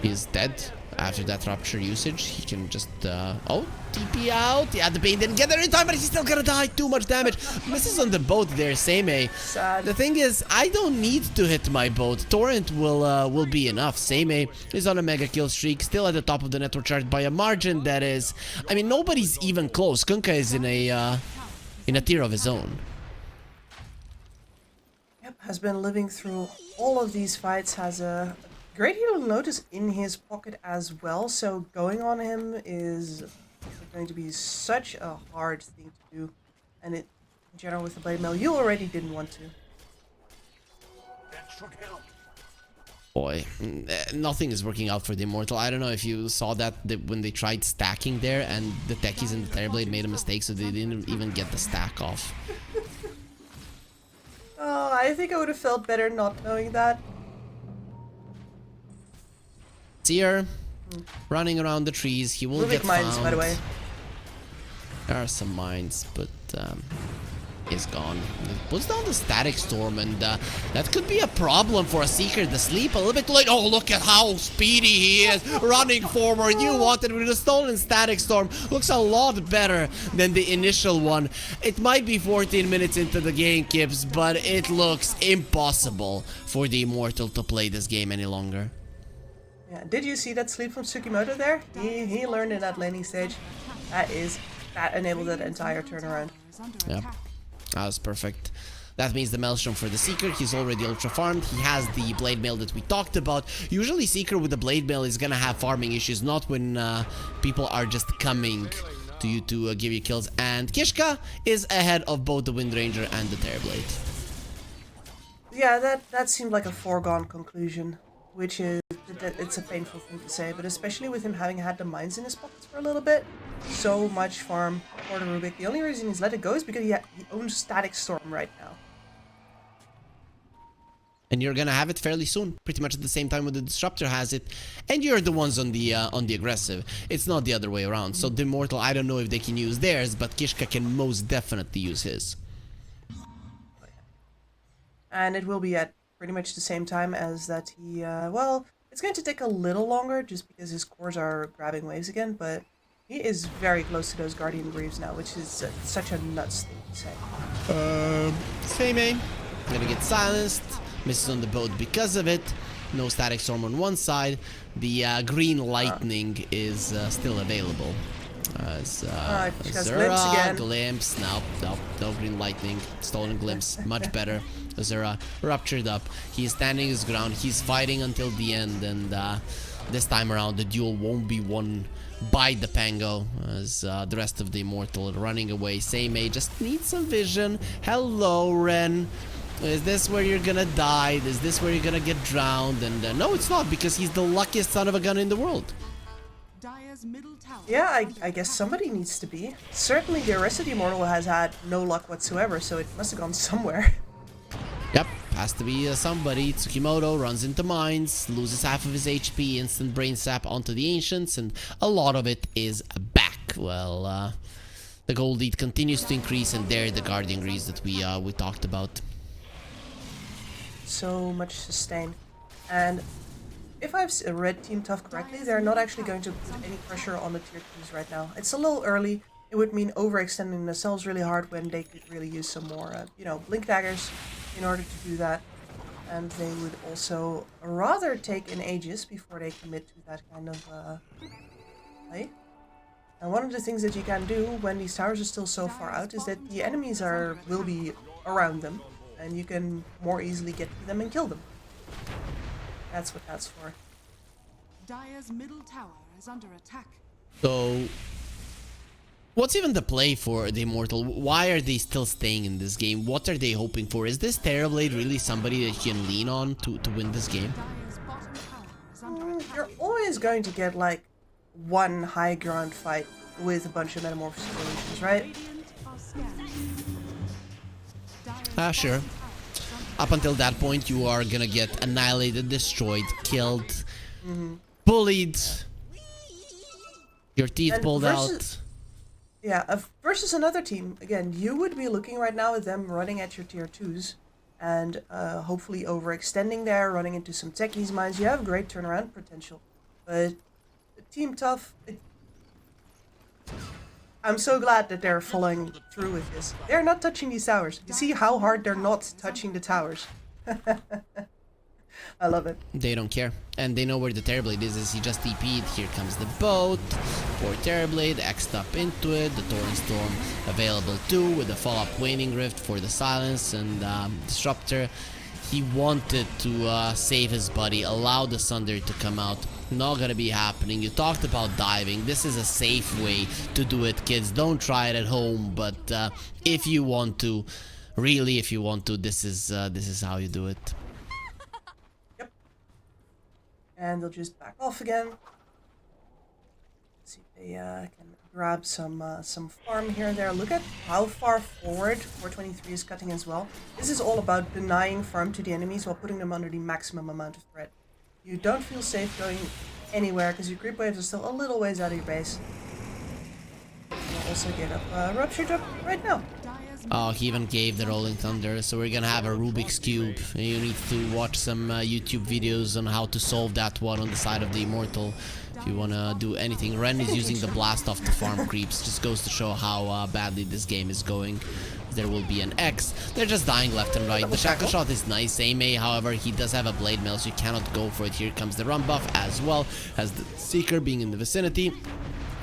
G: He is dead after that Rupture usage. He can just oh, TP out. Yeah, the Bane didn't get there in time, but he's still gonna die. Too much damage. Misses on the boat there, Seimei.
H: Sad.
G: The thing is, I don't need to hit my boat. Torrent will be enough. Seimei is on a mega kill streak, still at the top of the network chart by a margin that is, I mean, nobody's even close. Kunkka is in a tier of his own.
H: Has been living through all of these fights, has a great deal of notice in his pocket as well, so going on him is going to be such a hard thing to do, and in general with the Blade Mail, you already didn't want to.
G: Boy, nothing is working out for the Immortal. I don't know if you saw that when they tried stacking there, and the techies in the Terrorblade made a mistake, so they didn't even get the stack off.
H: Oh, I think I would have felt better not knowing that.
G: Seer, running around the trees. He will get
H: mines,
G: found.
H: by the way.
G: There are some mines, but he's gone. It puts down the Static Storm, and that could be a problem for a Seeker to sleep a little bit late. Oh, look at how speedy he is, running forward. You wanted with a stolen Static Storm. Looks a lot better than the initial one. It might be 14 minutes into the game, Kips, but it looks impossible for the Immortal to play this game any longer.
H: Yeah, did you see that sleep from Tsukimoto there? He learned in that laning stage. That enabled that entire turnaround.
G: Yep. That was perfect. That means the Maelstrom for the Seeker. He's already ultra farmed. He has the Blade Mail that we talked about. Usually Seeker with the Blade Mail is gonna have farming issues, not when people are just coming to you to give you kills. And Kishka is ahead of both the Windranger and the Terrorblade.
H: Yeah, that seemed like a foregone conclusion, which is it's a painful thing to say, but especially with him having had the mines in his pockets for a little bit. So much farm for the Rubik. The only reason he's let it go is because he owns Static Storm right now.
G: And you're gonna have it fairly soon, pretty much at the same time when the Disruptor has it, and you're the ones on the aggressive. It's not the other way around. So the Immortal, I don't know if they can use theirs, but Kishka can most definitely use his.
H: And it will be at pretty much the same time as that he, well, it's going to take a little longer just because his cores are grabbing waves again, but he is very close to those Guardian Greaves now, which is such a nuts thing to say.
G: Seimei, gonna get silenced, misses on the boat because of it. No Static Storm on one side. The green lightning is still available. Azura, glimpse, no green lightning, stolen glimpse, much better. Azura ruptured up. He's standing his ground. He's fighting until the end, and this time around the duel won't be won by the Pango, as the rest of the Immortal running away. Seimei just needs some vision. Hello, Ren. Is this where you're gonna die? Is this where you're gonna get drowned? And no, it's not, because he's the luckiest son of a gun in the world.
H: Yeah, I guess somebody needs to be. Certainly the rest of the Immortal has had no luck whatsoever, so it must have gone somewhere.
G: Yep, has to be somebody. Tsukimoto runs into mines, loses half of his HP, instant brain sap onto the Ancients, and a lot of it is back. Well, the gold lead continues to increase, and there the Guardian Grease that we talked about.
H: So much sustain. And if I've read Team Tough correctly, they're not actually going to put any pressure on the tier 2s right now. It's a little early. It would mean overextending themselves really hard when they could really use some more, blink daggers in order to do that. And they would also rather take an Aegis before they commit to that kind of play. And one of the things that you can do when these towers are still so far out is that the enemies will be around them, and you can more easily get to them and kill them. That's what that's for.
C: Dire's middle tower is under attack.
G: So, what's even the play for the Immortal? Why are they still staying in this game? What are they hoping for? Is this Terrorblade really somebody that you can lean on to win this game?
H: You're always going to get like one high ground fight with a bunch of Metamorphosis solutions, right?
G: Sure. Up until that point, you are gonna get annihilated, destroyed, killed, bullied, your teeth pulled out.
H: Yeah, versus another team, again, you would be looking right now at them running at your tier 2s and hopefully overextending there, running into some techies mines. You have great turnaround potential, but Team Tough, I'm so glad that they're following through with this. They're not touching these towers. You see how hard they're not touching the towers. I love it.
G: They don't care. And they know where the Terrorblade is. He just TP'd. Here comes the boat. Poor Terrorblade, X'd up into it. The Torrent Storm available too, with the follow-up Waning Rift for the Silence and Disruptor. He wanted to save his buddy, allow the Sunder to come out. Not gonna be happening. You talked about diving. This is a safe way to do it, kids. Don't try it at home, but if you want to, really, if you want to, this is how you do it.
H: Yep. And they'll just back off again. Let's see if they can grab some farm here and there. Look at how far forward 423 is cutting as well. This is all about denying farm to the enemies while putting them under the maximum amount of threat. You don't feel safe going anywhere because your creep waves are still a little ways out of your base. You'll also get up Rupture Drop right now.
G: Oh, he even gave the Rolling Thunder, so we're gonna have a Rubik's Cube. You need to watch some YouTube videos on how to solve that one on the side of the Immortal. If you wanna do anything. Ren is using the blast off to farm creeps. Just goes to show how badly this game is going. There will be an X. They're just dying left and right. The Shackle Shot is nice. Seimei, however, he does have a Blade Mail, so you cannot go for it. Here comes the run buff as well as the Seeker being in the vicinity.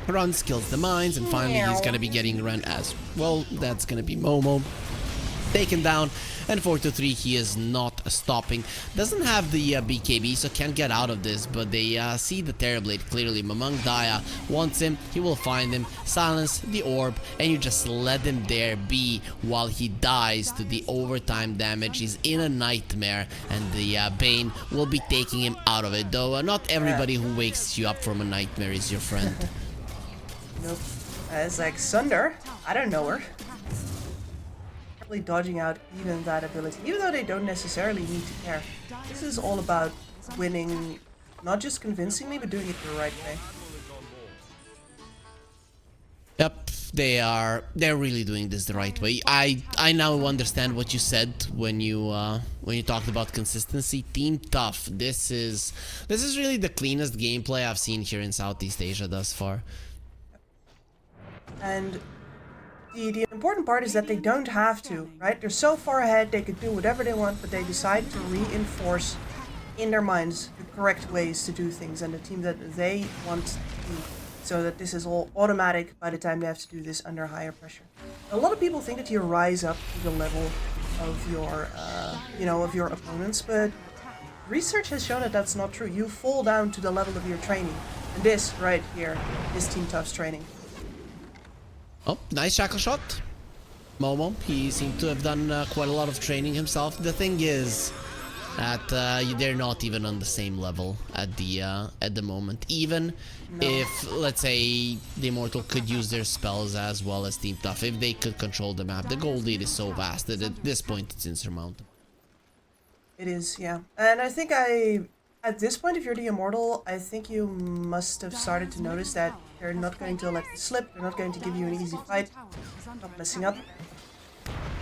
G: Runs, kills the mines, and finally he's gonna be getting run as well. That's gonna be Momo taken down, and 4-3 he is not stopping. Doesn't have the BKB, so can't get out of this, but they see the Terrorblade clearly. Mamang Daya wants him, he will find him, silence the orb, and you just let him there be while he dies to the overtime damage. He's in a nightmare, and the Bane will be taking him out of it, though not everybody who wakes you up from a nightmare is your friend.
H: Nope. It's like Sunder, I don't know her. Dodging out even that ability, even though they don't necessarily need to care. This is all about winning, not just convincingly, but doing it the right way.
G: Yep, they're really doing this the right way. I now understand what you said when you talked about consistency. Team Tough, this is really the cleanest gameplay I've seen here in Southeast Asia thus far.
H: And the important part is that they don't have to, right? They're so far ahead, they could do whatever they want, but they decide to reinforce in their minds the correct ways to do things and the team that they want to be, so that this is all automatic by the time they have to do this under higher pressure. A lot of people think that you rise up to the level of your, of your opponents, but research has shown that that's not true. You fall down to the level of your training. And this right here is Team Tough's training.
G: Oh, nice shackle shot. Momo, he seemed to have done quite a lot of training himself. The thing is that they're not even on the same level at the moment. Even if, let's say, the Immortal could use their spells as well as Team Tough, if they could control the map, the gold lead is so vast that at this point it's insurmountable.
H: It is, yeah. And I think at this point, if you're the Immortal, I think you must have started to notice that they're not going to let you slip, they're not going to give you an easy fight, not messing up.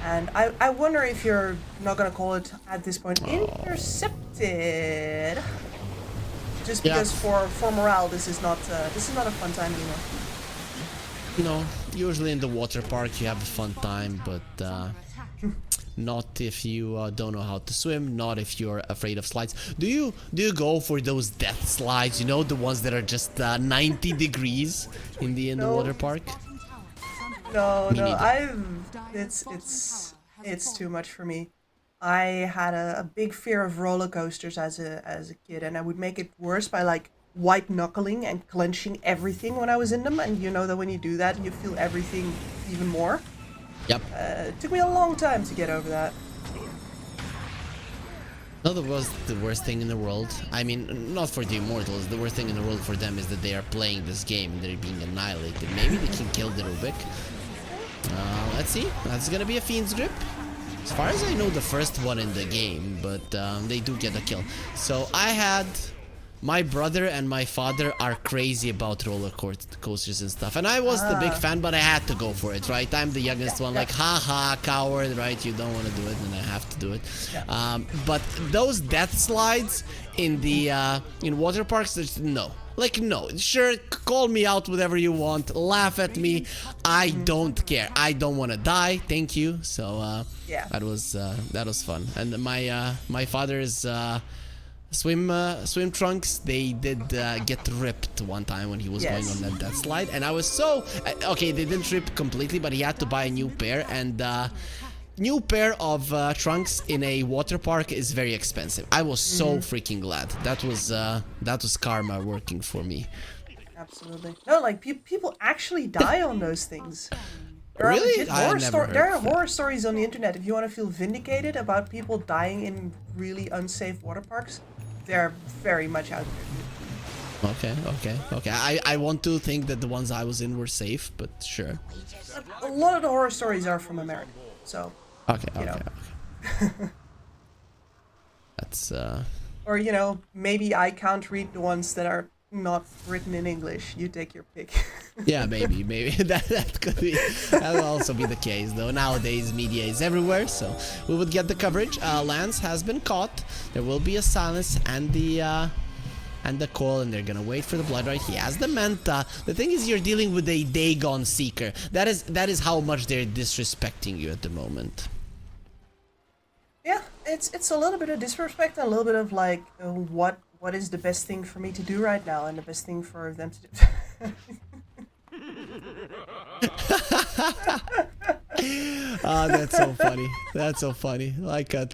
H: And I wonder if you're not gonna call it at this point intercepted, just because for morale this is not a fun time anymore.
G: No, usually in the water park you have a fun time, but not if you don't know how to swim, not if you're afraid of slides. Do you go for those death slides? You know, the ones that are just 90 degrees in the water park?
H: No, it's too much for me. I had a big fear of roller coasters as a kid, and I would make it worse by like white knuckling and clenching everything when I was in them. And you know that when you do that, you feel everything even more.
G: Yep.
H: It took me a long time to get over that.
G: No, that was the worst thing in the world. I mean, not for the Immortals. The worst thing in the world for them is that they are playing this game and they're being annihilated. Maybe they can kill the Rubik. Let's see. That's gonna be a Fiend's Grip. As far as I know, the first one in the game, but they do get a kill. So I had... My brother and my father are crazy about roller coasters and stuff. And I was the big fan, but I had to go for it, right? I'm the youngest one, like, haha, coward, right? You don't want to do it, and I have to do it. But those death slides in the in water parks, no. Like, no. Sure, call me out whatever you want. Laugh at me. I don't care. I don't want to die. Thank you. So, that was fun. And my father's... swim trunks, they did get ripped one time when he was going on that slide, and I was so okay, they didn't rip completely, but he had to buy a new pair, and new pair of trunks in a water park is very expensive. I was so freaking glad. That was karma working for me.
H: Absolutely. No, like people actually die on those things.
G: Really?
H: There are horror stories on the internet. If you want to feel vindicated about people dying in really unsafe water parks, they're very much out there.
G: Okay. I want to think that the ones I was in were safe, but sure.
H: A lot of the horror stories are from America, so.
G: Okay. That's
H: Or maybe I can't read the ones that are not written in English. You take your pick.
G: Yeah, maybe that could be. That will also be the case, though. Nowadays, media is everywhere, so we would get the coverage. Lance has been caught. There will be a silence and the call, and they're gonna wait for the blood. Right? He has the Manta. The thing is, you're dealing with a Dagon Seeker. That is how much they're disrespecting you at the moment.
H: Yeah, it's a little bit of disrespect and a little bit of like what is the best thing for me to do right now and the best thing for them to do.
G: That's so funny. That's so funny. Like a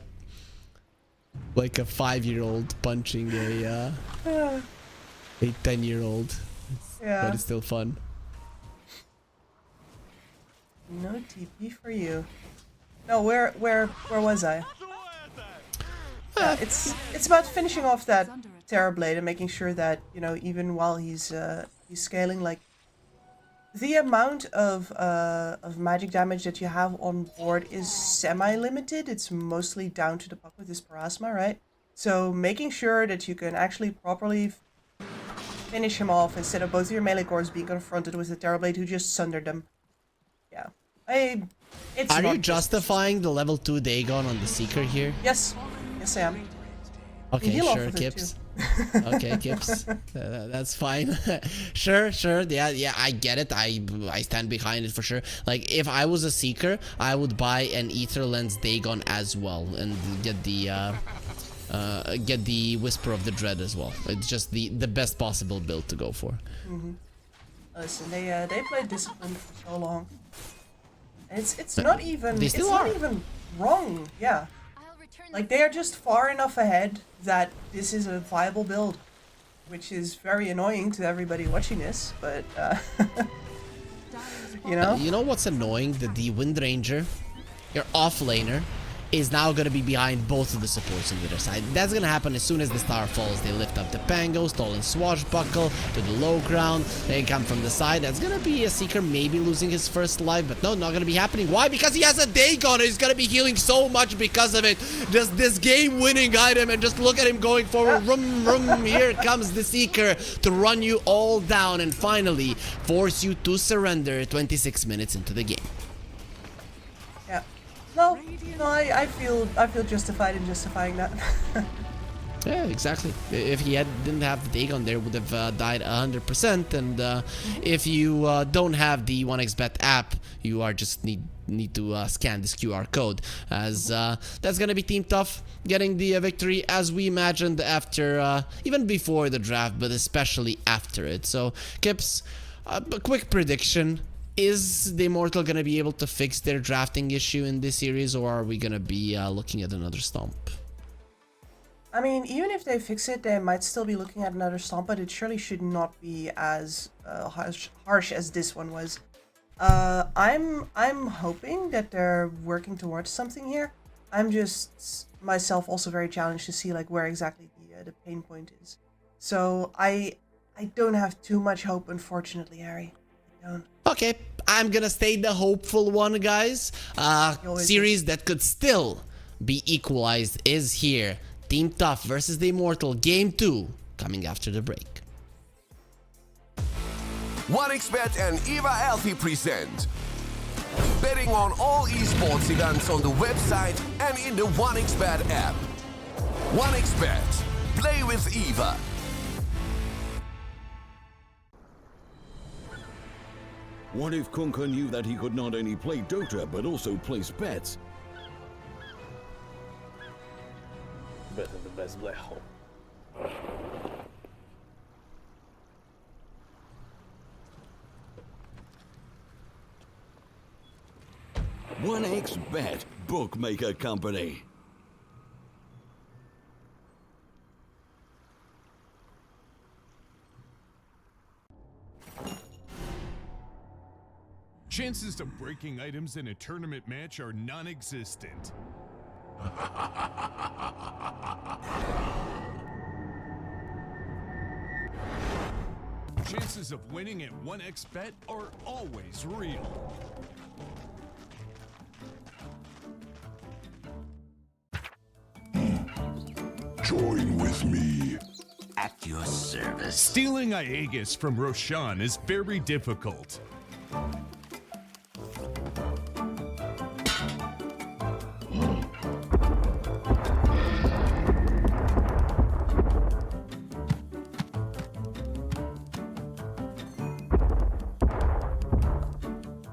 G: 5-year-old punching a 10-year-old.
H: Yeah.
G: But it's still fun.
H: No TP for you. No, where was I? It's about finishing off that Terrorblade and making sure that even while he's scaling, like the amount of magic damage that you have on board is semi-limited. It's mostly down to the puck with his Parasma, right? So making sure that you can actually properly finish him off instead of both of your melee cores being confronted with the Terrorblade who just sundered them. Yeah,
G: Are you justifying the level 2 Dagon on the Seeker here?
H: Yes I am.
G: Okay, sure, Kips. Okay, Kips. That's fine. Sure. Yeah, I get it. I stand behind it for sure. Like, if I was a Seeker, I would buy an Ether Lens Dagon as well and get the Whisper of the Dread as well. It's just the best possible build to go for.
H: Listen, they played Discipline for so long. And it's not even not even wrong. Yeah. Like, they are just far enough ahead that this is a viable build, which is very annoying to everybody watching this, but, you know?
G: You know what's annoying? That the Wind Ranger, your offlaner, is now going to be behind both of the supports on the other side. That's going to happen as soon as the star falls. They lift up the Pango, Stolen Swashbuckle to the low ground. They come from the side. That's going to be a Seeker maybe losing his first life, but no, not going to be happening. Why? Because he has a Dagon. He's going to be healing so much because of it. Just this game-winning item, and just look at him going forward. Rum, rum. Here comes the Seeker to run you all down and finally force you to surrender 26 minutes into the game.
H: No, I feel justified in justifying that.
G: Yeah, exactly. If he didn't have the Dagon there, would have died 100%. And if you don't have the 1xBet app, you are just need to scan this QR code, as that's gonna be Team Tough getting the victory as we imagined after, even before the draft, but especially after it. So, Kips, a quick prediction. Is the Immortal going to be able to fix their drafting issue in this series, or are we going to be looking at another stomp?
H: I mean, even if they fix it, they might still be looking at another stomp, but it surely should not be as harsh as this one was. I'm hoping that they're working towards something here. I'm just myself also very challenged to see like where exactly the pain point is. So I don't have too much hope, unfortunately, Harry. I don't.
G: Okay, I'm gonna stay the hopeful one, guys. Series that could still be equalized is here. Team Tough versus the Immortal, Game 2, coming after the break.
I: 1xBet and Eva Alfie present betting on all esports events on the website and in the 1xBet app. 1xBet, play with Eva.
J: What if Kunka knew that he could not only play Dota, but also place bets?
M: Better the best black hole.
J: 1xBet, bookmaker company.
A: Chances of breaking items in a tournament match are non-existent. Chances of winning at 1xBet are always real.
B: Join with me.
N: At your service.
A: Stealing Aegis from Roshan is very difficult.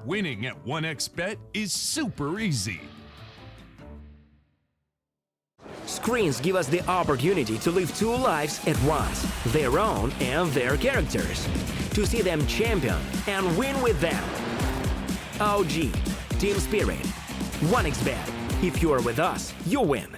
A: Winning at 1xBet is super easy.
K: Screens give us the opportunity to live two lives at once, their own and their characters, to see them champion and win with them. OG, Team Spirit, 1xBet. If you are with us, you win.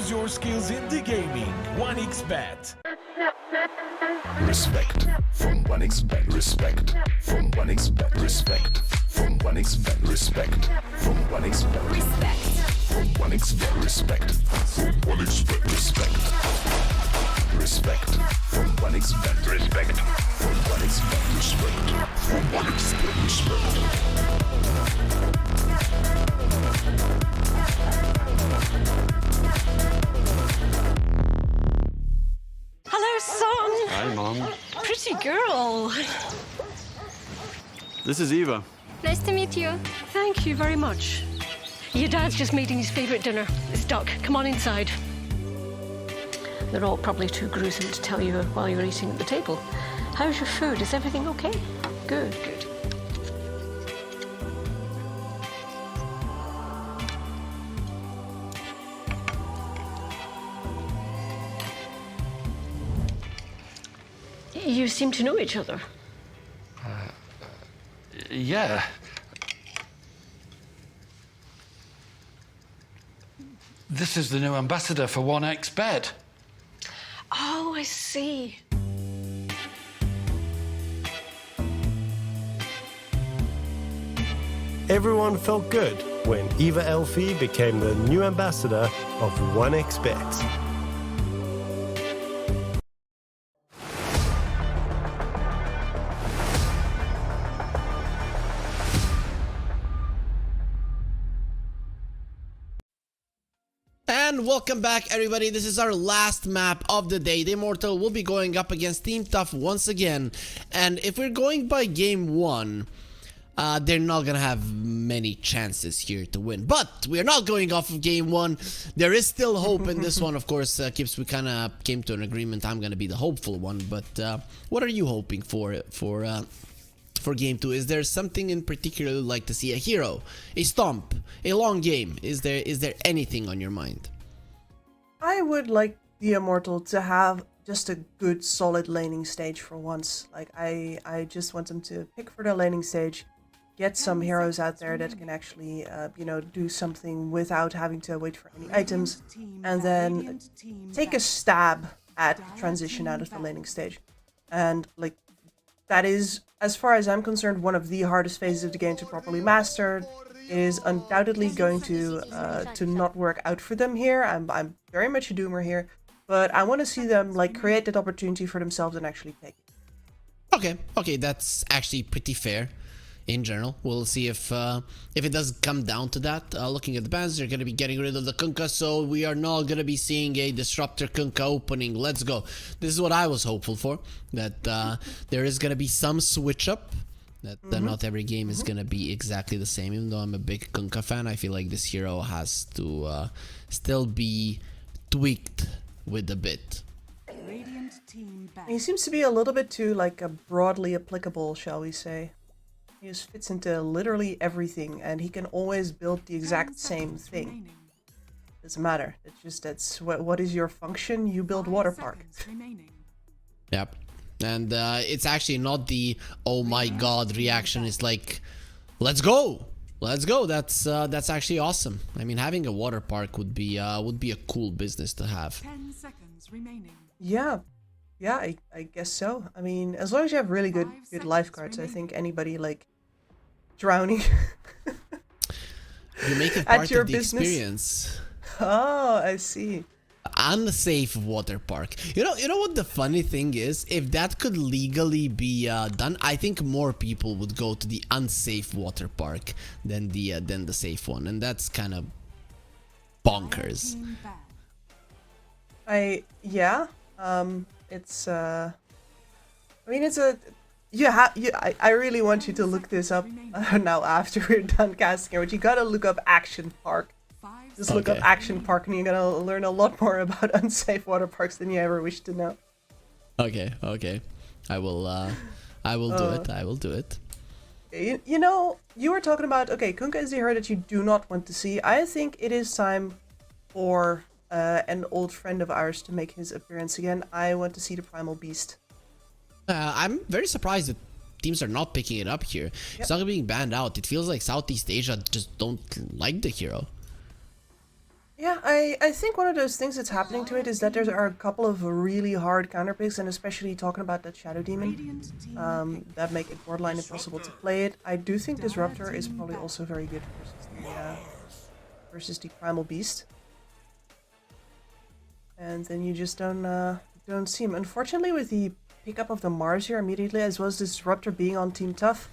L: Use your skills in the gaming. 1xBet.
B: Respect from 1xBet. Respect from 1xBet. Respect from 1xBet. Respect from 1xBet. Respect from 1xBet. Respect from 1xBet. Respect. Respect from 1xBet. Respect from 1xBet. Respect from 1xBet. Respect.
D: Hello, son.
O: Hi, Mom.
D: Pretty girl.
O: This is Eva.
D: Nice to meet you. Thank you very much. Your dad's just making his favorite dinner. It's duck. Come on inside. They're all probably too gruesome to tell you while you're eating at the table. How's your food? Is everything okay? Good, good. You seem to know each other.
E: Yeah. This is the new ambassador for 1xBet.
D: Oh, I see.
F: Everyone felt good when Eva Elfie became the new ambassador of 1xBet.
G: And welcome back, everybody. This is our last map of the day. The Immortal will be going up against Team Tough once again. And if we're going by game 1, they're not gonna have many chances here to win. But we're not going off of game 1. There is still hope in this one. Of course, Kips, we kind of came to an agreement. I'm gonna be the hopeful one. But what are you hoping for game 2? Is there something in particular you'd like to see? A hero, a stomp, a long game? Is there anything on your mind?
H: I would like the Immortal to have just a good solid laning stage for once. Like I just want them to pick for their laning stage, get some heroes out there that can actually do something without having to wait for any items, and then take a stab at transition out of the laning stage. And like, that is, as far as I'm concerned, one of the hardest phases of the game to properly master. It is undoubtedly going to not work out for them here. I'm very much a doomer here, but I want to see them like create that opportunity for themselves and actually take it.
G: Okay, that's actually pretty fair. In general, we'll see if it does come down to that. Looking at the bans, they're going to be getting rid of the Kunkka, so we are not going to be seeing a Disruptor Kunkka opening. Let's go. This is what I was hopeful for, that there is going to be some switch up, that not every game is going to be exactly the same. Even though I'm a big Kunkka fan, I feel like this hero has to still be tweaked with a bit.
H: He seems to be a little bit too like broadly applicable, shall we say. He just fits into literally everything, and he can always build the exact same thing. Doesn't matter. That's what is your function? You build water park.
G: Yep. And it's actually not the oh my god reaction. It's like, let's go. That's actually awesome. I mean, having a water park would be a cool business to have.
C: 10 seconds remaining.
H: Yeah, I guess so. I mean, as long as you have really good lifeguards, I think anybody like drowning
G: you make it part
H: at your
G: of the
H: business
G: experience.
H: Oh, I see.
G: Unsafe water park. You know what the funny thing is? If that could legally be done, I think more people would go to the unsafe water park than the safe one, and that's kind of bonkers.
H: It's I mean, it's a I really want you to look this up now after we're done casting it. You gotta look up Action Park. Just look up Action Park and you're gonna learn a lot more about unsafe water parks than you ever wish to know.
G: Okay. I will do it.
H: You know, you were talking about, Kunkka is the hero that you do not want to see. I think it is time for an old friend of ours to make his appearance again. I want to see the Primal Beast.
G: I'm very surprised that teams are not picking it up here. Yep. It's not being banned out. It feels like Southeast Asia just don't like the hero.
H: Yeah, I think one of those things that's happening to it is that there are a couple of really hard counterpicks, and especially talking about that Shadow Demon, that make it borderline impossible to play it. I do think Disruptor is probably also very good versus the Primal Beast. And then you just don't see him. Unfortunately, with the pickup of the Mars here immediately, as well as Disruptor being on Team Tough,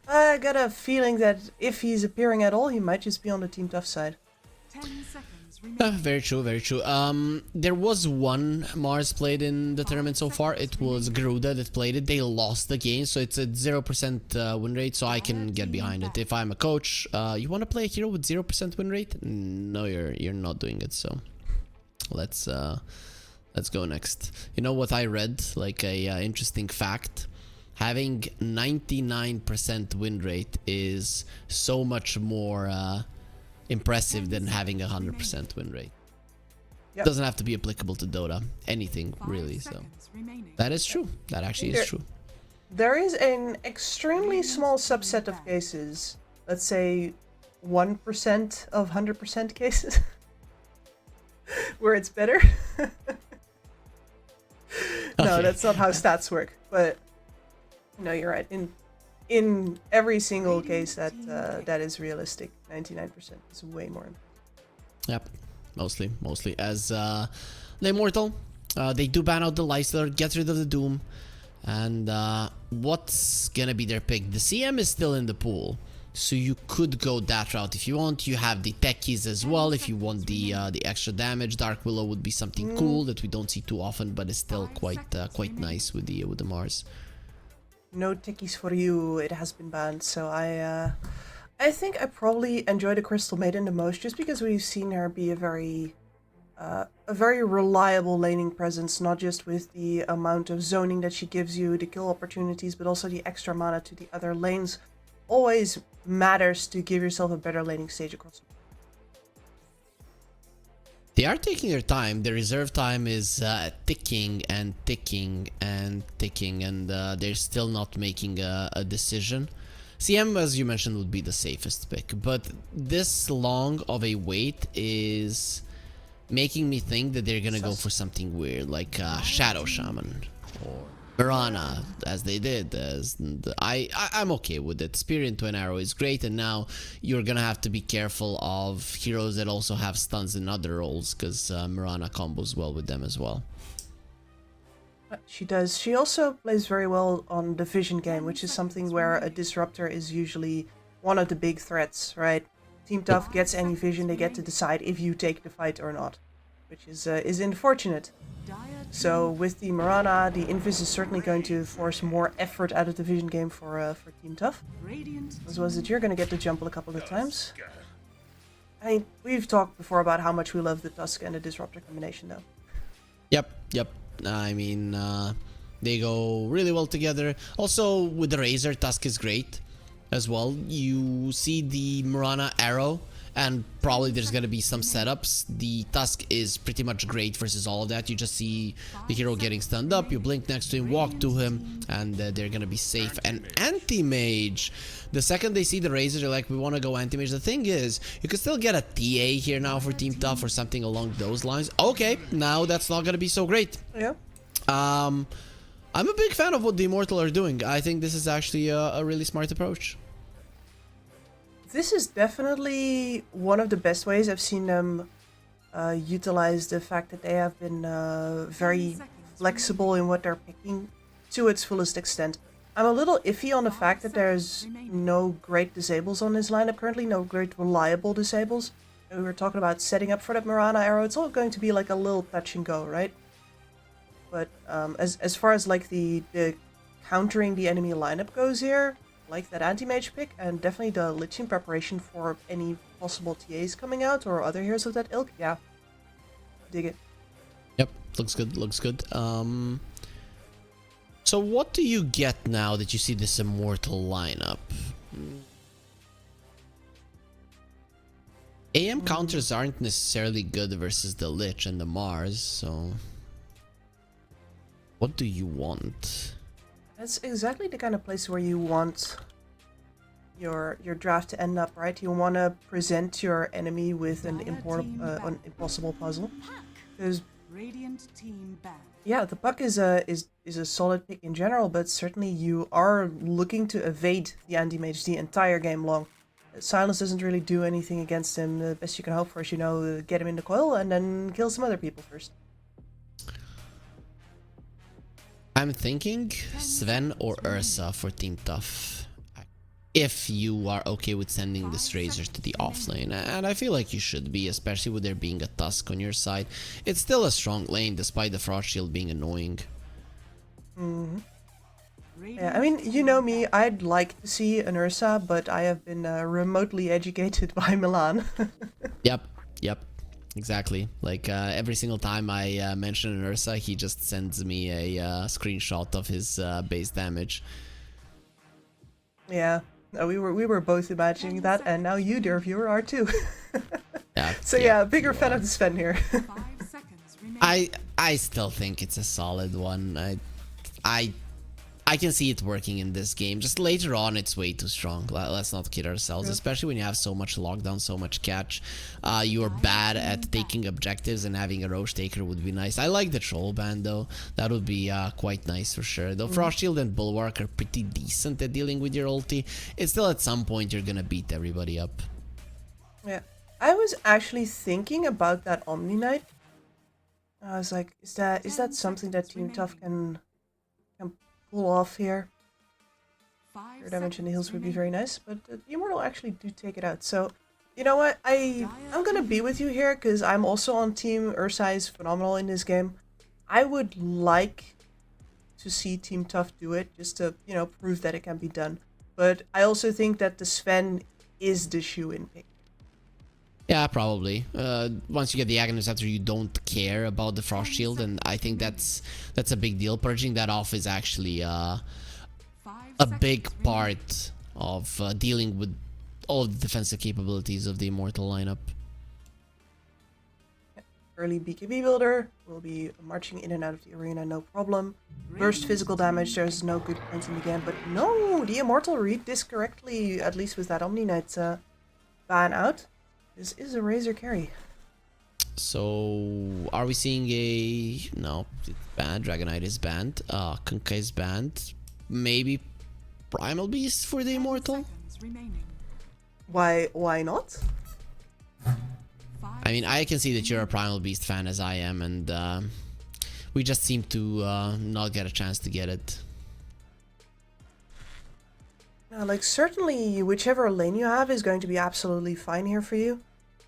H: I got a feeling that if he's appearing at all, he might just be on the Team Tough side.
C: 10 seconds.
G: Very true, very true. There was one Mars played in the tournament so far. It was Garuda that played it. They lost the game, so it's a 0% win rate, so I can get behind it. If I'm a coach, you want to play a hero with 0% win rate? No, you're not doing it, so let's go next. You know what I read? Like a interesting fact. Having 99% win rate is so much more impressive than having a 100% win rate. Yep. Doesn't have to be applicable to Dota, anything really. So that is true. That actually is true.
H: There is an extremely small subset of cases, let's say 1% of 100% cases, where it's better. No, that's not how stats work. But no, you're right. In every single case that is realistic, 99% is way more.
G: Yep, mostly as the Immortal. They do ban out the Lysler, get rid of the Doom, and what's gonna be their pick? The CM is still in the pool, so you could go that route if you want. You have the techies as well if you want the extra damage. Dark Willow would be something cool that we don't see too often, but is still quite nice with the Mars.
H: No tickies for you, it has been banned, so I think I probably enjoy the Crystal Maiden the most, just because we've seen her be a very reliable laning presence, not just with the amount of zoning that she gives you, the kill opportunities, but also the extra mana to the other lanes. Always matters to give yourself a better laning stage across.
G: They are taking their time. The reserve time is ticking and ticking and ticking, and they're still not making a decision. CM, as you mentioned, would be the safest pick, but this long of a wait is making me think that they're gonna go for something weird, like Shadow Shaman or Mirana, as they did. I'm okay with it. Spear into an arrow is great, and now you're gonna have to be careful of heroes that also have stuns in other roles, because Mirana combos well with them as well.
H: She does. She also plays very well on the vision game, which is something where a disruptor is usually one of the big threats, right? Team Tough gets any vision, they get to decide if you take the fight or not, which is unfortunate. So with the Mirana, the Invis is certainly going to force more effort out of the vision game for Team Tough. As well as that you're going to get the jumble a couple of times. I mean, we've talked before about how much we love the Tusk and the Disruptor combination, though.
G: Yep. I mean, they go really well together. Also, with the Razor, Tusk is great as well. You see the Mirana arrow, and probably there's gonna be some setups. The Tusk is pretty much great versus all of that. You just see the hero getting stunned up, you blink next to him, walk to him, and they're gonna be safe. And Anti-Mage, the second they see the Razor, they're like, we want to go Anti-Mage. The thing is, you can still get a TA here now for Team Tough or something along those lines. Okay, now that's not gonna be so great.
H: Yeah.
G: I'm a big fan of what the Immortal are doing. I think this is actually a really smart approach.
H: This is definitely one of the best ways I've seen them utilize the fact that they have been very flexible in what they're picking to its fullest extent. I'm a little iffy on the fact that there's no great disables on this lineup currently, no great reliable disables. We were talking about setting up for that Mirana arrow. It's all going to be like a little touch and go, right? But as far as like the countering the enemy lineup goes here, like that anti-mage pick, and definitely the Lich in preparation for any possible TAs coming out or other heroes of that ilk. Yeah, dig it.
G: Yep, looks good. So what do you get now that you see this Immortal lineup? AM counters aren't necessarily good versus the Lich and the Mars, so what do you want?
H: That's exactly the kind of place where you want your draft to end up, right? You want to present your enemy with an impossible puzzle. Because
C: Radiant team ban.
H: yeah, the Puck is a solid pick in general, but certainly you are looking to evade the anti-mage the entire game long. Silence doesn't really do anything against him. The best you can hope for is, get him in the coil and then kill some other people first.
G: I'm thinking Sven or Ursa for Team Tough. If you are okay with sending the Razors to the offlane, and I feel like you should be, especially with there being a Tusk on your side. It's still a strong lane, despite the Frost Shield being annoying.
H: Mm-hmm. Yeah, I mean, you know me, I'd like to see an Ursa, but I have been remotely educated by Milan.
G: Yep. Exactly. Like, every single time I mention an Ursa, he just sends me a screenshot of his base damage.
H: Yeah. No, we were both imagining that, and now you, dear viewer, are too.
G: Yeah.
H: So yeah, bigger fan of the Sven here.
G: I still think it's a solid one. I can see it working in this game. Just later on, it's way too strong. Let's not kid ourselves, especially when you have so much lockdown, so much catch. You are bad at taking objectives, and having a Roche Taker would be nice. I like the Troll Band, though. That would be quite nice for sure. Though Frost Shield and Bulwark are pretty decent at dealing with your ulti. It's still at some point you're gonna beat everybody up.
H: Yeah. I was actually thinking about that Omni Knight. I was like, is that something that Team Tough can pull off here? Your damage in the hills would be very nice, but the Immortal actually do take it out. So, you know what? I'm gonna be with you here, because I'm also on Team Ursa is phenomenal in this game. I would like to see Team Tough do it, just to, prove that it can be done. But I also think that the Sven is the shoe-in pick.
G: Yeah, probably. Once you get the Aghanim Scepter, you don't care about the Frost Shield, and I think that's a big deal. Purging that off is actually a big part of dealing with all the defensive capabilities of the Immortal lineup.
H: Early BKB builder will be marching in and out of the arena, no problem. Burst physical damage, there's no good points in the game, but no, the Immortal read this correctly, at least with that Omni Knight ban out. This is a Razor carry.
G: So, are we seeing a... No, it's banned. Dragonite is banned. Kunkka is banned. Maybe Primal Beast for the Immortal?
H: Why not?
G: I mean, I can see that you're a Primal Beast fan as I am, and we just seem to not get a chance to get it.
H: Like, certainly whichever lane you have is going to be absolutely fine here for you.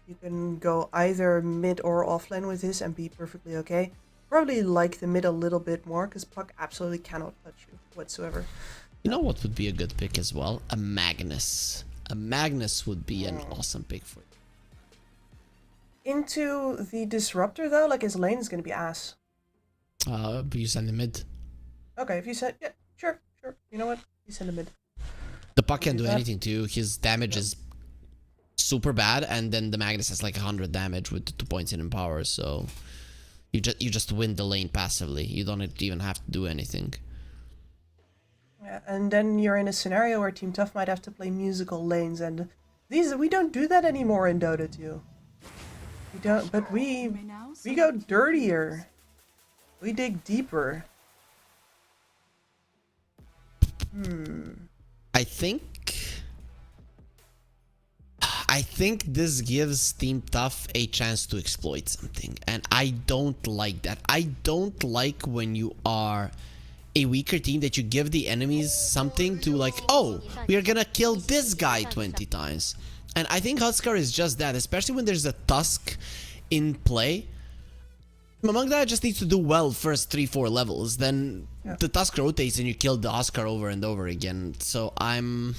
H: You can go either mid or offlane with this and be perfectly okay. Probably like the mid a little bit more, because Puck absolutely cannot touch you whatsoever.
G: You know what would be a good pick as well? A Magnus. A Magnus would be an awesome pick for you.
H: Into the Disruptor, though, like, his lane is going to be ass.
G: You send him mid.
H: Okay, if you said... Yeah, sure. You know what? You send him mid.
G: The Puck can do anything too. His damage is super bad, and then the Magnus has like 100 damage with 2 points in power, so you just win the lane passively. You don't even have to do anything.
H: Yeah, and then you're in a scenario where Team Tough might have to play musical lanes, and we don't do that anymore in Dota 2. We don't, but we go dirtier. We dig deeper.
G: I think this gives Team Tough a chance to exploit something, and I don't like that. I don't like when you are a weaker team that you give the enemies something to, like, oh, we are gonna kill this guy 20 times. And I think Huskar is just that, especially when there's a Tusk in play. Among that, just needs to do well first 3-4 levels, then the Tusk rotates and you kill the Huskar over and over again. So I'm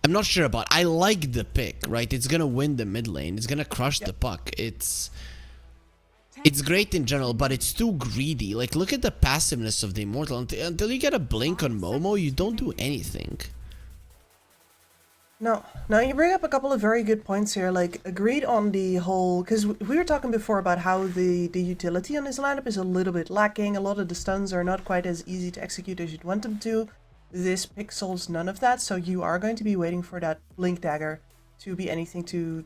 G: not sure about. I like the pick, right? It's gonna win the mid lane. It's gonna crush the Puck. It's great in general, but it's too greedy. Like, look at the passiveness of the Immortal. Until you get a blink on Momo, you don't do anything.
H: No, you bring up a couple of very good points here. Like, agreed on the whole, because we were talking before about how the utility on this lineup is a little bit lacking. A lot of the stuns are not quite as easy to execute as you'd want them to. This pick solves none of that, so you are going to be waiting for that Blink Dagger to be anything to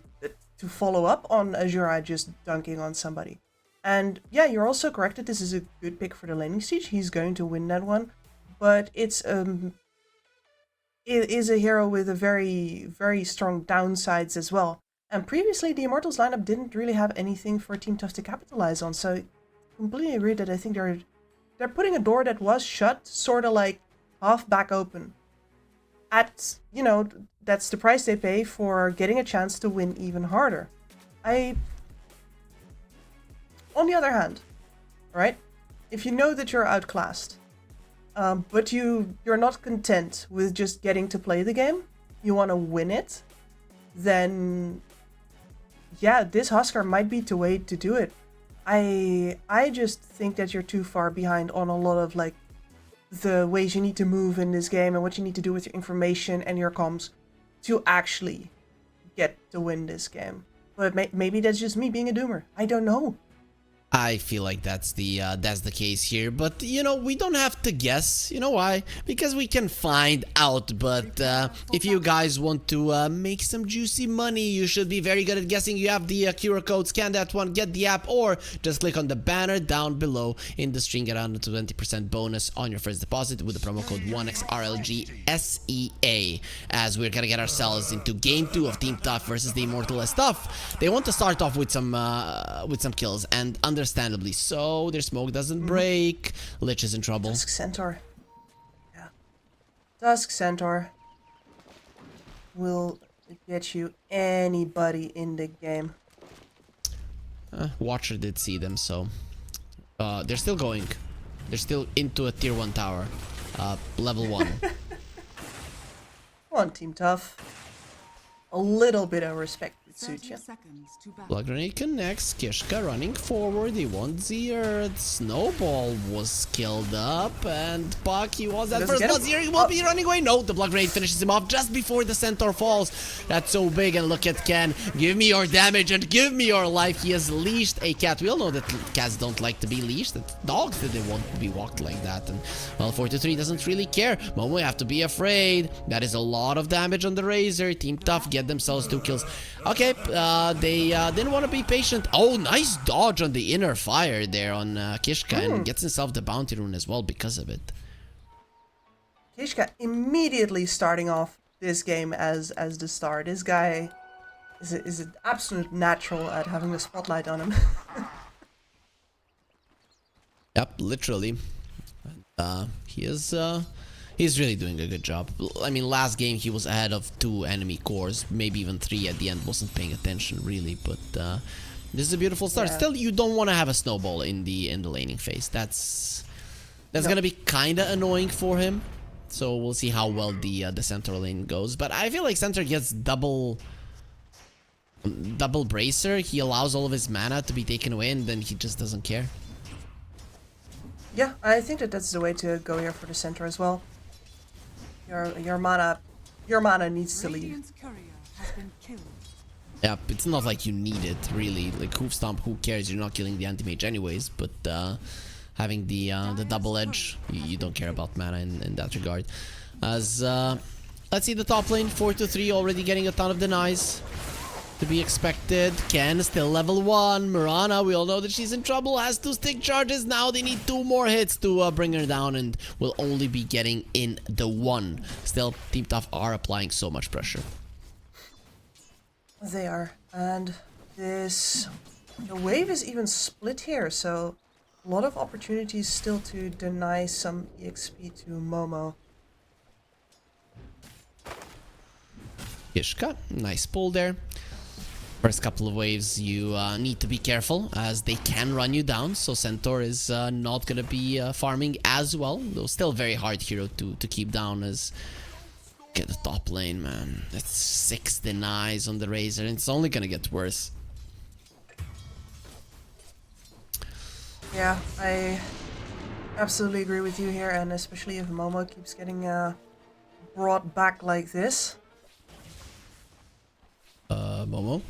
H: follow up on Azura just dunking on somebody. And yeah, you're also correct that this is a good pick for the laning siege. He's going to win that one, but it is a hero with a very, very strong downsides as well. And previously, the Immortals lineup didn't really have anything for Team Tough to capitalize on, so I completely agree that I think they're putting a door that was shut, sort of like half back open. At, you know, that's the price they pay for getting a chance to win even harder. On the other hand, right, if you know that you're outclassed, but you're not content with just getting to play the game, you want to win it, then yeah, this Huskar might be the way to do it. I just think that you're too far behind on a lot of like the ways you need to move in this game and what you need to do with your information and your comms to actually get to win this game. But maybe that's just me being a doomer. I don't know.
G: I feel like that's the case here, but you know, we don't have to guess. You know why? Because we can find out. But if you guys want to make some juicy money, you should be very good at guessing. You have the QR code, scan that one, get the app, or just click on the banner down below in the string, get around a 20% bonus on your first deposit with the promo code 1XRLGSEA, as we're gonna get ourselves into game 2 of Team Tough versus the Immortal Tough. They want to start off with some kills, and understandably so. Their smoke doesn't break. Lich is in trouble.
H: Dusk Centaur. Yeah. Dusk Centaur will get you anybody in the game.
G: Watcher did see them, so they're still going. They're still into a tier 1 tower. Level 1.
H: Come on, Team Tough. A little bit of respect would suit you.
G: Blood Grenade connects. Kishka running forward. He wants the earth. Snowball was killed up. And Puck, he was at first. But he will be running away. No, the Blood Grenade finishes him off just before the Centaur falls. That's so big. And look at Ken. Give me your damage and give me your life. He has leashed a cat. We all know that cats don't like to be leashed. It's dogs that they want to be walked like that. And well, 4-3 doesn't really care. Momo, you have to be afraid. That is a lot of damage on the Razor. Team Tough get themselves 2 kills. Okay, they didn't want to be patient. Oh, nice dodge on the inner fire there on Kishka, and gets himself the bounty rune as well because of it.
H: Kishka immediately starting off this game as the star. This guy is an absolute natural at having the spotlight on him.
G: Yep, literally. He is he's really doing a good job. I mean, last game he was ahead of 2 enemy cores, maybe even 3 at the end. Wasn't paying attention really, but this is a beautiful start. Yeah. Still, you don't want to have a snowball in the laning phase. That's gonna be kind of annoying for him. So we'll see how well the center lane goes. But I feel like center gets double bracer. He allows all of his mana to be taken away, and then he just doesn't care.
H: Yeah, I think that's the way to go here for the center as well. Your mana needs to leave.
G: Yep, it's not like you need it really. Like Hoof Stomp, who cares? You're not killing the anti-mage anyways. But having the double edge, you don't care about mana in that regard. As let's see the top lane, 4-3, already getting a ton of denies. To be expected. Ken still level 1. Mirana, we all know that she's in trouble, has 2 stick charges. Now they need 2 more hits to bring her down, and will only be getting in the 1. Still, Team Tough are applying so much pressure.
H: They are. And the wave is even split here, so a lot of opportunities still to deny some EXP to Momo.
G: Kishka, nice pull there. First couple of waves, you need to be careful, as they can run you down. So Centaur is not going to be farming as well. Though still very hard hero to keep down. As get the top lane, man. That's 6 denies on the Razor, and it's only going to get worse.
H: Yeah, I absolutely agree with you here, and especially if Momo keeps getting brought back like this.
G: Momo?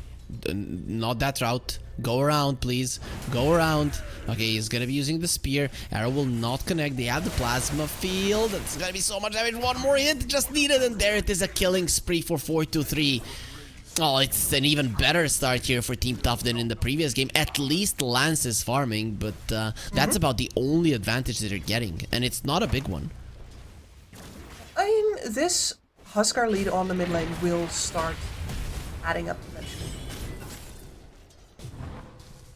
G: not that route. Go around, please. Go around. Okay, he's gonna be using the spear. Arrow will not connect. They have the plasma field. It's gonna be so much damage. One more hit just needed, and there it is, a killing spree for 4-2-3. Oh, it's an even better start here for Team Tough than in the previous game. At least Lance is farming, but that's about the only advantage that they're getting, and it's not a big one.
H: I mean, this Huskar lead on the mid lane will start adding up eventually.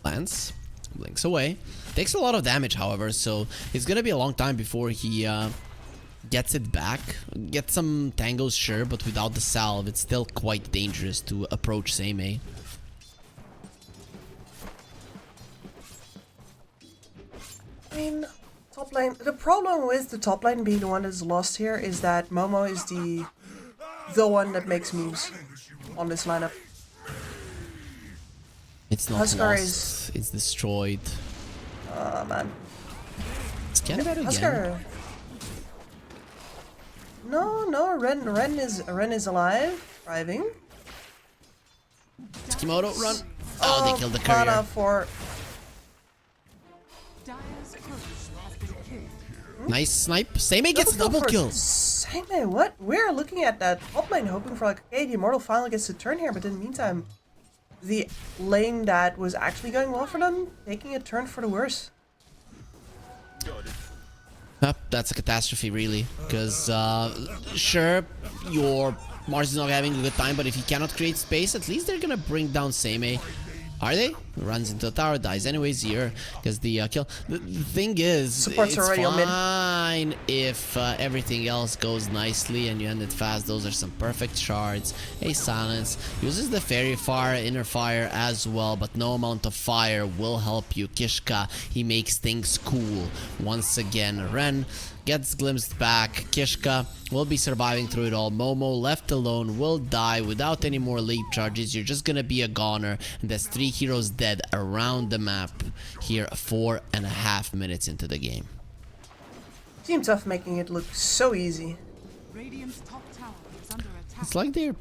G: Lance blinks away. Takes a lot of damage, however, so it's gonna be a long time before he gets it back. Get some tangos, sure, but without the salve, it's still quite dangerous to approach Seimei.
H: I mean, top lane. The problem with the top lane being the one that's lost here is that Momo is the one that makes moves on this lineup.
G: It's not
H: Huskar
G: lost. It's destroyed.
H: Oh man.
G: Scan that again.
H: Huskar. No, Ren is alive, thriving.
G: Skimoto, run. Oh, they killed the courier.
H: Mana for
G: Nice snipe. Seimei gets double kill.
H: Seimei, what? We're looking at that top lane hoping for like, okay, the Immortal finally gets to turn here, but in the meantime, the lane that was actually going well for them, taking a turn for the worse.
G: That's a catastrophe, really. Because, sure, your Mars is not having a good time, but if he cannot create space, at least they're gonna bring down Seimei. Are they? Runs into the tower, dies anyways here, because the kill. The thing is,
H: Support's
G: it's
H: already on mid.
G: fine if everything else goes nicely and you end it fast. Those are some perfect shards. A silence. Uses the fairy fire, inner fire as well, but no amount of fire will help you. Kishka, he makes things cool. Once again, Ren gets glimpsed back. Kishka will be surviving through it all. Momo, left alone, will die without any more leap charges. You're just gonna be a goner. And there's 3 heroes dead around the map here 4.5 minutes into the game.
H: Team Tough making it look so easy.
C: Radiant's top tower is under attack.
G: It's like they're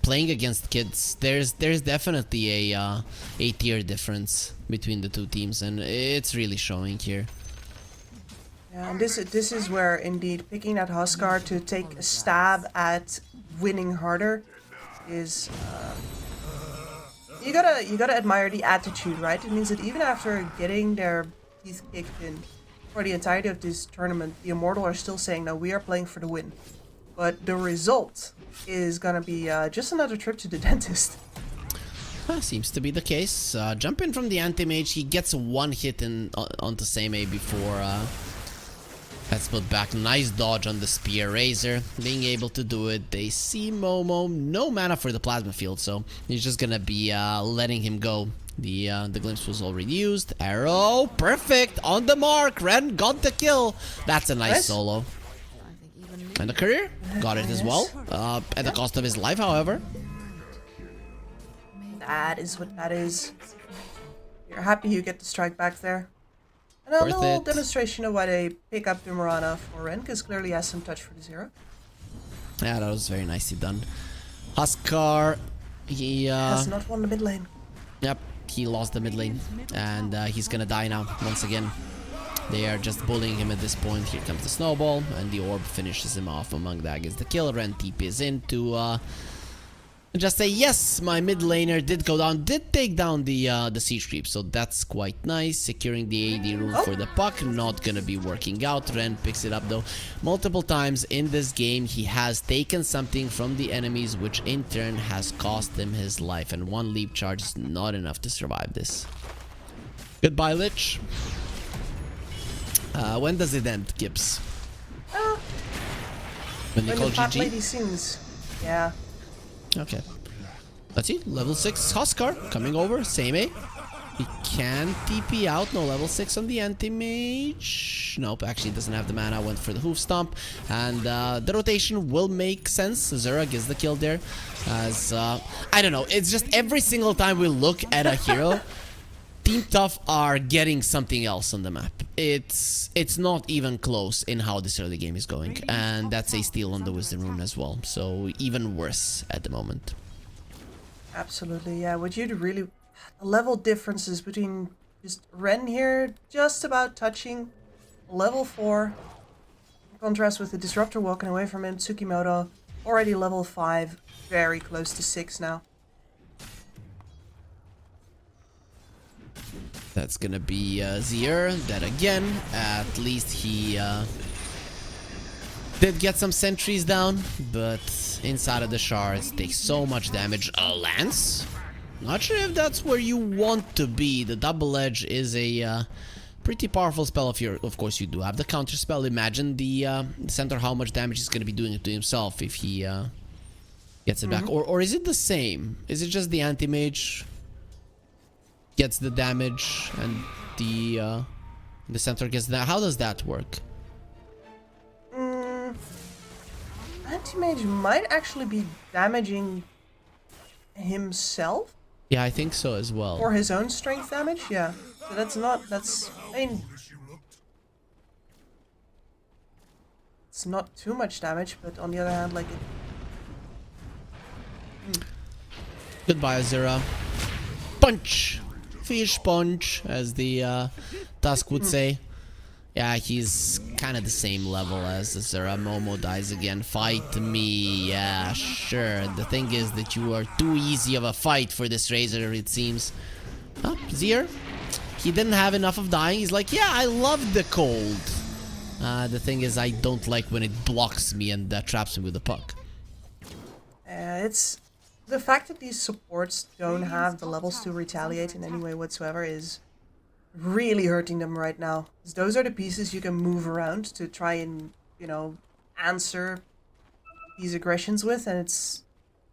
G: playing against kids. There's definitely a tier difference between the two teams, and it's really showing here.
H: Yeah, and this is where indeed picking that Huskar to take a stab at winning harder is you gotta admire the attitude, right? It means that even after getting their teeth kicked in for the entirety of this tournament, the Immortal are still saying, no, we are playing for the win. But the result is gonna be just another trip to the dentist.
G: Seems to be the case. Jump in from the anti-mage. He gets one hit in onto Seimei before that's put back. Nice dodge on the spear. Razor being able to do it. They see Momo. No mana for the plasma field, so he's just gonna be letting him go. The glimpse was already used. Arrow, perfect on the mark. Ren got the kill. That's a nice solo. And the courier got it as well. At the cost of his life, however.
H: That is what that is. You're happy you get the strike back there. And a
G: Worth
H: little
G: it.
H: demonstration of why they pick up the Mirana for Ren, because clearly has some touch for the zero.
G: Yeah, that was very nicely done. Huskar, he
H: Has not won the mid lane.
G: Yep, he lost the mid lane, and he's gonna die now once again. They are just bullying him at this point. Here comes the snowball, and the orb finishes him off. Among that gets the kill. Ren TP is in to just say, yes, my mid laner did go down, did take down the siege creep, so that's quite nice. Securing the AD room for the puck, not gonna be working out. Ren picks it up though. Multiple times in this game, he has taken something from the enemies, which in turn has cost him his life, and one leap charge is not enough to survive this. Goodbye, Lich. When does it end, Gibbs? When you call
H: the fat
G: GG?
H: lady sings. Yeah.
G: Okay. Let's see. Level 6 Huskar coming over. Seimei. He can TP out. No level 6 on the anti-mage. Nope, actually doesn't have the mana. Went for the hoof stomp. And the rotation will make sense. Zura gets the kill there. As, I don't know. It's just every single time we look at a hero, Team Tough are getting something else on the map. It's not even close in how this early game is going, and that's a steal on the Wisdom Rune as well, so even worse at the moment.
H: Absolutely, yeah. What you'd really level differences between just Ren here, just about touching level 4. In contrast with the Disruptor walking away from him, Tsukimoto already level 5, very close to 6 now.
G: That's gonna be Zier. That again, at least he did get some sentries down, but inside of the shards takes so much damage. Lance? Not sure if that's where you want to be. The double edge is a pretty powerful spell if you're, of course, you do have the counter spell. Imagine the center how much damage he's gonna be doing it to himself if he gets it back. Or is it the same? Is it just the anti-mage gets the damage and the center gets that? How does that work?
H: Anti-mage might actually be damaging himself.
G: Yeah, I think so as well.
H: Or his own strength damage, yeah. So that's not, that's, I mean, it's not too much damage, but on the other hand, like it...
G: Goodbye, Azura. Punch! Fish punch, as the Tusk would say. Yeah, he's kind of the same level as Azura. Momo dies again. Fight me. Yeah, sure. The thing is that you are too easy of a fight for this Razor, it seems. Oh, Zier. He didn't have enough of dying. He's like, yeah, I love the cold. The thing is, I don't like when it blocks me and traps me with the puck.
H: It's... The fact that these supports don't have the levels to retaliate in any way whatsoever is really hurting them right now. Those are the pieces you can move around to try and, you know, answer these aggressions with, and it's...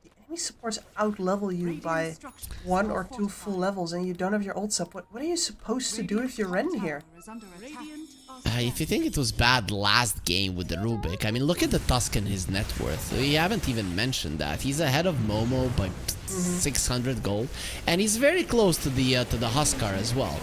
H: The enemy supports out-level you by 1 or 2 full levels, and you don't have your ult sub. What are you supposed to do if you're Ren here?
G: If you think it was bad last game with the Rubik, I mean, look at the Tusk and his net worth. We haven't even mentioned that. He's ahead of Momo by 600 gold, and he's very close to the Huskar as well.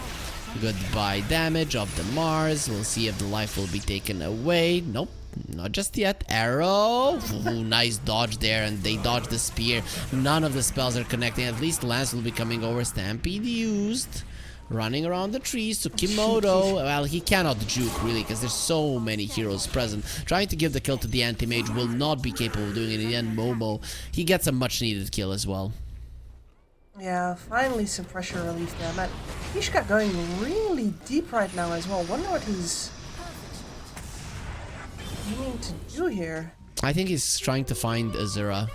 G: Goodbye damage of the Mars. We'll see if the life will be taken away. Nope, not just yet. Arrow. Ooh, nice dodge there, and they dodge the spear. None of the spells are connecting. At least Lance will be coming over. Stampede used. Running around the trees. Tsukimoto, well, he cannot juke really because there's so many heroes present. Trying to give the kill to the anti-mage will not be capable of doing it. In the end, Momo, he gets a much needed kill as well.
H: Yeah, finally some pressure relief there. Man, Ishka going really deep right now as well. Wonder what he's aiming to do here.
G: I think he's trying to find Azura.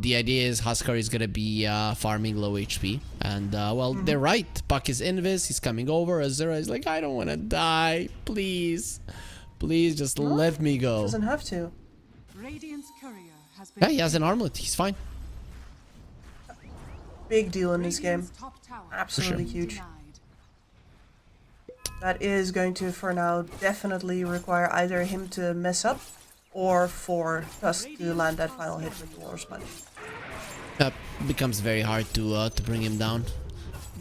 G: The idea is Huskar is gonna be farming low HP, and well, they're right. Puck is invis. He's coming over. Azura is like, I don't want to die. Please, please, just let me go.
H: Doesn't have to.
G: Yeah, he has an armlet. He's fine.
H: Big deal in this game. Absolutely huge. That is going to, for now, definitely require either him to mess up or for Tusk to land that final hit with the War Sponge.
G: Becomes very hard to bring him down.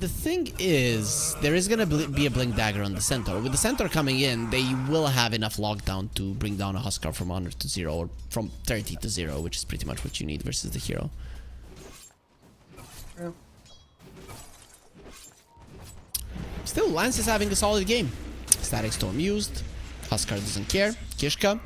G: The thing is, there is gonna be a Blink Dagger on the Centaur. With the Centaur coming in, they will have enough lockdown to bring down a Huskar from 100 to 0, or from 30 to 0, which is pretty much what you need versus the hero.
H: True.
G: Still, Lance is having a solid game. Static Storm used. Huskar doesn't care. Kishka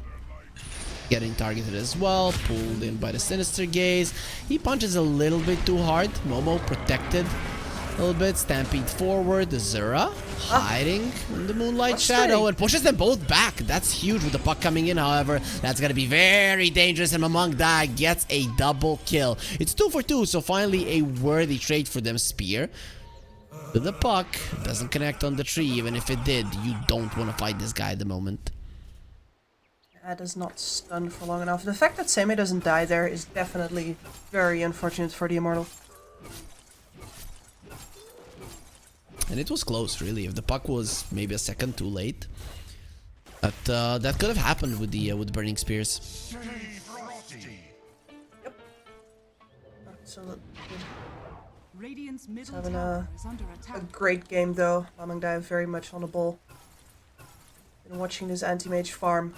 G: getting targeted as well. Pulled in by the Sinister Gaze. He punches a little bit too hard. Momo protected a little bit. Stampede forward. Azura hiding in the Moonlight Shadow and pushes them both back. That's huge with the puck coming in, however. That's going to be very dangerous, and Mamang Da gets a double kill. It's 2 for 2, so finally a worthy trade for them. Spear to the puck. Doesn't connect on the tree. Even if it did, you don't want to fight this guy at the moment.
H: That is not stunned for long enough. The fact that Semi doesn't die there is definitely very unfortunate for the Immortal.
G: And it was close, really. If the puck was maybe a second too late, that could have happened with the Burning Spears.
H: Yep. Absolutely. He's having a great game though. Mamang Da very much on the ball. Been watching this anti-mage farm.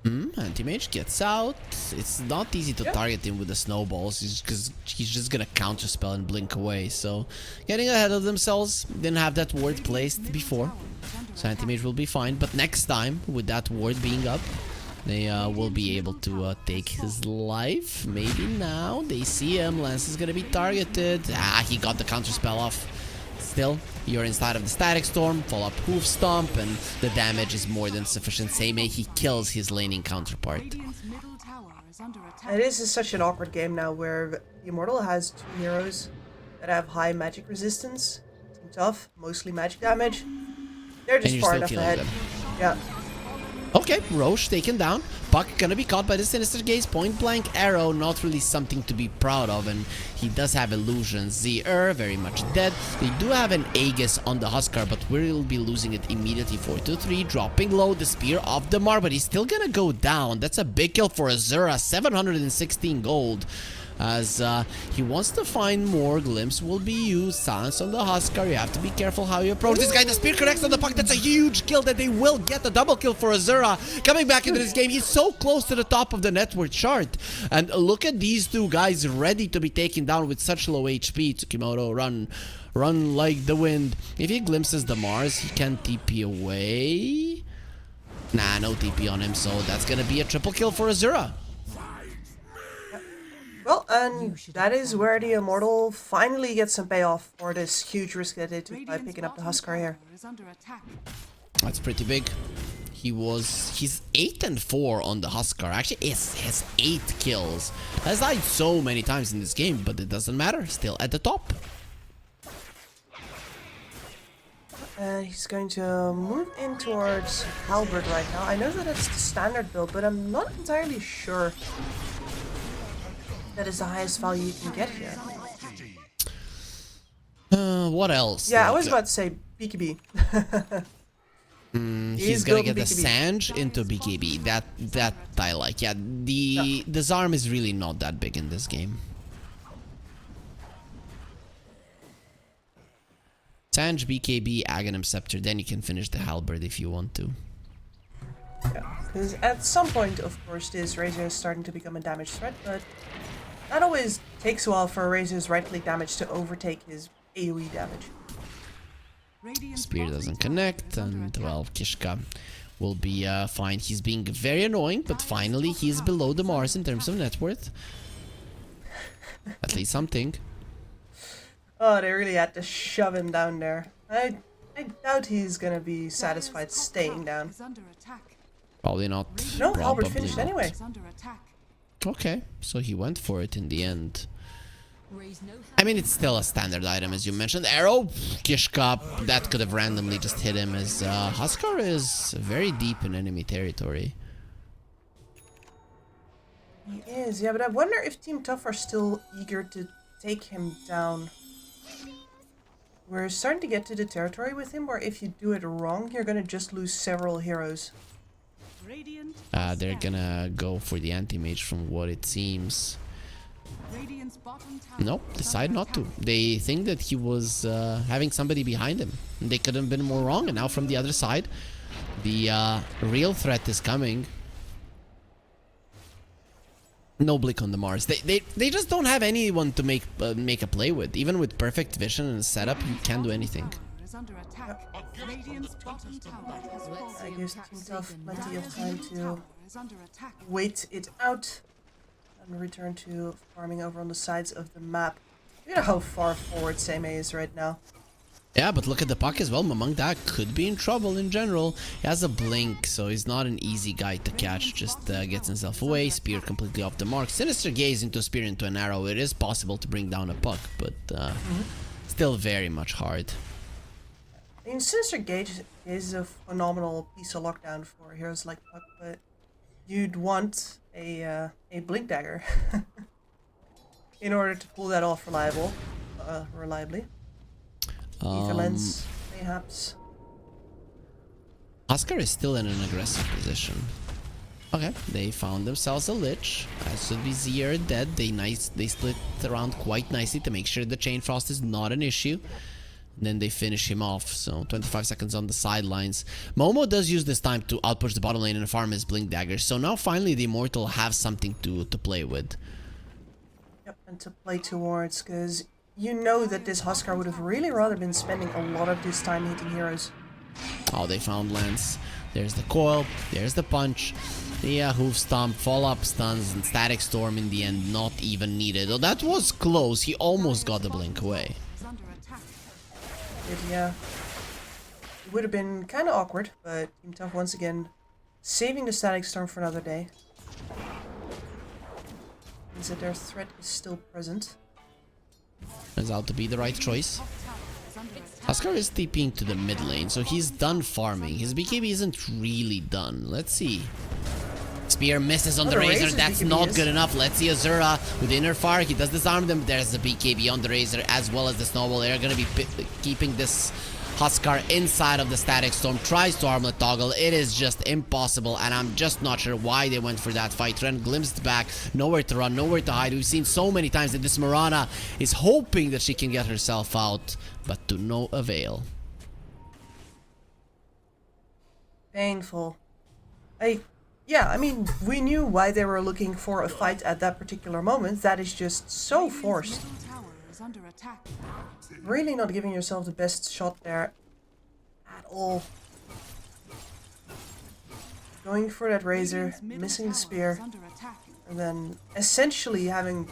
G: Anti-Mage gets out. It's not easy to target him with the snowballs because he's just gonna counterspell and blink away. So getting ahead of themselves, didn't have that ward placed before. So Anti-Mage will be fine. But next time, with that ward being up, they will be able to take his life. Maybe now they see him. Lance is gonna be targeted. He got the counterspell off. Still, you're inside of the Static Storm, follow up Hoof Stomp, and the damage is more than sufficient. Seimei, he kills his laning counterpart.
H: It is such an awkward game now where the Immortal has 2 heroes that have high magic resistance. Team Tough, mostly magic damage. They're just far enough ahead. Yeah.
G: Okay, Roche taken down. Puck gonna be caught by the Sinister Gaze. Point blank arrow, not really something to be proud of, and he does have illusions. Zer very much dead. They do have an Aegis on the Huskar, but we'll be losing it immediately. 4-3, dropping low the spear of the Mar, but he's still gonna go down. That's a big kill for Azura, 716 gold. As he wants to find more. Glimpse will be used. Silence on the Huskar. You have to be careful how you approach this guy. The spear connects on the puck. That's a huge kill that they will get. A double kill for Azura. Coming back into this game. He's so close to the top of the network chart. And look at these two guys ready to be taken down with such low HP. Tsukimoto, run like the wind. If he glimpses the Mars, he can TP away. Nah, no TP on him. So that's going to be a triple kill for Azura.
H: Well, and that is where the Immortal finally gets some payoff for this huge risk that they took by picking up the Huskar here.
G: That's pretty big. He's 8-4 on the Huskar. Actually, has 8 kills. Has died so many times in this game, but it doesn't matter. Still at the top.
H: He's going to move in towards Halberd right now. I know that it's the standard build, but I'm not entirely sure that is the highest value you can get here.
G: What else?
H: Yeah, I was about to say BKB.
G: He's gonna get the Sange into BKB. That I like. Yeah, the Zarm is really not that big in this game. Sange, BKB, Aghanim Scepter. Then you can finish the Halberd if you want to.
H: Yeah, because at some point, of course, this Razor is starting to become a damage threat, but that always takes a while for a Razor's right-click damage to overtake his AoE damage.
G: Spear doesn't connect, and well, Kishka will be fine. He's being very annoying, but finally he's below the Mars in terms of net worth. At least something.
H: Oh, they really had to shove him down there. I doubt he's gonna be satisfied staying down.
G: Probably not.
H: No,
G: probably
H: Albert finished
G: not.
H: anyway.
G: Okay, so he went for it in the end. I mean, it's still a standard item, as you mentioned. Arrow, Kishka, that could have randomly just hit him, as Huskar is very deep in enemy territory.
H: He is, yeah, but I wonder if Team Tough are still eager to take him down. We're starting to get to the territory with him where if you do it wrong, you're gonna just lose several heroes.
G: They're gonna go for the anti-mage from what it seems. Nope, decide not to. They think that he was having somebody behind him. They couldn't have been more wrong, and now from the other side, the real threat is coming. No Blick on the Mars. They just don't have anyone to make a play with. Even with perfect vision and setup, you can't do anything.
H: I guess Team Tough plenty of time to wait it out and return to farming over on the sides of the map. You know how far forward Seimei is right now.
G: Yeah, but look at the puck as well. Mamang Da could be in trouble in general. He has a blink, so he's not an easy guy to catch. Just gets himself away. Spear completely off the mark. Sinister Gaze into Spear into an arrow. It is possible to bring down a puck, but still very much hard.
H: I mean, Sinister Gaze is a phenomenal piece of lockdown for heroes like Puck, but you'd want a Blink Dagger in order to pull that off reliably. Ether Lens, mayhaps.
G: Huskar is still in an aggressive position. Okay, they found themselves a Lich. As should be Zir dead. They split around quite nicely to make sure the Chain Frost is not an issue. Then they finish him off. So 25 seconds on the sidelines. Momo does use this time to outpush the bottom lane and farm his Blink Dagger. So now finally the Immortal have something to play with.
H: Yep, and to play towards, because you know that this Huskar would have really rather been spending a lot of this time hitting heroes.
G: Oh, they found Lance. There's the coil, there's the punch, the hoof stomp, follow-up stuns, and static storm in the end, not even needed. Oh, that was close. He almost got the blink away.
H: Yeah. It would have been kind of awkward, but Team Tough once again saving the static storm for another day. Means that their threat is still present.
G: Turns out to be the right choice. Huskar is TPing to the mid lane, so he's done farming. His BKB isn't really done. Let's see. Spear misses on the Razor. That's not good enough. Let's see Azura with inner fire. He does disarm them. There's the BKB on the Razor as well as the Snowball. They're going to be keeping this Huskar inside of the static storm. Tries to armlet toggle. It is just impossible, and I'm just not sure why they went for that fight. Ren glimpsed back. Nowhere to run, nowhere to hide. We've seen so many times that this Mirana is hoping that she can get herself out, but to no avail.
H: Painful. Yeah, I mean, we knew why they were looking for a fight at that particular moment. That is just so forced. Really not giving yourself the best shot there at all. Going for that Razor, missing the spear, and then essentially having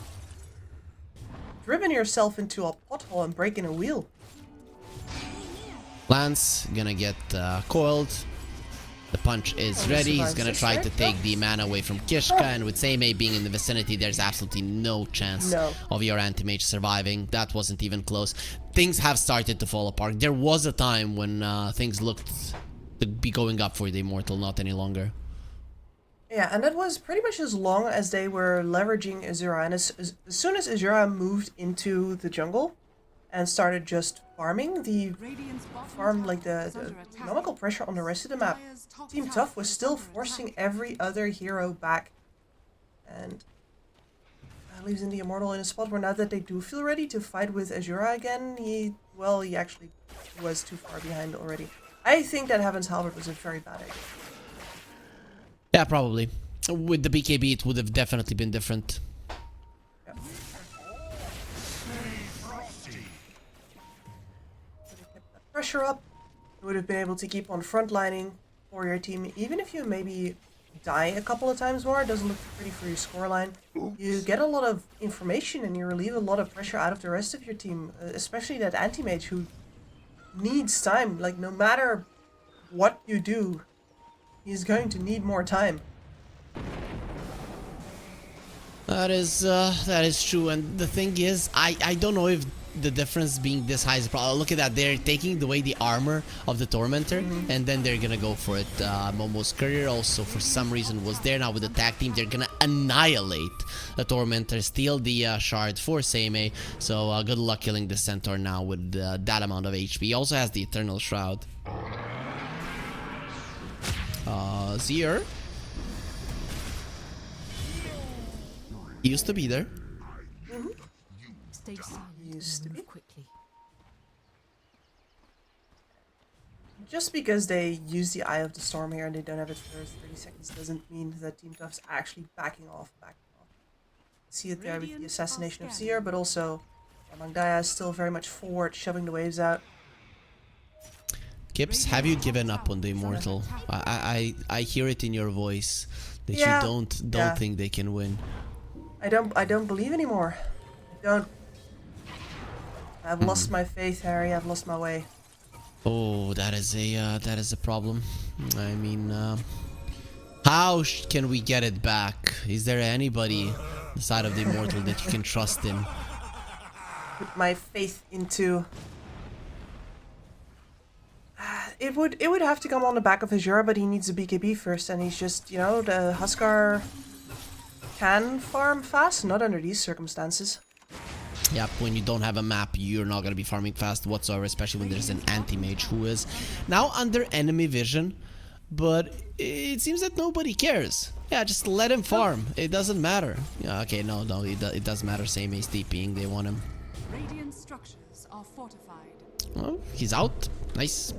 H: driven yourself into a pothole and breaking a wheel.
G: Lance gonna get coiled. The punch is ready. He's gonna try to take the mana away from Kishka, and with Seimei being in the vicinity, there's absolutely no chance of your anti-mage surviving. That wasn't even close. Things have started to fall apart. There was a time when things looked to be going up for the Immortal, not any longer.
H: Yeah, and that was pretty much as long as they were leveraging Azura, and as soon as Azura moved into the jungle and started just farming the economical pressure on the rest of the map, Team Tough was still forcing every other hero back, and leaves in the Immortal in a spot where now that they do feel ready to fight with Azura again, he actually was too far behind already. I think that Heaven's Halberd was a very bad idea.
G: Yeah, probably. With the BKB, it would have definitely been different.
H: Yep. Pressure up, you would have been able to keep on frontlining for your team. Even if you maybe die a couple of times more, it doesn't look pretty for your scoreline. You get a lot of information and you relieve a lot of pressure out of the rest of your team, especially that anti-mage who needs time. Like, no matter what you do, he's going to need more time.
G: That is true, and the thing is, I don't know if the difference being this high is a problem. Look at that, they're taking away the armor of the Tormentor, and then they're gonna go for it. Momo's career also, for some reason, was there. Now with the tag team, they're gonna annihilate the Tormentor, steal the shard for Seimei. So good luck killing the Centaur now with that amount of HP. He also has the Eternal Shroud. Zier. He used to be there.
H: Used to be. Just because they use the Eye of the Storm here and they don't have it for 30 seconds doesn't mean that Team Tough's actually backing off. See it there with the assassination of Seer, but also Mangdaya is still very much forward, shoving the waves out.
G: Kips, have you given up on the Immortal? I hear it in your voice that you don't think they can win.
H: I don't believe anymore. I don't. I've lost my faith, Harry. I've lost my way.
G: Oh, that is a problem. I mean, how can we get it back? Is there anybody inside of the Immortal that you can trust in?
H: Put my faith into. It would have to come on the back of Azura, but he needs a BKB first, and he's just, you know, the Huskar can farm fast, not under these circumstances.
G: Yep, when you don't have a map, you're not going to be farming fast whatsoever, especially when there's an anti-mage who is now under enemy vision, but it seems that nobody cares. Yeah, just let him farm. It doesn't matter. Yeah, okay, no, it does matter. Same as TPing, they want him.
C: Radiant structures are fortified.
G: Oh, he's out. Nice.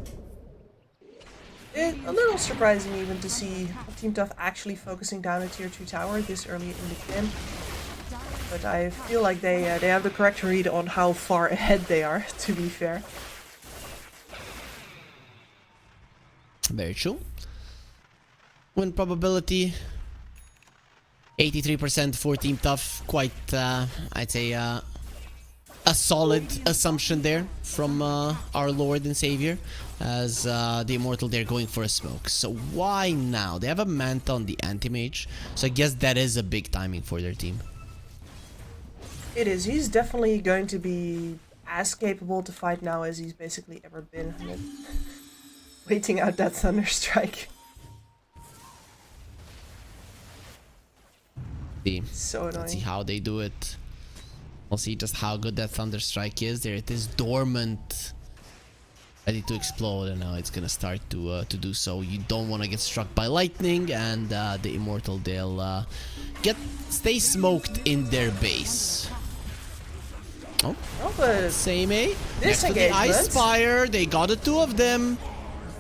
H: A little surprising even to see Team Tough actually focusing down a tier 2 tower this early in the game. But I feel like they have the correct read on how far ahead they are, to be fair.
G: Very true. Win probability 83% for Team Tough. Quite, I'd say, a solid assumption there from our Lord and Savior, as the Immortal they're going for a smoke. So why now? They have a Manta on the Anti-Mage, so I guess that is a big timing for their team.
H: It is. He's definitely going to be as capable to fight now as he's basically ever been. I mean, waiting out that Thunderstrike. So annoying.
G: Let's see how they do it. We'll see just how good that Thunderstrike is. There it is, dormant, ready to explode, and now it's gonna start to do so. You don't want to get struck by lightning, and the Immortal, they'll stay smoked in their base. Oh,
H: but
G: same A.
H: This
G: Next to the Ice Spire, they got the two of them.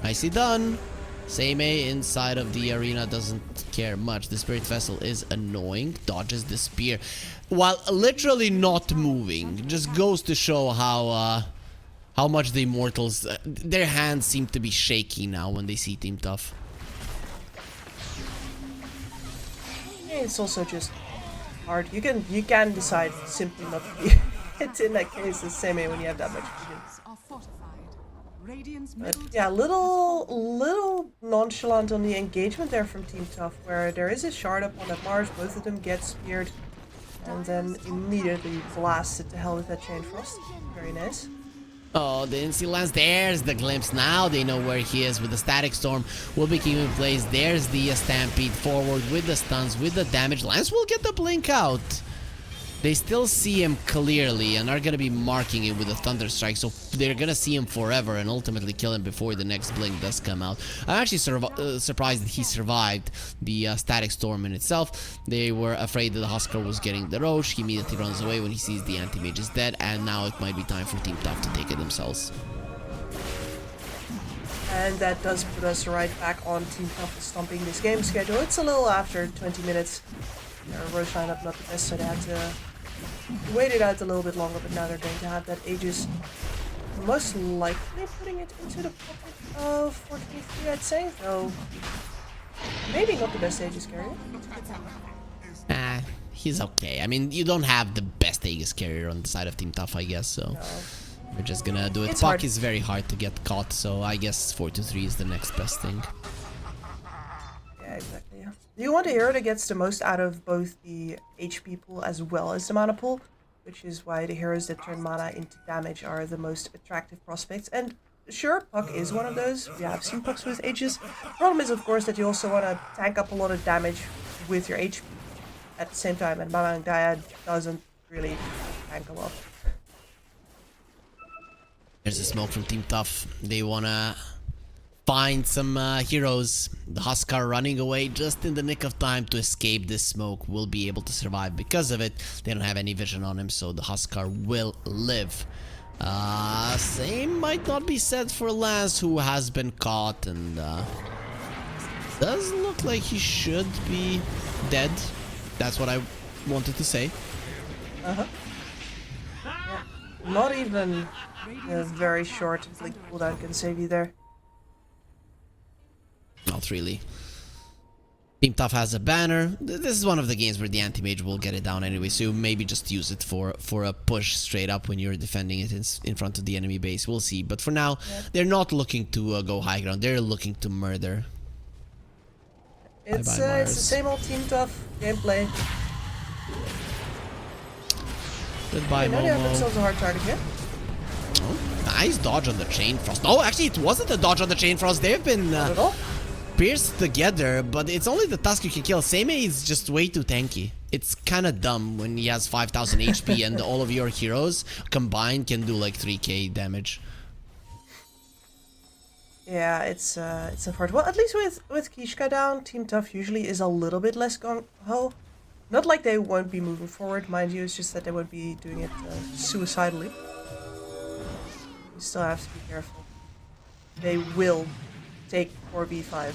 G: Nicely done. Same A inside of the arena, doesn't care much. The Spirit Vessel is annoying. Dodges the spear while literally not moving. Just goes to show how much the Immortals, their hands seem to be shaky now when they see Team Tough.
H: It's also just hard. You can decide simply not to be hit in that case the same way when you have that much vision. But yeah, little nonchalant on the engagement there from Team Tough, where there is a shard up on that Mars, both of them get speared, and then immediately blasted to hell with that Chain Frost. Very nice.
G: Oh, the Incy Lance, there's the glimpse. Now they know where he is with the Static Storm. Will be keeping in place. There's the Stampede forward with the stuns, with the damage. Lance will get the blink out. They still see him clearly and are going to be marking it with a Thunderstrike, so they're going to see him forever and ultimately kill him before the next blink does come out. I'm actually surprised that he survived the Static Storm in itself. They were afraid that the Husker was getting the Roche. He immediately runs away when he sees the Anti-Mage is dead, and now it might be time for Team Tough to take it themselves.
H: And that does put us right back on Team Tough stomping this game schedule. It's a little after 20 minutes. Their Roche lineup not the best, so they had to wait it out a little bit longer, but now they're going to have that Aegis most likely putting it into the pocket of 423, I'd say, though maybe not the best Aegis carrier.
G: He's okay. I mean, you don't have the best Aegis carrier on the side of Team Tough, I guess, so we're just gonna do it. Puck is very hard to get caught, so I guess 423 is the next best thing.
H: Yeah, exactly. You want a hero that gets the most out of both the HP pool as well as the mana pool, which is why the heroes that turn mana into damage are the most attractive prospects. And sure, Puck is one of those. We have seen Pucks with Aegis. The problem is, of course, that you also want to tank up a lot of damage with your HP at the same time, and Mama and Gaia doesn't really tank a lot.
G: There's a smoke from Team Tough. They want to find some heroes. The Huskar running away just in the nick of time to escape this smoke. Will be able to survive because of it. They don't have any vision on him, so the Huskar will live. Same might not be said for Lance, who has been caught, and does look like he should be dead. That's what I wanted to say.
H: Yeah. Not even a very short blink cooldown can save you there.
G: Not really. Team Tough has a banner. This is one of the games where the Anti-Mage will get it down anyway, so maybe just use it for a push straight up when you're defending it in front of the enemy base. We'll see. But for now, they're not looking to go high ground. They're looking to murder.
H: It's the same old Team Tough gameplay.
G: Goodbye,
H: Momo. They have themselves a hard target here.
G: Oh, nice dodge on the Chain Frost. No, actually, it wasn't a dodge on the Chain Frost. They've been pierced together, but it's only the Tusk you can kill. Seimei is just way too tanky. It's kind of dumb when he has 5,000 HP and all of your heroes combined can do like 3k damage.
H: Yeah, it's unfortunate. Well, at least with Kishka down, Team Tough usually is a little bit less gung-ho. Not like they won't be moving forward, mind you, it's just that they won't be doing it suicidally. You still have to be careful. They will take 4v5.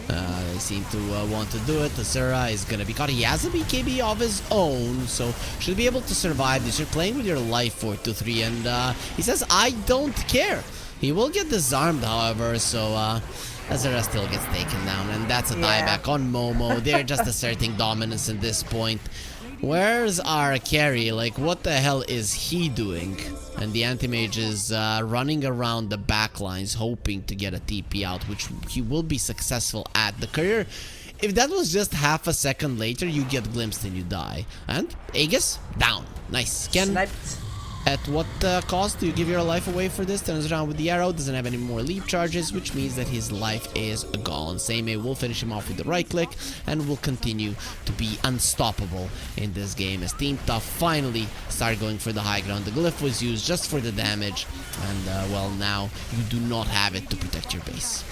G: They seem to want to do it. Azura is gonna be caught. He has a BKB of his own, so should be able to survive this. You're playing with your life 4-3, and he says, I don't care. He will get disarmed, however, so Azura still gets taken down, and that's a dieback on Momo. They're just asserting dominance at this point. Where's our carry? Like, what the hell is he doing? And the anti-mage is running around the back lines, hoping to get a TP out, which he will be successful at. The courier, if that was just half a second later, you get glimpsed and you die. And Aegis, down. Nice. Ken,
H: Sniped.
G: at what cost do you give your life away for this? Turns around with the arrow, doesn't have any more leap charges, which means that his life is gone. Seimei will finish him off with the right click and will continue to be unstoppable in this game as Team Tough finally start going for the high ground. The glyph was used just for the damage, and well, now you do not have it to protect your base.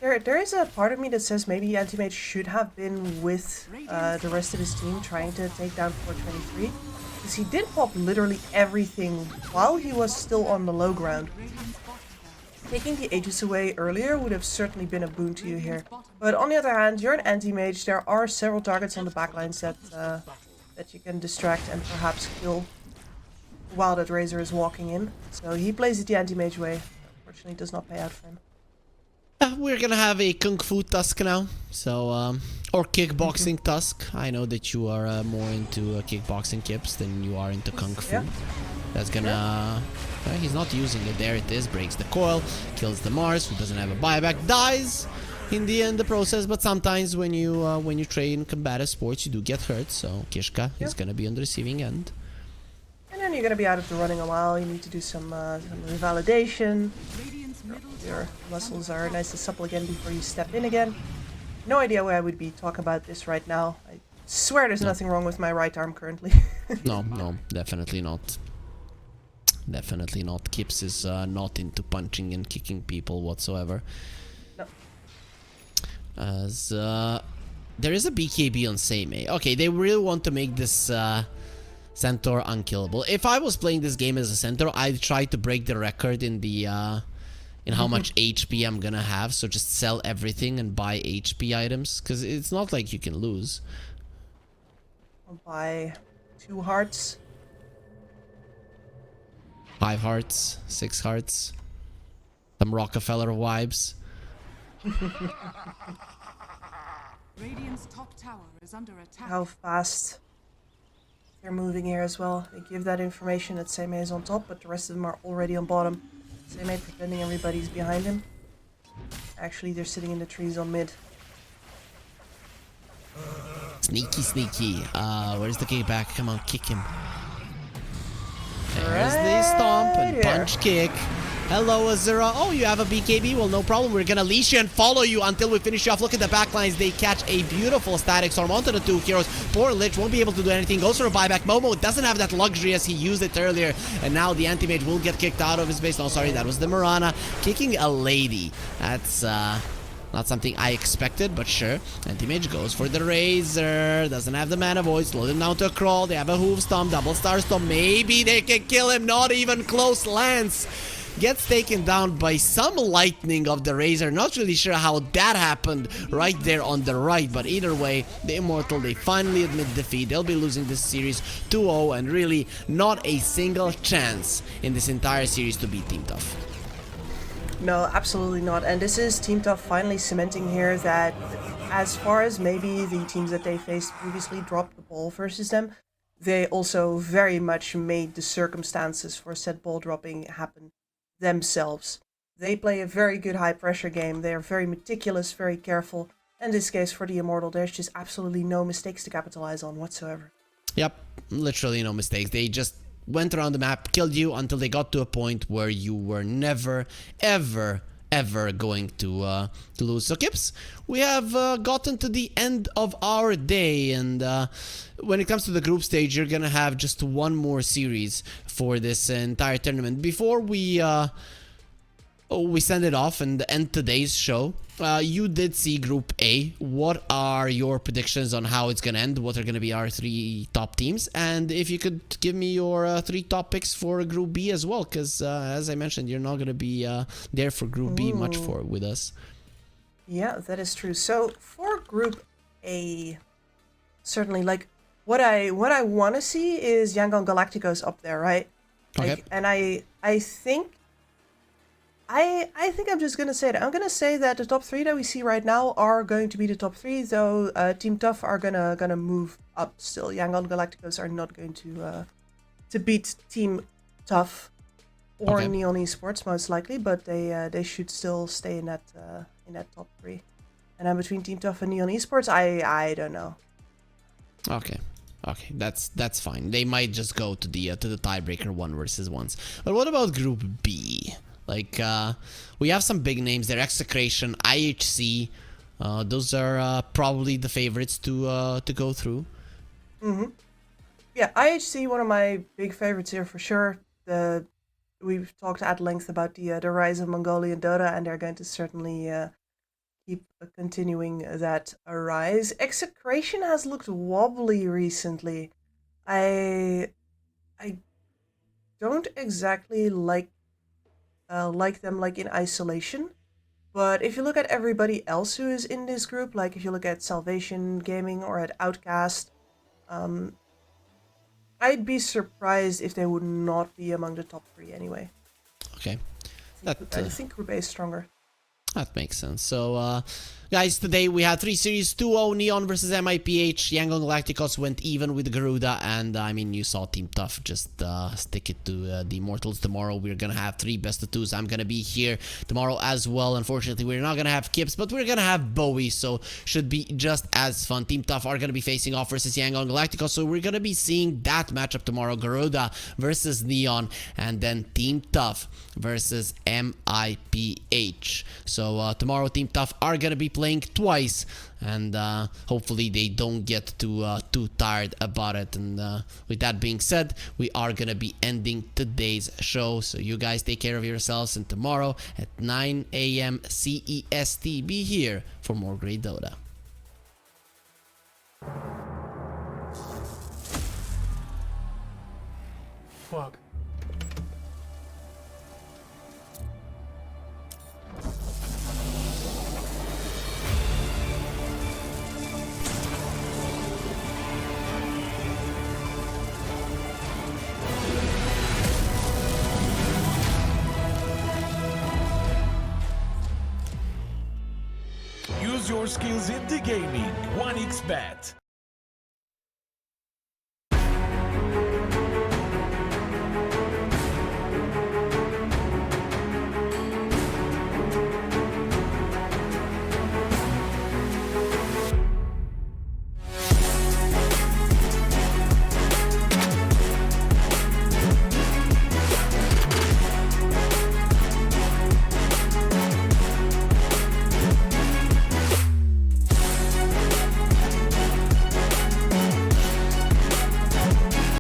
H: There is a part of me that says maybe Anti-Mage should have been with the rest of his team trying to take down 423. Because he did pop literally everything while he was still on the low ground. Taking the Aegis away earlier would have certainly been a boon to you here. But on the other hand, you're an Anti-Mage. There are several targets on the backlines that you can distract and perhaps kill while that Razor is walking in. So he plays it the Anti-Mage way. Unfortunately, it does not pay out for him.
G: We're gonna have a Kung Fu Tusk now, so, or Kickboxing Tusk. I know that you are more into Kickboxing Kips than you are into Kung Fu. Yeah. That's gonna... he's not using it. There it is, breaks the coil, kills the Mars, who doesn't have a buyback, dies in the process, but sometimes when you train combative sports, you do get hurt, so Kishka is gonna be on the receiving end.
H: And then you're gonna be out of the running a while, you need to do some revalidation. Your muscles are nice and supple again before you step in again. No idea why I would be talking about this right now. I swear there's nothing wrong with my right arm currently.
G: No, definitely not. Definitely not. Kips is not into punching and kicking people whatsoever.
H: No.
G: As there is a BKB on Seimei. Okay, they really want to make this Centaur unkillable. If I was playing this game as a Centaur, I'd try to break the record in the in how much HP I'm gonna have, so just sell everything and buy HP items, because it's not like you can lose.
H: I'll buy 2 hearts.
G: 5 hearts, 6 hearts. Some Rockefeller vibes.
C: Radiant's top tower is under attack.
H: How fast they're moving here as well. They give that information that Seimei is on top, but the rest of them are already on bottom. Seimei pretending everybody's behind him. Actually, they're sitting in the trees on mid.
G: Sneaky. Where's the kick back? Come on, kick him. There's the stomp and punch kick. Hello, Azura. Oh, you have a BKB? Well, no problem. We're gonna leash you and follow you until we finish you off. Look at the backlines. They catch a beautiful static storm onto the 2 heroes. Poor Lich won't be able to do anything. Goes for a buyback. Momo doesn't have that luxury as he used it earlier. And now the anti-mage will get kicked out of his base. No, sorry, that was the Mirana. Kicking a lady. That's, not something I expected, but sure. Anti-mage goes for the Razor. Doesn't have the mana void. Slow them down to a crawl. They have a hoof stomp. Double star stomp. Maybe they can kill him. Not even close. Lance gets taken down by some lightning of the Razor. Not really sure how that happened right there on the right, but either way, the Immortal, they finally admit defeat. They'll be losing this series 2-0, and really not a single chance in this entire series to beat Team Tough.
H: No, absolutely not. And this is Team Tough finally cementing here that as far as maybe the teams that they faced previously dropped the ball versus them, they also very much made the circumstances for said ball dropping happen themselves. They play a very good high pressure game. They are very meticulous, very careful. In this case, for the Immortal, there's just absolutely no mistakes to capitalize on whatsoever.
G: Yep, literally no mistakes. They just went around the map, killed you until they got to a point where you were never, ever going to lose. So Kips, we have gotten to the end of our day, and when it comes to the group stage, you're gonna have just one more series for this entire tournament. Before we we send it off and end today's show. You did see Group A. What are your predictions on how it's going to end? What are going to be our 3 top teams? And if you could give me your 3 top picks for Group B as well, because as I mentioned, you're not going to be there for Group B much with us.
H: Yeah, that is true. So for Group A, certainly, like what I want to see is Yangon Galacticos up there, right? Like,
G: Okay.
H: And I think I'm just gonna say it. I'm gonna say that the top 3 that we see right now are going to be the top 3, though Team Tough are gonna move up still. Yangon Galacticos are not going to beat Team Tough or
G: Okay.
H: Neon Esports most likely, but they should still stay in that top 3. And then between Team Tough and Neon Esports, I don't know.
G: Okay, that's fine. They might just go to the tiebreaker 1 versus 1s. But what about Group B? Like we have some big names there: Execration, IHC. Those are probably the favorites to go through.
H: Yeah, IHC, one of my big favorites here for sure. We've talked at length about the rise of Mongolian Dota, and they're going to certainly keep continuing that rise. Execration has looked wobbly recently. I don't exactly like them like in isolation, but if you look at everybody else who is in this group, like if you look at Salvation Gaming or at Outcast, I'd be surprised if they would not be among the top 3 anyway.
G: Okay,
H: I think Group A is stronger.
G: that makes sense. So, guys, today we had 3 series: 2-0 Neon versus MIPH. Yangon Galacticos went even with Garuda, and I mean, you saw Team Tough just stick it to the Immortals. Tomorrow we're gonna have 3 best of 2s. I'm gonna be here tomorrow as well. Unfortunately, we're not gonna have Kips, but we're gonna have Bowie, so should be just as fun. Team Tough are gonna be facing off versus Yangon Galacticos, so we're gonna be seeing that matchup tomorrow: Garuda versus Neon, and then Team Tough versus MIPH. So tomorrow Team Tough are gonna be playing twice, and hopefully they don't get too tired about it. And with that being said, we are gonna be ending today's show, so you guys take care of yourselves, and tomorrow at 9 a.m. CEST be here for more great Dota.
F: Fuck.
L: Use your skills in the gaming. 1xBet.